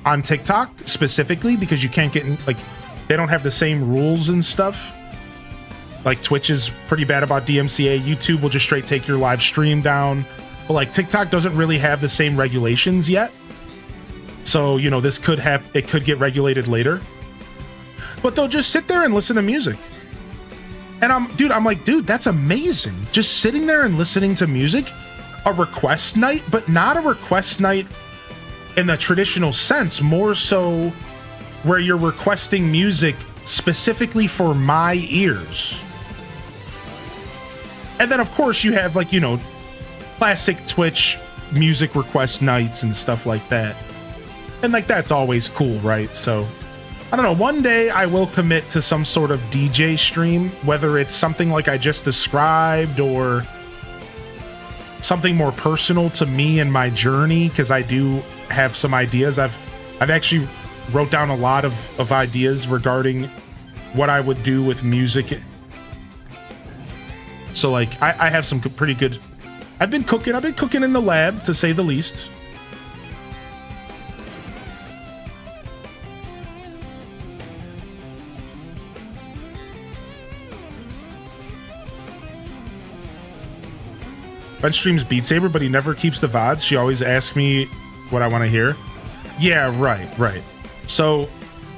on TikTok specifically because you can't get in, like, they don't have the same rules and stuff. Like Twitch is pretty bad about DMCA. YouTube will just straight take your live stream down. But like TikTok doesn't really have the same regulations yet. So, you know, this could it could get regulated later. But they'll just sit there and listen to music. And I'm like, dude, that's amazing. Just sitting there and listening to music. A request night, but not a request night in the traditional sense. More so where you're requesting music specifically for my ears. And then, of course, you have, like, you know, classic Twitch music request nights and stuff like that. And like that's always cool, right? So I don't know, one day I will commit to some sort of DJ stream, whether it's something like I just described or something more personal to me and my journey, because I do have some ideas. I've actually wrote down a lot of ideas regarding what I would do with music. So like I have some pretty good, I've been cooking in the lab, to say the least. Ben streams Beat Saber, but he never keeps the VODs. She always asks me what I want to hear. Yeah, right. So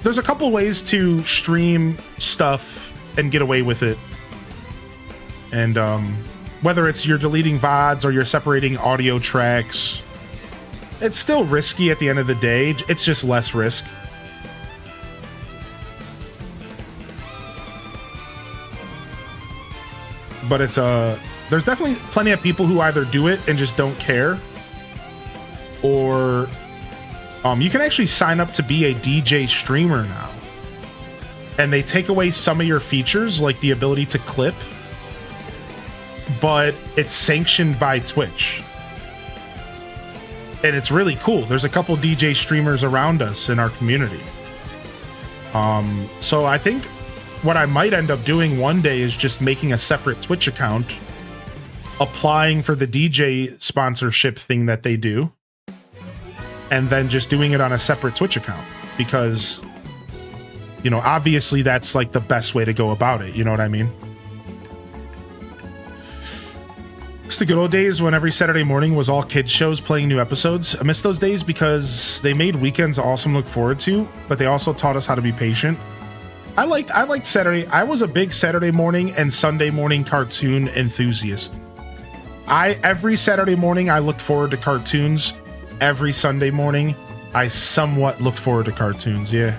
there's a couple ways to stream stuff and get away with it. And whether it's you're deleting VODs or you're separating audio tracks, it's still risky at the end of the day. It's just less risk. But it's there's definitely plenty of people who either do it and just don't care, or you can actually sign up to be a DJ streamer now, and they take away some of your features like the ability to clip, but it's sanctioned by Twitch, and it's really cool. There's a couple DJ streamers around us in our community. So I think what I might end up doing one day is just making a separate Twitch account, applying for the DJ sponsorship thing that they do, and then just doing it on a separate Twitch account, because, you know, obviously that's like the best way to go about it. You know what I mean? It's the good old days when every Saturday morning was all kids shows playing new episodes. I miss those days because they made weekends awesome to look forward to, but they also taught us how to be patient. I liked Saturday. I was a big Saturday morning and Sunday morning cartoon enthusiast. Every Saturday morning I looked forward to cartoons. Every Sunday morning I somewhat looked forward to cartoons. Yeah.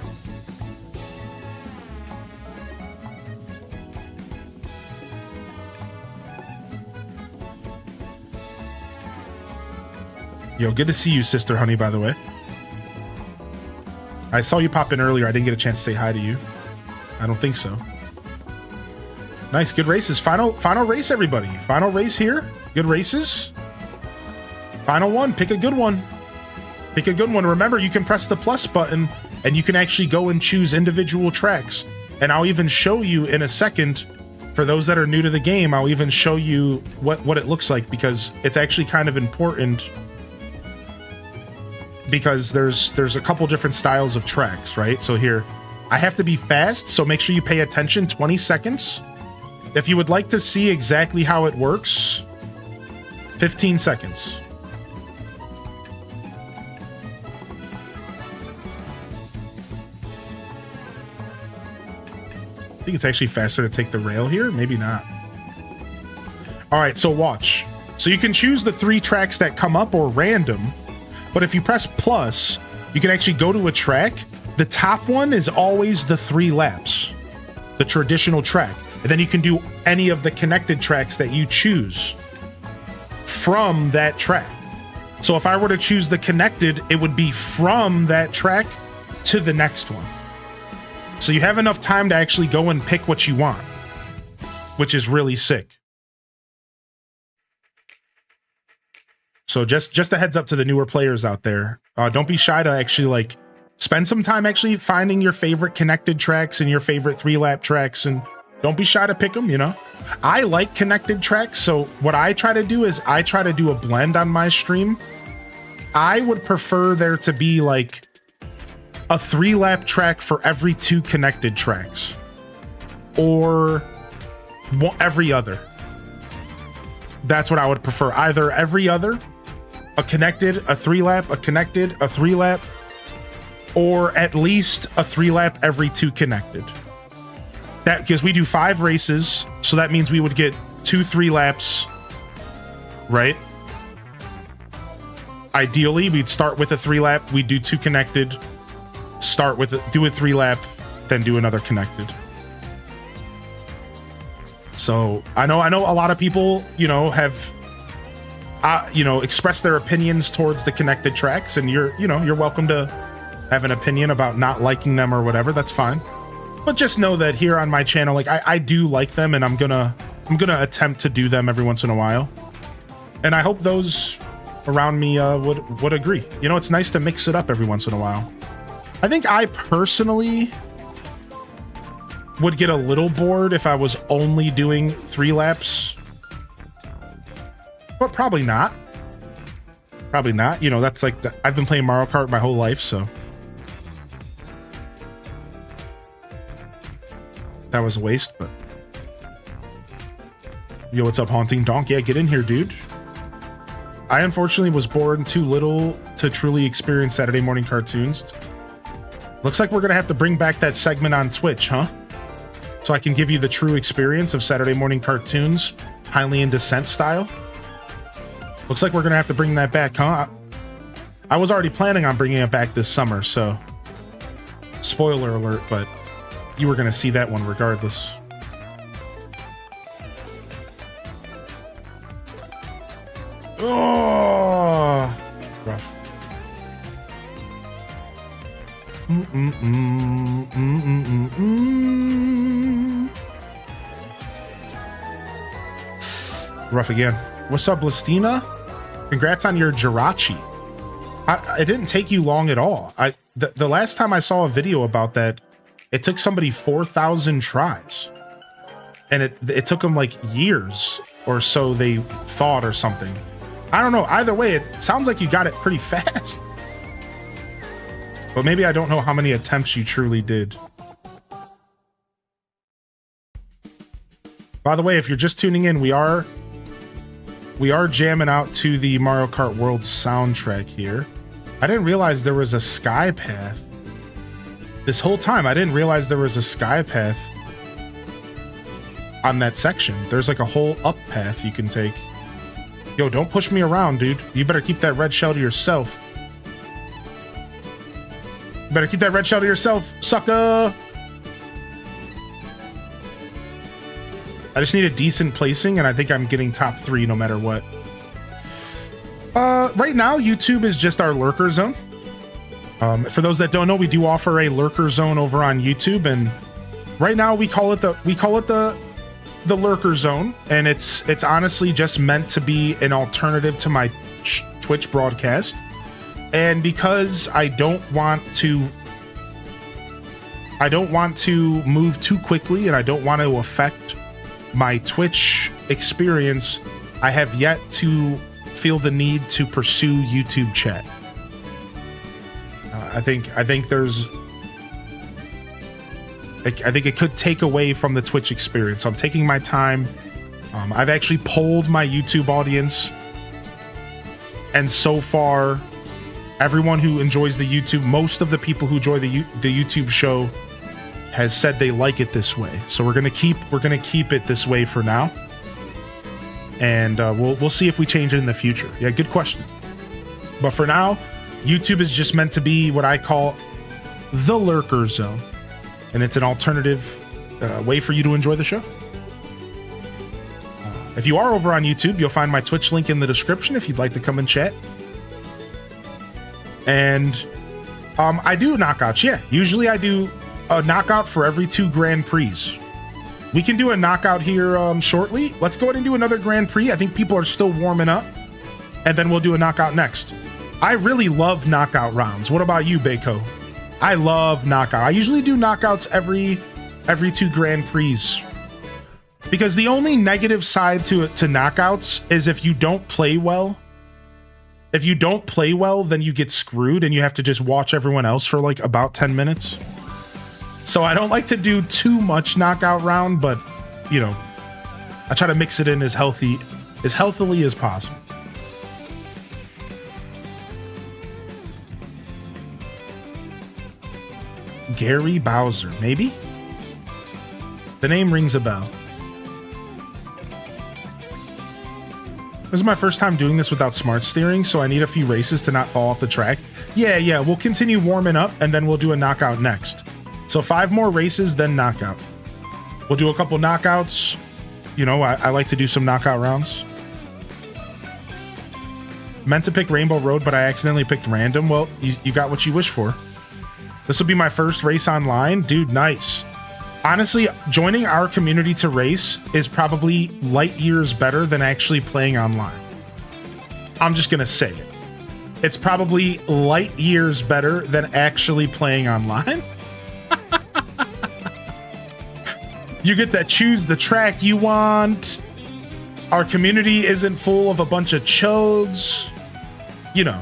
Yo, good to see you, Sister Honey, by the way. I saw you pop in earlier. I didn't get a chance to say hi to you. I don't think so. Nice, good races. Final race, everybody. Final race here. Good races. Final one. Pick a good one. Pick a good one. Remember, you can press the plus button and you can actually go and choose individual tracks. And I'll even show you in a second, for those that are new to the game, I'll even show you what it looks like, because it's actually kind of important, because there's a couple different styles of tracks, right? So here, I have to be fast, so make sure you pay attention. 20 seconds. If you would like to see exactly how it works, 15 seconds. I think it's actually faster to take the rail here. Maybe not. All right, so watch. So you can choose the 3 tracks that come up, or random, but if you press plus, you can actually go to a track. The top one is always the 3 laps, the traditional track. And then you can do any of the connected tracks that you choose from that track. So if I were to choose the connected, it would be from that track to the next one. So you have enough time to actually go and pick what you want, which is really sick. So just a heads up to the newer players out there. Don't be shy to actually like spend some time actually finding your favorite connected tracks and your favorite 3-lap tracks, and don't be shy to pick them, you know? I like connected tracks, so what I try to do is I try to do a blend on my stream. I would prefer there to be like a 3-lap track for every 2 connected tracks, or every other. That's what I would prefer. Either every other, a connected, a 3-lap, a connected, a 3-lap, or at least a 3-lap every 2 connected. That, because we do 5 races, so that means we would get 2 3-laps, right? Ideally, we'd start with a 3-lap, we'd do 2 connected, do a 3-lap, then do another connected. So I know a lot of people, you know, have expressed their opinions towards the connected tracks, and you're welcome to have an opinion about not liking them or whatever. That's fine. But just know that here on my channel, like I do like them, and I'm gonna attempt to do them every once in a while. And I hope those around me would agree. You know, it's nice to mix it up every once in a while. I think I personally would get a little bored if I was only doing 3 laps. But probably not. Probably not. You know, that's like, I've been playing Mario Kart my whole life, so. That was a waste, but. Yo, what's up, Haunting Donk? Yeah, get in here, dude. I unfortunately was born too little to truly experience Saturday morning cartoons. Looks like we're gonna have to bring back that segment on Twitch, huh? So I can give you the true experience of Saturday morning cartoons, Highly in Descent style. Looks like we're gonna have to bring that back, huh? I was already planning on bringing it back this summer, so spoiler alert, but you were gonna see that one regardless. Oh, rough. Rough again. What's up, Listina? Congrats on your Jirachi. It didn't take you long at all. The last time I saw a video about that, it took somebody 4,000 tries, and it took them like years or so, they thought, or something. I don't know. Either way, it sounds like you got it pretty fast. But maybe I don't know how many attempts you truly did. By the way, if you're just tuning in, we are jamming out to the Mario Kart World soundtrack here. I didn't realize there was a sky path. This whole time, I didn't realize there was a sky path on that section. There's like a whole up path you can take. Yo, don't push me around, dude. You better keep that red shell to yourself. You better keep that red shell to yourself, sucker. I just need a decent placing, and I think I'm getting top 3 no matter what. Right now, YouTube is just our Lurker zone. For those that don't know, we do offer a Lurker zone over on YouTube, and right now we call it the Lurker zone, and it's honestly just meant to be an alternative to my Twitch broadcast. And because I don't want to move too quickly, and I don't want to affect my Twitch experience, I have yet to feel the need to pursue YouTube chat. I think it could take away from the Twitch experience. So I'm taking my time. I've actually polled my YouTube audience, and so far, everyone who enjoys the YouTube, most of the people who enjoy the YouTube show, has said they like it this way. So we're gonna keep it this way for now, and we'll see if we change it in the future. Yeah, good question. But for now, YouTube is just meant to be what I call the Lurker zone. And it's an alternative way for you to enjoy the show. If you are over on YouTube, you'll find my Twitch link in the description if you'd like to come and chat. And I do knockouts, yeah. Usually I do a knockout for every 2 Grand Prix. We can do a knockout here shortly. Let's go ahead and do another Grand Prix. I think people are still warming up. And then we'll do a knockout next. I really love knockout rounds. What about you, Baco? I love knockout. I usually do knockouts every 2 Grand Prix, because the only negative side to knockouts is if you don't play well. If you don't play well, then you get screwed and you have to just watch everyone else for like about 10 minutes. So I don't like to do too much knockout round, but you know, I try to mix it in as healthily as possible. Gary Bowser, maybe? The name rings a bell. This is my first time doing this without smart steering, so I need a few races to not fall off the track. Yeah, we'll continue warming up, and then we'll do a knockout next. So 5 more races, then knockout. We'll do a couple knockouts. You know, I like to do some knockout rounds. Meant to pick Rainbow Road, but I accidentally picked random. Well, you got what you wish for. This will be my first race online. Dude, nice. Honestly, joining our community to race is probably light years better than actually playing online. I'm just gonna say it. It's probably light years better than actually playing online. You get to choose the track you want. Our community isn't full of a bunch of chodes. You know,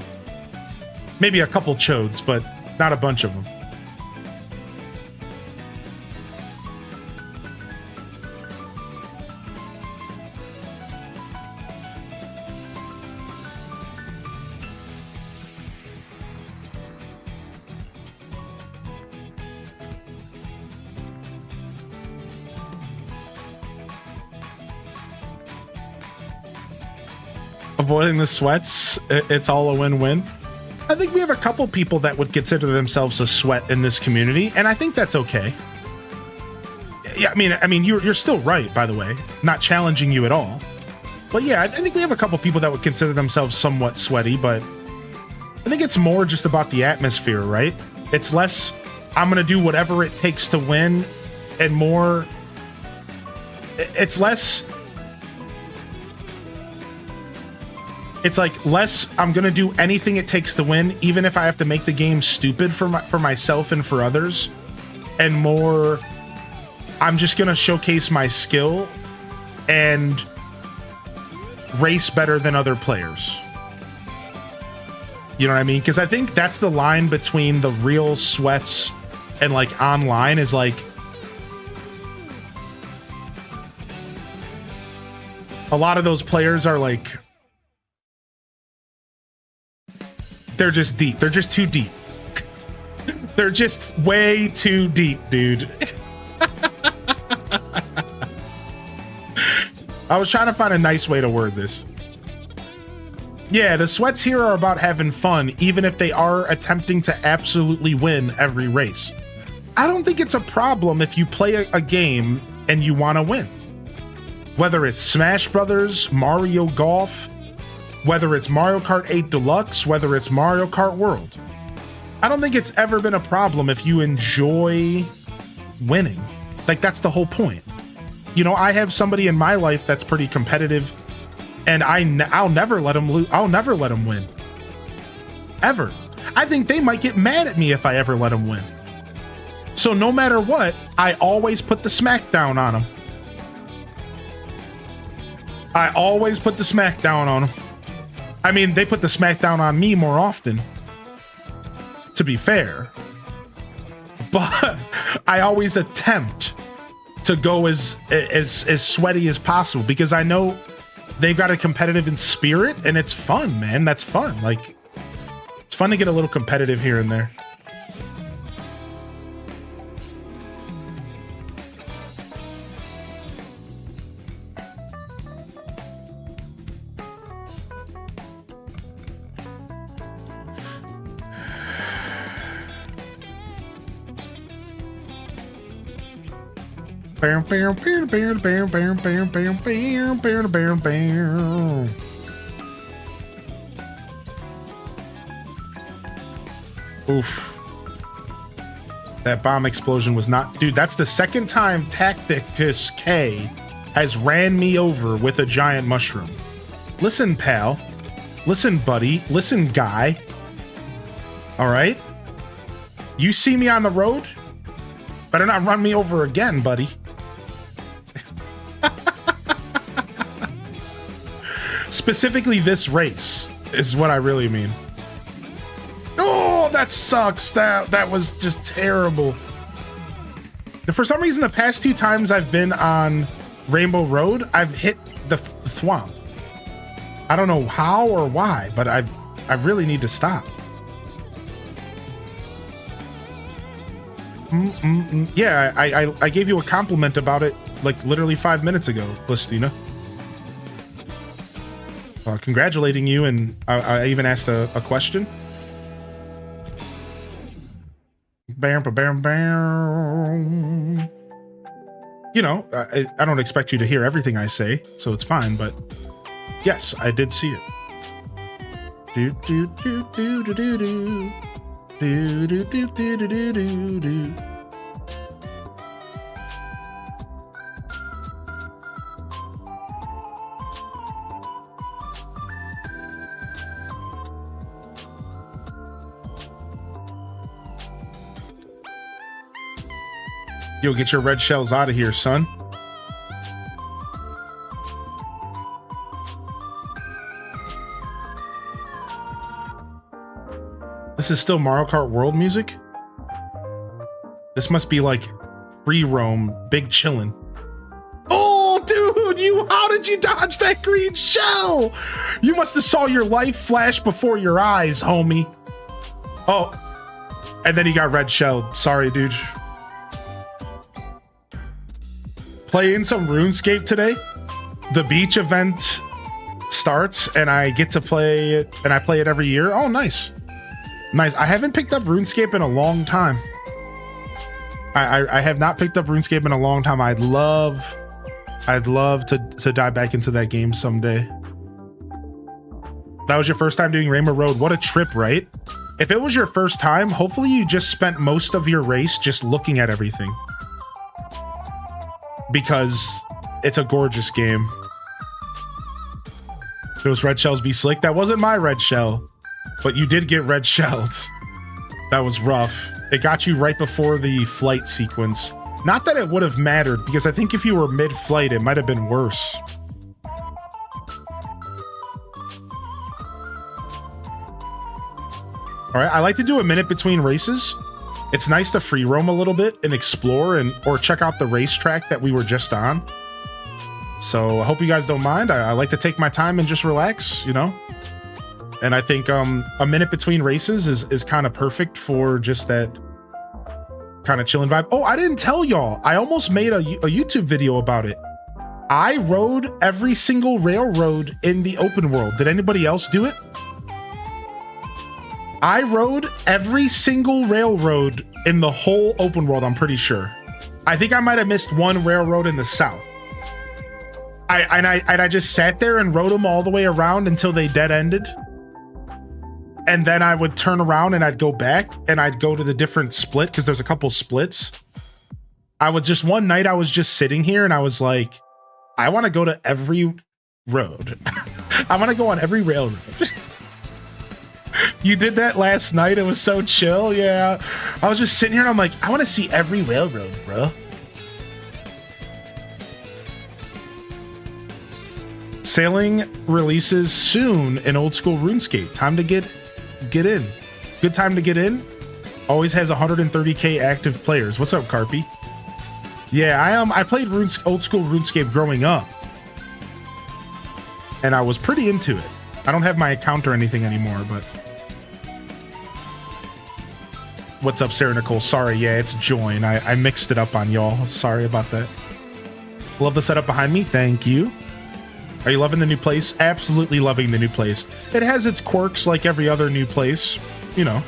maybe a couple chodes, but not a bunch of them. Avoiding the sweats, it's all a win-win. I think we have a couple people that would consider themselves a sweat in this community, and I think that's okay. Yeah, I mean, you're still right, by the way. Not challenging you at all. But yeah, I think we have a couple people that would consider themselves somewhat sweaty, but I think it's more just about the atmosphere, right? It's less, I'm gonna do whatever it takes to win, and more, it's less... It's like less, I'm going to do anything it takes to win, even if I have to make the game stupid for myself and for others. And more, I'm just going to showcase my skill and race better than other players. You know what I mean? Because I think that's the line between the real sweats and like online is like, a lot of those players are like, they're just deep. They're just too deep. They're just way too deep, dude. I was trying to find a nice way to word this. Yeah, the sweats here are about having fun, even if they are attempting to absolutely win every race. I don't think it's a problem if you play a game and you want to win. Whether it's Smash Brothers, Mario Golf, whether it's Mario Kart 8 Deluxe, whether it's Mario Kart World. I don't think it's ever been a problem if you enjoy winning. Like, that's the whole point. You know, I have somebody in my life that's pretty competitive, and I'll never let them lose. I'll never let them win. Ever. I think they might get mad at me if I ever let them win. So no matter what, I always put the smackdown on them. I always put the smackdown on them. I mean, they put the smackdown on me more often, to be fair. But I always attempt to go as sweaty as possible because I know they've got a competitive in spirit and it's fun, man. That's fun. Like, it's fun to get a little competitive here and there. Oof. That bomb explosion was not... Dude, that's the second time Tacticus K has ran me over with a giant mushroom. Listen, pal. Listen, buddy. Listen, guy. All right? You see me on the road? Better not run me over again, buddy. Specifically this race is what I really mean. Oh, that sucks. That was just terrible. For some reason, the past 2 times I've been on Rainbow Road, I've hit the thwomp. I don't know how or why, but I really need to stop. Yeah, I gave you a compliment about it like literally 5 minutes ago, Listina. Congratulating you, and I even asked a question. Bam, bam, bam. You know, I don't expect you to hear everything I say, so it's fine, but yes, I did see it. Do do do do do do do. Do do do do do do do do. Yo, get your red shells out of here, son. This is still Mario Kart World music? This must be like free roam, big chillin'. Oh, dude, how did you dodge that green shell? You must have saw your life flash before your eyes, homie. Oh, and then he got red shelled. Sorry, dude. Playing some RuneScape today. The beach event starts and I get to play it, and I play it every year. Oh, nice. Nice. I haven't picked up RuneScape in a long time. I have not picked up RuneScape in a long time. I'd love to dive back into that game someday. That was your first time doing Rainbow Road. What a trip, right? If it was your first time, hopefully you just spent most of your race just looking at everything. Because it's a gorgeous game. Those red shells be slick. That wasn't my red shell, but you did get red shelled. That was rough. It got you right before the flight sequence. Not that it would have mattered, because I think if you were mid-flight, it might have been worse. All right, I like to do a minute between races. It's nice to free roam a little bit and explore or check out the racetrack that we were just on. So I hope you guys don't mind. I like to take my time and just relax, you know? And I think a minute between races is kind of perfect for just that kind of chilling vibe. Oh, I didn't tell y'all. I almost made a YouTube video about it. I rode every single railroad in the open world. Did anybody else do it? I rode every single railroad in the whole open world, I'm pretty sure. I think I might have missed one railroad in the south. I just sat there and rode them all the way around until they dead ended. And then I would turn around and I'd go back and I'd go to the different split, because there's a couple splits. One night I was just sitting here and I was like, I want to go to every road. I want to go on every railroad. You did that last night. It was so chill. Yeah. I was just sitting here and I'm like, I want to see every railroad, bro. Sailing releases soon in old school RuneScape. Time to get in. Good time to get in. Always has 130k active players. What's up, Carpy? Yeah, I played old school RuneScape growing up, and I was pretty into it. I don't have my account or anything anymore, but what's up, Sarah Nicole? Sorry, yeah, it's join. I mixed it up on y'all. Sorry about that. Love the setup behind me. Thank you. Are you loving the new place? Absolutely loving the new place. It has its quirks like every other new place, you know,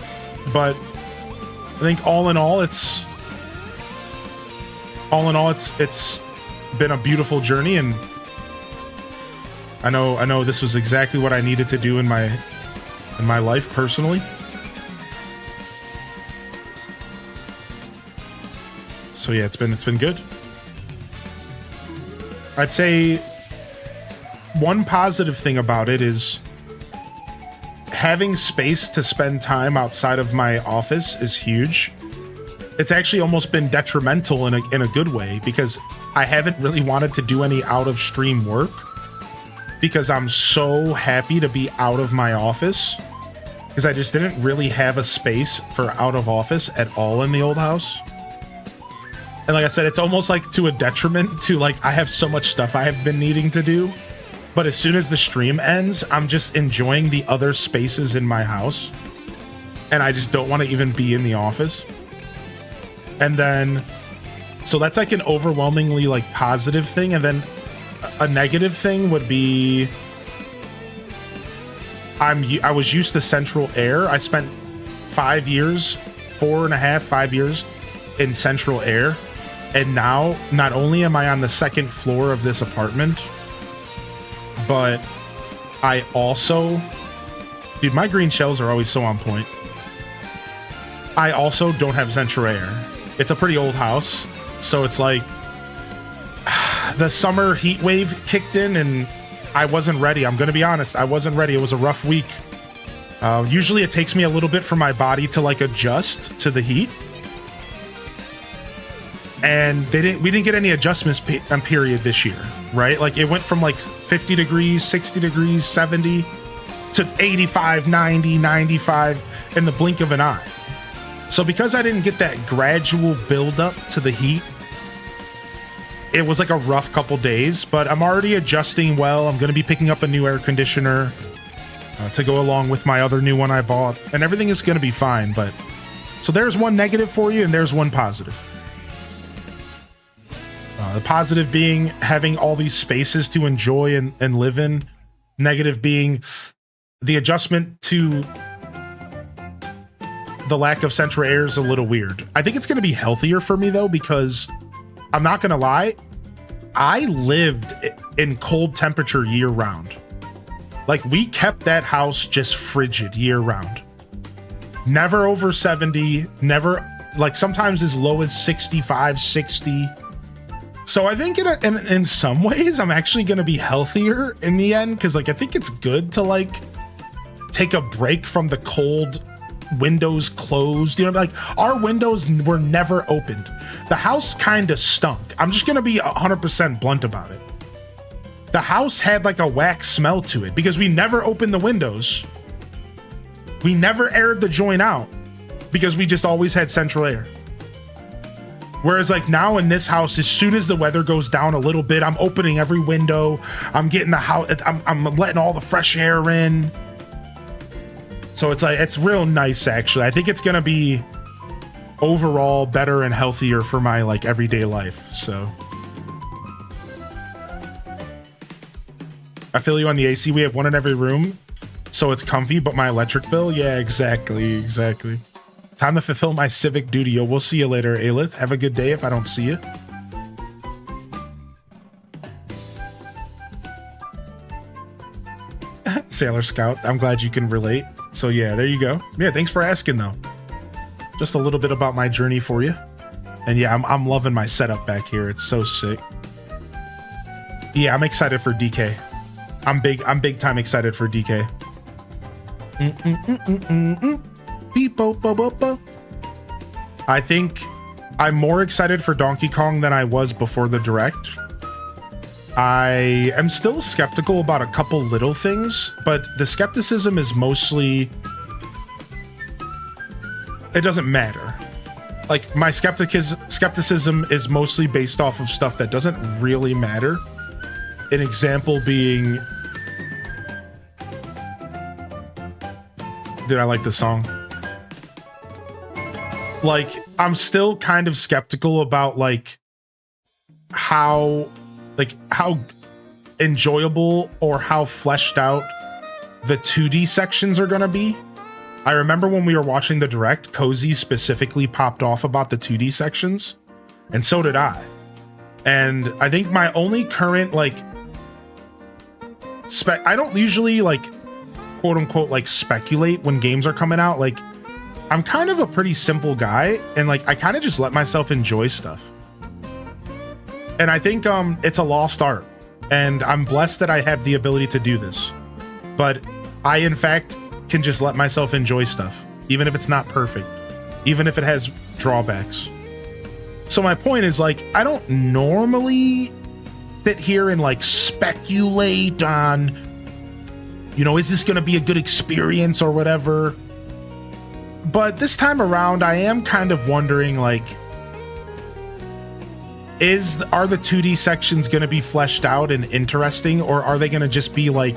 but I think all in all, it's been a beautiful journey, and I know this was exactly what I needed to do in my life personally. So yeah, it's been good. I'd say one positive thing about it is having space to spend time outside of my office is huge. It's actually almost been detrimental in a good way, because I haven't really wanted to do any out of stream work, because I'm so happy to be out of my office, because I just didn't really have a space for out of office at all in the old house. And like I said, it's almost like to a detriment to, like, I have so much stuff I have been needing to do. But as soon as the stream ends, I'm just enjoying the other spaces in my house. And I just don't want to even be in the office. And then, so that's like an overwhelmingly like positive thing. And then a negative thing would be, I was used to central air. I spent 5 years, 5 years in central air. And now, not only am I on the second floor of this apartment, but I also, dude, my green shells are always so on point. I also don't have central air. It's a pretty old house, so it's like the summer heat wave kicked in and I wasn't ready. I'm gonna be honest, I wasn't ready. It was a rough week. Usually it takes me a little bit for my body to like adjust to the heat. and we didn't get any adjustments period this year, right? Like it went from like 50 degrees, 60 degrees, 70 to 85, 90, 95 in the blink of an eye. So because I didn't get that gradual build up to the heat, it was like a rough couple days, but I'm already adjusting well. I'm going to be picking up a new air conditioner to go along with my other new one I bought, and everything is going to be fine. But so there's one negative for you and there's one positive. The positive being having all these spaces to enjoy and live in. Negative being the adjustment to the lack of central air is a little weird. I think it's going to be healthier for me though, because I'm not going to lie, I lived in cold temperature year round. Like we kept that house just frigid year round. Never over 70, never, like sometimes as low as 65, 60. So I think in some ways I'm actually going to be healthier in the end, because like I think it's good to like take a break from the cold, windows closed, you know, like our windows were never opened. The house kind of stunk. I'm just going to be 100% blunt about it. The house had like a wax smell to it because we never opened the windows. We never aired the joint out because we just always had central air. Whereas like now in this house, as soon as the weather goes down a little bit, I'm opening every window. I'm getting the house, I'm letting all the fresh air in. So it's like, it's real nice actually. I think it's going to be overall better and healthier for my like everyday life. So I feel you on the AC. We have one in every room, so it's comfy, but my electric bill, yeah, exactly. Time to fulfill my civic duty. Yo, we'll see you later, Aelith. Have a good day if I don't see you. Sailor Scout, I'm glad you can relate. So yeah, there you go. Yeah, thanks for asking though. Just a little bit about my journey for you. And yeah, I'm loving my setup back here. It's so sick. Yeah, I'm excited for DK. I'm big time excited for DK. I think I'm more excited for Donkey Kong than I was before the Direct. I am still skeptical about a couple little things, but the skepticism is mostly, it doesn't matter. Like my skepticism is mostly based off of stuff that doesn't really matter. An example being, dude, I like the song. Like, I'm still kind of skeptical about like how enjoyable or how fleshed out the 2D sections are gonna be. I remember when we were watching the Direct, Cozy specifically popped off about the 2D sections, and so did I. And I think my only current like I don't usually like quote unquote like speculate when games are coming out. Like I'm kind of a pretty simple guy, and like I kind of just let myself enjoy stuff. And I think it's a lost art, and I'm blessed that I have the ability to do this. But I in fact can just let myself enjoy stuff, even if it's not perfect, even if it has drawbacks. So my point is like, I don't normally sit here and like speculate on, you know, is this going to be a good experience or whatever. But this time around, I am kind of wondering like, are the 2D sections going to be fleshed out and interesting, or are they going to just be like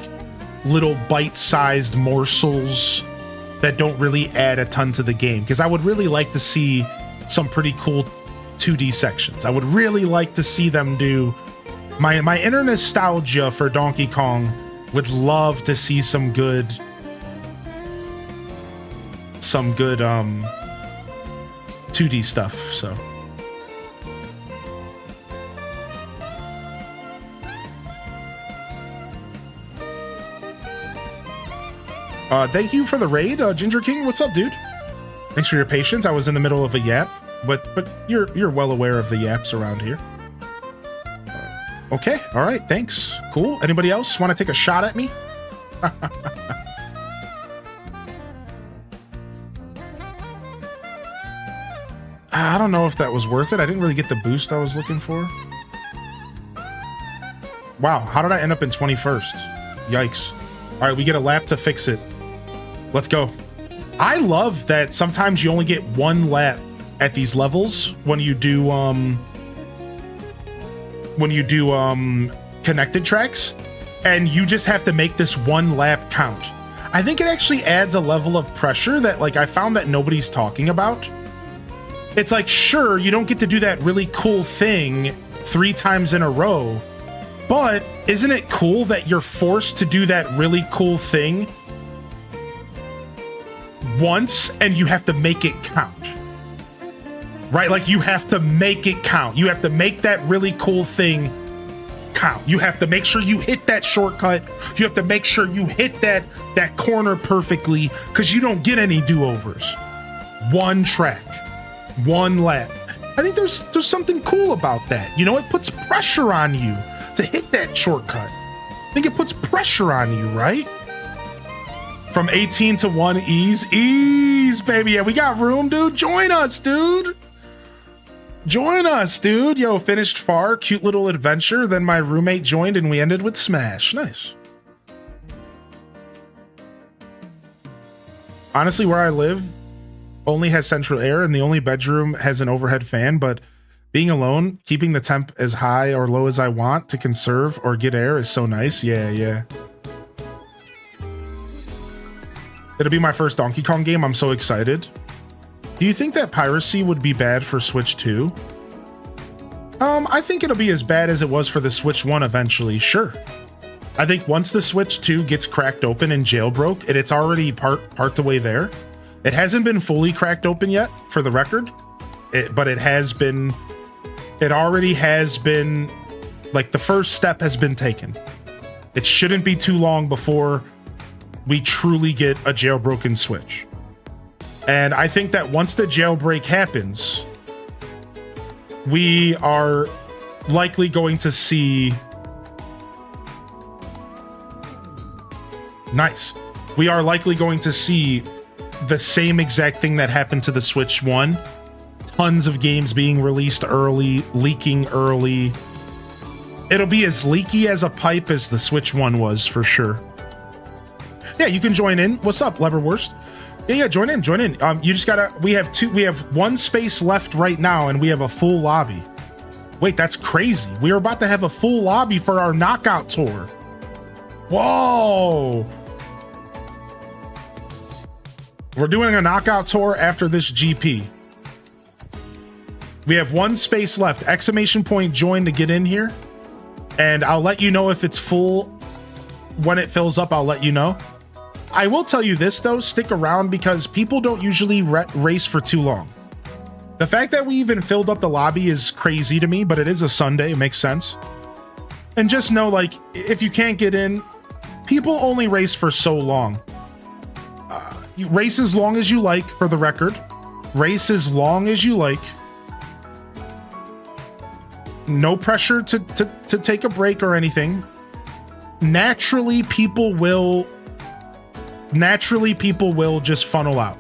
little bite-sized morsels that don't really add a ton to the game? Because I would really like to see some pretty cool 2D sections. I would really like to see them do my inner nostalgia for Donkey Kong would love to see some good 2D stuff. So thank you for the raid, Ginger King. What's up, dude? Thanks for your patience. I was in the middle of a yap, but you're well aware of the yaps around here. Okay, all right, thanks. Cool. Anybody else want to take a shot at me? I don't know if that was worth it. I didn't really get the boost I was looking for. Wow, how did I end up in 21st? Yikes. All right, we get a lap to fix it. Let's go. I love that sometimes you only get one lap at these levels when you do connected tracks, and you just have to make this one lap count. I think it actually adds a level of pressure that, like, I found that nobody's talking about. It's like, sure, you don't get to do that really cool thing 3 times in a row, but isn't it cool that you're forced to do that really cool thing once and you have to make it count? Right? Like, you have to make it count. You have to make that really cool thing count. You have to make sure you hit that shortcut. You have to make sure you hit that corner perfectly, because you don't get any do-overs. One track, one lap. I think there's something cool about that. You know, it puts pressure on you to hit that shortcut. I think it puts pressure on you, right? From 18 to 1, ease, baby. Yeah, we got room, dude. Join us, dude. Join us, dude. Yo, finished far, cute little adventure. Then my roommate joined and we ended with Smash. Nice. Honestly, where I live only has central air, and the only bedroom has an overhead fan, but being alone, keeping the temp as high or low as I want to conserve or get air is so nice. Yeah. It'll be my first Donkey Kong game. I'm so excited. Do you think that piracy would be bad for Switch 2? I think it'll be as bad as it was for the Switch 1 eventually, sure. I think once the Switch 2 gets cracked open and jailbroke, it's already part the way there. It hasn't been fully cracked open yet, for the record, but it already has been, like, the first step has been taken. It shouldn't be too long before we truly get a jailbroken Switch. And I think that once the jailbreak happens, we are likely going to see... Nice. We are likely going to see the same exact thing that happened to the Switch 1. Tons of games being released early, leaking early. It'll be as leaky as a pipe as the Switch 1 was, for sure. Yeah, you can join in. What's up, Leverwurst? Yeah, join in. You just gotta, we have one space left right now, and we have a full lobby. Wait, that's crazy. We are about to have a full lobby for our knockout tour. Whoa. We're doing a knockout tour after this GP. We have one space left. Exclamation point join to get in here. And I'll let you know if it's full. When it fills up, I'll let you know. I will tell you this, though, stick around, because people don't usually race for too long. The fact that we even filled up the lobby is crazy to me, but it is a Sunday. It makes sense. And just know, like, if you can't get in, people only race for so long. You race as long as you like, for the record. Race as long as you like. No pressure to take a break or anything. Naturally, people will just funnel out.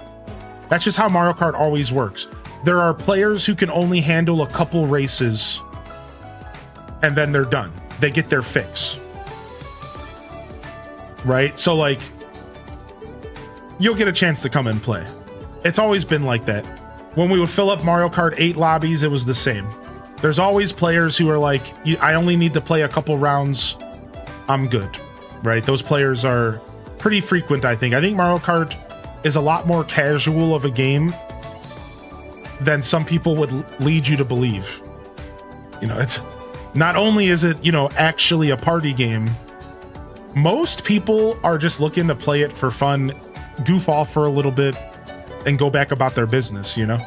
That's just how Mario Kart always works. There are players who can only handle a couple races and then they're done. They get their fix. Right? So, like, you'll get a chance to come and play. It's always been like that. When we would fill up Mario Kart 8 lobbies, it was the same. There's always players who are like, I only need to play a couple rounds. I'm good. Right? Those players are pretty frequent, I think. I think Mario Kart is a lot more casual of a game than some people would lead you to believe. You know, it's not only is it, you know, actually a party game, most people are just looking to play it for fun, goof off for a little bit, and go back about their business, you know?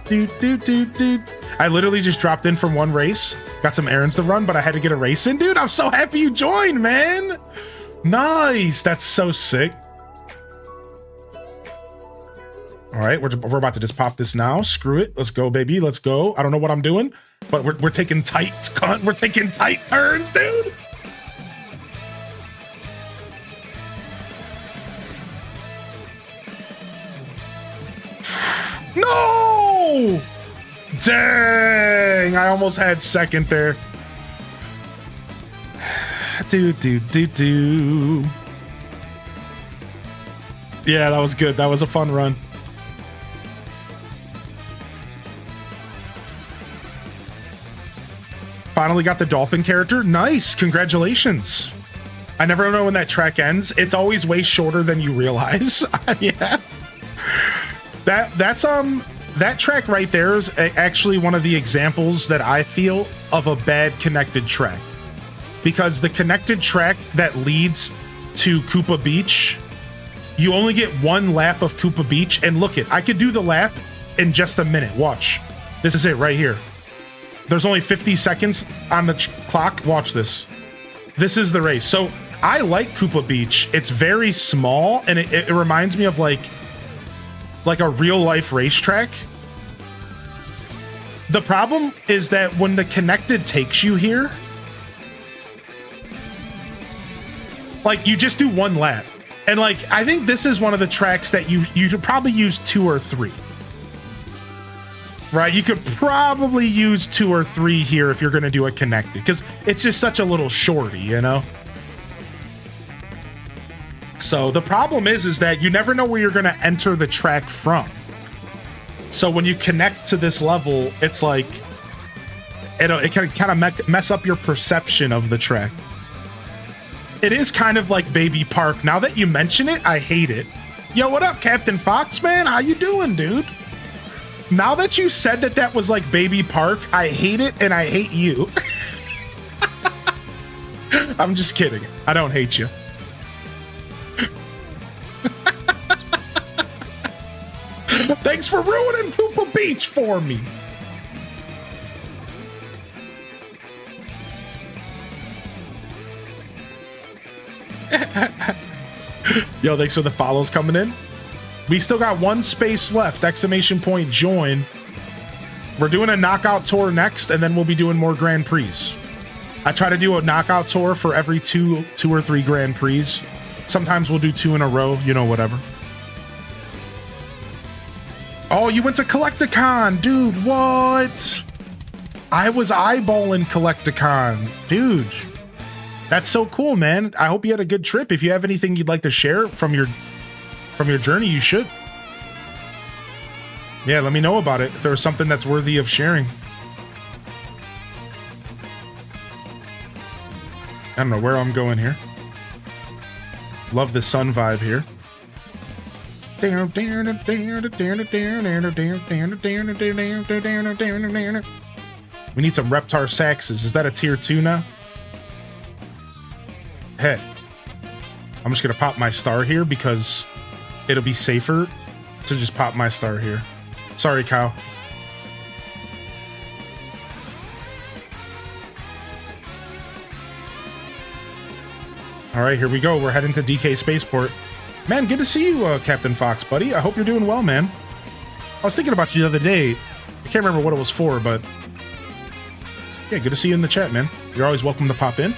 Dude. I literally just dropped in from one race, got some errands to run, but I had to get a race in. Dude, I'm so happy you joined, man. Nice. That's so sick. All right, we're about to just pop this now. Screw it. Let's go, baby. Let's go. I don't know what I'm doing, but we're taking tight turns, dude. No! Dang, I almost had second there. Do. Yeah, that was good. That was a fun run. Finally got the dolphin character. Nice. Congratulations. I never know when that track ends. It's always way shorter than you realize. Yeah. That track right there is actually one of the examples that I feel of a bad connected track. Because the connected track that leads to Koopa Beach, you only get one lap of Koopa Beach. And look it, I could do the lap in just a minute. Watch. This is it right here. There's only 50 seconds on the clock. Watch this. This is the race. So I like Koopa Beach. It's very small, and it reminds me of like a real life racetrack. The problem is that when the connected takes you here, like you just do one lap. And like, I think this is one of the tracks that you should probably use 2 or 3. Right? You could probably use 2 or 3 here if you're going to do a connected, because it's just such a little shorty, you know? So the problem is that you never know where you're going to enter the track from. So when you connect to this level, it's like, it can kind of mess up your perception of the track. It is kind of like Baby Park. Now that you mention it, I hate it. Yo, what up, Captain Fox, man? How you doing, dude? Now that you said that was like Baby Park, I hate it and I hate you. I'm just kidding. I don't hate you. Thanks for ruining Koopa Beach for me. Yo, thanks for the follows coming in. We still got 1 space left. Exclamation point join. We're doing a knockout tour next, and then we'll be doing more Grand Prix. I try to do a knockout tour for every two or 3 Grand Prix. Sometimes we'll do 2 in a row, you know, whatever. Oh, you went to Collecticon, dude, what? I was eyeballing Collecticon, dude. That's so cool, man. I hope you had a good trip. If you have anything you'd like to share from your journey, you should. Yeah, let me know about it if there's something that's worthy of sharing. I don't know where I'm going here. Love the sun vibe here. We need some Reptar saxes. Is that a tier 2 now? Hey, I'm just gonna pop my star here because it'll be safer to just pop my star here. Sorry, Kyle. All right, here we go. We're heading to DK Spaceport. Man, good to see you, Captain Fox, buddy. I hope you're doing well, man. I was thinking about you the other day. I can't remember what it was for, but yeah, good to see you in the chat, man. You're always welcome to pop in.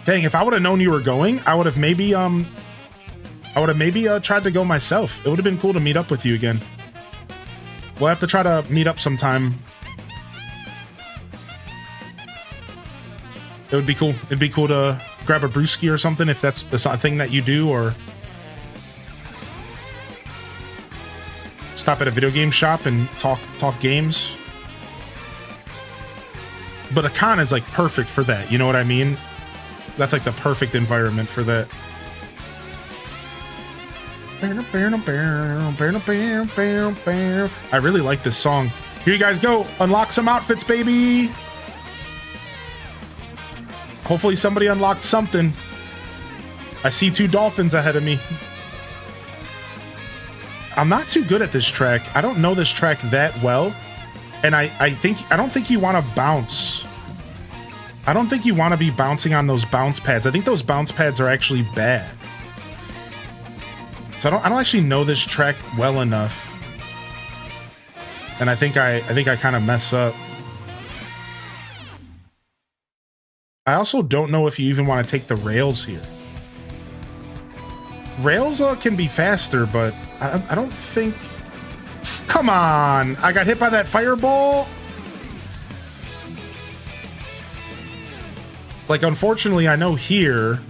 Dang, if I would have known you were going, I would have maybe tried to go myself. It would have been cool to meet up with you again. We'll have to try to meet up sometime. It would be cool. It'd be cool to grab a brewski or something if that's the thing that you do, or stop at a video game shop and talk games. But a con is like perfect for that. You know what I mean? That's like the perfect environment for that. I really like this song. Here you guys go. Unlock some outfits, baby. Hopefully somebody unlocked something. I see 2 dolphins ahead of me. I'm not too good at this track. I don't know this track that well. And I don't think you want to bounce. I don't think you want to be bouncing on those bounce pads. I think those bounce pads are actually bad. So I don't actually know this track well enough. and I think I kind of mess up. I also don't know if you even want to take the rails here. Rails can be faster, but I don't think... Come on! I got hit by that fireball? Like, unfortunately, I know here,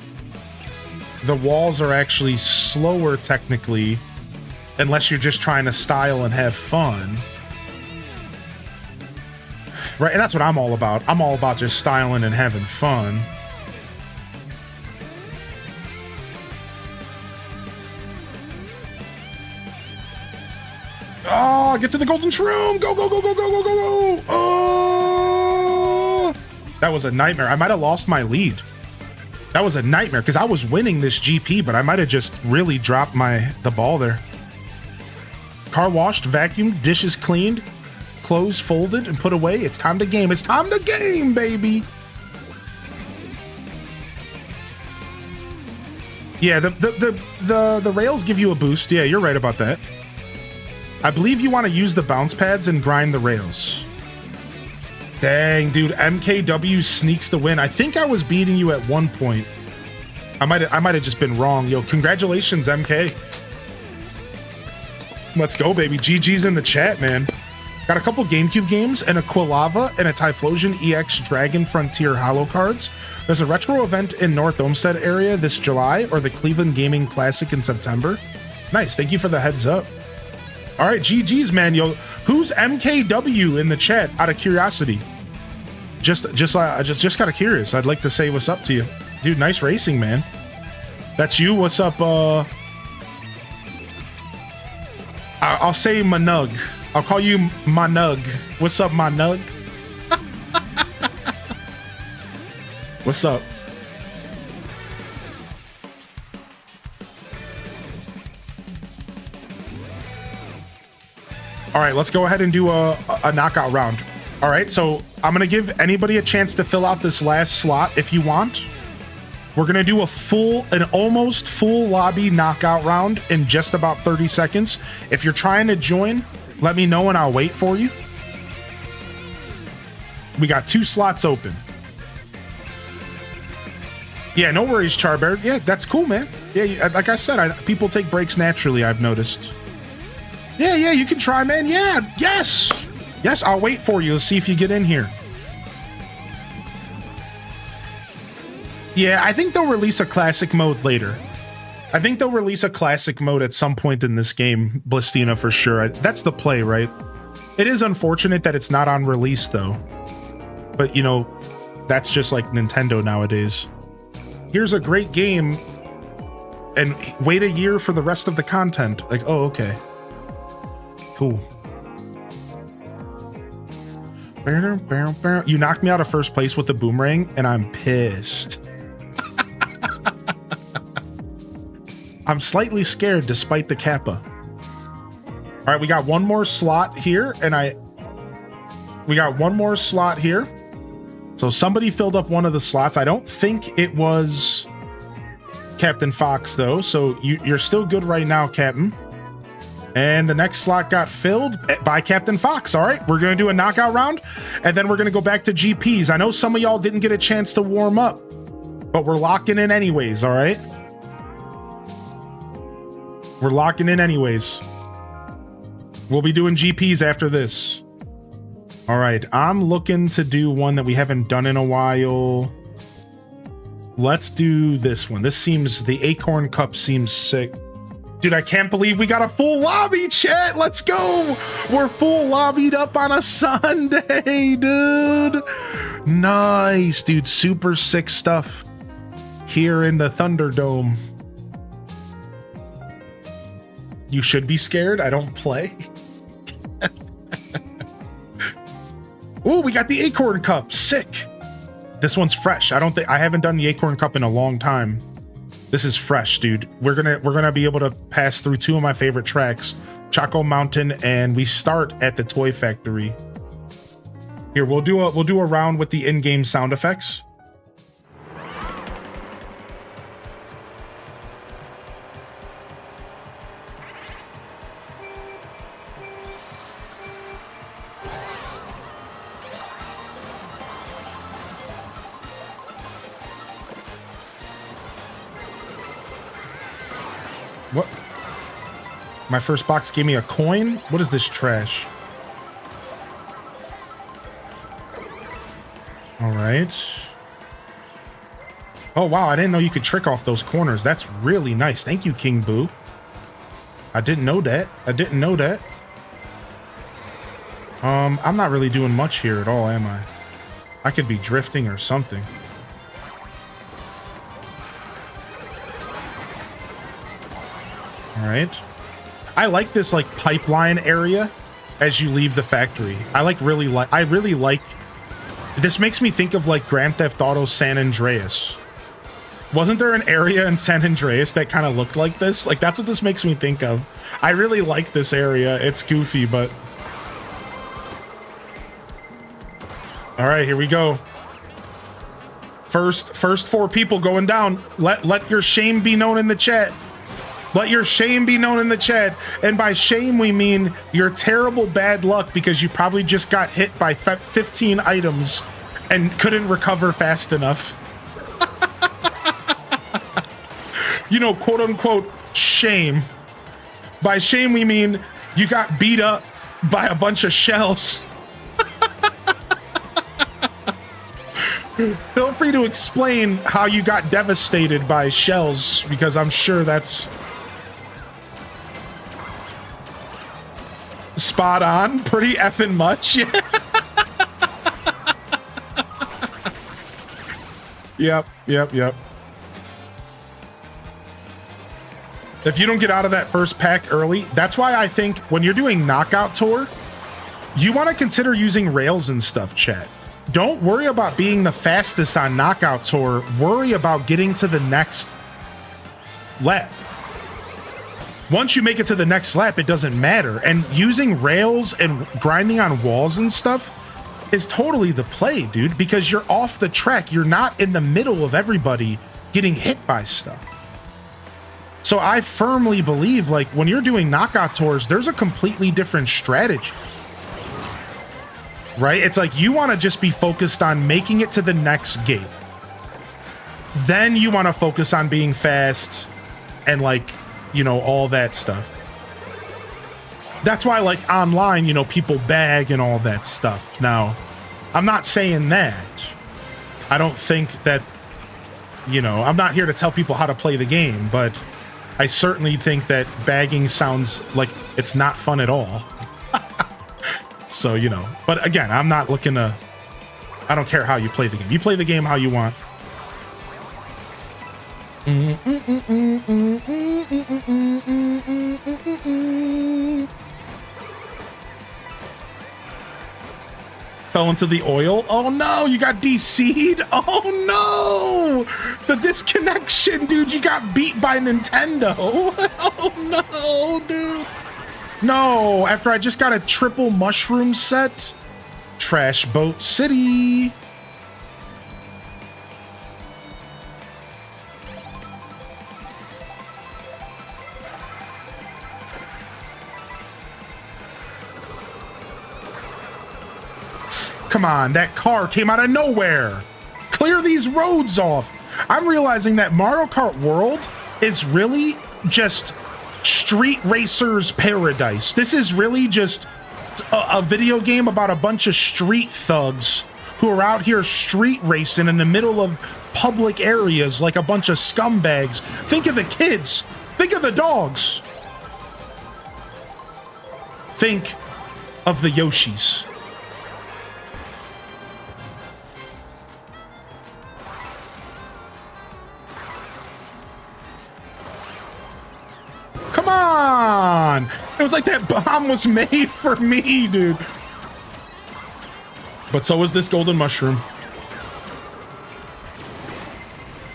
the walls are actually slower, technically, unless you're just trying to style and have fun. Right, and that's what I'm all about. I'm all about just styling and having fun. Oh, get to the golden shroom! Go, go, go, go, go, go, go, go! Oh! That was a nightmare. I might have lost my lead. That was a nightmare, because I was winning this GP, but I might have just really dropped the ball there. Car washed, vacuumed, dishes cleaned, clothes folded and put away. It's time to game. It's time to game, baby! Yeah, the rails give you a boost. Yeah, you're right about that. I believe you want to use the bounce pads and grind the rails. Dang, dude, MKW sneaks the win. I think I was beating you at one point. I might have just been wrong. Yo, congratulations, MK. Let's go, baby. GG's in the chat, man. Got a couple GameCube games and a Quilava and a Typhlosion EX Dragon Frontier Holo cards. There's a retro event in North Olmsted area this July, or the Cleveland Gaming Classic in September. Nice, thank you for the heads up. All right, GG's, man. Yo, who's MKW in the chat? Out of curiosity, just kind of curious. I'd like to say what's up to you, dude. Nice racing, man. That's you. What's up? I'll say Manug. I'll call you Manug. What's up, Manug? What's up? All right, let's go ahead and do a knockout round. All right, so I'm going to give anybody a chance to fill out this last slot if you want. We're going to do an almost full lobby knockout round in just about 30 seconds. If you're trying to join, let me know and I'll wait for you. We got 2 slots open. Yeah, no worries, Charbear. Yeah, that's cool, man. Yeah, like I said, people take breaks naturally, I've noticed. Yeah, you can try, man. Yeah, yes. Yes, I'll wait for you. Let's see if you get in here. Yeah, I think they'll release a classic mode later. I think they'll release a classic mode at some point in this game, Blistina, for sure. That's the play, right? It is unfortunate that it's not on release, though. But, you know, that's just like Nintendo nowadays. Here's a great game, and wait a year for the rest of the content. Like, oh, okay. Cool. You knocked me out of first place with the boomerang, and I'm pissed. I'm slightly scared despite the kappa. All right, we got one more slot here, we got one more slot here. So somebody filled up one of the slots. I don't think it was Captain Fox, though, so you're still good right now, Captain. And the next slot got filled by Captain Fox. All right, we're going to do a knockout round, and then we're going to go back to GPs. I know some of y'all didn't get a chance to warm up, but we're locking in anyways, all right? We're locking in anyways. We'll be doing GPs after this. All right, I'm looking to do one that we haven't done in a while. Let's do this one. The Acorn Cup seems sick. Dude, I can't believe we got a full lobby, chat. Let's go. We're full lobbied up on a Sunday, dude. Nice, dude. Super sick stuff here in the Thunderdome. You should be scared. I don't play. Oh, we got the Acorn Cup. Sick. This one's fresh. I haven't done the Acorn Cup in a long time. This is fresh, dude. We're gonna be able to pass through 2 of my favorite tracks, Choco Mountain, and we start at the Toy Factory. Here, we'll do a round with the in-game sound effects. What? My first box gave me a coin? What is this trash? All right. Oh, wow. I didn't know you could trick off those corners. That's really nice. Thank you, King Boo. I didn't know that. I didn't know that. I'm not really doing much here at all, am I? I could be drifting or something. All right. I like this like pipeline area as you leave the factory. I really like this. Makes me think of like Grand Theft Auto San Andreas. Wasn't there an area in San Andreas that kind of looked like this? Like that's what this makes me think of. I really like this area. It's goofy, but all right, here we go. First 4 people going down. Let your shame be known in the chat. Let your shame be known in the chat. And by shame, we mean your terrible bad luck because you probably just got hit by 15 items and couldn't recover fast enough. You know, quote unquote, shame. By shame, we mean you got beat up by a bunch of shells. Feel free to explain how you got devastated by shells, because I'm sure that's spot on. Pretty effing much. Yep. If you don't get out of that first pack early, that's why I think when you're doing Knockout Tour, you want to consider using rails and stuff, chat. Don't worry about being the fastest on Knockout Tour. Worry about getting to the next lap. Once you make it to the next lap, it doesn't matter. And using rails and grinding on walls and stuff is totally the play, dude, because you're off the track. You're not in the middle of everybody getting hit by stuff. So I firmly believe, like, when you're doing Knockout Tours, there's a completely different strategy. Right? It's like you want to just be focused on making it to the next gate. Then you want to focus on being fast and, like, you know, all that stuff. That's why, like, online, you know, people bag and all that stuff. Now, I'm not saying that. I don't think that, you know, I'm not here to tell people how to play the game, but I certainly think that bagging sounds like it's not fun at all. So, you know, but again, I'm not looking to, I don't care how you play the game. You play the game how you want. Fell into the oil. Oh no, you got DC'd. Oh no, the disconnection, dude. You got beat by Nintendo. Oh no, dude. No, after I just got a triple mushroom set. Trash Boat City. Come on, that car came out of nowhere. Clear these roads off. I'm realizing that Mario Kart World is really just Street Racer's paradise. This is really just a video game about a bunch of street thugs who are out here street racing in the middle of public areas like a bunch of scumbags. Think of the kids. Think of the dogs. Think of the Yoshis. Come on! It was like that bomb was made for me, dude. But so was this golden mushroom.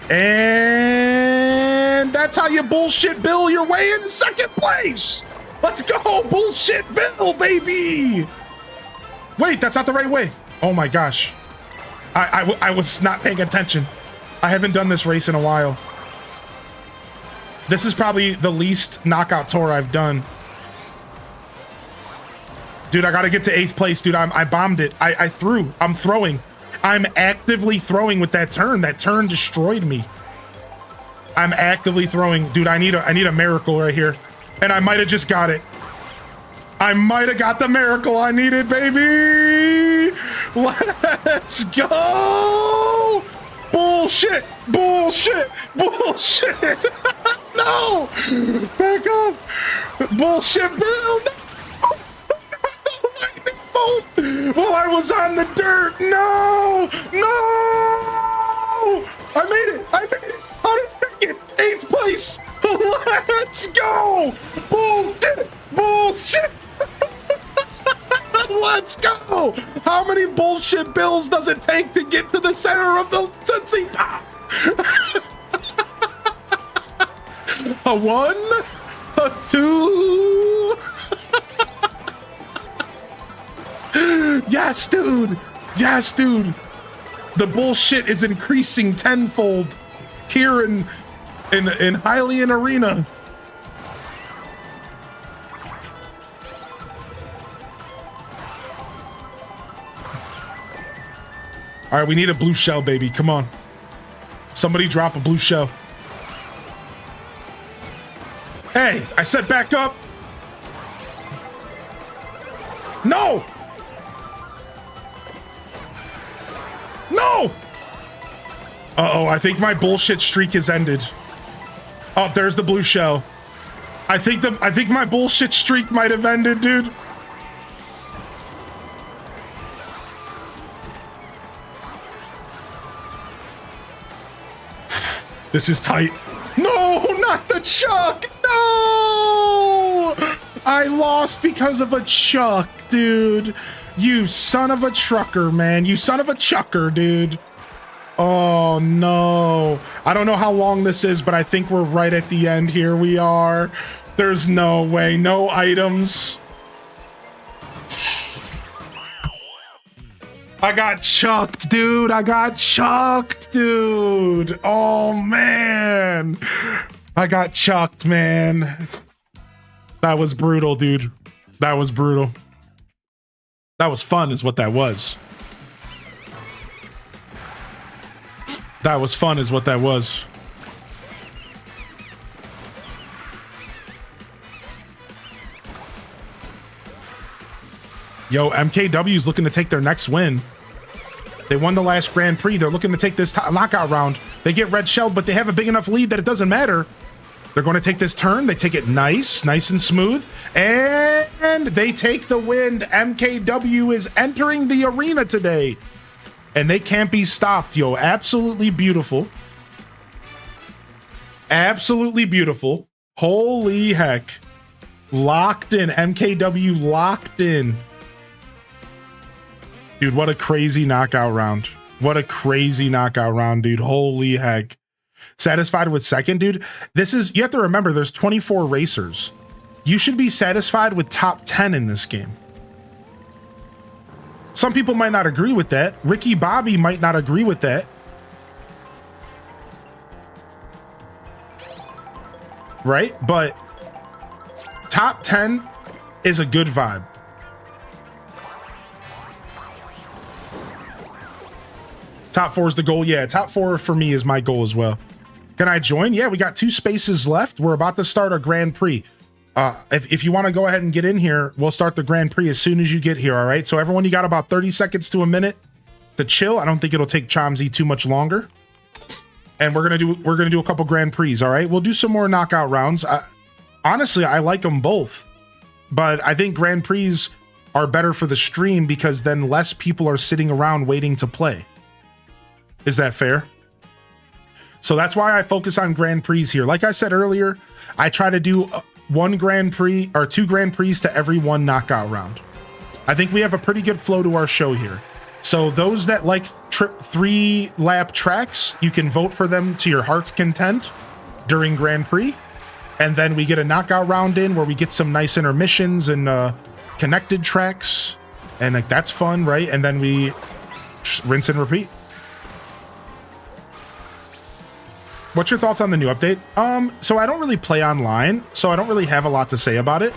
And that's how you bullshit Bill your way into second place. Let's go, bullshit Bill, baby. Wait, that's not the right way. Oh my gosh. I was not paying attention. I haven't done this race in a while. This is probably the least knockout tour I've done. Dude, I gotta get to 8th place, dude. I bombed it. I'm throwing. I'm actively throwing with that turn. That turn destroyed me. I'm actively throwing. Dude, I need a miracle right here. And I might have just got it. I might have got the miracle I needed, baby. Let's go. Bullshit. Bullshit. Bullshit. No. Back up. Bullshit, Bill. No. Lightning bolt while I was on the dirt. No. No. I made it. I made it. How did I make it? 8th place. Let's go. Bullshit. Bullshit. Let's go. How many bullshit bills does it take to get to the center of the Tootsie Pop? A 1, a 2. Yes, dude. Yes, dude. The bullshit is increasing tenfold here in Hylian Arena. All right, we need a blue shell, baby. Come on. Somebody drop a blue shell. Hey, I said back up. No! No! Uh-oh, I think my bullshit streak has ended. Oh, there's the blue shell. I think my bullshit streak might have ended, dude. This is tight. No, not the chuck. No! I lost because of a chuck, dude. You son of a trucker, man. You son of a chucker, dude. Oh, no. I don't know how long this is, but I think we're right at the end. Here we are. There's no way. No items. I got chucked, dude. I got chucked, dude. Oh, man. I got chucked, man. That was brutal, dude. That was brutal. That was fun is what that was. That was fun is what that was. Yo, MKW is looking to take their next win. They won the last Grand Prix. They're looking to take this knockout round. They get red shelled, but they have a big enough lead that it doesn't matter. They're going to take this turn. They take it nice and smooth. And they take the win. MKW is entering the arena today. And they can't be stopped, yo. Absolutely beautiful. Absolutely beautiful. Holy heck. Locked in. MKW locked in. Dude, what a crazy knockout round. What a crazy knockout round, dude. Holy heck. Satisfied with second, dude? This is, you have to remember, there's 24 racers. You should be satisfied with top 10 in this game. Some people might not agree with that. Ricky Bobby might not agree with that. Right? But top 10 is a good vibe. Top 4 is the goal. Yeah, top 4 for me is my goal as well. Can I join? Yeah, we got 2 spaces left. We're about to start our Grand Prix. If you want to go ahead and get in here, we'll start the Grand Prix as soon as you get here, all right? So everyone, you got about 30 seconds to a minute to chill. I don't think it'll take Chomsy too much longer. And we're gonna do a couple Grand Prix, all right? We'll do some more knockout rounds. Honestly, I like them both. But I think Grand Prix are better for the stream because then less people are sitting around waiting to play. Is that fair? So that's why I focus on Grand Prix here. Like I said earlier, I try to do 1 Grand Prix or 2 Grand Prix to every 1 knockout round. I think we have a pretty good flow to our show here. So those that like 3-lap tracks, you can vote for them to your heart's content during Grand Prix. And then we get a knockout round in where we get some nice intermissions and connected tracks. And like that's fun, right? And then we rinse and repeat. What's your thoughts on the new update? So I don't really play online, so I don't really have a lot to say about it.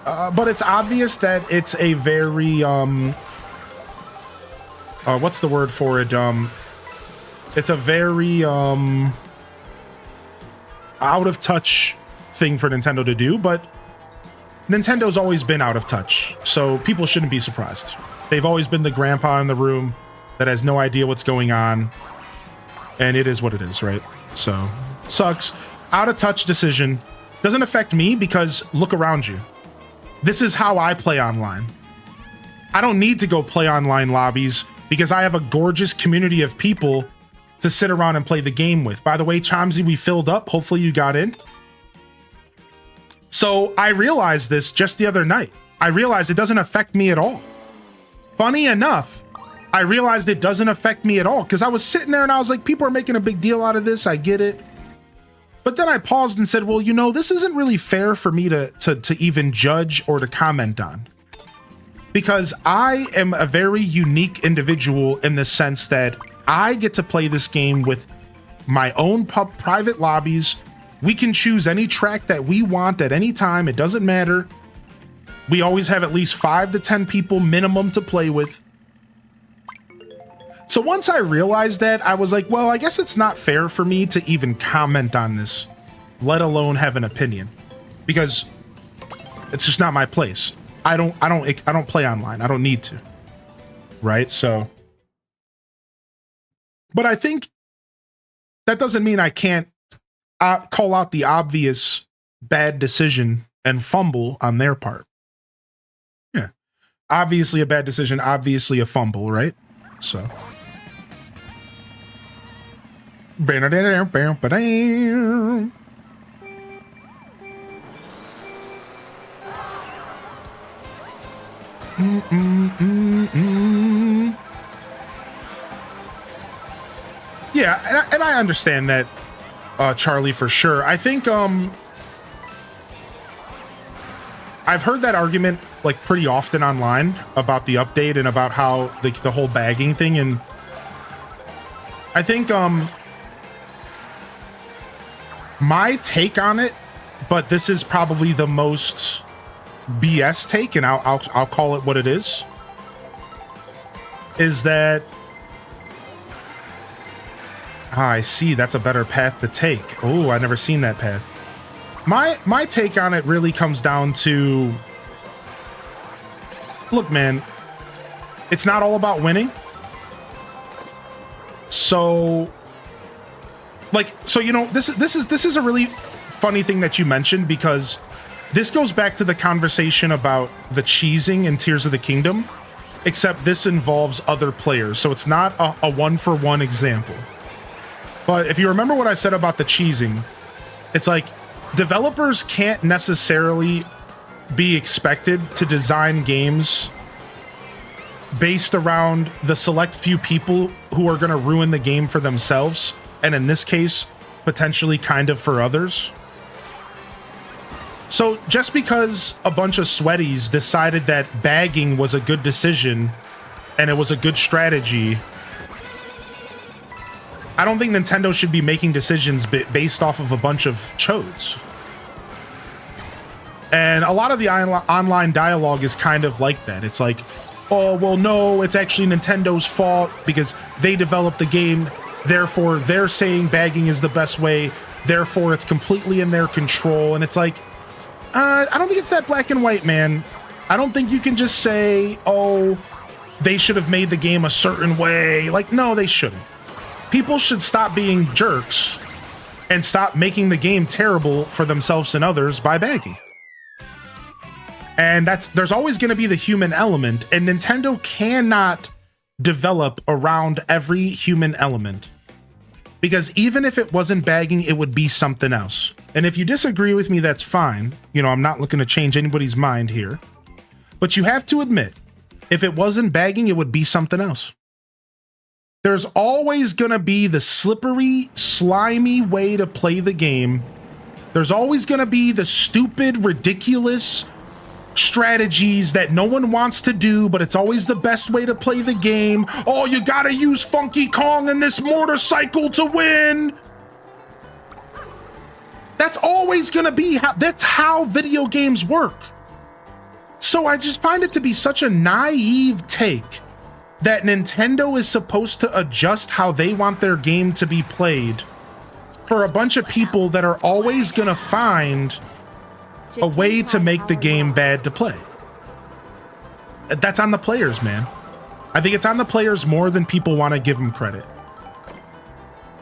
But it's obvious that it's a very, what's the word for it? It's a very, out of touch thing for Nintendo to do, but Nintendo's always been out of touch, so people shouldn't be surprised. They've always been the grandpa in the room that has no idea what's going on, and it is what it is, right? So, sucks. Out of touch decision. Doesn't affect me because look around you. This is how I play online. I don't need to go play online lobbies because I have a gorgeous community of people to sit around and play the game with. By the way, Chomsy, we filled up. Hopefully you got in. So I realized this just the other night. I realized it doesn't affect me at all. Funny enough, I realized it doesn't affect me at all because I was sitting there and I was like, people are making a big deal out of this. I get it. But then I paused and said, well, you know, this isn't really fair for me to even judge or to comment on. Because I am a very unique individual in the sense that I get to play this game with my own private lobbies. We can choose any track that we want at any time. It doesn't matter. We always have at least 5 to 10 people minimum to play with. So once I realized that, I was like, well, I guess it's not fair for me to even comment on this, let alone have an opinion, because it's just not my place. I don't play online. I don't need to. Right? So, but I think that doesn't mean I can't call out the obvious bad decision and fumble on their part. Yeah. Obviously a bad decision, obviously a fumble, right? So. Yeah, and I understand that, Charlie, for sure. I think I've heard that argument like pretty often online about the update and about how the whole bagging thing, and I think my take on it, but this is probably the most BS take, and I'll call it what it is that I see that's a better path to take. Oh, I've never seen that path. My take on it really comes down to, look, man, it's not all about winning. So, you know, this is a really funny thing that you mentioned, because this goes back to the conversation about the cheesing in Tears of the Kingdom, except this involves other players, so it's not a one-for-one example. But if you remember what I said about the cheesing, it's like developers can't necessarily be expected to design games based around the select few people who are going to ruin the game for themselves, and in this case, potentially kind of for others. So just because a bunch of sweaties decided that bagging was a good decision and it was a good strategy, I don't think Nintendo should be making decisions based off of a bunch of chodes. And a lot of the online dialogue is kind of like that. It's like, oh, well, no, it's actually Nintendo's fault because they developed the game. Therefore, they're saying bagging is the best way. Therefore, it's completely in their control. And it's like, I don't think it's that black and white, man. I don't think you can just say, oh, they should have made the game a certain way. Like, no, they shouldn't. People should stop being jerks and stop making the game terrible for themselves and others by bagging. And there's always going to be the human element, and Nintendo cannot develop around every human element. Because even if it wasn't bagging, it would be something else. And if you disagree with me, that's fine. You know, I'm not looking to change anybody's mind here. But you have to admit, if it wasn't bagging, it would be something else. There's always going to be the slippery, slimy way to play the game. There's always going to be the stupid, ridiculous strategies that no one wants to do, but it's always the best way to play the game. Oh, you gotta use Funky Kong and this motorcycle to win. That's always gonna be that's how video games work. So I just find it to be such a naive take that Nintendo is supposed to adjust how they want their game to be played for a bunch of people that are always going to find a way to make the game bad to play. That's on the players, man. I think it's on the players more than people want to give them credit.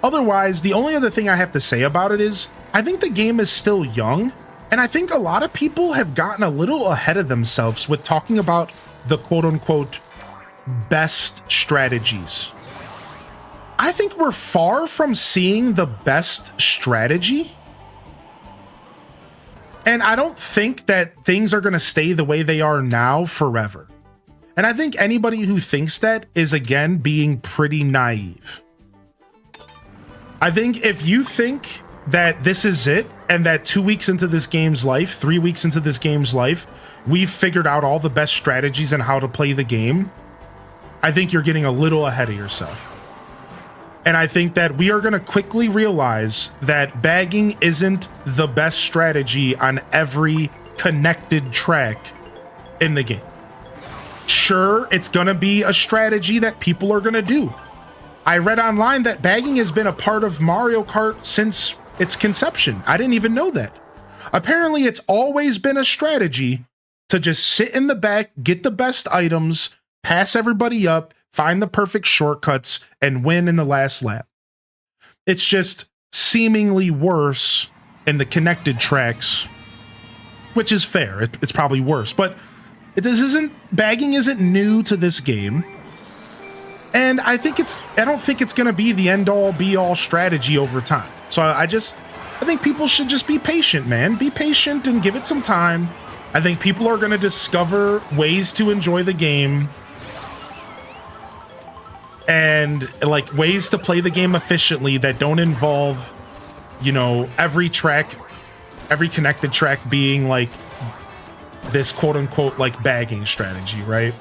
Otherwise, the only other thing I have to say about it is I think the game is still young, and I think a lot of people have gotten a little ahead of themselves with talking about the quote-unquote best strategies. I think we're far from seeing the best strategy. And I don't think that things are going to stay the way they are now forever. And I think anybody who thinks that is, again, being pretty naive. I think if you think that this is it, and that 2 weeks into this game's life, 3 weeks into this game's life, we've figured out all the best strategies and how to play the game, I think you're getting a little ahead of yourself. And I think that we are going to quickly realize that bagging isn't the best strategy on every connected track in the game. Sure, it's going to be a strategy that people are going to do. I read online that bagging has been a part of Mario Kart since its conception. I didn't even know that. Apparently, it's always been a strategy to just sit in the back, get the best items, pass everybody up, find the perfect shortcuts, and win in the last lap. It's just seemingly worse in the connected tracks, which is fair. It's probably worse, but bagging isn't new to this game. And I don't think it's going to be the end all be all strategy over time. So I think people should just be patient, man. Be patient and give it some time. I think people are going to discover ways to enjoy the game and like ways to play the game efficiently that don't involve, you know, every connected track being like this quote unquote like bagging strategy, right?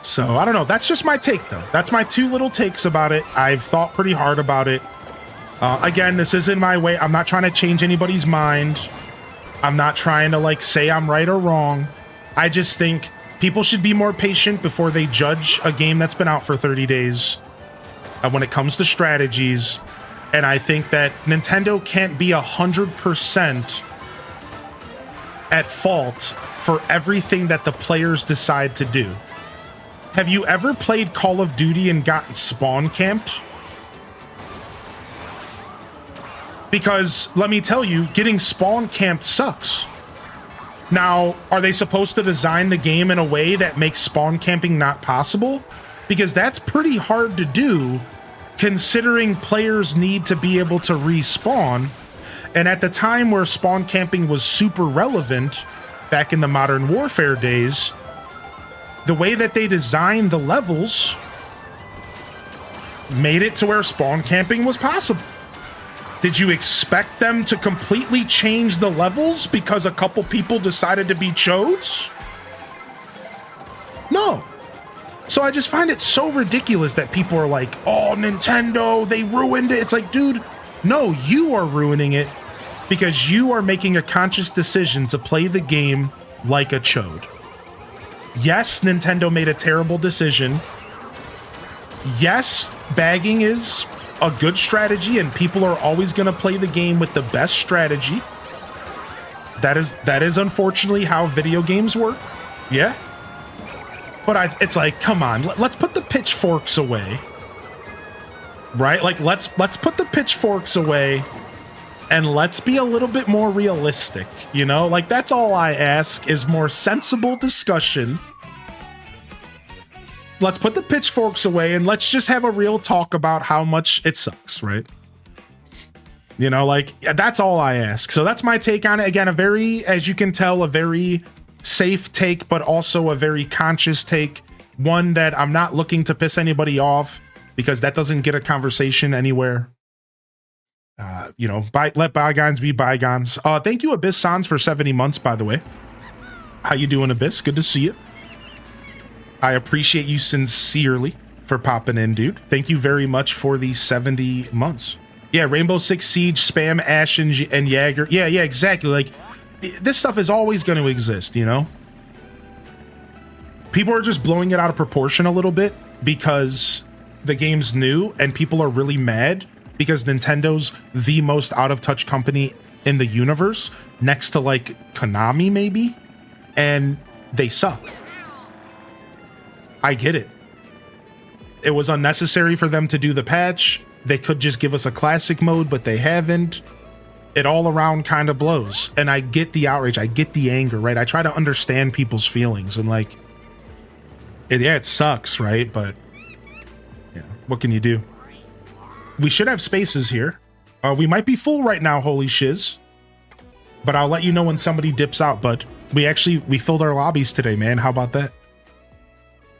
So I don't know. That's just my take, though. That's my two little takes about it. I've thought pretty hard about it. Again, this isn't my way. I'm not trying to change anybody's mind. I'm not trying to like say I'm right or wrong. I just think people should be more patient before they judge a game that's been out for 30 days when it comes to strategies. And I think that Nintendo can't be 100% at fault for everything that the players decide to do. Have you ever played Call of Duty and gotten spawn camped? Because let me tell you, getting spawn camped sucks. Now, are they supposed to design the game in a way that makes spawn camping not possible? Because that's pretty hard to do, considering players need to be able to respawn. And at the time where spawn camping was super relevant, back in the Modern Warfare days, the way that they designed the levels made it to where spawn camping was possible. Did you expect them to completely change the levels because a couple people decided to be chodes? No. So I just find it so ridiculous that people are like, oh, Nintendo, they ruined it. It's like, dude, no, you are ruining it because you are making a conscious decision to play the game like a chode. Yes, Nintendo made a terrible decision. Yes, bagging is a good strategy and people are always going to play the game with the best strategy. That is unfortunately how video games work. Yeah. But it's like, come on, let's put the pitchforks away. Right? Like, let's put the pitchforks away and let's be a little bit more realistic, you know? Like, that's all I ask is more sensible discussion. Let's put the pitchforks away and let's just have a real talk about how much it sucks, right? You know, like, that's all I ask. So that's my take on it. Again, as you can tell, a very safe take, but also a very conscious take. One that I'm not looking to piss anybody off because that doesn't get a conversation anywhere. You know, let bygones be bygones. Thank you, Abyss Sans, for 70 months, by the way. How you doing, Abyss? Good to see you. I appreciate you sincerely for popping in, dude. Thank you very much for the 70 months. Yeah, Rainbow Six Siege, spam Ash and Jaeger. Yeah, exactly. Like, this stuff is always going to exist, you know? People are just blowing it out of proportion a little bit because the game's new and people are really mad because Nintendo's the most out-of-touch company in the universe, next to like Konami maybe, and they suck. I get it. It was unnecessary for them to do the patch. They could just give us a classic mode, but they haven't. It all around kind of blows. And I get the outrage. I get the anger, right? I try to understand people's feelings and like, it sucks, right? But yeah, what can you do? We should have spaces here. We might be full right now, holy shiz. But I'll let you know when somebody dips out. But we filled our lobbies today, man. How about that?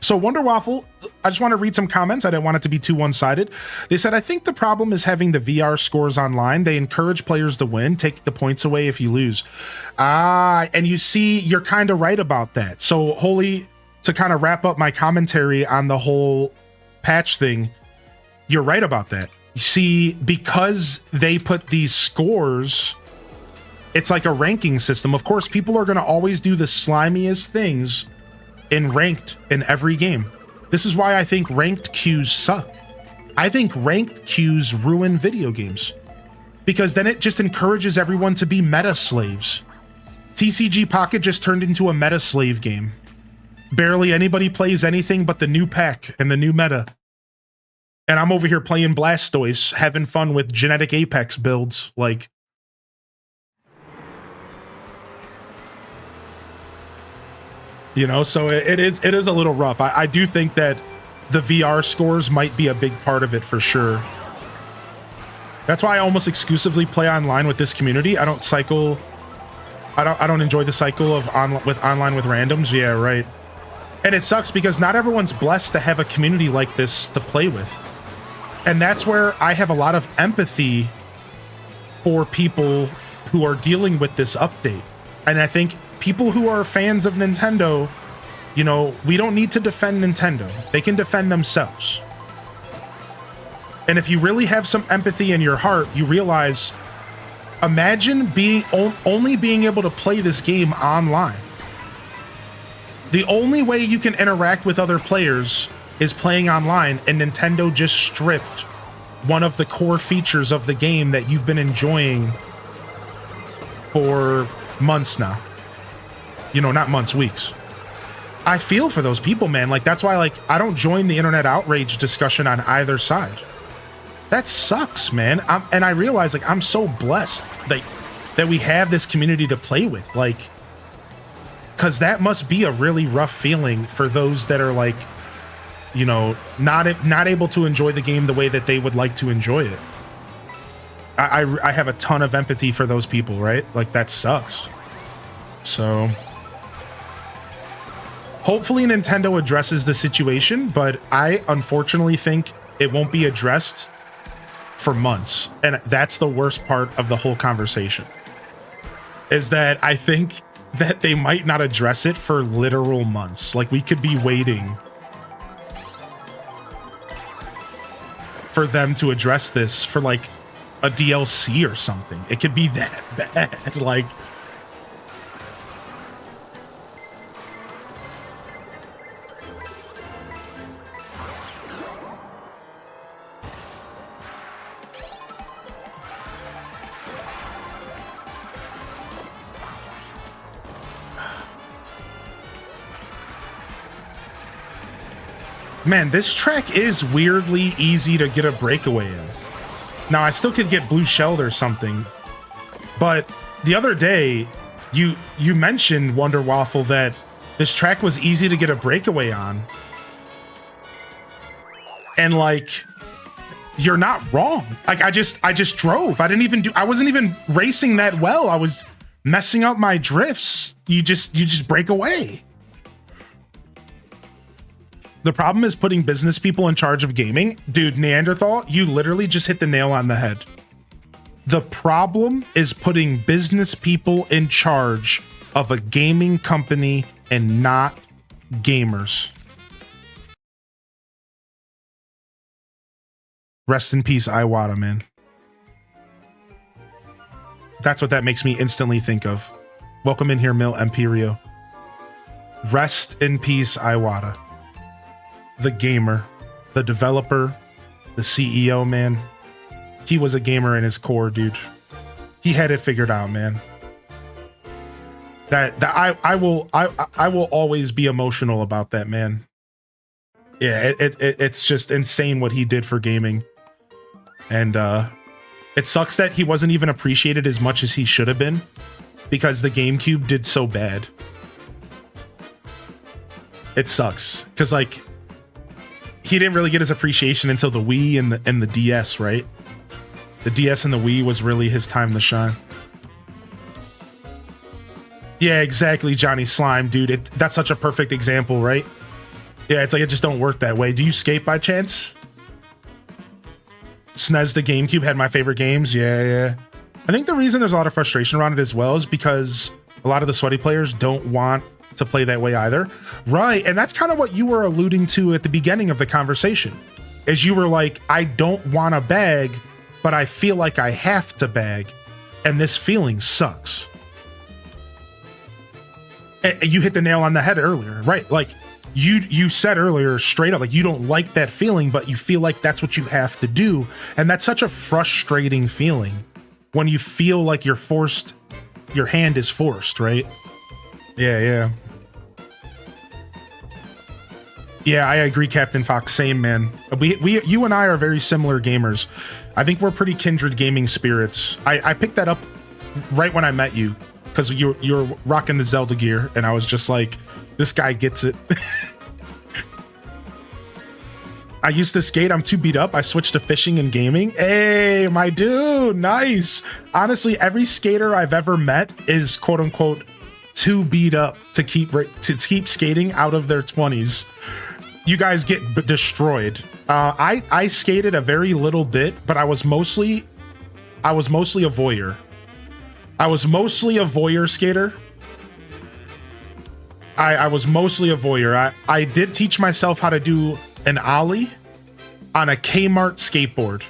So Wonder Waffle, I just want to read some comments. I didn't want it to be too one-sided. They said, I think the problem is having the VR scores online. They encourage players to win, take the points away if you lose. And you see, you're kind of right about that. So Holy, to kind of wrap up my commentary on the whole patch thing, you're right about that. You see, because they put these scores, it's like a ranking system. Of course, people are going to always do the slimiest things in ranked in every game. This is why I think ranked queues suck. I think ranked queues ruin video games because then it just encourages everyone to be meta slaves. TCG Pocket just turned into a meta slave game. Barely anybody plays anything but the new pack and the new meta. And I'm over here playing Blastoise, having fun with genetic Apex builds. Like, you know, so it is a little rough. I do think that the VR scores might be a big part of it for sure. That's why I almost exclusively play online with this community. I don't cycle. I don't enjoy the cycle of online with randoms. Yeah, right. And it sucks because not everyone's blessed to have a community like this to play with. And that's where I have a lot of empathy for people who are dealing with this update. And I think people who are fans of Nintendo, you know, we don't need to defend Nintendo. They can defend themselves. And if you really have some empathy in your heart, you realize, imagine only being able to play this game online. The only way you can interact with other players is playing online, and Nintendo just stripped one of the core features of the game that you've been enjoying for months now. You know, not months, weeks. I feel for those people, man. Like, that's why, like, I don't join the internet outrage discussion on either side. That sucks, man. And I realize, like, I'm so blessed that we have this community to play with. Like, because that must be a really rough feeling for those that are, like, you know, not able to enjoy the game the way that they would like to enjoy it. I have a ton of empathy for those people, right? Like, that sucks. So hopefully Nintendo addresses the situation, but I unfortunately think it won't be addressed for months. And that's the worst part of the whole conversation, is that I think that they might not address it for literal months. Like, we could be waiting for them to address this for like a DLC or something. It could be that bad. Like, man, this track is weirdly easy to get a breakaway in. Now, I still could get blue shelled or something, but the other day, you mentioned, Wonder Waffle, that this track was easy to get a breakaway on. And, like, you're not wrong. Like, I just drove. I wasn't even racing that well. I was messing up my drifts. You just break away. The problem is putting business people in charge of gaming. Dude, Neanderthal, you literally just hit the nail on the head. The problem is putting business people in charge of a gaming company and not gamers. Rest in peace, Iwata, man. That's what that makes me instantly think of. Welcome in here, Mil Imperio. Rest in peace, Iwata. The gamer. the developer, the CEO, man. He was a gamer in his core, dude. He had it figured out, man. That I will always be emotional about that, man. Yeah, it's just insane what he did for gaming. And it sucks that he wasn't even appreciated as much as he should have been because the GameCube did so bad. It sucks because like he didn't really get his appreciation until the Wii and the DS, right? The DS and the Wii was really his time to shine. Yeah, exactly, Johnny Slime, dude. That's such a perfect example, right? Yeah, it's like it just don't work that way. Do you skate by chance? SNES, the GameCube, had my favorite games. Yeah. I think the reason there's a lot of frustration around it as well is because a lot of the sweaty players don't want to play that way either. Right, and that's kind of what you were alluding to at the beginning of the conversation. Is you were like, I don't want to bag, but I feel like I have to bag, and this feeling sucks. And you hit the nail on the head earlier, right? Like, you said earlier straight up, like you don't like that feeling, but you feel like that's what you have to do. And that's such a frustrating feeling when you feel like you're forced, your hand is forced, right? Yeah. Yeah, I agree, Captain Fox. Same, man. You and I are very similar gamers. I think we're pretty kindred gaming spirits. I picked that up right when I met you because you're rocking the Zelda gear, and I was just like, this guy gets it. I used to skate. I'm too beat up. I switched to fishing and gaming. Hey, my dude, nice. Honestly, every skater I've ever met is quote unquote too beat up to keep skating out of their 20s. You guys get destroyed. I skated a very little bit, but I was mostly a voyeur. I was mostly a voyeur skater. I was mostly a voyeur. I did teach myself how to do an ollie on a Kmart skateboard.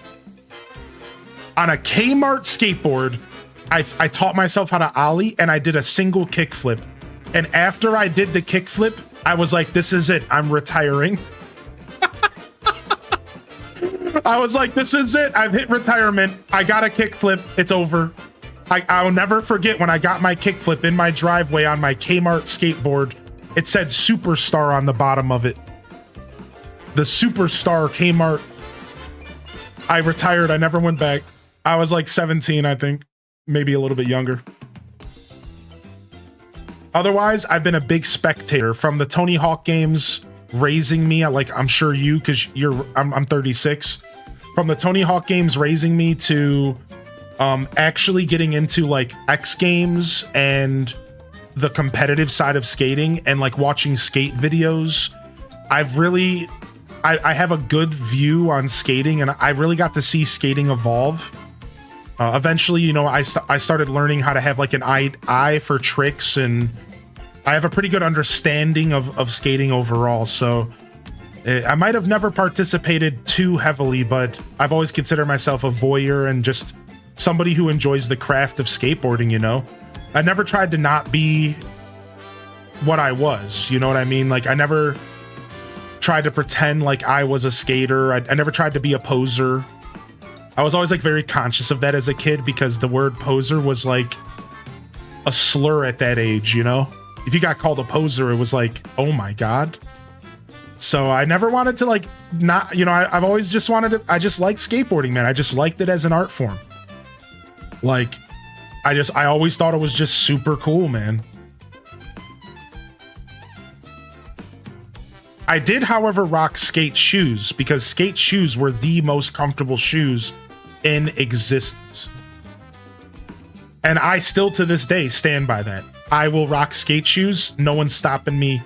On a Kmart skateboard, I taught myself how to ollie, and I did a single kickflip. And after I did the kickflip, I was like, this is it. I'm retiring. I was like, this is it. I've hit retirement. I got a kickflip. It's over. I'll never forget when I got my kickflip in my driveway on my Kmart skateboard. It said Superstar on the bottom of it. The Superstar Kmart. I retired. I never went back. I was like 17, I think. Maybe a little bit younger. Otherwise, I've been a big spectator from the Tony Hawk games raising me. Like, I'm sure you, because I'm 36. From the Tony Hawk games raising me to actually getting into like X Games and the competitive side of skating and like watching skate videos. I have a good view on skating, and I really got to see skating evolve. Eventually, you know, I started learning how to have like an eye for tricks, and I have a pretty good understanding of skating overall. So I might have never participated too heavily, but I've always considered myself a voyeur and just somebody who enjoys the craft of skateboarding, you know? I never tried to not be what I was, you know what I mean? Like, I never tried to pretend like I was a skater. I never tried to be a poser. I was always like very conscious of that as a kid because the word poser was like a slur at that age, you know? If you got called a poser, it was like, oh my God. So I never wanted to like not, you know, I've always just wanted to, I just liked skateboarding, man. I just liked it as an art form. Like, I always thought it was just super cool, man. I did, however, rock skate shoes because skate shoes were the most comfortable shoes in existence. And I still to this day stand by that. I will rock skate shoes. No one's stopping me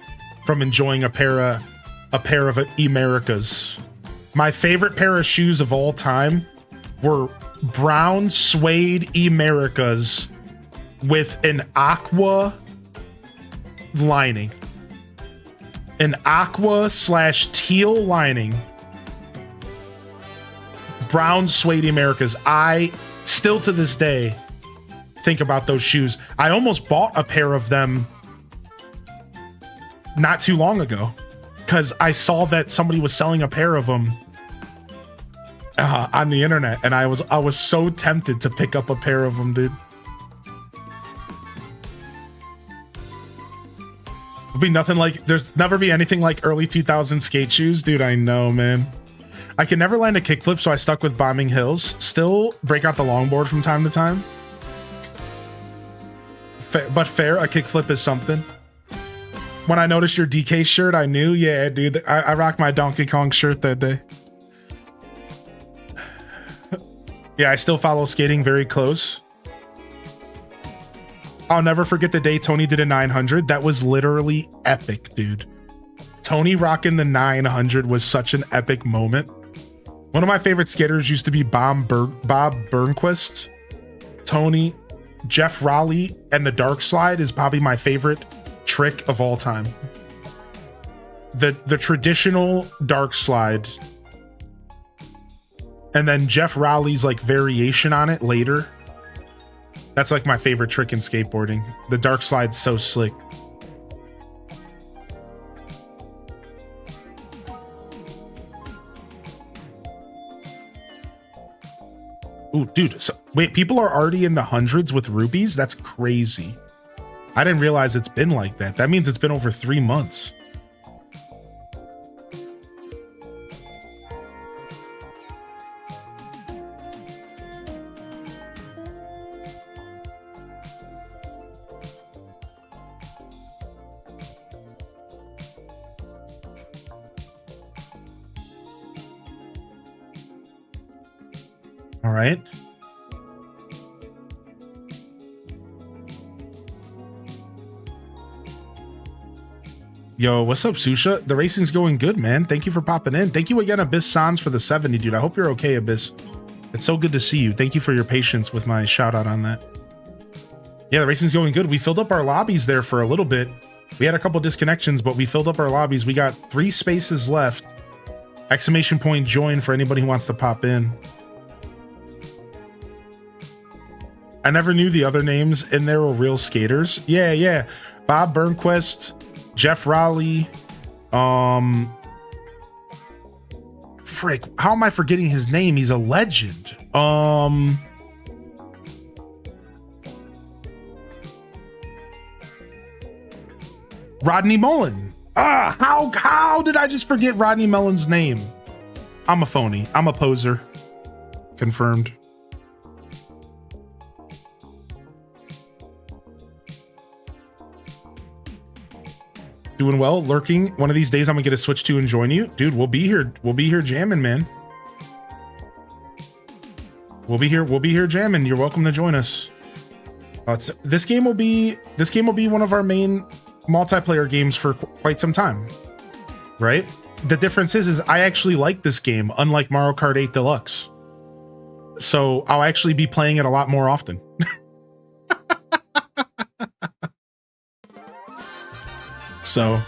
from enjoying a pair of Americas. My favorite pair of shoes of all time were brown suede Americas with an aqua lining. An aqua/teal lining. Brown suede Americas. I still to this day think about those shoes. I almost bought a pair of them not too long ago. because I saw that somebody was selling a pair of them on the internet, and I was so tempted to pick up a pair of them, dude. There'll be nothing like, there's never be anything like early 2000 skate shoes, dude. I know, man. I can never land a kickflip, so I stuck with bombing hills. Still break out the longboard from time to time. But fair, a kickflip is something. When I noticed your DK shirt, I knew, yeah, dude. I rocked my Donkey Kong shirt that day. Yeah, I still follow skating very close. I'll never forget the day Tony did a 900. That was literally epic, dude. Tony rocking the 900 was such an epic moment. One of my favorite skaters used to be Bob Burnquist. Tony, Jeff Raleigh, and the Dark Slide is probably my favorite trick of all time. The traditional Dark Slide, and then Jeff Raleigh's like variation on it later. That's like my favorite trick in skateboarding. The Dark Slide's so slick. Ooh, dude. So, wait, people are already in the hundreds with rupees? That's crazy. I didn't realize it's been like that. That means it's been over 3 months. All right. Yo, what's up, Susha? The racing's going good, man. Thank you for popping in. Thank you again, Abyss Sans, for the 70, dude. I hope you're okay, Abyss. It's so good to see you. Thank you for your patience with my shout out on that. Yeah, the racing's going good. We filled up our lobbies there for a little bit. We had a couple disconnections, but we filled up our lobbies. We got 3 spaces left. Exclamation point join for anybody who wants to pop in. I never knew the other names in there were real skaters. Yeah. Bob Burnquist, Jeff Raleigh. Frick, how am I forgetting his name? He's a legend. Rodney Mullen. How did I just forget Rodney Mullen's name? I'm a phony. I'm a poser. Confirmed. Doing well, lurking. One of these days I'm gonna get a Switch 2 and join you. Dude, we'll be here. We'll be here jamming, man. We'll be here jamming. You're welcome to join us. This game will be one of our main multiplayer games for quite some time. Right? The difference is I actually like this game, unlike Mario Kart 8 Deluxe. So I'll actually be playing it a lot more often. So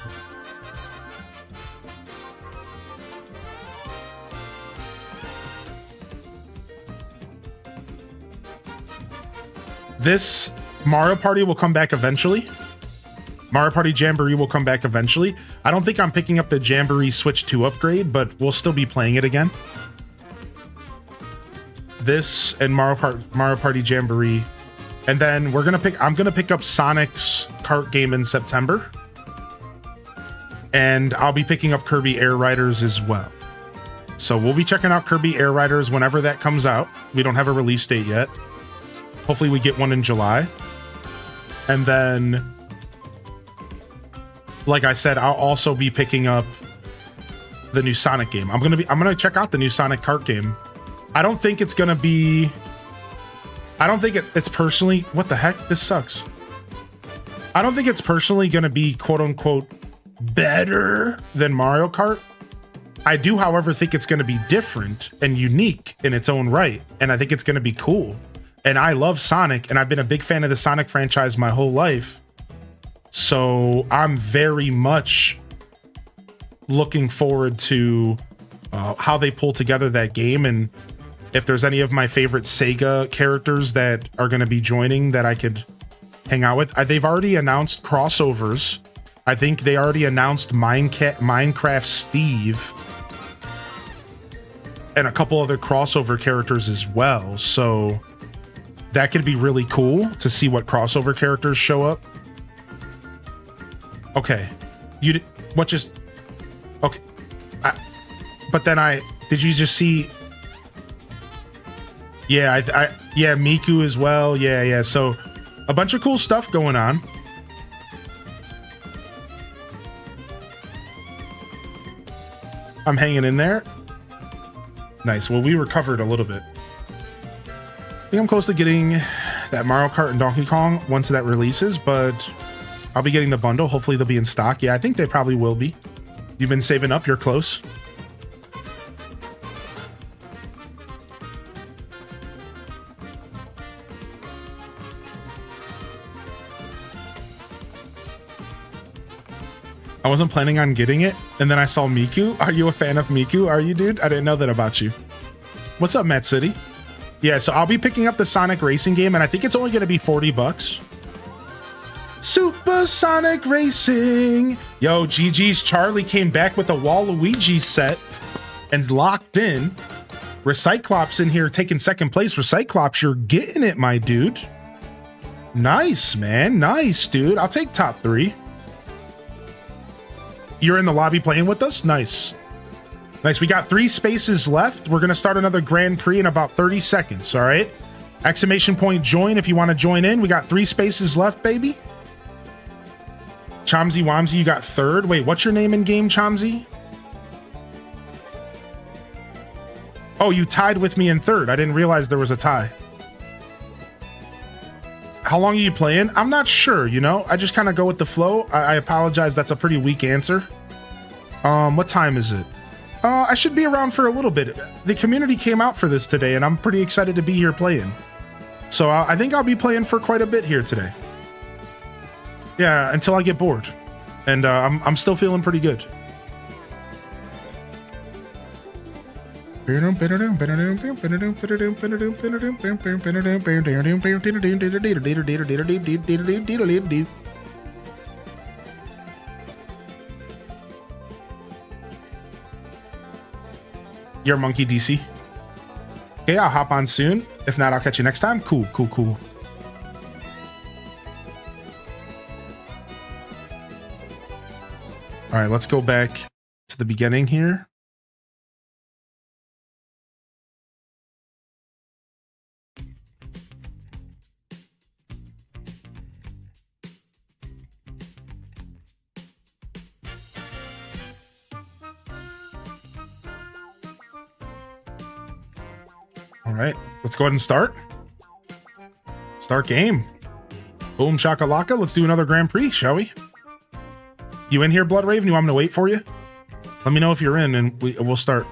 this Mario Party will come back eventually. Mario Party Jamboree will come back eventually. I don't think I'm picking up the Jamboree Switch 2 upgrade, but we'll still be playing it again. This and Mario Party Jamboree. And then I'm gonna pick up Sonic's kart game in September. And I'll be picking up Kirby Air Riders as well. So we'll be checking out Kirby Air Riders whenever that comes out. We don't have a release date yet. Hopefully we get one in July. And then, like I said, I'll also be picking up the new Sonic game. I'm gonna check out the new Sonic kart game. I don't think it's personally, what the heck? This sucks. I don't think it's personally gonna be quote unquote better than Mario Kart. I do, however, think it's going to be different and unique in its own right, and I think it's going to be cool. And I love Sonic, and I've been a big fan of the Sonic franchise my whole life. So I'm very much looking forward to how they pull together that game, and if there's any of my favorite Sega characters that are going to be joining that I could hang out with. They've already announced crossovers I think they already announced Minecraft Steve and a couple other crossover characters as well. So that could be really cool to see what crossover characters show up. Okay. Okay. Did you just see? Yeah, yeah, Miku as well. Yeah. So a bunch of cool stuff going on. I'm hanging in there. Nice. Well, we recovered a little bit. I think I'm close to getting that Mario Kart and Donkey Kong once that releases, but I'll be getting the bundle. Hopefully they'll be in stock. Yeah, I think they probably will be. You've been saving up. You're close. I wasn't planning on getting it, and then I saw Miku. Are you a fan of Miku? Are you, dude? I didn't know that about you. What's up, Matt City? Yeah, so I'll be picking up the Sonic Racing game, and I think it's only going to be $40. Super Sonic Racing! Yo, GG's Charlie came back with a Waluigi set and locked in. Recyclops in here taking second place. Recyclops, you're getting it, my dude. Nice, man. Nice, dude. I'll take top 3. You're in the lobby playing with us? Nice. Nice. We got 3 spaces left. We're going to start another Grand Prix in about 30 seconds. All right. Exclamation point join if you want to join in. We got 3 spaces left, baby. Chomsy Womsy, you got 3rd. Wait, what's your name in game, Chomsy? Oh, you tied with me in 3rd. I didn't realize there was a tie. How long are you playing? I'm not sure, you know? I just kind of go with the flow. I apologize. That's a pretty weak answer. What time is it? I should be around for a little bit. The community came out for this today, and I'm pretty excited to be here playing. So I think I'll be playing for quite a bit here today. Yeah, until I get bored. And I'm still feeling pretty good. You're Monkey DC. Okay, I'll hop on soon. If not, I'll catch you next time. Cool. All right, let's go back to the beginning here. All right, let's go ahead and start. Start game. Boom shakalaka. Let's do another Grand Prix, shall we? You in here, Blood Raven? You want me to wait for you? Let me know if you're in, and we'll start.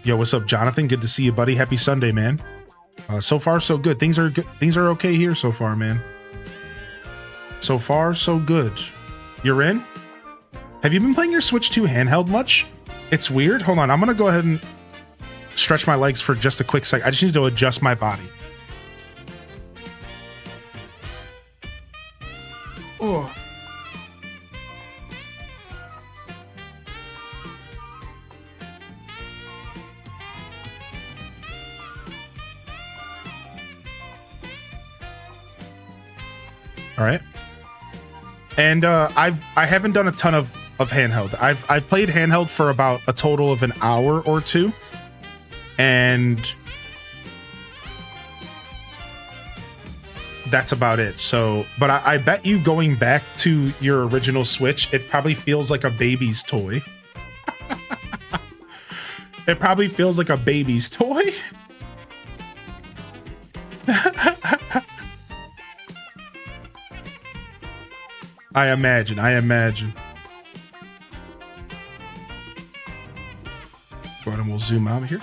Yo, what's up, Jonathan? Good to see you, buddy. Happy Sunday, man. So far, so good. Things are good. Things are okay here so far, man. So far, so good. You're in? Have you been playing your Switch 2 handheld much? It's weird. Hold on. I'm going to go ahead and stretch my legs for just a quick sec. I just need to adjust my body. Oh. All right. And I haven't done a ton of handheld. I've played handheld for about a total of an hour or 2. And that's about it. So, but I bet you going back to your original Switch, it probably feels like a baby's toy. It probably feels like a baby's toy. I imagine. Go ahead and we'll zoom out here.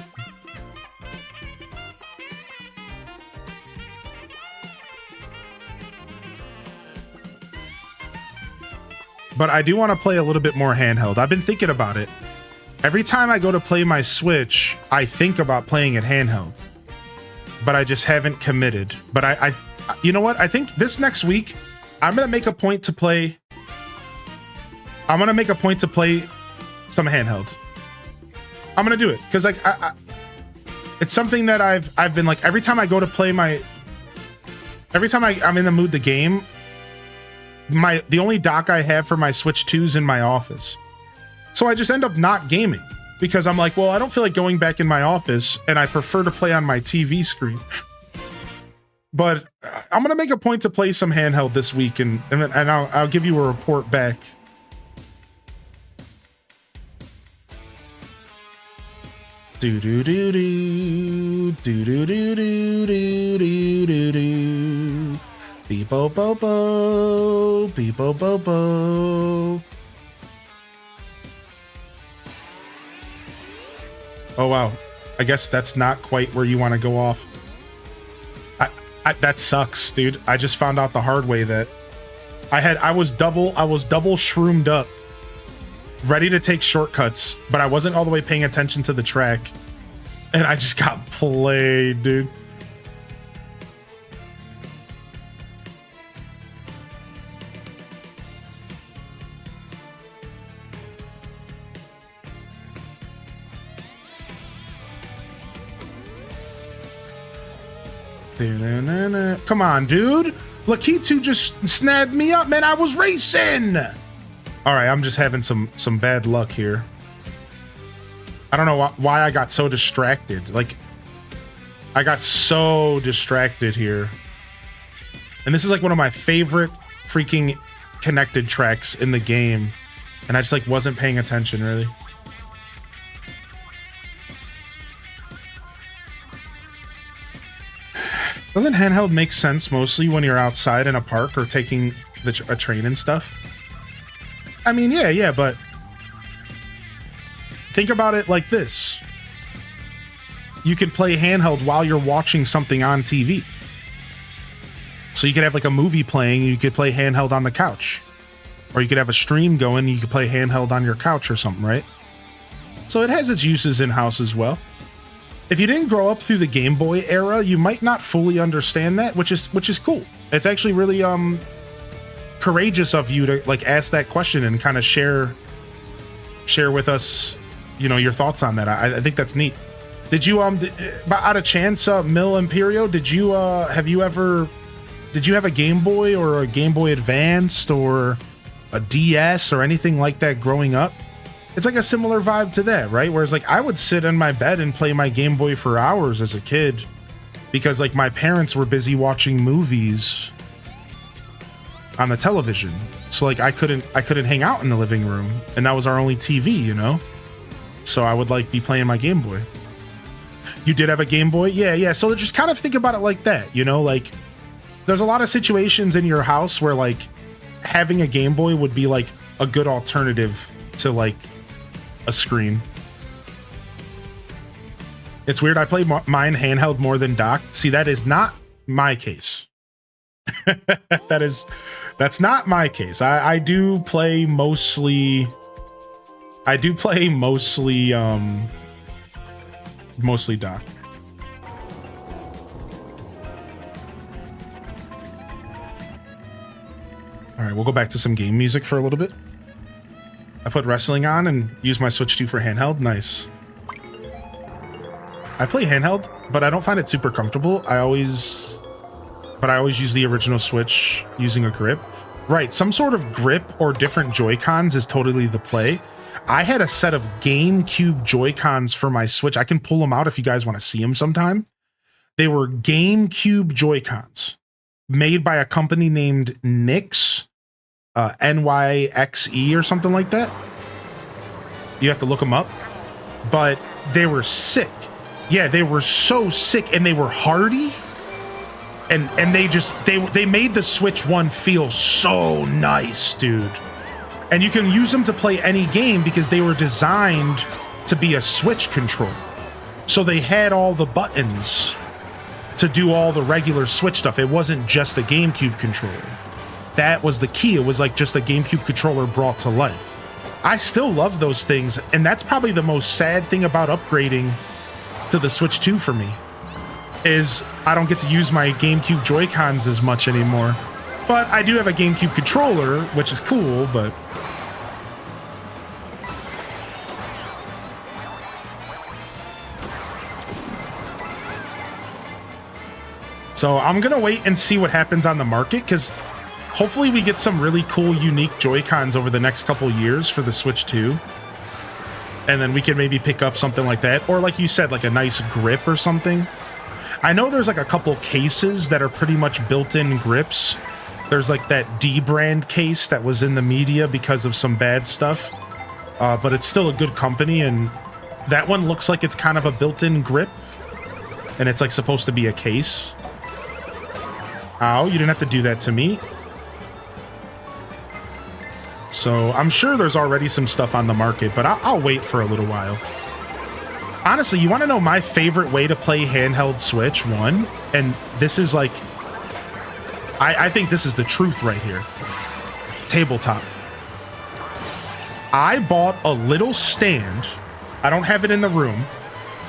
But I do want to play a little bit more handheld. I've been thinking about it. Every time I go to play my Switch, I think about playing it handheld. But I just haven't committed. But I you know what? I think this next week, I'm gonna make a point to play. I'm gonna make a point to play some handheld. I'm gonna do it because like it's something that I've been like every time I go to play every time I'm in the mood to game. The only dock I have for my Switch 2's in my office, so I just end up not gaming because I'm like, well, I don't feel like going back in my office, and I prefer to play on my TV screen. But I'm gonna make a point to play some handheld this week, and I'll give you a report back. Do do do do do do do do do do do. Beep bo bo bo, beep bo bo bo. Oh wow, I guess that's not quite where you want to go off. That sucks, dude. I just found out the hard way that I was double shroomed up, ready to take shortcuts, but I wasn't all the way paying attention to the track, and I just got played, dude. Come on, dude. Lakitu just snagged me up, man. I was racing. All right, I'm just having some bad luck here. I don't know why I got so distracted. Like, I got so distracted here. And this is like one of my favorite freaking connected tracks in the game. And I just like wasn't paying attention really. Doesn't handheld make sense mostly when you're outside in a park or taking a train and stuff? I mean, yeah, but think about it like this. You could play handheld while you're watching something on TV. So you could have like a movie playing, you could play handheld on the couch. Or you could have a stream going, you could play handheld on your couch or something, right? So it has its uses in-house as well. If you didn't grow up through the Game Boy era, you might not fully understand that, which is cool. It's actually really courageous of you to like ask that question and kind of share with us, you know, your thoughts on that. I think that's neat. Did you out of chance, Mil Imperio, did you have a Game Boy or a Game Boy Advanced or a DS or anything like that growing up? It's like a similar vibe to that, right? Whereas like I would sit in my bed and play my Game Boy for hours as a kid because like my parents were busy watching movies on the television. So like I couldn't hang out in the living room, and that was our only TV, you know? So I would like be playing my Game Boy. You did have a Game Boy? Yeah. So just kind of think about it like that, you know? Like there's a lot of situations in your house where like having a Game Boy would be like a good alternative to like a screen. It's weird. I play mine handheld more than dock. See, that is not my case. That's not my case. I do play mostly dock. All right, we'll go back to some game music for a little bit. I put wrestling on and use my Switch 2 for handheld. Nice. I play handheld, but I don't find it super comfortable. I always use the original Switch using a grip. Right, some sort of grip or different Joy-Cons is totally the play. I had a set of GameCube Joy-Cons for my Switch. I can pull them out if you guys want to see them sometime. They were GameCube Joy-Cons made by a company named Nyx. NYXE or something like that. You have to look them up. But they were sick. Yeah, they were so sick, and they were hardy. And they made the Switch 1 feel so nice, dude. And you can use them to play any game because they were designed to be a Switch controller. So they had all the buttons to do all the regular Switch stuff. It wasn't just a GameCube controller. That was the key. It was like just a GameCube controller brought to life. I still love those things, and that's probably the most sad thing about upgrading to the Switch 2 for me, is I don't get to use my GameCube Joy-Cons as much anymore. But I do have a GameCube controller, which is cool, but... So I'm going to wait and see what happens on the market, because hopefully we get some really cool, unique Joy-Cons over the next couple years for the Switch 2. And then we can maybe pick up something like that. Or like you said, like a nice grip or something. I know there's like a couple cases that are pretty much built-in grips. There's like that D-brand case that was in the media because of some bad stuff. But it's still a good company, and that one looks like it's kind of a built-in grip. And it's like supposed to be a case. Ow, you didn't have to do that to me. So I'm sure there's already some stuff on the market, but I'll wait for a little while. Honestly, you want to know my favorite way to play handheld Switch? One, and this is like, I think this is the truth right here. Tabletop. I bought a little stand. I don't have it in the room.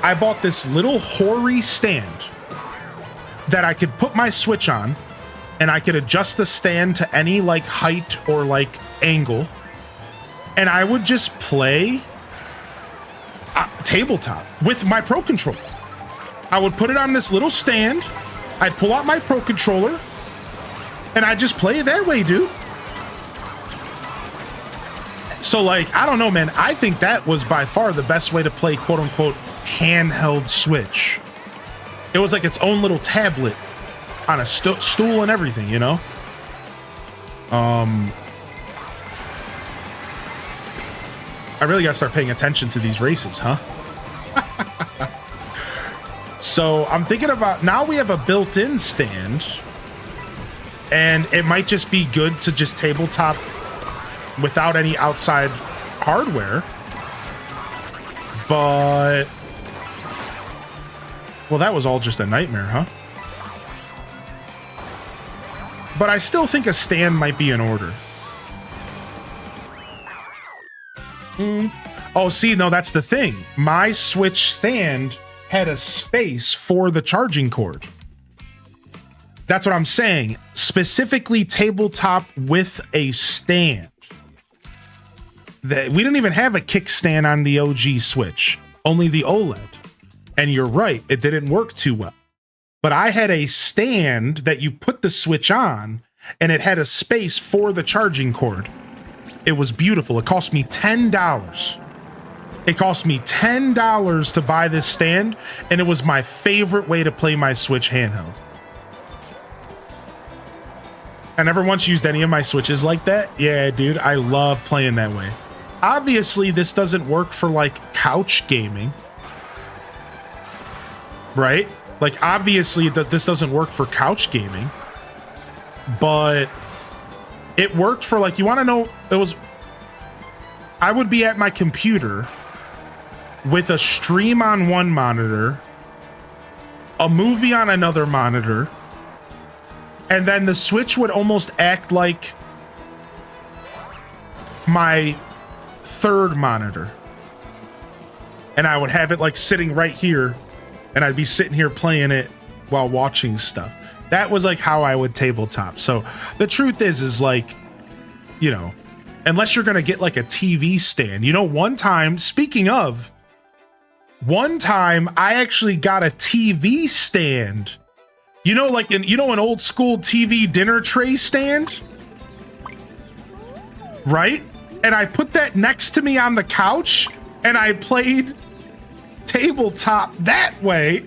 I bought this little hoary stand that I could put my Switch on, and I could adjust the stand to any like height or like angle, and I would just play tabletop with my Pro Controller. I would put it on this little stand, I'd pull out my Pro Controller, and I just play it that way, dude. So like, I don't know, man. I think that was by far the best way to play quote unquote handheld Switch. It was like its own little tablet on a stool and everything, you know? I really gotta start paying attention to these races, huh? So I'm thinking about, now we have a built-in stand, and it might just be good to just tabletop without any outside hardware. But... well, that was all just a nightmare, huh? But I still think a stand might be in order. Oh, see, no, that's the thing. My Switch stand had a space for the charging cord. That's what I'm saying. Specifically tabletop with a stand. We didn't even have a kickstand on the OG Switch, only the OLED. And you're right, it didn't work too well. But I had a stand that you put the Switch on, and it had a space for the charging cord. It was beautiful. It cost me $10. It cost me $10 to buy this stand, and it was my favorite way to play my Switch handheld. I never once used any of my Switches like that. Yeah, dude, I love playing that way. Obviously, this doesn't work for, like, couch gaming. Right? Like, obviously, this doesn't work for couch gaming. But it worked for, like, you want to know, it was... I would be at my computer with a stream on one monitor, a movie on another monitor, and then the Switch would almost act like my third monitor. And I would have it like sitting right here, and I'd be sitting here playing it while watching stuff. That was like how I would tabletop. So the truth is like, you know, unless you're going to get like a TV stand, you know, one time I actually got a TV stand, you know, like an old school TV dinner tray stand, right? And I put that next to me on the couch, and I played tabletop that way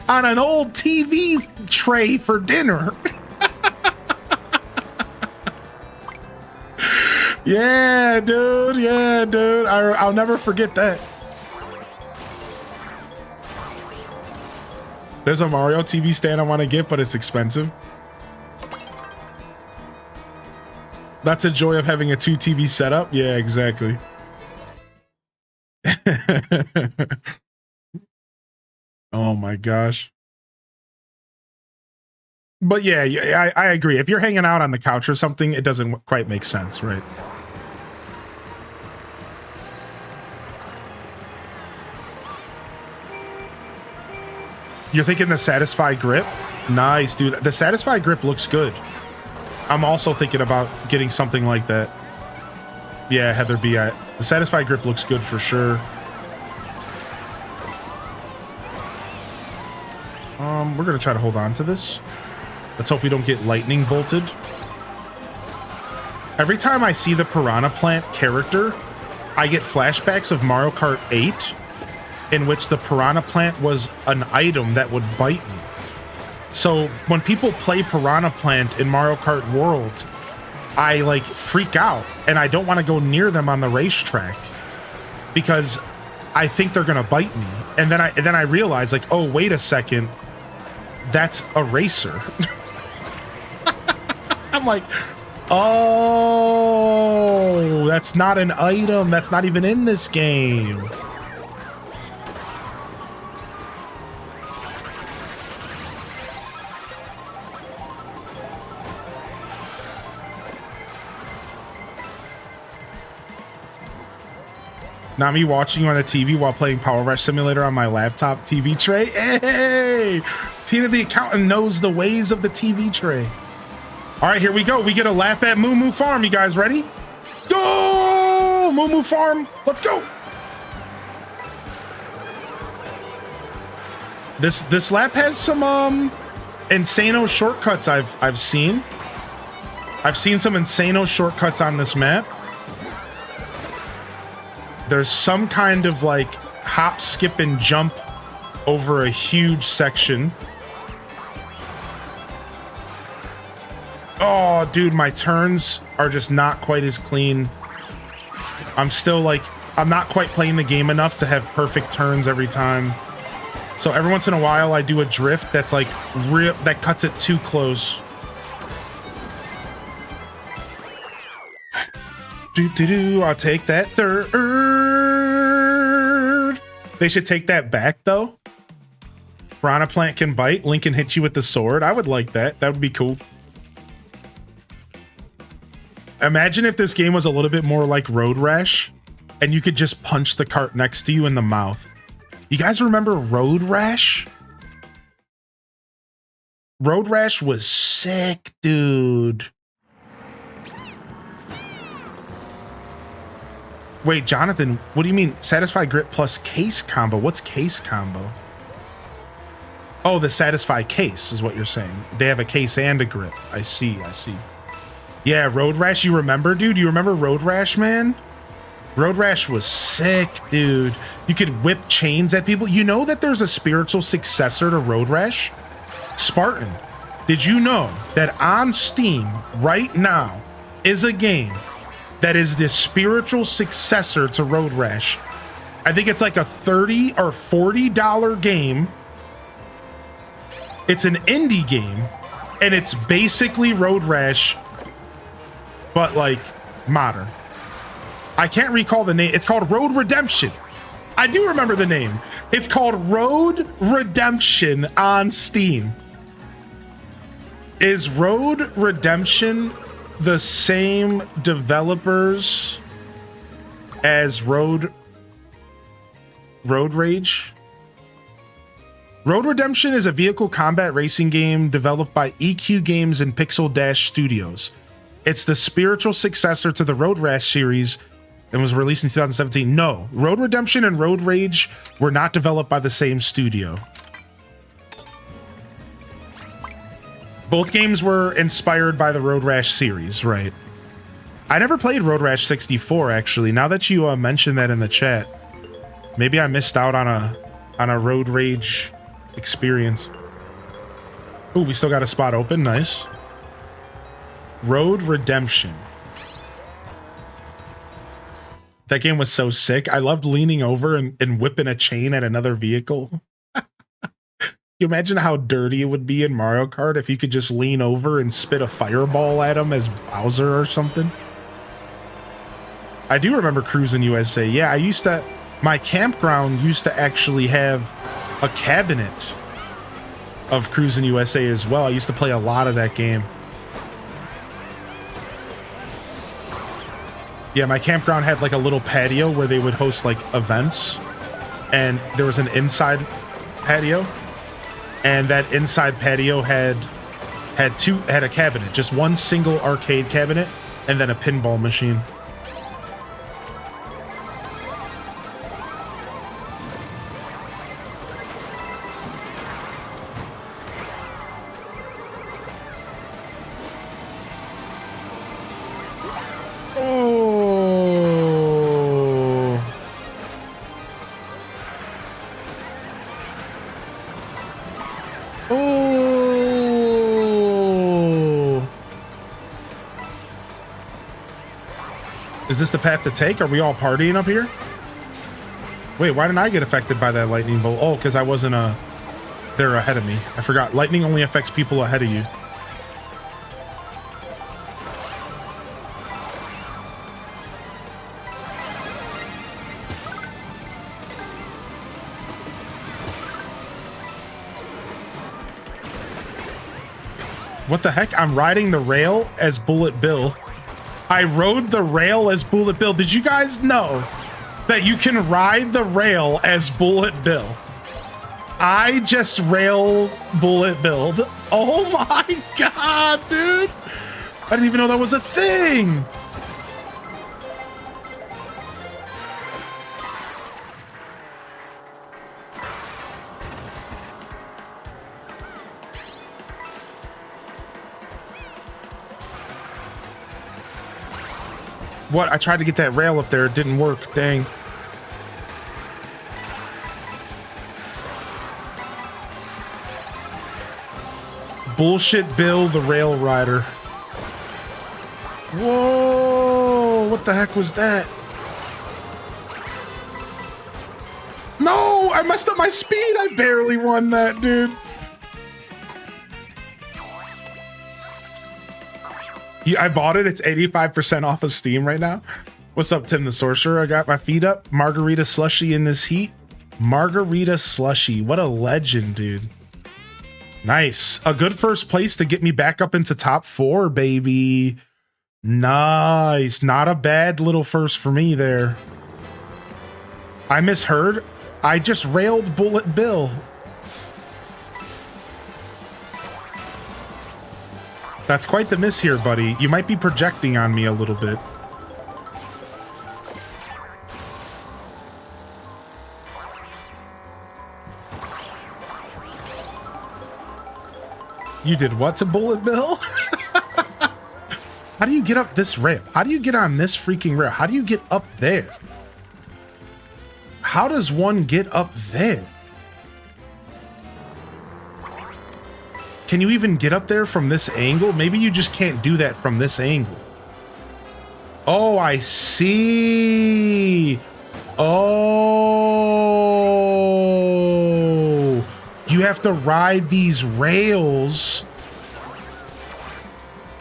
on an old TV tray for dinner. Yeah, dude. Yeah, dude. I'll never forget that. There's a Mario TV stand I want to get, but it's expensive. That's a joy of having a 2 TV setup. Yeah, exactly. Oh my gosh. But yeah, I agree. If you're hanging out on the couch or something, it doesn't quite make sense, right? You're thinking the Satisfy grip? Nice, dude. The Satisfy grip looks good. I'm also thinking about getting something like that. Yeah, Heather B. The Satisfy grip looks good for sure. We're gonna try to hold on to this. Let's hope we don't get lightning bolted. Every time I see the Piranha Plant character, I get flashbacks of Mario Kart 8, in which the Piranha Plant was an item that would bite me. So when people play Piranha Plant in Mario Kart World, I like freak out and I don't want to go near them on the racetrack because I think they're gonna bite me. And then I realize, like, oh, wait a second, that's a racer. I'm like, oh, that's not an item. That's not even in this game. Not me watching you on the TV while playing Power Rush Simulator on my laptop TV tray. Hey, Tina the accountant knows the ways of the TV tray. All right, here we go. We get a lap at Moo Moo Farm. You guys ready? Go! Moo Moo Farm. Let's go. This lap has some insano shortcuts I've seen. I've seen some insano shortcuts on this map. There's some kind of like hop, skip, and jump over a huge section. Oh, dude, my turns are just not quite as clean. I'm still like, I'm not quite playing the game enough to have perfect turns every time. So every once in a while I do a drift that's like that cuts it too close. I'll take that third. They should take that back though. Piranha Plant can bite. Link can hit you with the sword. I would like that. That would be cool. Imagine if this game was a little bit more like Road Rash and you could just punch the cart next to you in the mouth. You guys remember Road Rash? Road Rash was sick, dude. Wait, Jonathan, what do you mean? Satisfy grip plus case combo. What's case combo? Oh, the Satisfy case is what you're saying. They have a case and a grip. I see. Yeah, Road Rash, you remember, dude? You remember Road Rash, man? Road Rash was sick, dude. You could whip chains at people. You know that there's a spiritual successor to Road Rash? Spartan, did you know that on Steam right now is a game that is the spiritual successor to Road Rash? I think it's like a $30 or $40 game. It's an indie game, and it's basically Road Rash, but like modern. I can't recall the name. It's called Road Redemption. I do remember the name. It's called Road Redemption on Steam. Is Road Redemption the same developers as Road Rage? Road Redemption is a vehicle combat racing game developed by EQ Games and Pixel Dash Studios. It's the spiritual successor to the Road Rash series and was released in 2017. No, Road Redemption and Road Rage were not developed by the same studio. Both games were inspired by the Road Rash series, right? I never played Road Rash 64, actually. Now that you mentioned that in the chat, maybe I missed out on a Road Rage experience. Ooh, we still got a spot open. Nice. Road Redemption. That game was so sick. I loved leaning over and whipping a chain at another vehicle. You imagine how dirty it would be in Mario Kart if you could just lean over and spit a fireball at him as Bowser or something. I do remember Cruis'n USA. Yeah, my campground used to actually have a cabinet of Cruis'n USA as well. I used to play a lot of that game. Yeah, my campground had like a little patio where they would host like events, and there was an inside patio, and that inside patio had had a cabinet, just one single arcade cabinet, and then a pinball machine. Is this the path to take? Are we all partying up here? Wait, why didn't I get affected by that lightning bolt? Oh, because I wasn't they're ahead of me. I forgot. Lightning only affects people ahead of you. What the heck? I'm riding the rail as Bullet Bill. I rode the rail as Bullet Bill. Did you guys know that you can ride the rail as Bullet Bill? I just rail Bullet Billed. Oh my god, dude. I didn't even know that was a thing. What? I tried to get that rail up there. It didn't work. Dang. Bullshit Bill, the rail rider. Whoa! What the heck was that? No! I messed up my speed! I barely won that, dude. Yeah, I bought it. It's 85% off of Steam right now. What's up, Tim the Sorcerer? I got my feet up. Margarita slushy in this heat. Margarita slushy. What a legend, dude. Nice. A good first place to get me back up into top 4, baby. Nice. Not a bad little first for me there. I misheard. I just railed Bullet Bill. That's quite the miss here, buddy. You might be projecting on me a little bit. You did what to Bullet Bill? How do you get up this ramp? How do you get on this freaking rail? How do you get up there? How does one get up there? Can you even get up there from this angle? Maybe you just can't do that from this angle. Oh, I see. Oh. You have to ride these rails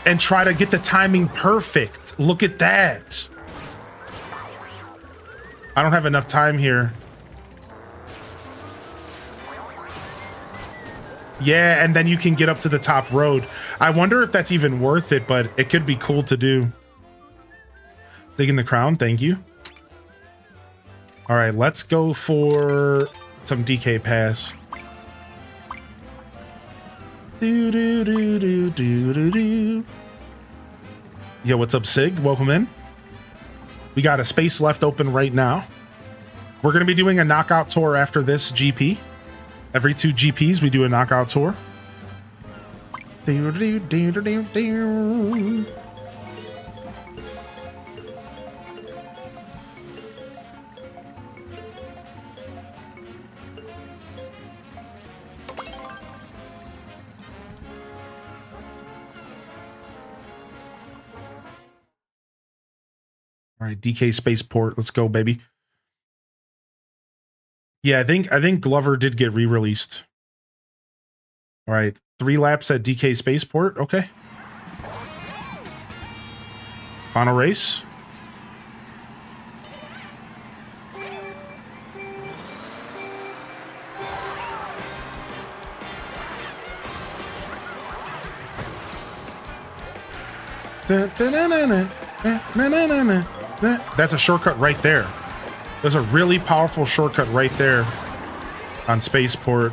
and try to get the timing perfect. Look at that. I don't have enough time here. Yeah, and then you can get up to the top road. I wonder if that's even worth it, but it could be cool to do. Digging the crown, thank you. All right, let's go for some DK pass. Do, do, do, do, do, do, do. Yo, what's up, Sig? Welcome in. We got a space left open right now. We're going to be doing a knockout tour after this GP. Every 2 GPs, we do a knockout tour. All right, DK Spaceport, let's go, baby. Yeah, I think Glover did get re-released. All right, 3 laps at DK Spaceport. Okay. Final race. That's a shortcut right there. There's a really powerful shortcut right there on Spaceport.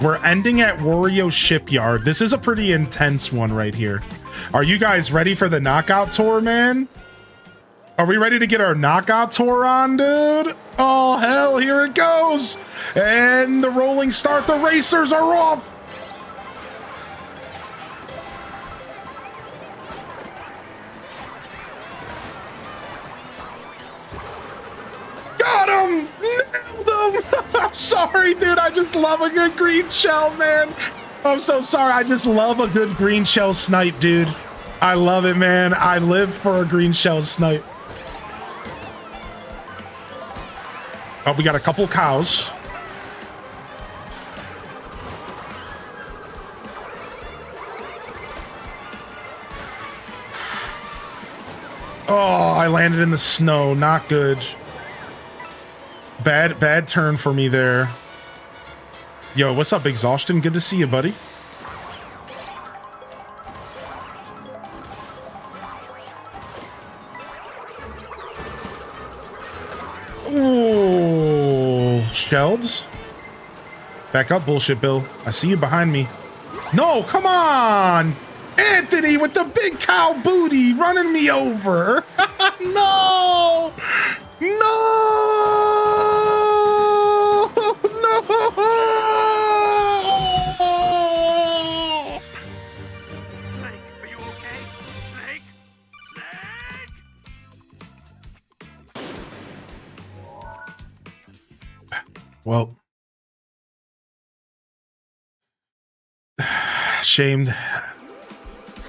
We're ending at Wario Shipyard. This is a pretty intense one right here. Are you guys ready for the knockout tour, man? Are we ready to get our knockout tour on, dude? Oh, hell, here it goes. And the rolling start, the racers are off. Got him! Nailed him! I'm sorry, dude. I just love a good green shell, man. I'm so sorry. I just love a good green shell snipe, dude. I love it, man. I live for a green shell snipe. Oh, we got a couple cows. Oh, I landed in the snow. Not good. Bad turn for me there. Yo, what's up, Exhaustion? Good to see you, buddy. Ooh, shelled. Back up, bullshit, Bill. I see you behind me. No, come on! Anthony with the big cow booty running me over. No! No! No! Snake, are you okay? Snake? Snake? Well, shamed.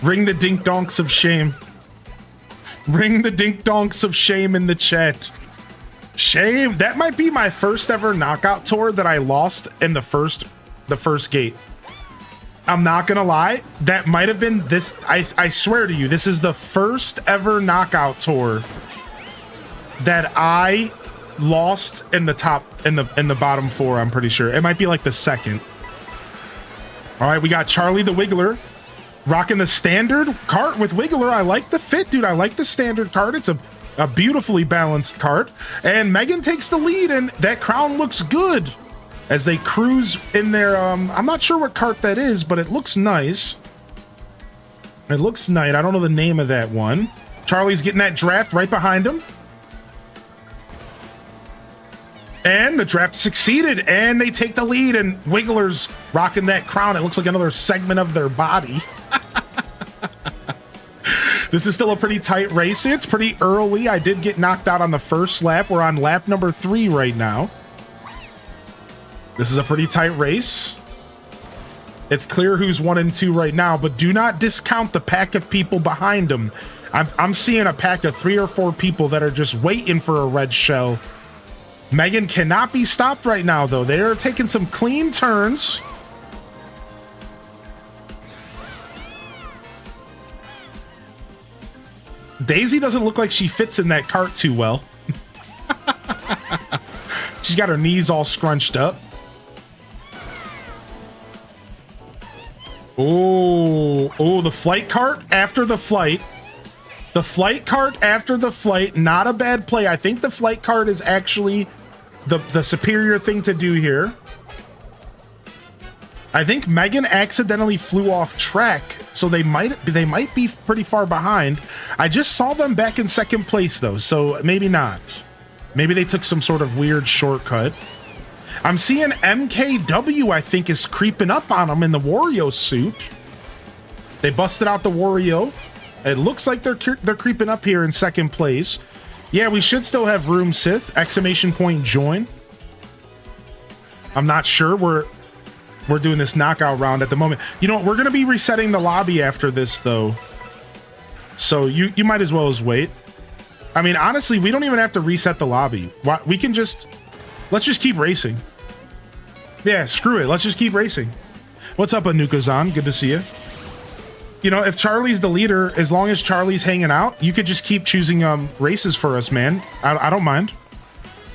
Ring the dink donks of shame. Ring the dink donks of shame in the chat. Shame. That might be my first ever knockout tour that I lost in the first gate. I'm not gonna lie. That might have been this. I swear to you, this is the first ever knockout tour that I lost in the top in the bottom four. I'm pretty sure it might be like the second. All right, we got Charlie the Wiggler rocking the standard cart with Wiggler. I like the fit, dude. I like the standard cart. It's a beautifully balanced cart. And Megan takes the lead, and that crown looks good as they cruise in their, I'm not sure what cart that is, but it looks nice. It looks nice. I don't know the name of that one. Charlie's getting that draft right behind him. And the draft succeeded, and they take the lead, and Wiggler's rocking that crown. It looks like another segment of their body. This is still a pretty tight race. It's pretty early. I did get knocked out on the first lap. We're on lap number 3 right now. This is a pretty tight race. It's clear who's 1 and 2 right now, but do not discount the pack of people behind them. I'm seeing a pack of 3 or 4 people that are just waiting for a red shell. Megan cannot be stopped right now, though. They are taking some clean turns. Daisy doesn't look like she fits in that cart too well. She's got her knees all scrunched up. Oh, the flight cart after the flight. The flight cart after the flight, not a bad play. I think the flight cart is actually the superior thing to do here. I think Megan accidentally flew off track, so they might be pretty far behind. I just saw them back in second place though, so maybe not. Maybe they took some sort of weird shortcut. I'm seeing MKW, I think, is creeping up on them in the Wario suit. They busted out the Wario. It looks like they're creeping up here in second place. Yeah, we should still have room, Sith. Exclamation point join. I'm not sure. We're doing this knockout round at the moment. You know, we're going to be resetting the lobby after this, though. So you might as well as wait. I mean, honestly, we don't even have to reset the lobby. We can just... Let's just keep racing. Yeah, screw it. Let's just keep racing. What's up, Anuka-zan? Good to see you. You know, if Charlie's the leader, as long as Charlie's hanging out, you could just keep choosing races for us, man. I don't mind.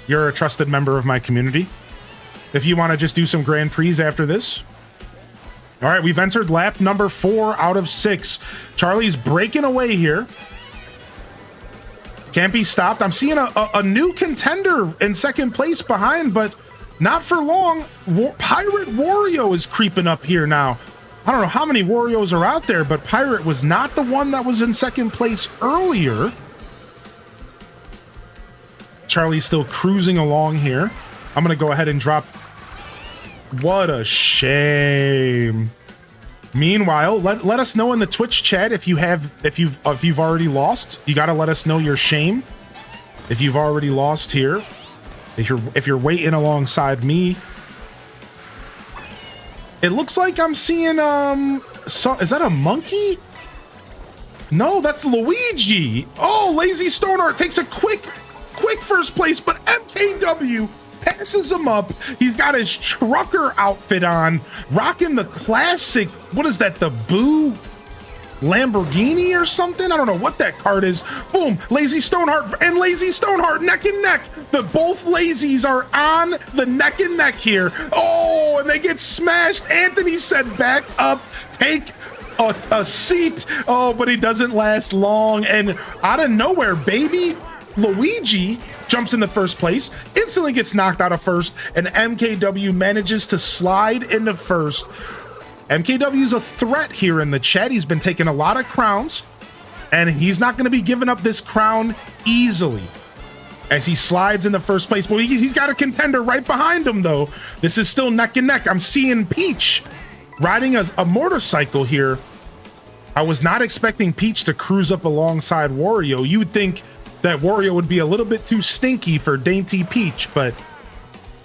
You're a trusted member of my community. If you want to just do some Grand Prix after this. All right, we've entered lap number 4 out of 6. Charlie's breaking away here. Can't be stopped. I'm seeing a new contender in second place behind, but not for long, Pirate Wario is creeping up here now. I don't know how many Warios are out there, but Pirate was not the one that was in second place earlier. Charlie's still cruising along here. I'm gonna go ahead and drop. What a shame. Meanwhile, let us know in the Twitch chat if you've already lost. You gotta let us know your shame if you've already lost here. If you're waiting alongside me. It looks like I'm seeing is that a monkey? No, that's Luigi. Oh, Lazy Stoneheart takes a quick first place, but MKW passes him up. He's got his trucker outfit on, rocking the classic, what is that, the Boo Lamborghini or something? I don't know what that card is. Boom, Lazy Stoneheart and Lazy Stoneheart neck and neck. Both Lazies are on the neck and neck here. Oh, and they get smashed. Anthony said back up, take a seat. Oh, but he doesn't last long. And out of nowhere, baby Luigi jumps in the first place, instantly gets knocked out of first, and MKW manages to slide into first. MKW's a threat here in the chat. He's been taking a lot of crowns, and he's not going to be giving up this crown easily as he slides in the first place. But he's got a contender right behind him, though. This is still neck and neck. I'm seeing Peach riding a motorcycle here. I was not expecting Peach to cruise up alongside Wario. You would think that Wario would be a little bit too stinky for Dainty Peach, but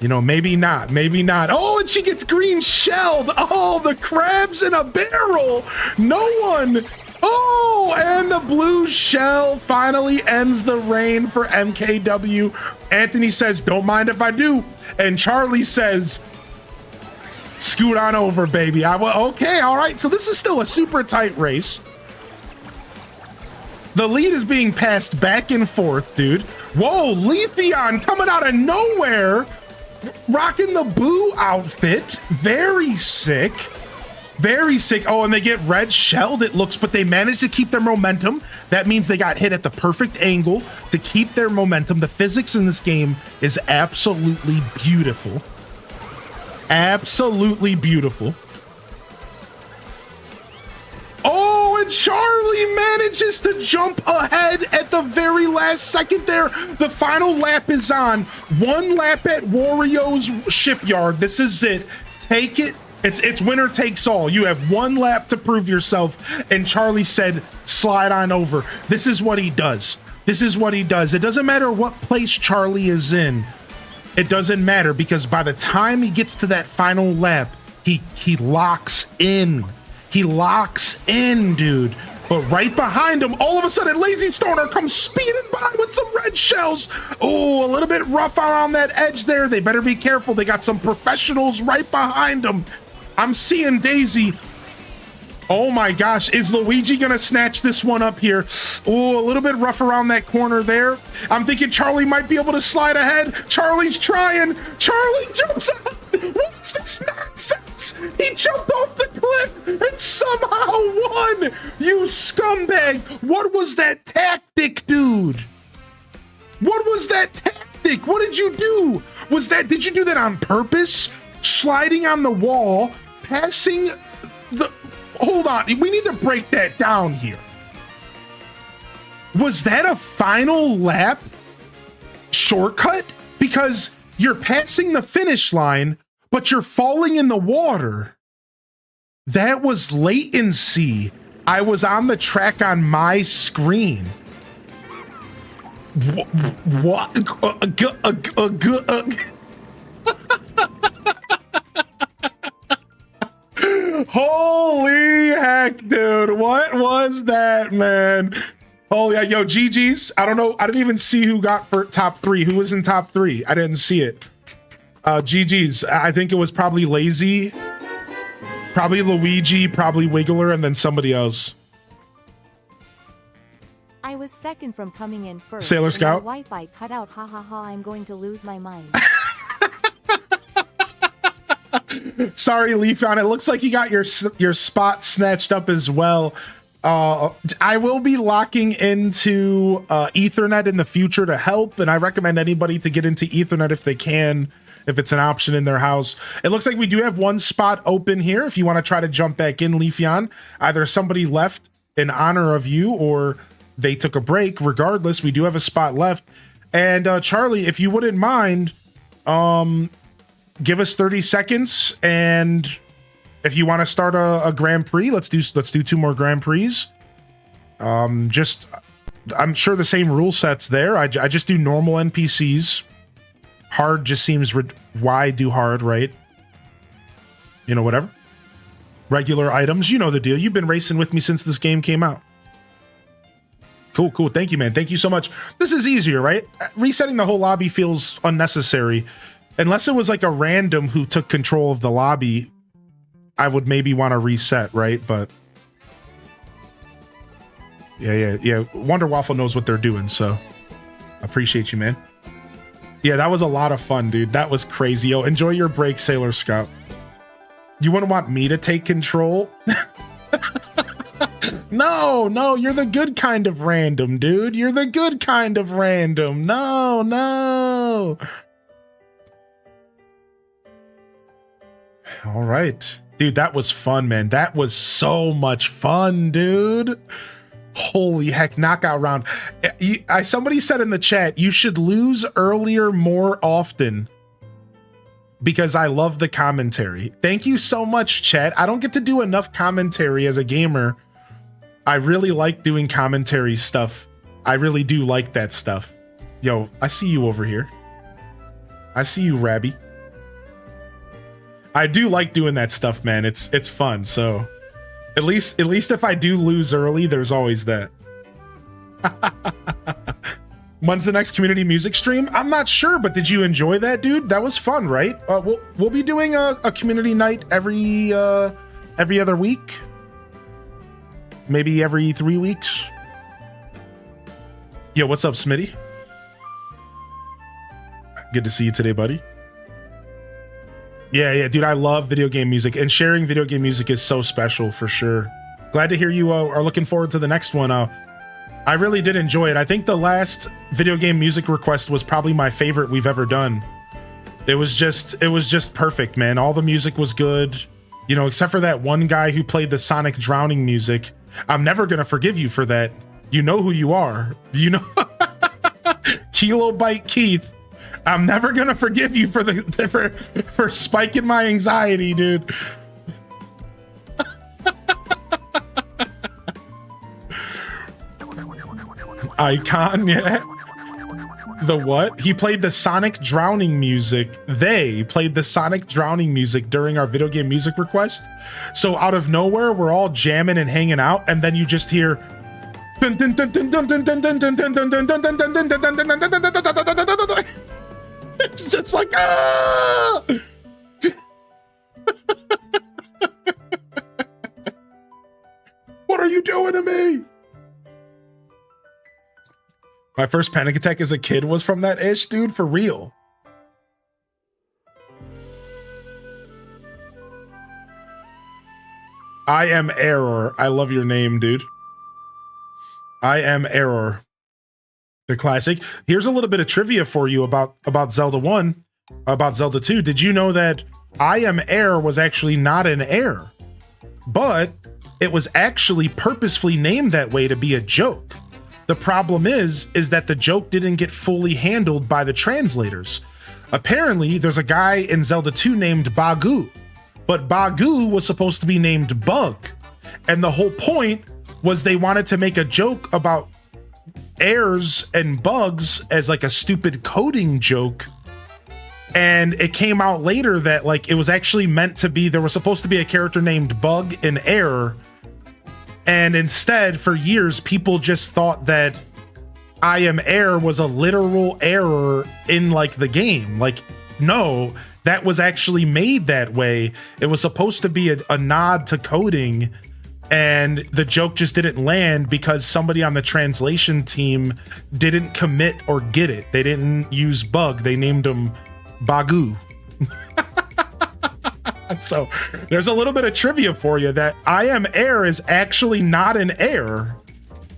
you know, maybe not. Oh, and she gets green shelled. Oh, the crabs in a barrel. No one. Oh, and the blue shell finally ends the reign for MKW. Anthony says, don't mind if I do. And Charlie says, scoot on over, baby. Okay, all right. So this is still a super tight race. The lead is being passed back and forth, dude. Whoa, Leafeon coming out of nowhere, rocking the Boo outfit. Very sick. Very sick. Oh, and they get red shelled, it looks, but they managed to keep their momentum. That means they got hit at the perfect angle to keep their momentum. The physics in this game is absolutely beautiful. Absolutely beautiful. Oh, and Charlie manages to jump ahead at the very last second there. The final lap is on. One lap at Wario's shipyard. This is it. Take it. It's winner takes all. You have one lap to prove yourself. And Charlie said, slide on over. This is what he does. This is what he does. It doesn't matter what place Charlie is in. It doesn't matter, because by the time he gets to that final lap, he locks in. He locks in, dude. But right behind him, all of a sudden, Lazy Stoner comes speeding by with some red shells. Oh, a little bit rough around that edge there. They better be careful. They got some professionals right behind them. I'm seeing Daisy. Oh my gosh, is Luigi gonna snatch this one up here? Oh, a little bit rough around that corner there. I'm thinking Charlie might be able to slide ahead. Charlie's trying. Charlie jumps out. What is this nonsense? He jumped off the cliff and somehow won. You scumbag. What was that tactic, dude? What was that tactic? What did you do? Did you do that on purpose? Sliding on the wall, passing the... Hold on, we need to break that down here. Was that a final lap shortcut? Because you're passing the finish line, but you're falling in the water. That was latency. I was on the track on my screen. What? Holy heck, dude. What was that, man? Holy, yo, GG's. I don't know. I didn't even see who got for top three. Who was in top three? I didn't see it. GG's. I think it was probably Lazy, probably Luigi, probably Wiggler, and then somebody else. I was second from coming in first. Sailor Scout. Wi-Fi cut out. Ha ha ha. I'm going to lose my mind. Sorry, Leafeon. It looks like you got your spot snatched up as well. I will be locking into Ethernet in the future to help, and I recommend anybody to get into Ethernet if they can. if it's an option in their house. It looks like we do have one spot open here if you want to try to jump back in, Leafeon. Either somebody left in honor of you or they took a break. Regardless, we do have a spot left. And Charlie, if you wouldn't mind, give us 30 seconds, and if you want to start a Grand Prix, let's do 2 more Grand Prix. Just, I'm sure the same rule set's there. I just do normal NPCs. Hard just seems, why do hard, right? You know, whatever. Regular items, you know the deal. You've been racing with me since this game came out. Cool, cool. Thank you, man. Thank you so much. This is easier, right? Resetting the whole lobby feels unnecessary. Unless it was like a random who took control of the lobby, I would maybe want to reset, right? But yeah. Wonder Waffle knows what they're doing, so appreciate you, man. Yeah, that was a lot of fun, dude. That was crazy. Yo, enjoy your break, Sailor Scout. You wouldn't want me to take control? No, you're the good kind of random, dude. You're the good kind of random. No. All right. Dude, that was fun, man. That was so much fun, dude. Holy heck, knockout round. Somebody said in the chat, you should lose earlier more often because I love the commentary. Thank you so much, chat. I don't get to do enough commentary as a gamer. I really like doing commentary stuff. I really do like that stuff. Yo, I see you over here. I see you, Rabby. I do like doing that stuff, man. It's fun. So at least if I do lose early, there's always that. When's the next community music stream? I'm not sure, but did you enjoy that, dude? That was fun, right? We'll be doing a community night every other week. Maybe every 3 weeks. Yo, what's up, Smitty? Good to see you today, buddy. Yeah, dude, I love video game music, and sharing video game music is so special for sure. Glad to hear you are looking forward to the next one. I really did enjoy it. I think the last video game music request was probably my favorite we've ever done. It was just perfect, man. All the music was good, you know, except for that one guy who played the Sonic drowning music. I'm never gonna forgive you for that. You know who you are. You know, Kilobyte Keith. I'm never gonna forgive you for spiking my anxiety, dude. Icon, yeah. The what? He played the Sonic drowning music. They played the Sonic drowning music during our video game music request. So out of nowhere, we're all jamming and hanging out, and then you just hear. It's just like, ah! What are you doing to me? My first panic attack as a kid was from that ish, dude, for real. I am Error. I love your name, dude. I am Error. The classic. Here's a little bit of trivia for you about Zelda 1, about Zelda 2. Did you know that I am Air was actually not an air, but it was actually purposefully named that way to be a joke? The problem is that the joke didn't get fully handled by the translators. Apparently, there's a guy in Zelda 2 named Bagu, but Bagu was supposed to be named Bug. And the whole point was they wanted to make a joke about airs and bugs as like a stupid coding joke. And it came out later that like it was actually meant to be, there was supposed to be a character named Bug in Air. And instead, for years, people just thought that I am Air was a literal error in like the game. Like, no, that was actually made that way. It was supposed to be a nod to coding, and the joke just didn't land because somebody on the translation team didn't commit or get it. They didn't use Bug. They named him Bagu. So there's a little bit of trivia for you that I am Air is actually not an air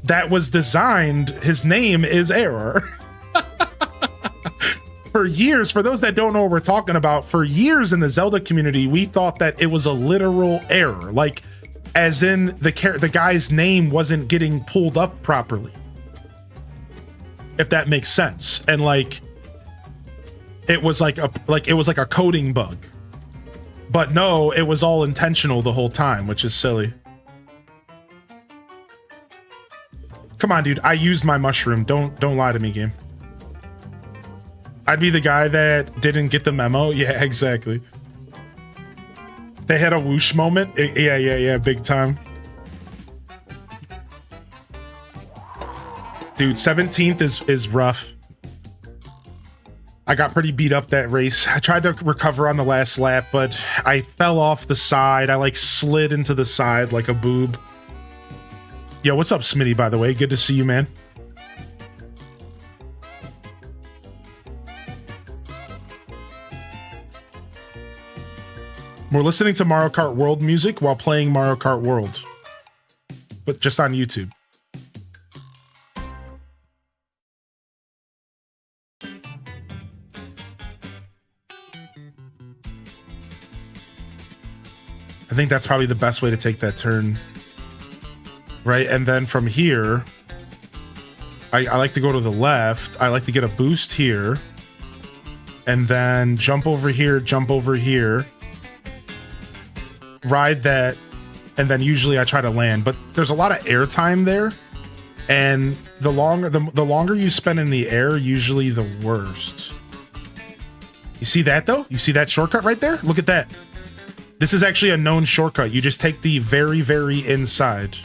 that was designed. His name is Error. For years, for those that don't know what we're talking about, for years in the Zelda community, we thought that it was a literal error, like as in the guy's name wasn't getting pulled up properly, if that makes sense. And like it was like a coding bug. But no, it was all intentional the whole time, which is silly. Come on, dude. I used my mushroom. Don't lie to me, game. I'd be the guy that didn't get the memo. Yeah, exactly. They had a whoosh moment. Yeah, big time. Dude, 17th is rough. I got pretty beat up that race. I tried to recover on the last lap, but I fell off the side. I like slid into the side like a boob. Yo, what's up, Smitty, by the way? Good to see you, man. We're listening to Mario Kart World music while playing Mario Kart World, but just on YouTube. I think that's probably the best way to take that turn. Right, and then from here, I like to go to the left. I like to get a boost here. And then jump over here, ride that, and then usually I try to land. But there's a lot of air time there. And the longer you spend in the air, usually the worst. You see that though? You see that shortcut right there? Look at that. This is actually a known shortcut. You just take the very, very inside.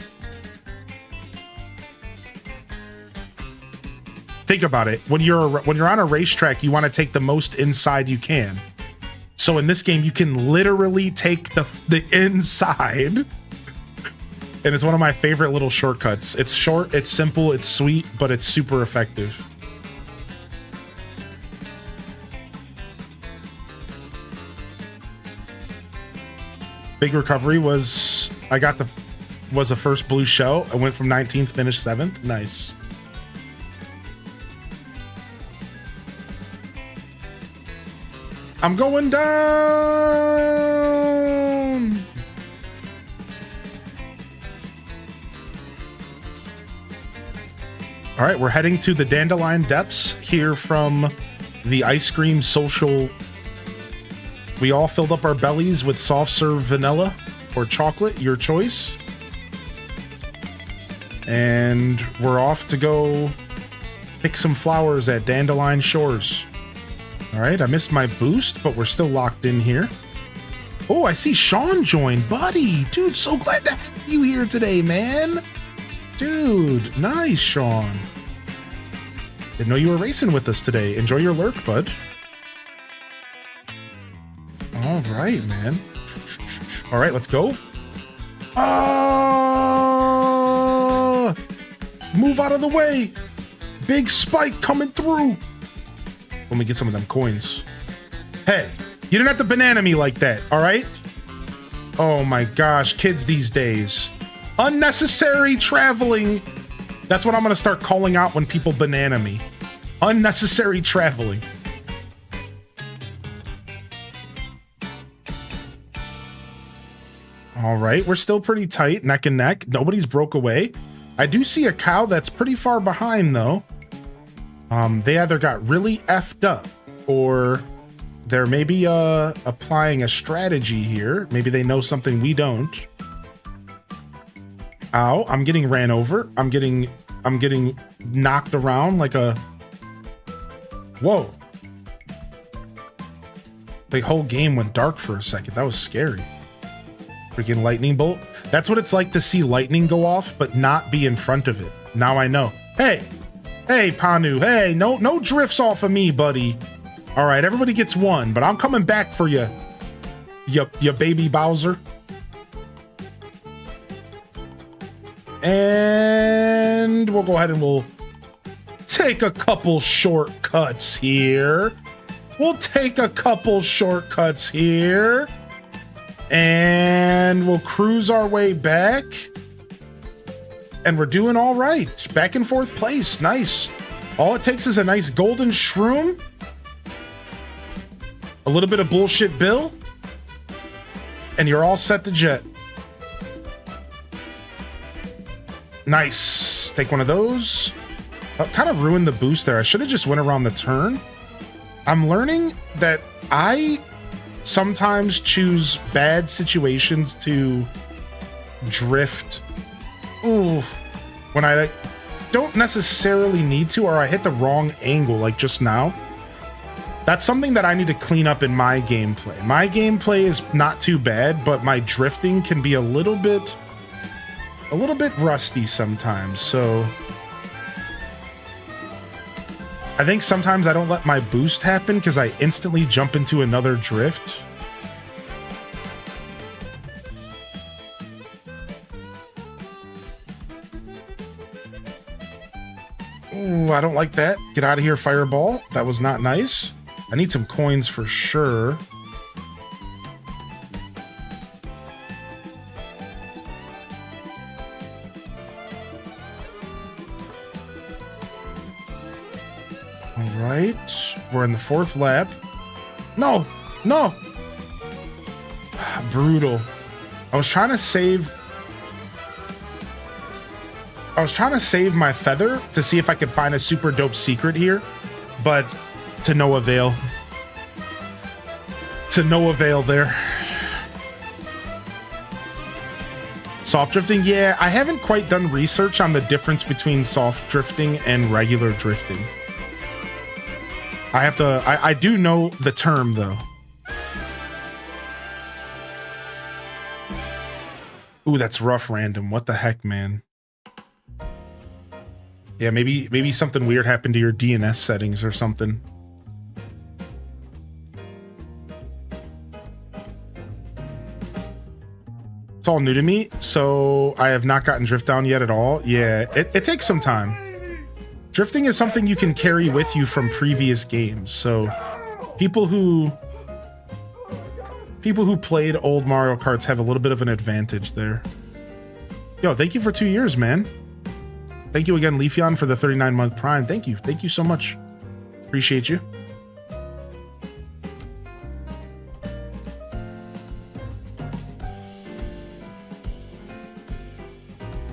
Think about it. When you're on a racetrack, you want to take the most inside you can. So in this game, you can literally take the inside. And it's one of my favorite little shortcuts. It's short, it's simple, it's sweet, but it's super effective. Big recovery was the first blue shell. I went from 19th, finished 7th. Nice. I'm going down. All right, we're heading to the Dandelion Depths here from the ice cream social. We all filled up our bellies with soft serve vanilla or chocolate, your choice. And we're off to go pick some flowers at Dandelion Shores. All right, I missed my boost, but we're still locked in here. Oh, I see Sean joined. Buddy, dude, so glad to have you here today, man. Dude, nice, Sean. Didn't know you were racing with us today. Enjoy your lurk, bud. All right, man. All right, let's go. Move out of the way. Big spike coming through. Let me get some of them coins. Hey, you didn't have to banana me like that, all right? Oh my gosh, kids these days. Unnecessary traveling. That's what I'm gonna start calling out when people banana me. Unnecessary traveling. All right, we're still pretty tight, neck and neck. Nobody's broke away. I do see a cow that's pretty far behind though. They either got really effed up or they're maybe applying a strategy here. Maybe they know something we don't. Ow, I'm getting ran over. I'm getting knocked around like a... Whoa. The whole game went dark for a second. That was scary. Freaking lightning bolt. That's what it's like to see lightning go off, but not be in front of it. Now I know. Hey, Panu. Hey, no drifts off of me, buddy. All right, everybody gets one, but I'm coming back for you, you baby Bowser. And we'll go ahead and we'll take a couple shortcuts here. And we'll cruise our way back. And we're doing all right. Back in 4th place. Nice. All it takes is a nice golden shroom. A little bit of bullshit Bill, and you're all set to jet. Nice. Take one of those. Kind of ruined the boost there. I should have just went around the turn. I'm learning that I sometimes choose bad situations to drift. Ooh, when I don't necessarily need to, or I hit the wrong angle like just now. That's something that I need to clean up in my gameplay. My gameplay is not too bad, but my drifting can be a little bit rusty sometimes. So I think sometimes I don't let my boost happen because I instantly jump into another drift. Ooh, I don't like that. Get out of here, fireball. That was not nice. I need some coins for sure. All right, we're in the 4th lap. No, no. Brutal. I was trying to save my feather to see if I could find a super dope secret here, but to no avail. To no avail there. Soft drifting, yeah, I haven't quite done research on the difference between soft drifting and regular drifting. I do know the term though. Ooh, that's rough random. What the heck, man? Yeah, maybe something weird happened to your DNS settings or something. It's all new to me, so I have not gotten drift down yet at all. Yeah, it takes some time. Drifting is something you can carry with you from previous games, so people who played old Mario Karts have a little bit of an advantage there. Yo, thank you for 2 years, man. Thank you again, Leafeon, for the 39-month Prime. Thank you so much. Appreciate you.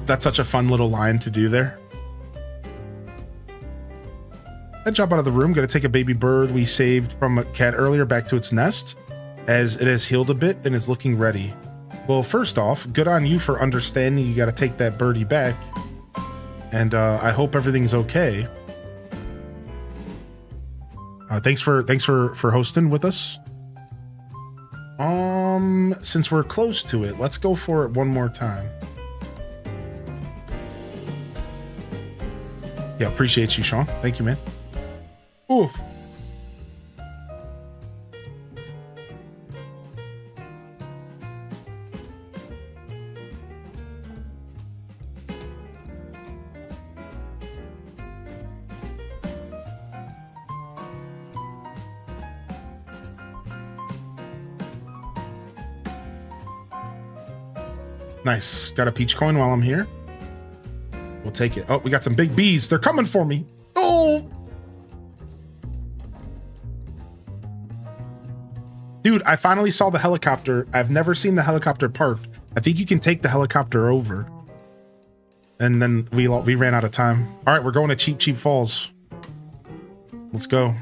That's such a fun little line to do there. I jump out of the room, gonna take a baby bird we saved from a cat earlier back to its nest, as it has healed a bit and is looking ready. Well, first off, good on you for understanding you gotta take that birdie back. And I hope everything's okay. Thanks for hosting with us. Since we're close to it, let's go for it one more time. Yeah, appreciate you, Sean. Thank you, man. Ooh. Nice. Got a peach coin while I'm here. We'll take it. Oh, we got some big bees. They're coming for me. Oh! Dude, I finally saw the helicopter. I've never seen the helicopter parked. I think you can take the helicopter over. And then we ran out of time. All right, we're going to Cheap Cheap Falls. Let's go.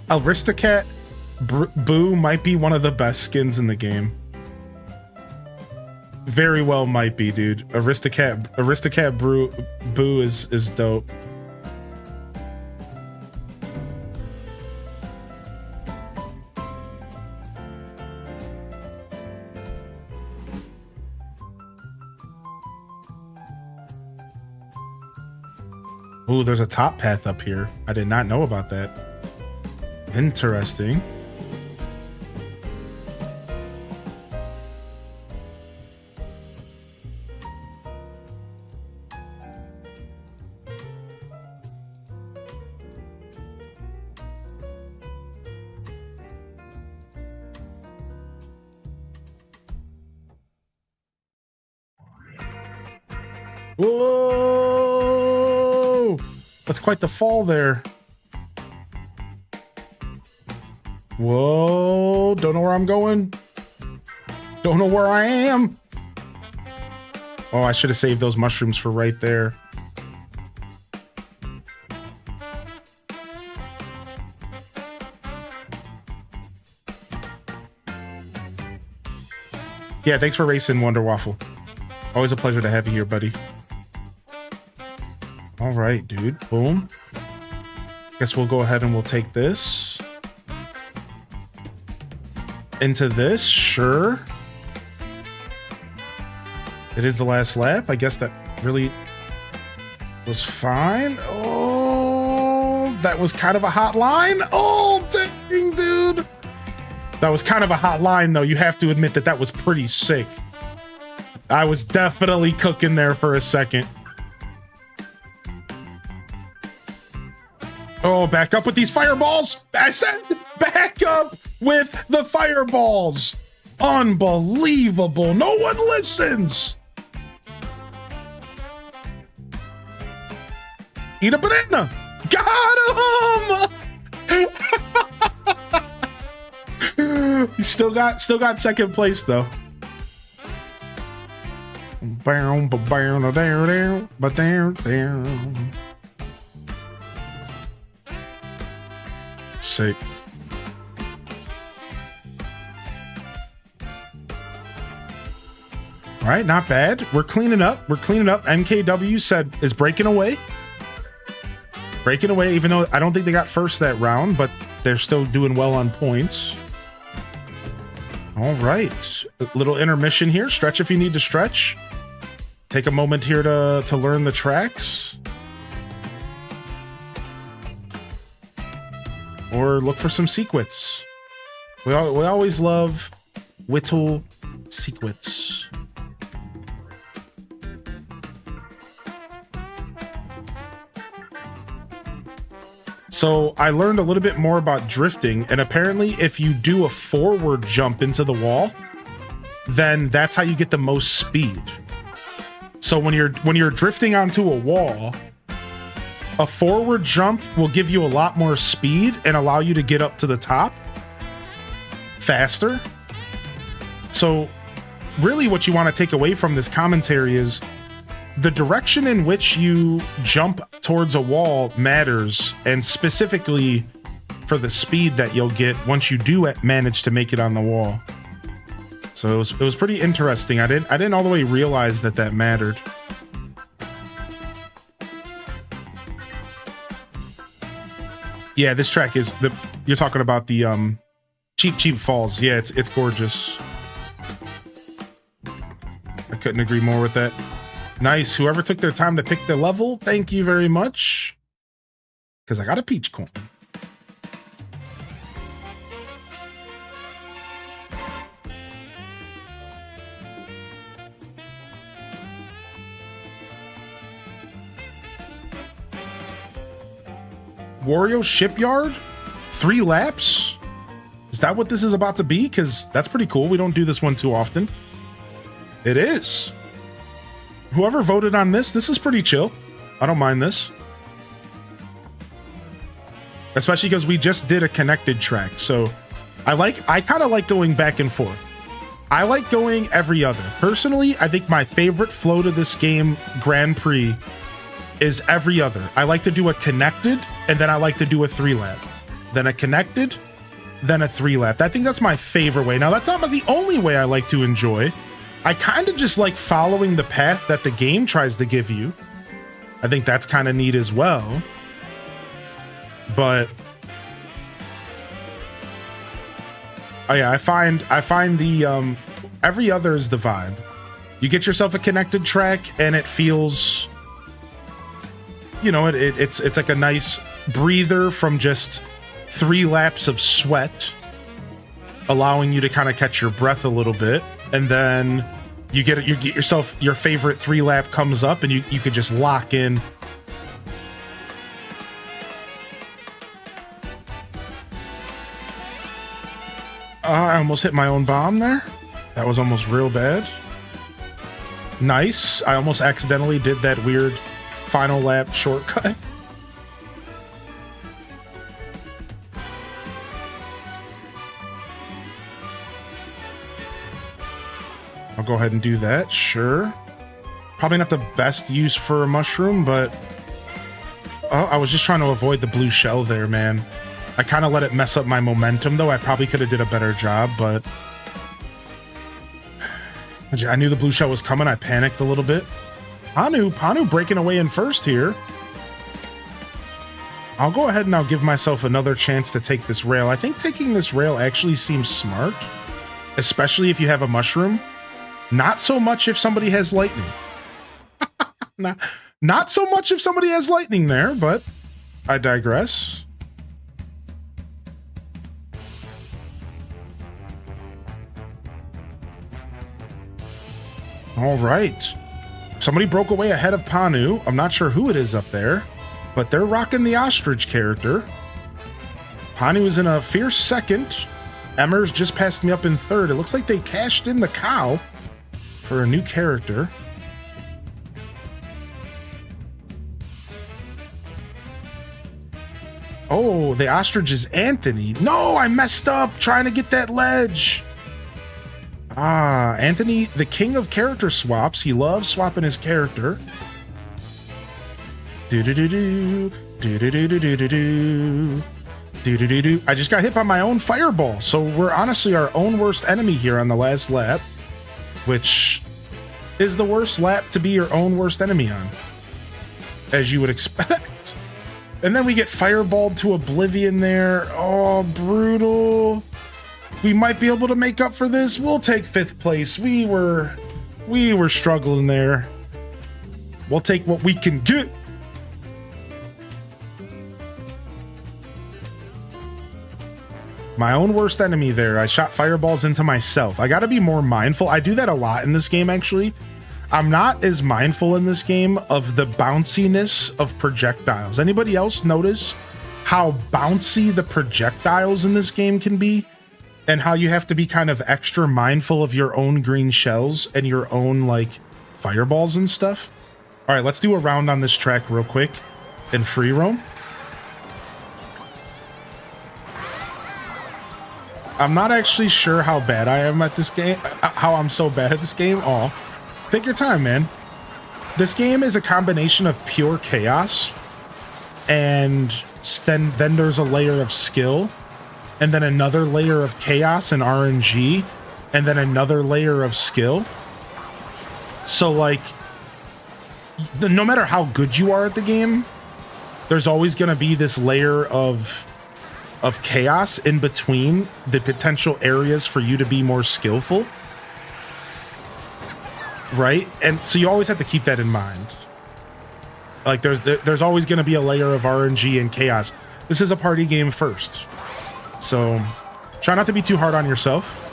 Aristocat Boo might be one of the best skins in the game. Very well might be, dude. Aristocat Boo is dope. Ooh, there's a top path up here. I did not know about that. Interesting. Whoa! That's quite the fall there. Whoa! Don't know where I'm going. Don't know where I am. Oh, I should have saved those mushrooms for right there. Yeah, thanks for racing, Wonder Waffle. Always a pleasure to have you here, buddy. All right, dude. Boom. Guess we'll go ahead and we'll take this. Into this, sure. It is the last lap. I guess that really was fine. Oh, that was kind of a hot line. Oh, dang, dude. That was kind of a hot line, though. You have to admit that that was pretty sick. I was definitely cooking there for a second. Oh, back up with these fireballs. I said back up with the fireballs. Unbelievable. No one listens. Eat a banana. Got him. You still got second place though. Sick. All right, not bad. We're cleaning up. MKW said is breaking away. Breaking away, even though I don't think they got first that round, but they're still doing well on points. All right, a little intermission here. Stretch if you need to stretch. Take a moment here to learn the tracks. Or look for some secrets. We always love whittle secrets. So I learned a little bit more about drifting, and apparently if you do a forward jump into the wall, then that's how you get the most speed. So when you're drifting onto a wall, a forward jump will give you a lot more speed and allow you to get up to the top faster. So really what you want to take away from this commentary is the direction in which you jump towards a wall matters, and specifically for the speed that you'll get once you do manage to make it on the wall. So it was pretty interesting. I didn't all the way realize that mattered. Yeah, this track is you're talking about the Cheap Falls. Yeah, it's gorgeous. I couldn't agree more with that. Nice. Whoever took their time to pick the level, thank you very much. Because I got a peach coin. Wario Shipyard? 3 laps? Is that what this is about to be? Because that's pretty cool. We don't do this one too often. It is. Whoever voted on this is pretty chill. I don't mind this. Especially because we just did a connected track. So I kind of like going back and forth. I like going every other. Personally, I think my favorite flow to this game, Grand Prix, is every other. I like to do a connected, and then I like to do a 3-lap. Then a connected, then a 3-lap. I think that's my favorite way. Now, that's not the only way I like to enjoy. I kind of just like following the path that the game tries to give you. I think that's kind of neat as well. But oh yeah, I find the every other is the vibe. You get yourself a connected track and it feels, you know, it's like a nice breather from just 3 laps of sweat, allowing you to kind of catch your breath a little bit. And then you get yourself your favorite 3-lap comes up, and you could just lock in. I almost hit my own bomb there. That was almost real bad. Nice. I almost accidentally did that weird final lap shortcut. I'll go ahead and do that, sure. Probably not the best use for a mushroom, but... Oh, I was just trying to avoid the blue shell there, man. I kind of let it mess up my momentum, though. I probably could have did a better job, but... I knew the blue shell was coming. I panicked a little bit. Panu breaking away in first here. I'll go ahead and I'll give myself another chance to take this rail. I think taking this rail actually seems smart, especially if you have a mushroom. Not so much if somebody has lightning. Not so much if somebody has lightning there, but I digress. All right. Somebody broke away ahead of Panu. I'm not sure who it is up there, but they're rocking the ostrich character. Panu is in a fierce second. Emmers just passed me up in third. It looks like they cashed in the cow for a new character. Oh, the ostrich is Anthony. No, I messed up trying to get that ledge. Ah, Anthony, the king of character swaps. He loves swapping his character. Do-do-do-do. Do-do-do-do-do-do. Do-do-do-do. I just got hit by my own fireball. So we're honestly our own worst enemy here on the last lap, which is the worst lap to be your own worst enemy on, as you would expect. And then we get fireballed to oblivion there. Oh, brutal. We might be able to make up for this. We'll take 5th place. We were struggling there. We'll take what we can get. My own worst enemy there. I shot fireballs into myself. I got to be more mindful. I do that a lot in this game, actually. I'm not as mindful in this game of the bounciness of projectiles. Anybody else notice how bouncy the projectiles in this game can be? And how you have to be kind of extra mindful of your own green shells and your own, like, fireballs and stuff? All right, let's do a round on this track real quick and free roam. I'm not actually sure how bad I am at this game, how I'm so bad at this game. Oh, take your time, man. This game is a combination of pure chaos, and then there's a layer of skill, and then another layer of chaos and RNG, and then another layer of skill. So, like, no matter how good you are at the game, there's always going to be this layer of chaos in between the potential areas for you to be more skillful. Right? And so you always have to keep that in mind. Like, there's always going to be a layer of RNG and chaos. This is a party game first. So try not to be too hard on yourself.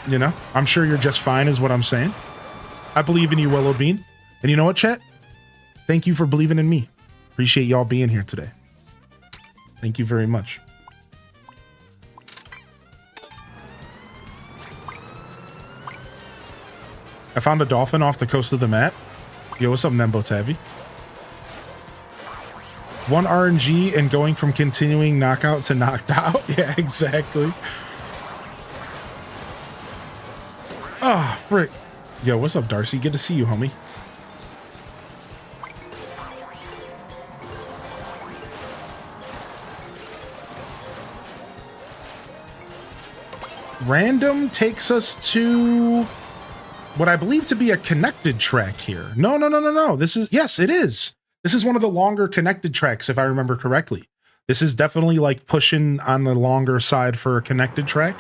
You know, I'm sure you're just fine is what I'm saying. I believe in you, Willow Bean. And you know what, chat? Thank you for believing in me. Appreciate y'all being here today. Thank you very much. I found a dolphin off the coast of the map. Yo, what's up, Nembo Tavi? 1 RNG and going from continuing knockout to knocked out. Yeah, exactly. Ah, oh, frick. Yo, what's up, Darcy? Good to see you, homie. Random takes us to what I believe to be a connected track here. No. This is, yes, it is. This is one of the longer connected tracks, if I remember correctly. This is definitely like pushing on the longer side for a connected track.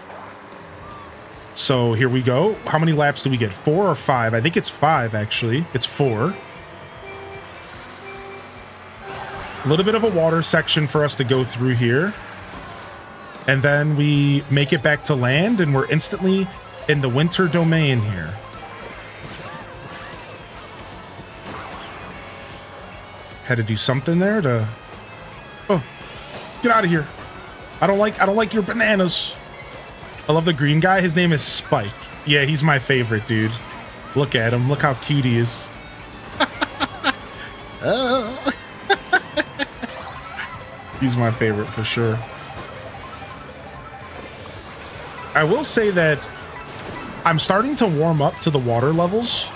So here we go. How many laps do we get? 4 or 5? I think it's 5, actually. It's 4. A little bit of a water section for us to go through here. And then we make it back to land, and we're instantly in the winter domain here. Had to do something there to... Oh, get out of here. I don't like your bananas. I love the green guy. His name is Spike. Yeah, he's my favorite, dude. Look at him. Look how cute he is. He's my favorite for sure. I will say that I'm starting to warm up to the water levels,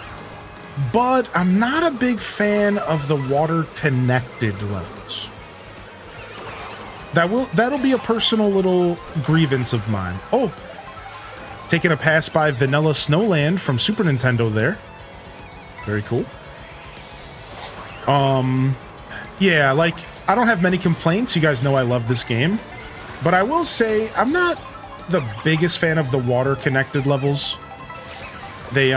but I'm not a big fan of the water connected levels. That'll be a personal little grievance of mine. Oh, taking a pass by Vanilla Snowland from Super Nintendo there. Very cool. Yeah, like, I don't have many complaints. You guys know I love this game. But I will say, I'm not the biggest fan of the water connected levels. They,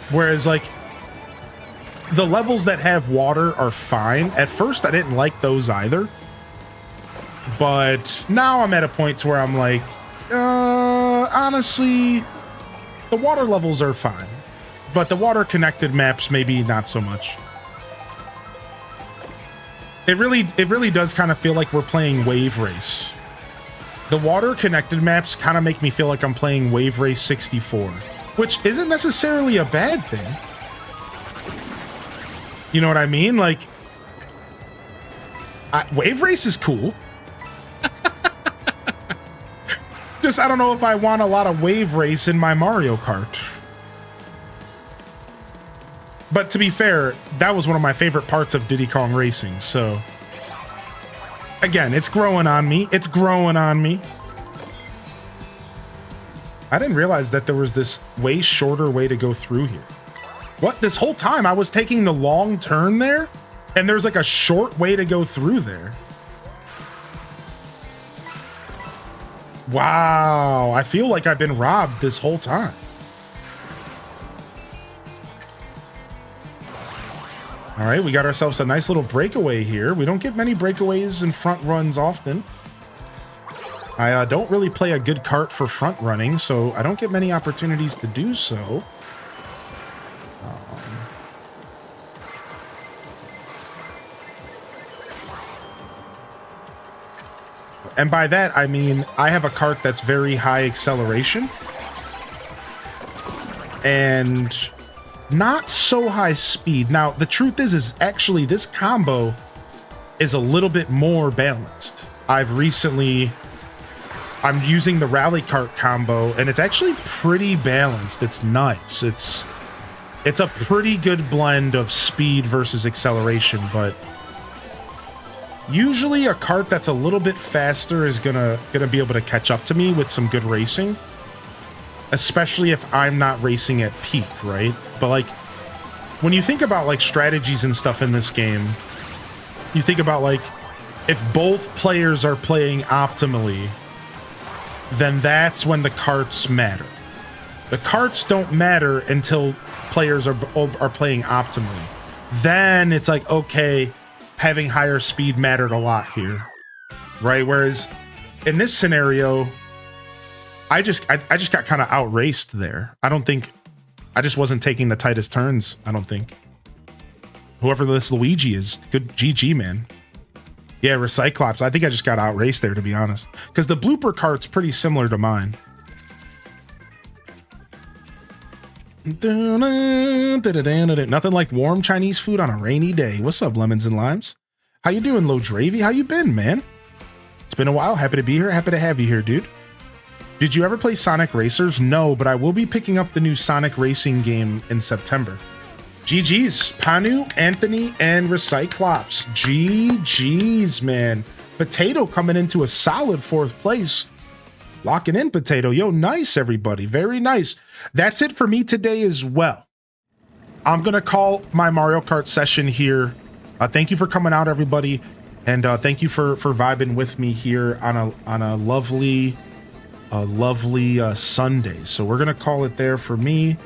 whereas, like, the levels that have water are fine. At first, I didn't like those either. But now I'm at a point to where I'm like, honestly, the water levels are fine. But the water connected maps, maybe not so much. It really does kind of feel like we're playing Wave Race. The water connected maps kind of make me feel like I'm playing Wave Race 64, which isn't necessarily a bad thing. You know what I mean? Like, Wave Race is cool. Just, I don't know if I want a lot of Wave Race in my Mario Kart. But to be fair, that was one of my favorite parts of Diddy Kong Racing, so... Again, it's growing on me. It's growing on me. I didn't realize that there was this way shorter way to go through here. What? This whole time I was taking the long turn there, and there's like a short way to go through there. Wow, I feel like I've been robbed this whole time. All right, we got ourselves a nice little breakaway here. We don't get many breakaways and front runs often. I don't really play a good kart for front running, so I don't get many opportunities to do so. And by that, I mean, I have a kart that's very high acceleration and not so high speed. Now, the truth is actually this combo is a little bit more balanced. I'm using the rally kart combo and it's actually pretty balanced. It's nice. It's a pretty good blend of speed versus acceleration, but usually a kart that's a little bit faster is gonna be able to catch up to me with some good racing, especially if I'm not racing at peak, right? But like, when you think about like strategies and stuff in this game, you think about like, if both players are playing optimally, then that's when the karts matter. The karts don't matter until players are playing optimally. Then it's like, okay, having higher speed mattered a lot here, right? Whereas in this scenario, I just got kind of outraced there. I just wasn't taking the tightest turns, I don't think. Whoever this Luigi is, good GG, man. Yeah, Recyclops, I think I just got outraced there, to be honest. Because the blooper kart's pretty similar to mine. Nothing like warm Chinese food on a rainy day. What's up, lemons and limes? How you doing, Lo Dravy? How you been, man? It's been a while. Happy to be here. Happy to have you here, dude. Did you ever play Sonic Racers? No, but I will be picking up the new Sonic Racing game in September. GG's, Panu, Anthony, and Recyclops. GG's, man. Potato coming into a solid 4th place. Locking in, Potato. Yo, nice, everybody. Very nice. That's it for me today as well. I'm going to call my Mario Kart session here. Thank you for coming out, everybody. And thank you for vibing with me here on a lovely Sunday. So we're going to call it there for me.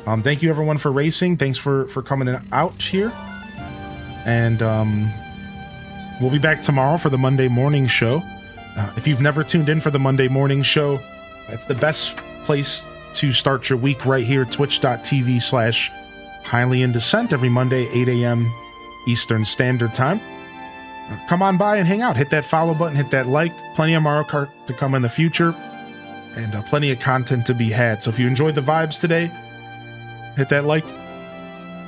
Thank you, everyone, for racing. Thanks for coming out here. And we'll be back tomorrow for the Monday morning show. If you've never tuned in for the Monday morning show, it's the best place to start your week right here, twitch.tv/highlyindecent every Monday, 8 a.m. Eastern Standard Time. Come on by and hang out. Hit that follow button, hit that like. Plenty of Mario Kart to come in the future, and plenty of content to be had. So if you enjoyed the vibes today, Hit that like,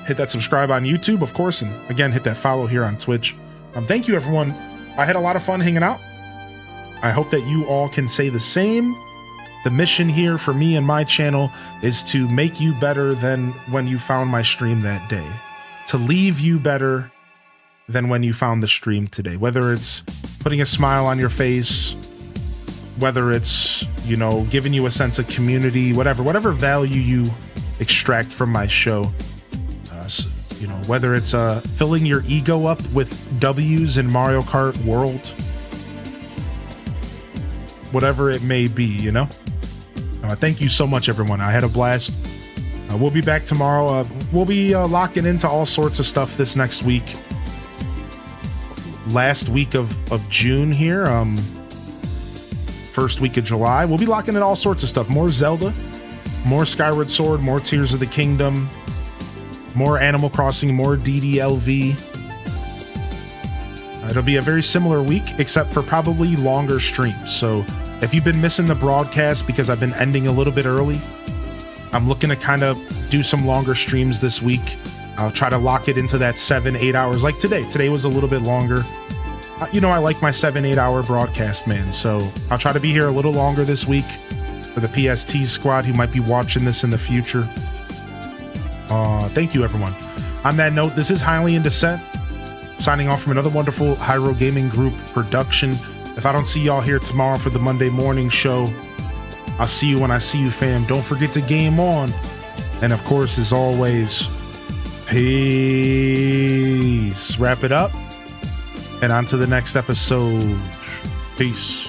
hit that subscribe on YouTube, of course, and again, hit that follow here on Twitch. Thank you, everyone. I had a lot of fun hanging out. I hope that you all can say the same. The mission here for me and my channel is to make you better than when you found my stream that day. To leave you better than when you found the stream today. Whether it's putting a smile on your face, whether it's, you know, giving you a sense of community, whatever value you extract from my show. You know, whether it's filling your ego up with W's in Mario Kart World. Whatever it may be, you know? Thank you so much, everyone. I had a blast. We'll be back tomorrow. We'll be locking into all sorts of stuff this next week. Last week of June here. First week of July. We'll be locking in all sorts of stuff. More Zelda, more Skyward Sword, more Tears of the Kingdom, more Animal Crossing, more DDLV. It'll be a very similar week, except for probably longer streams. So if you've been missing the broadcast because I've been ending a little bit early, I'm looking to kind of do some longer streams this week. I'll try to lock it into that 7-8 hours like today. Today was a little bit longer. You know, I like my 7-8 hour broadcast, man. So I'll try to be here a little longer this week for the PST squad who might be watching this in the future. Thank you, everyone. On that note, this is Highly in Descent, signing off from another wonderful Hyro Gaming Group production. If I don't see y'all here tomorrow for the Monday morning show, I'll see you when I see you, fam. Don't forget to game on. And of course, as always, peace. Wrap it up. And on to the next episode. Peace.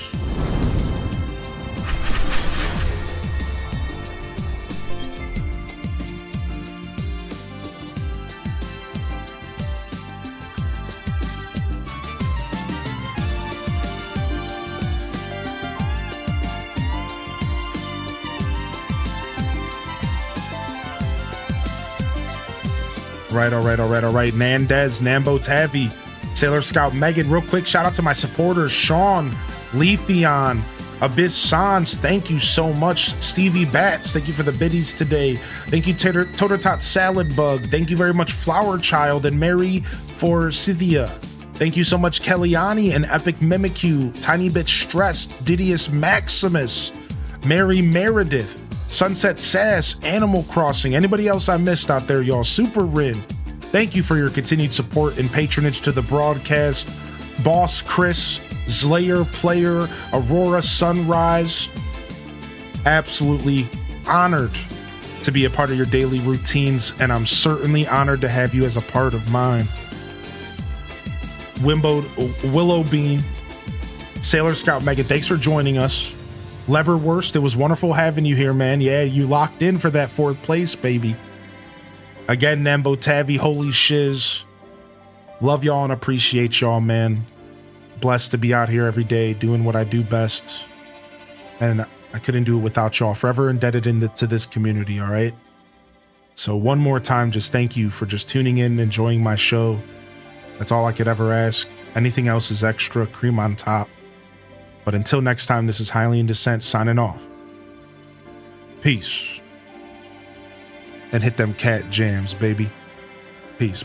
All right. Nandez, Nambo Tavi, Sailor Scout Megan. Real quick, shout out to my supporters, Sean, Letheon, Abyss Sans. Thank you so much. Stevie Bats, thank you for the biddies today. Thank you, Tototot Salad Bug. Thank you very much, Flower Child and Mary for Scythia. Thank you so much, Kellyanni and Epic Mimikyu, Tiny Bit Stressed, Didius Maximus, Mary Meredith, Sunset Sass, Animal Crossing. Anybody else I missed out there, y'all? Super Rin. Thank you for your continued support and patronage to the broadcast. Boss Chris, Slayer Player, Aurora Sunrise. Absolutely honored to be a part of your daily routines, and I'm certainly honored to have you as a part of mine. Willow Bean, Sailor Scout Megan, thanks for joining us. Leberwurst, it was wonderful having you here, man. Yeah, you locked in for that 4th place, baby. Again, Nambo Tavi, holy shiz. Love y'all and appreciate y'all, man. Blessed to be out here every day doing what I do best. And I couldn't do it without y'all. Forever indebted to this community, all right? So one more time, just thank you for just tuning in, enjoying my show. That's all I could ever ask. Anything else is extra, cream on top. But until next time, this is Highly in Descent signing off. Peace. And hit them cat jams, baby. Peace.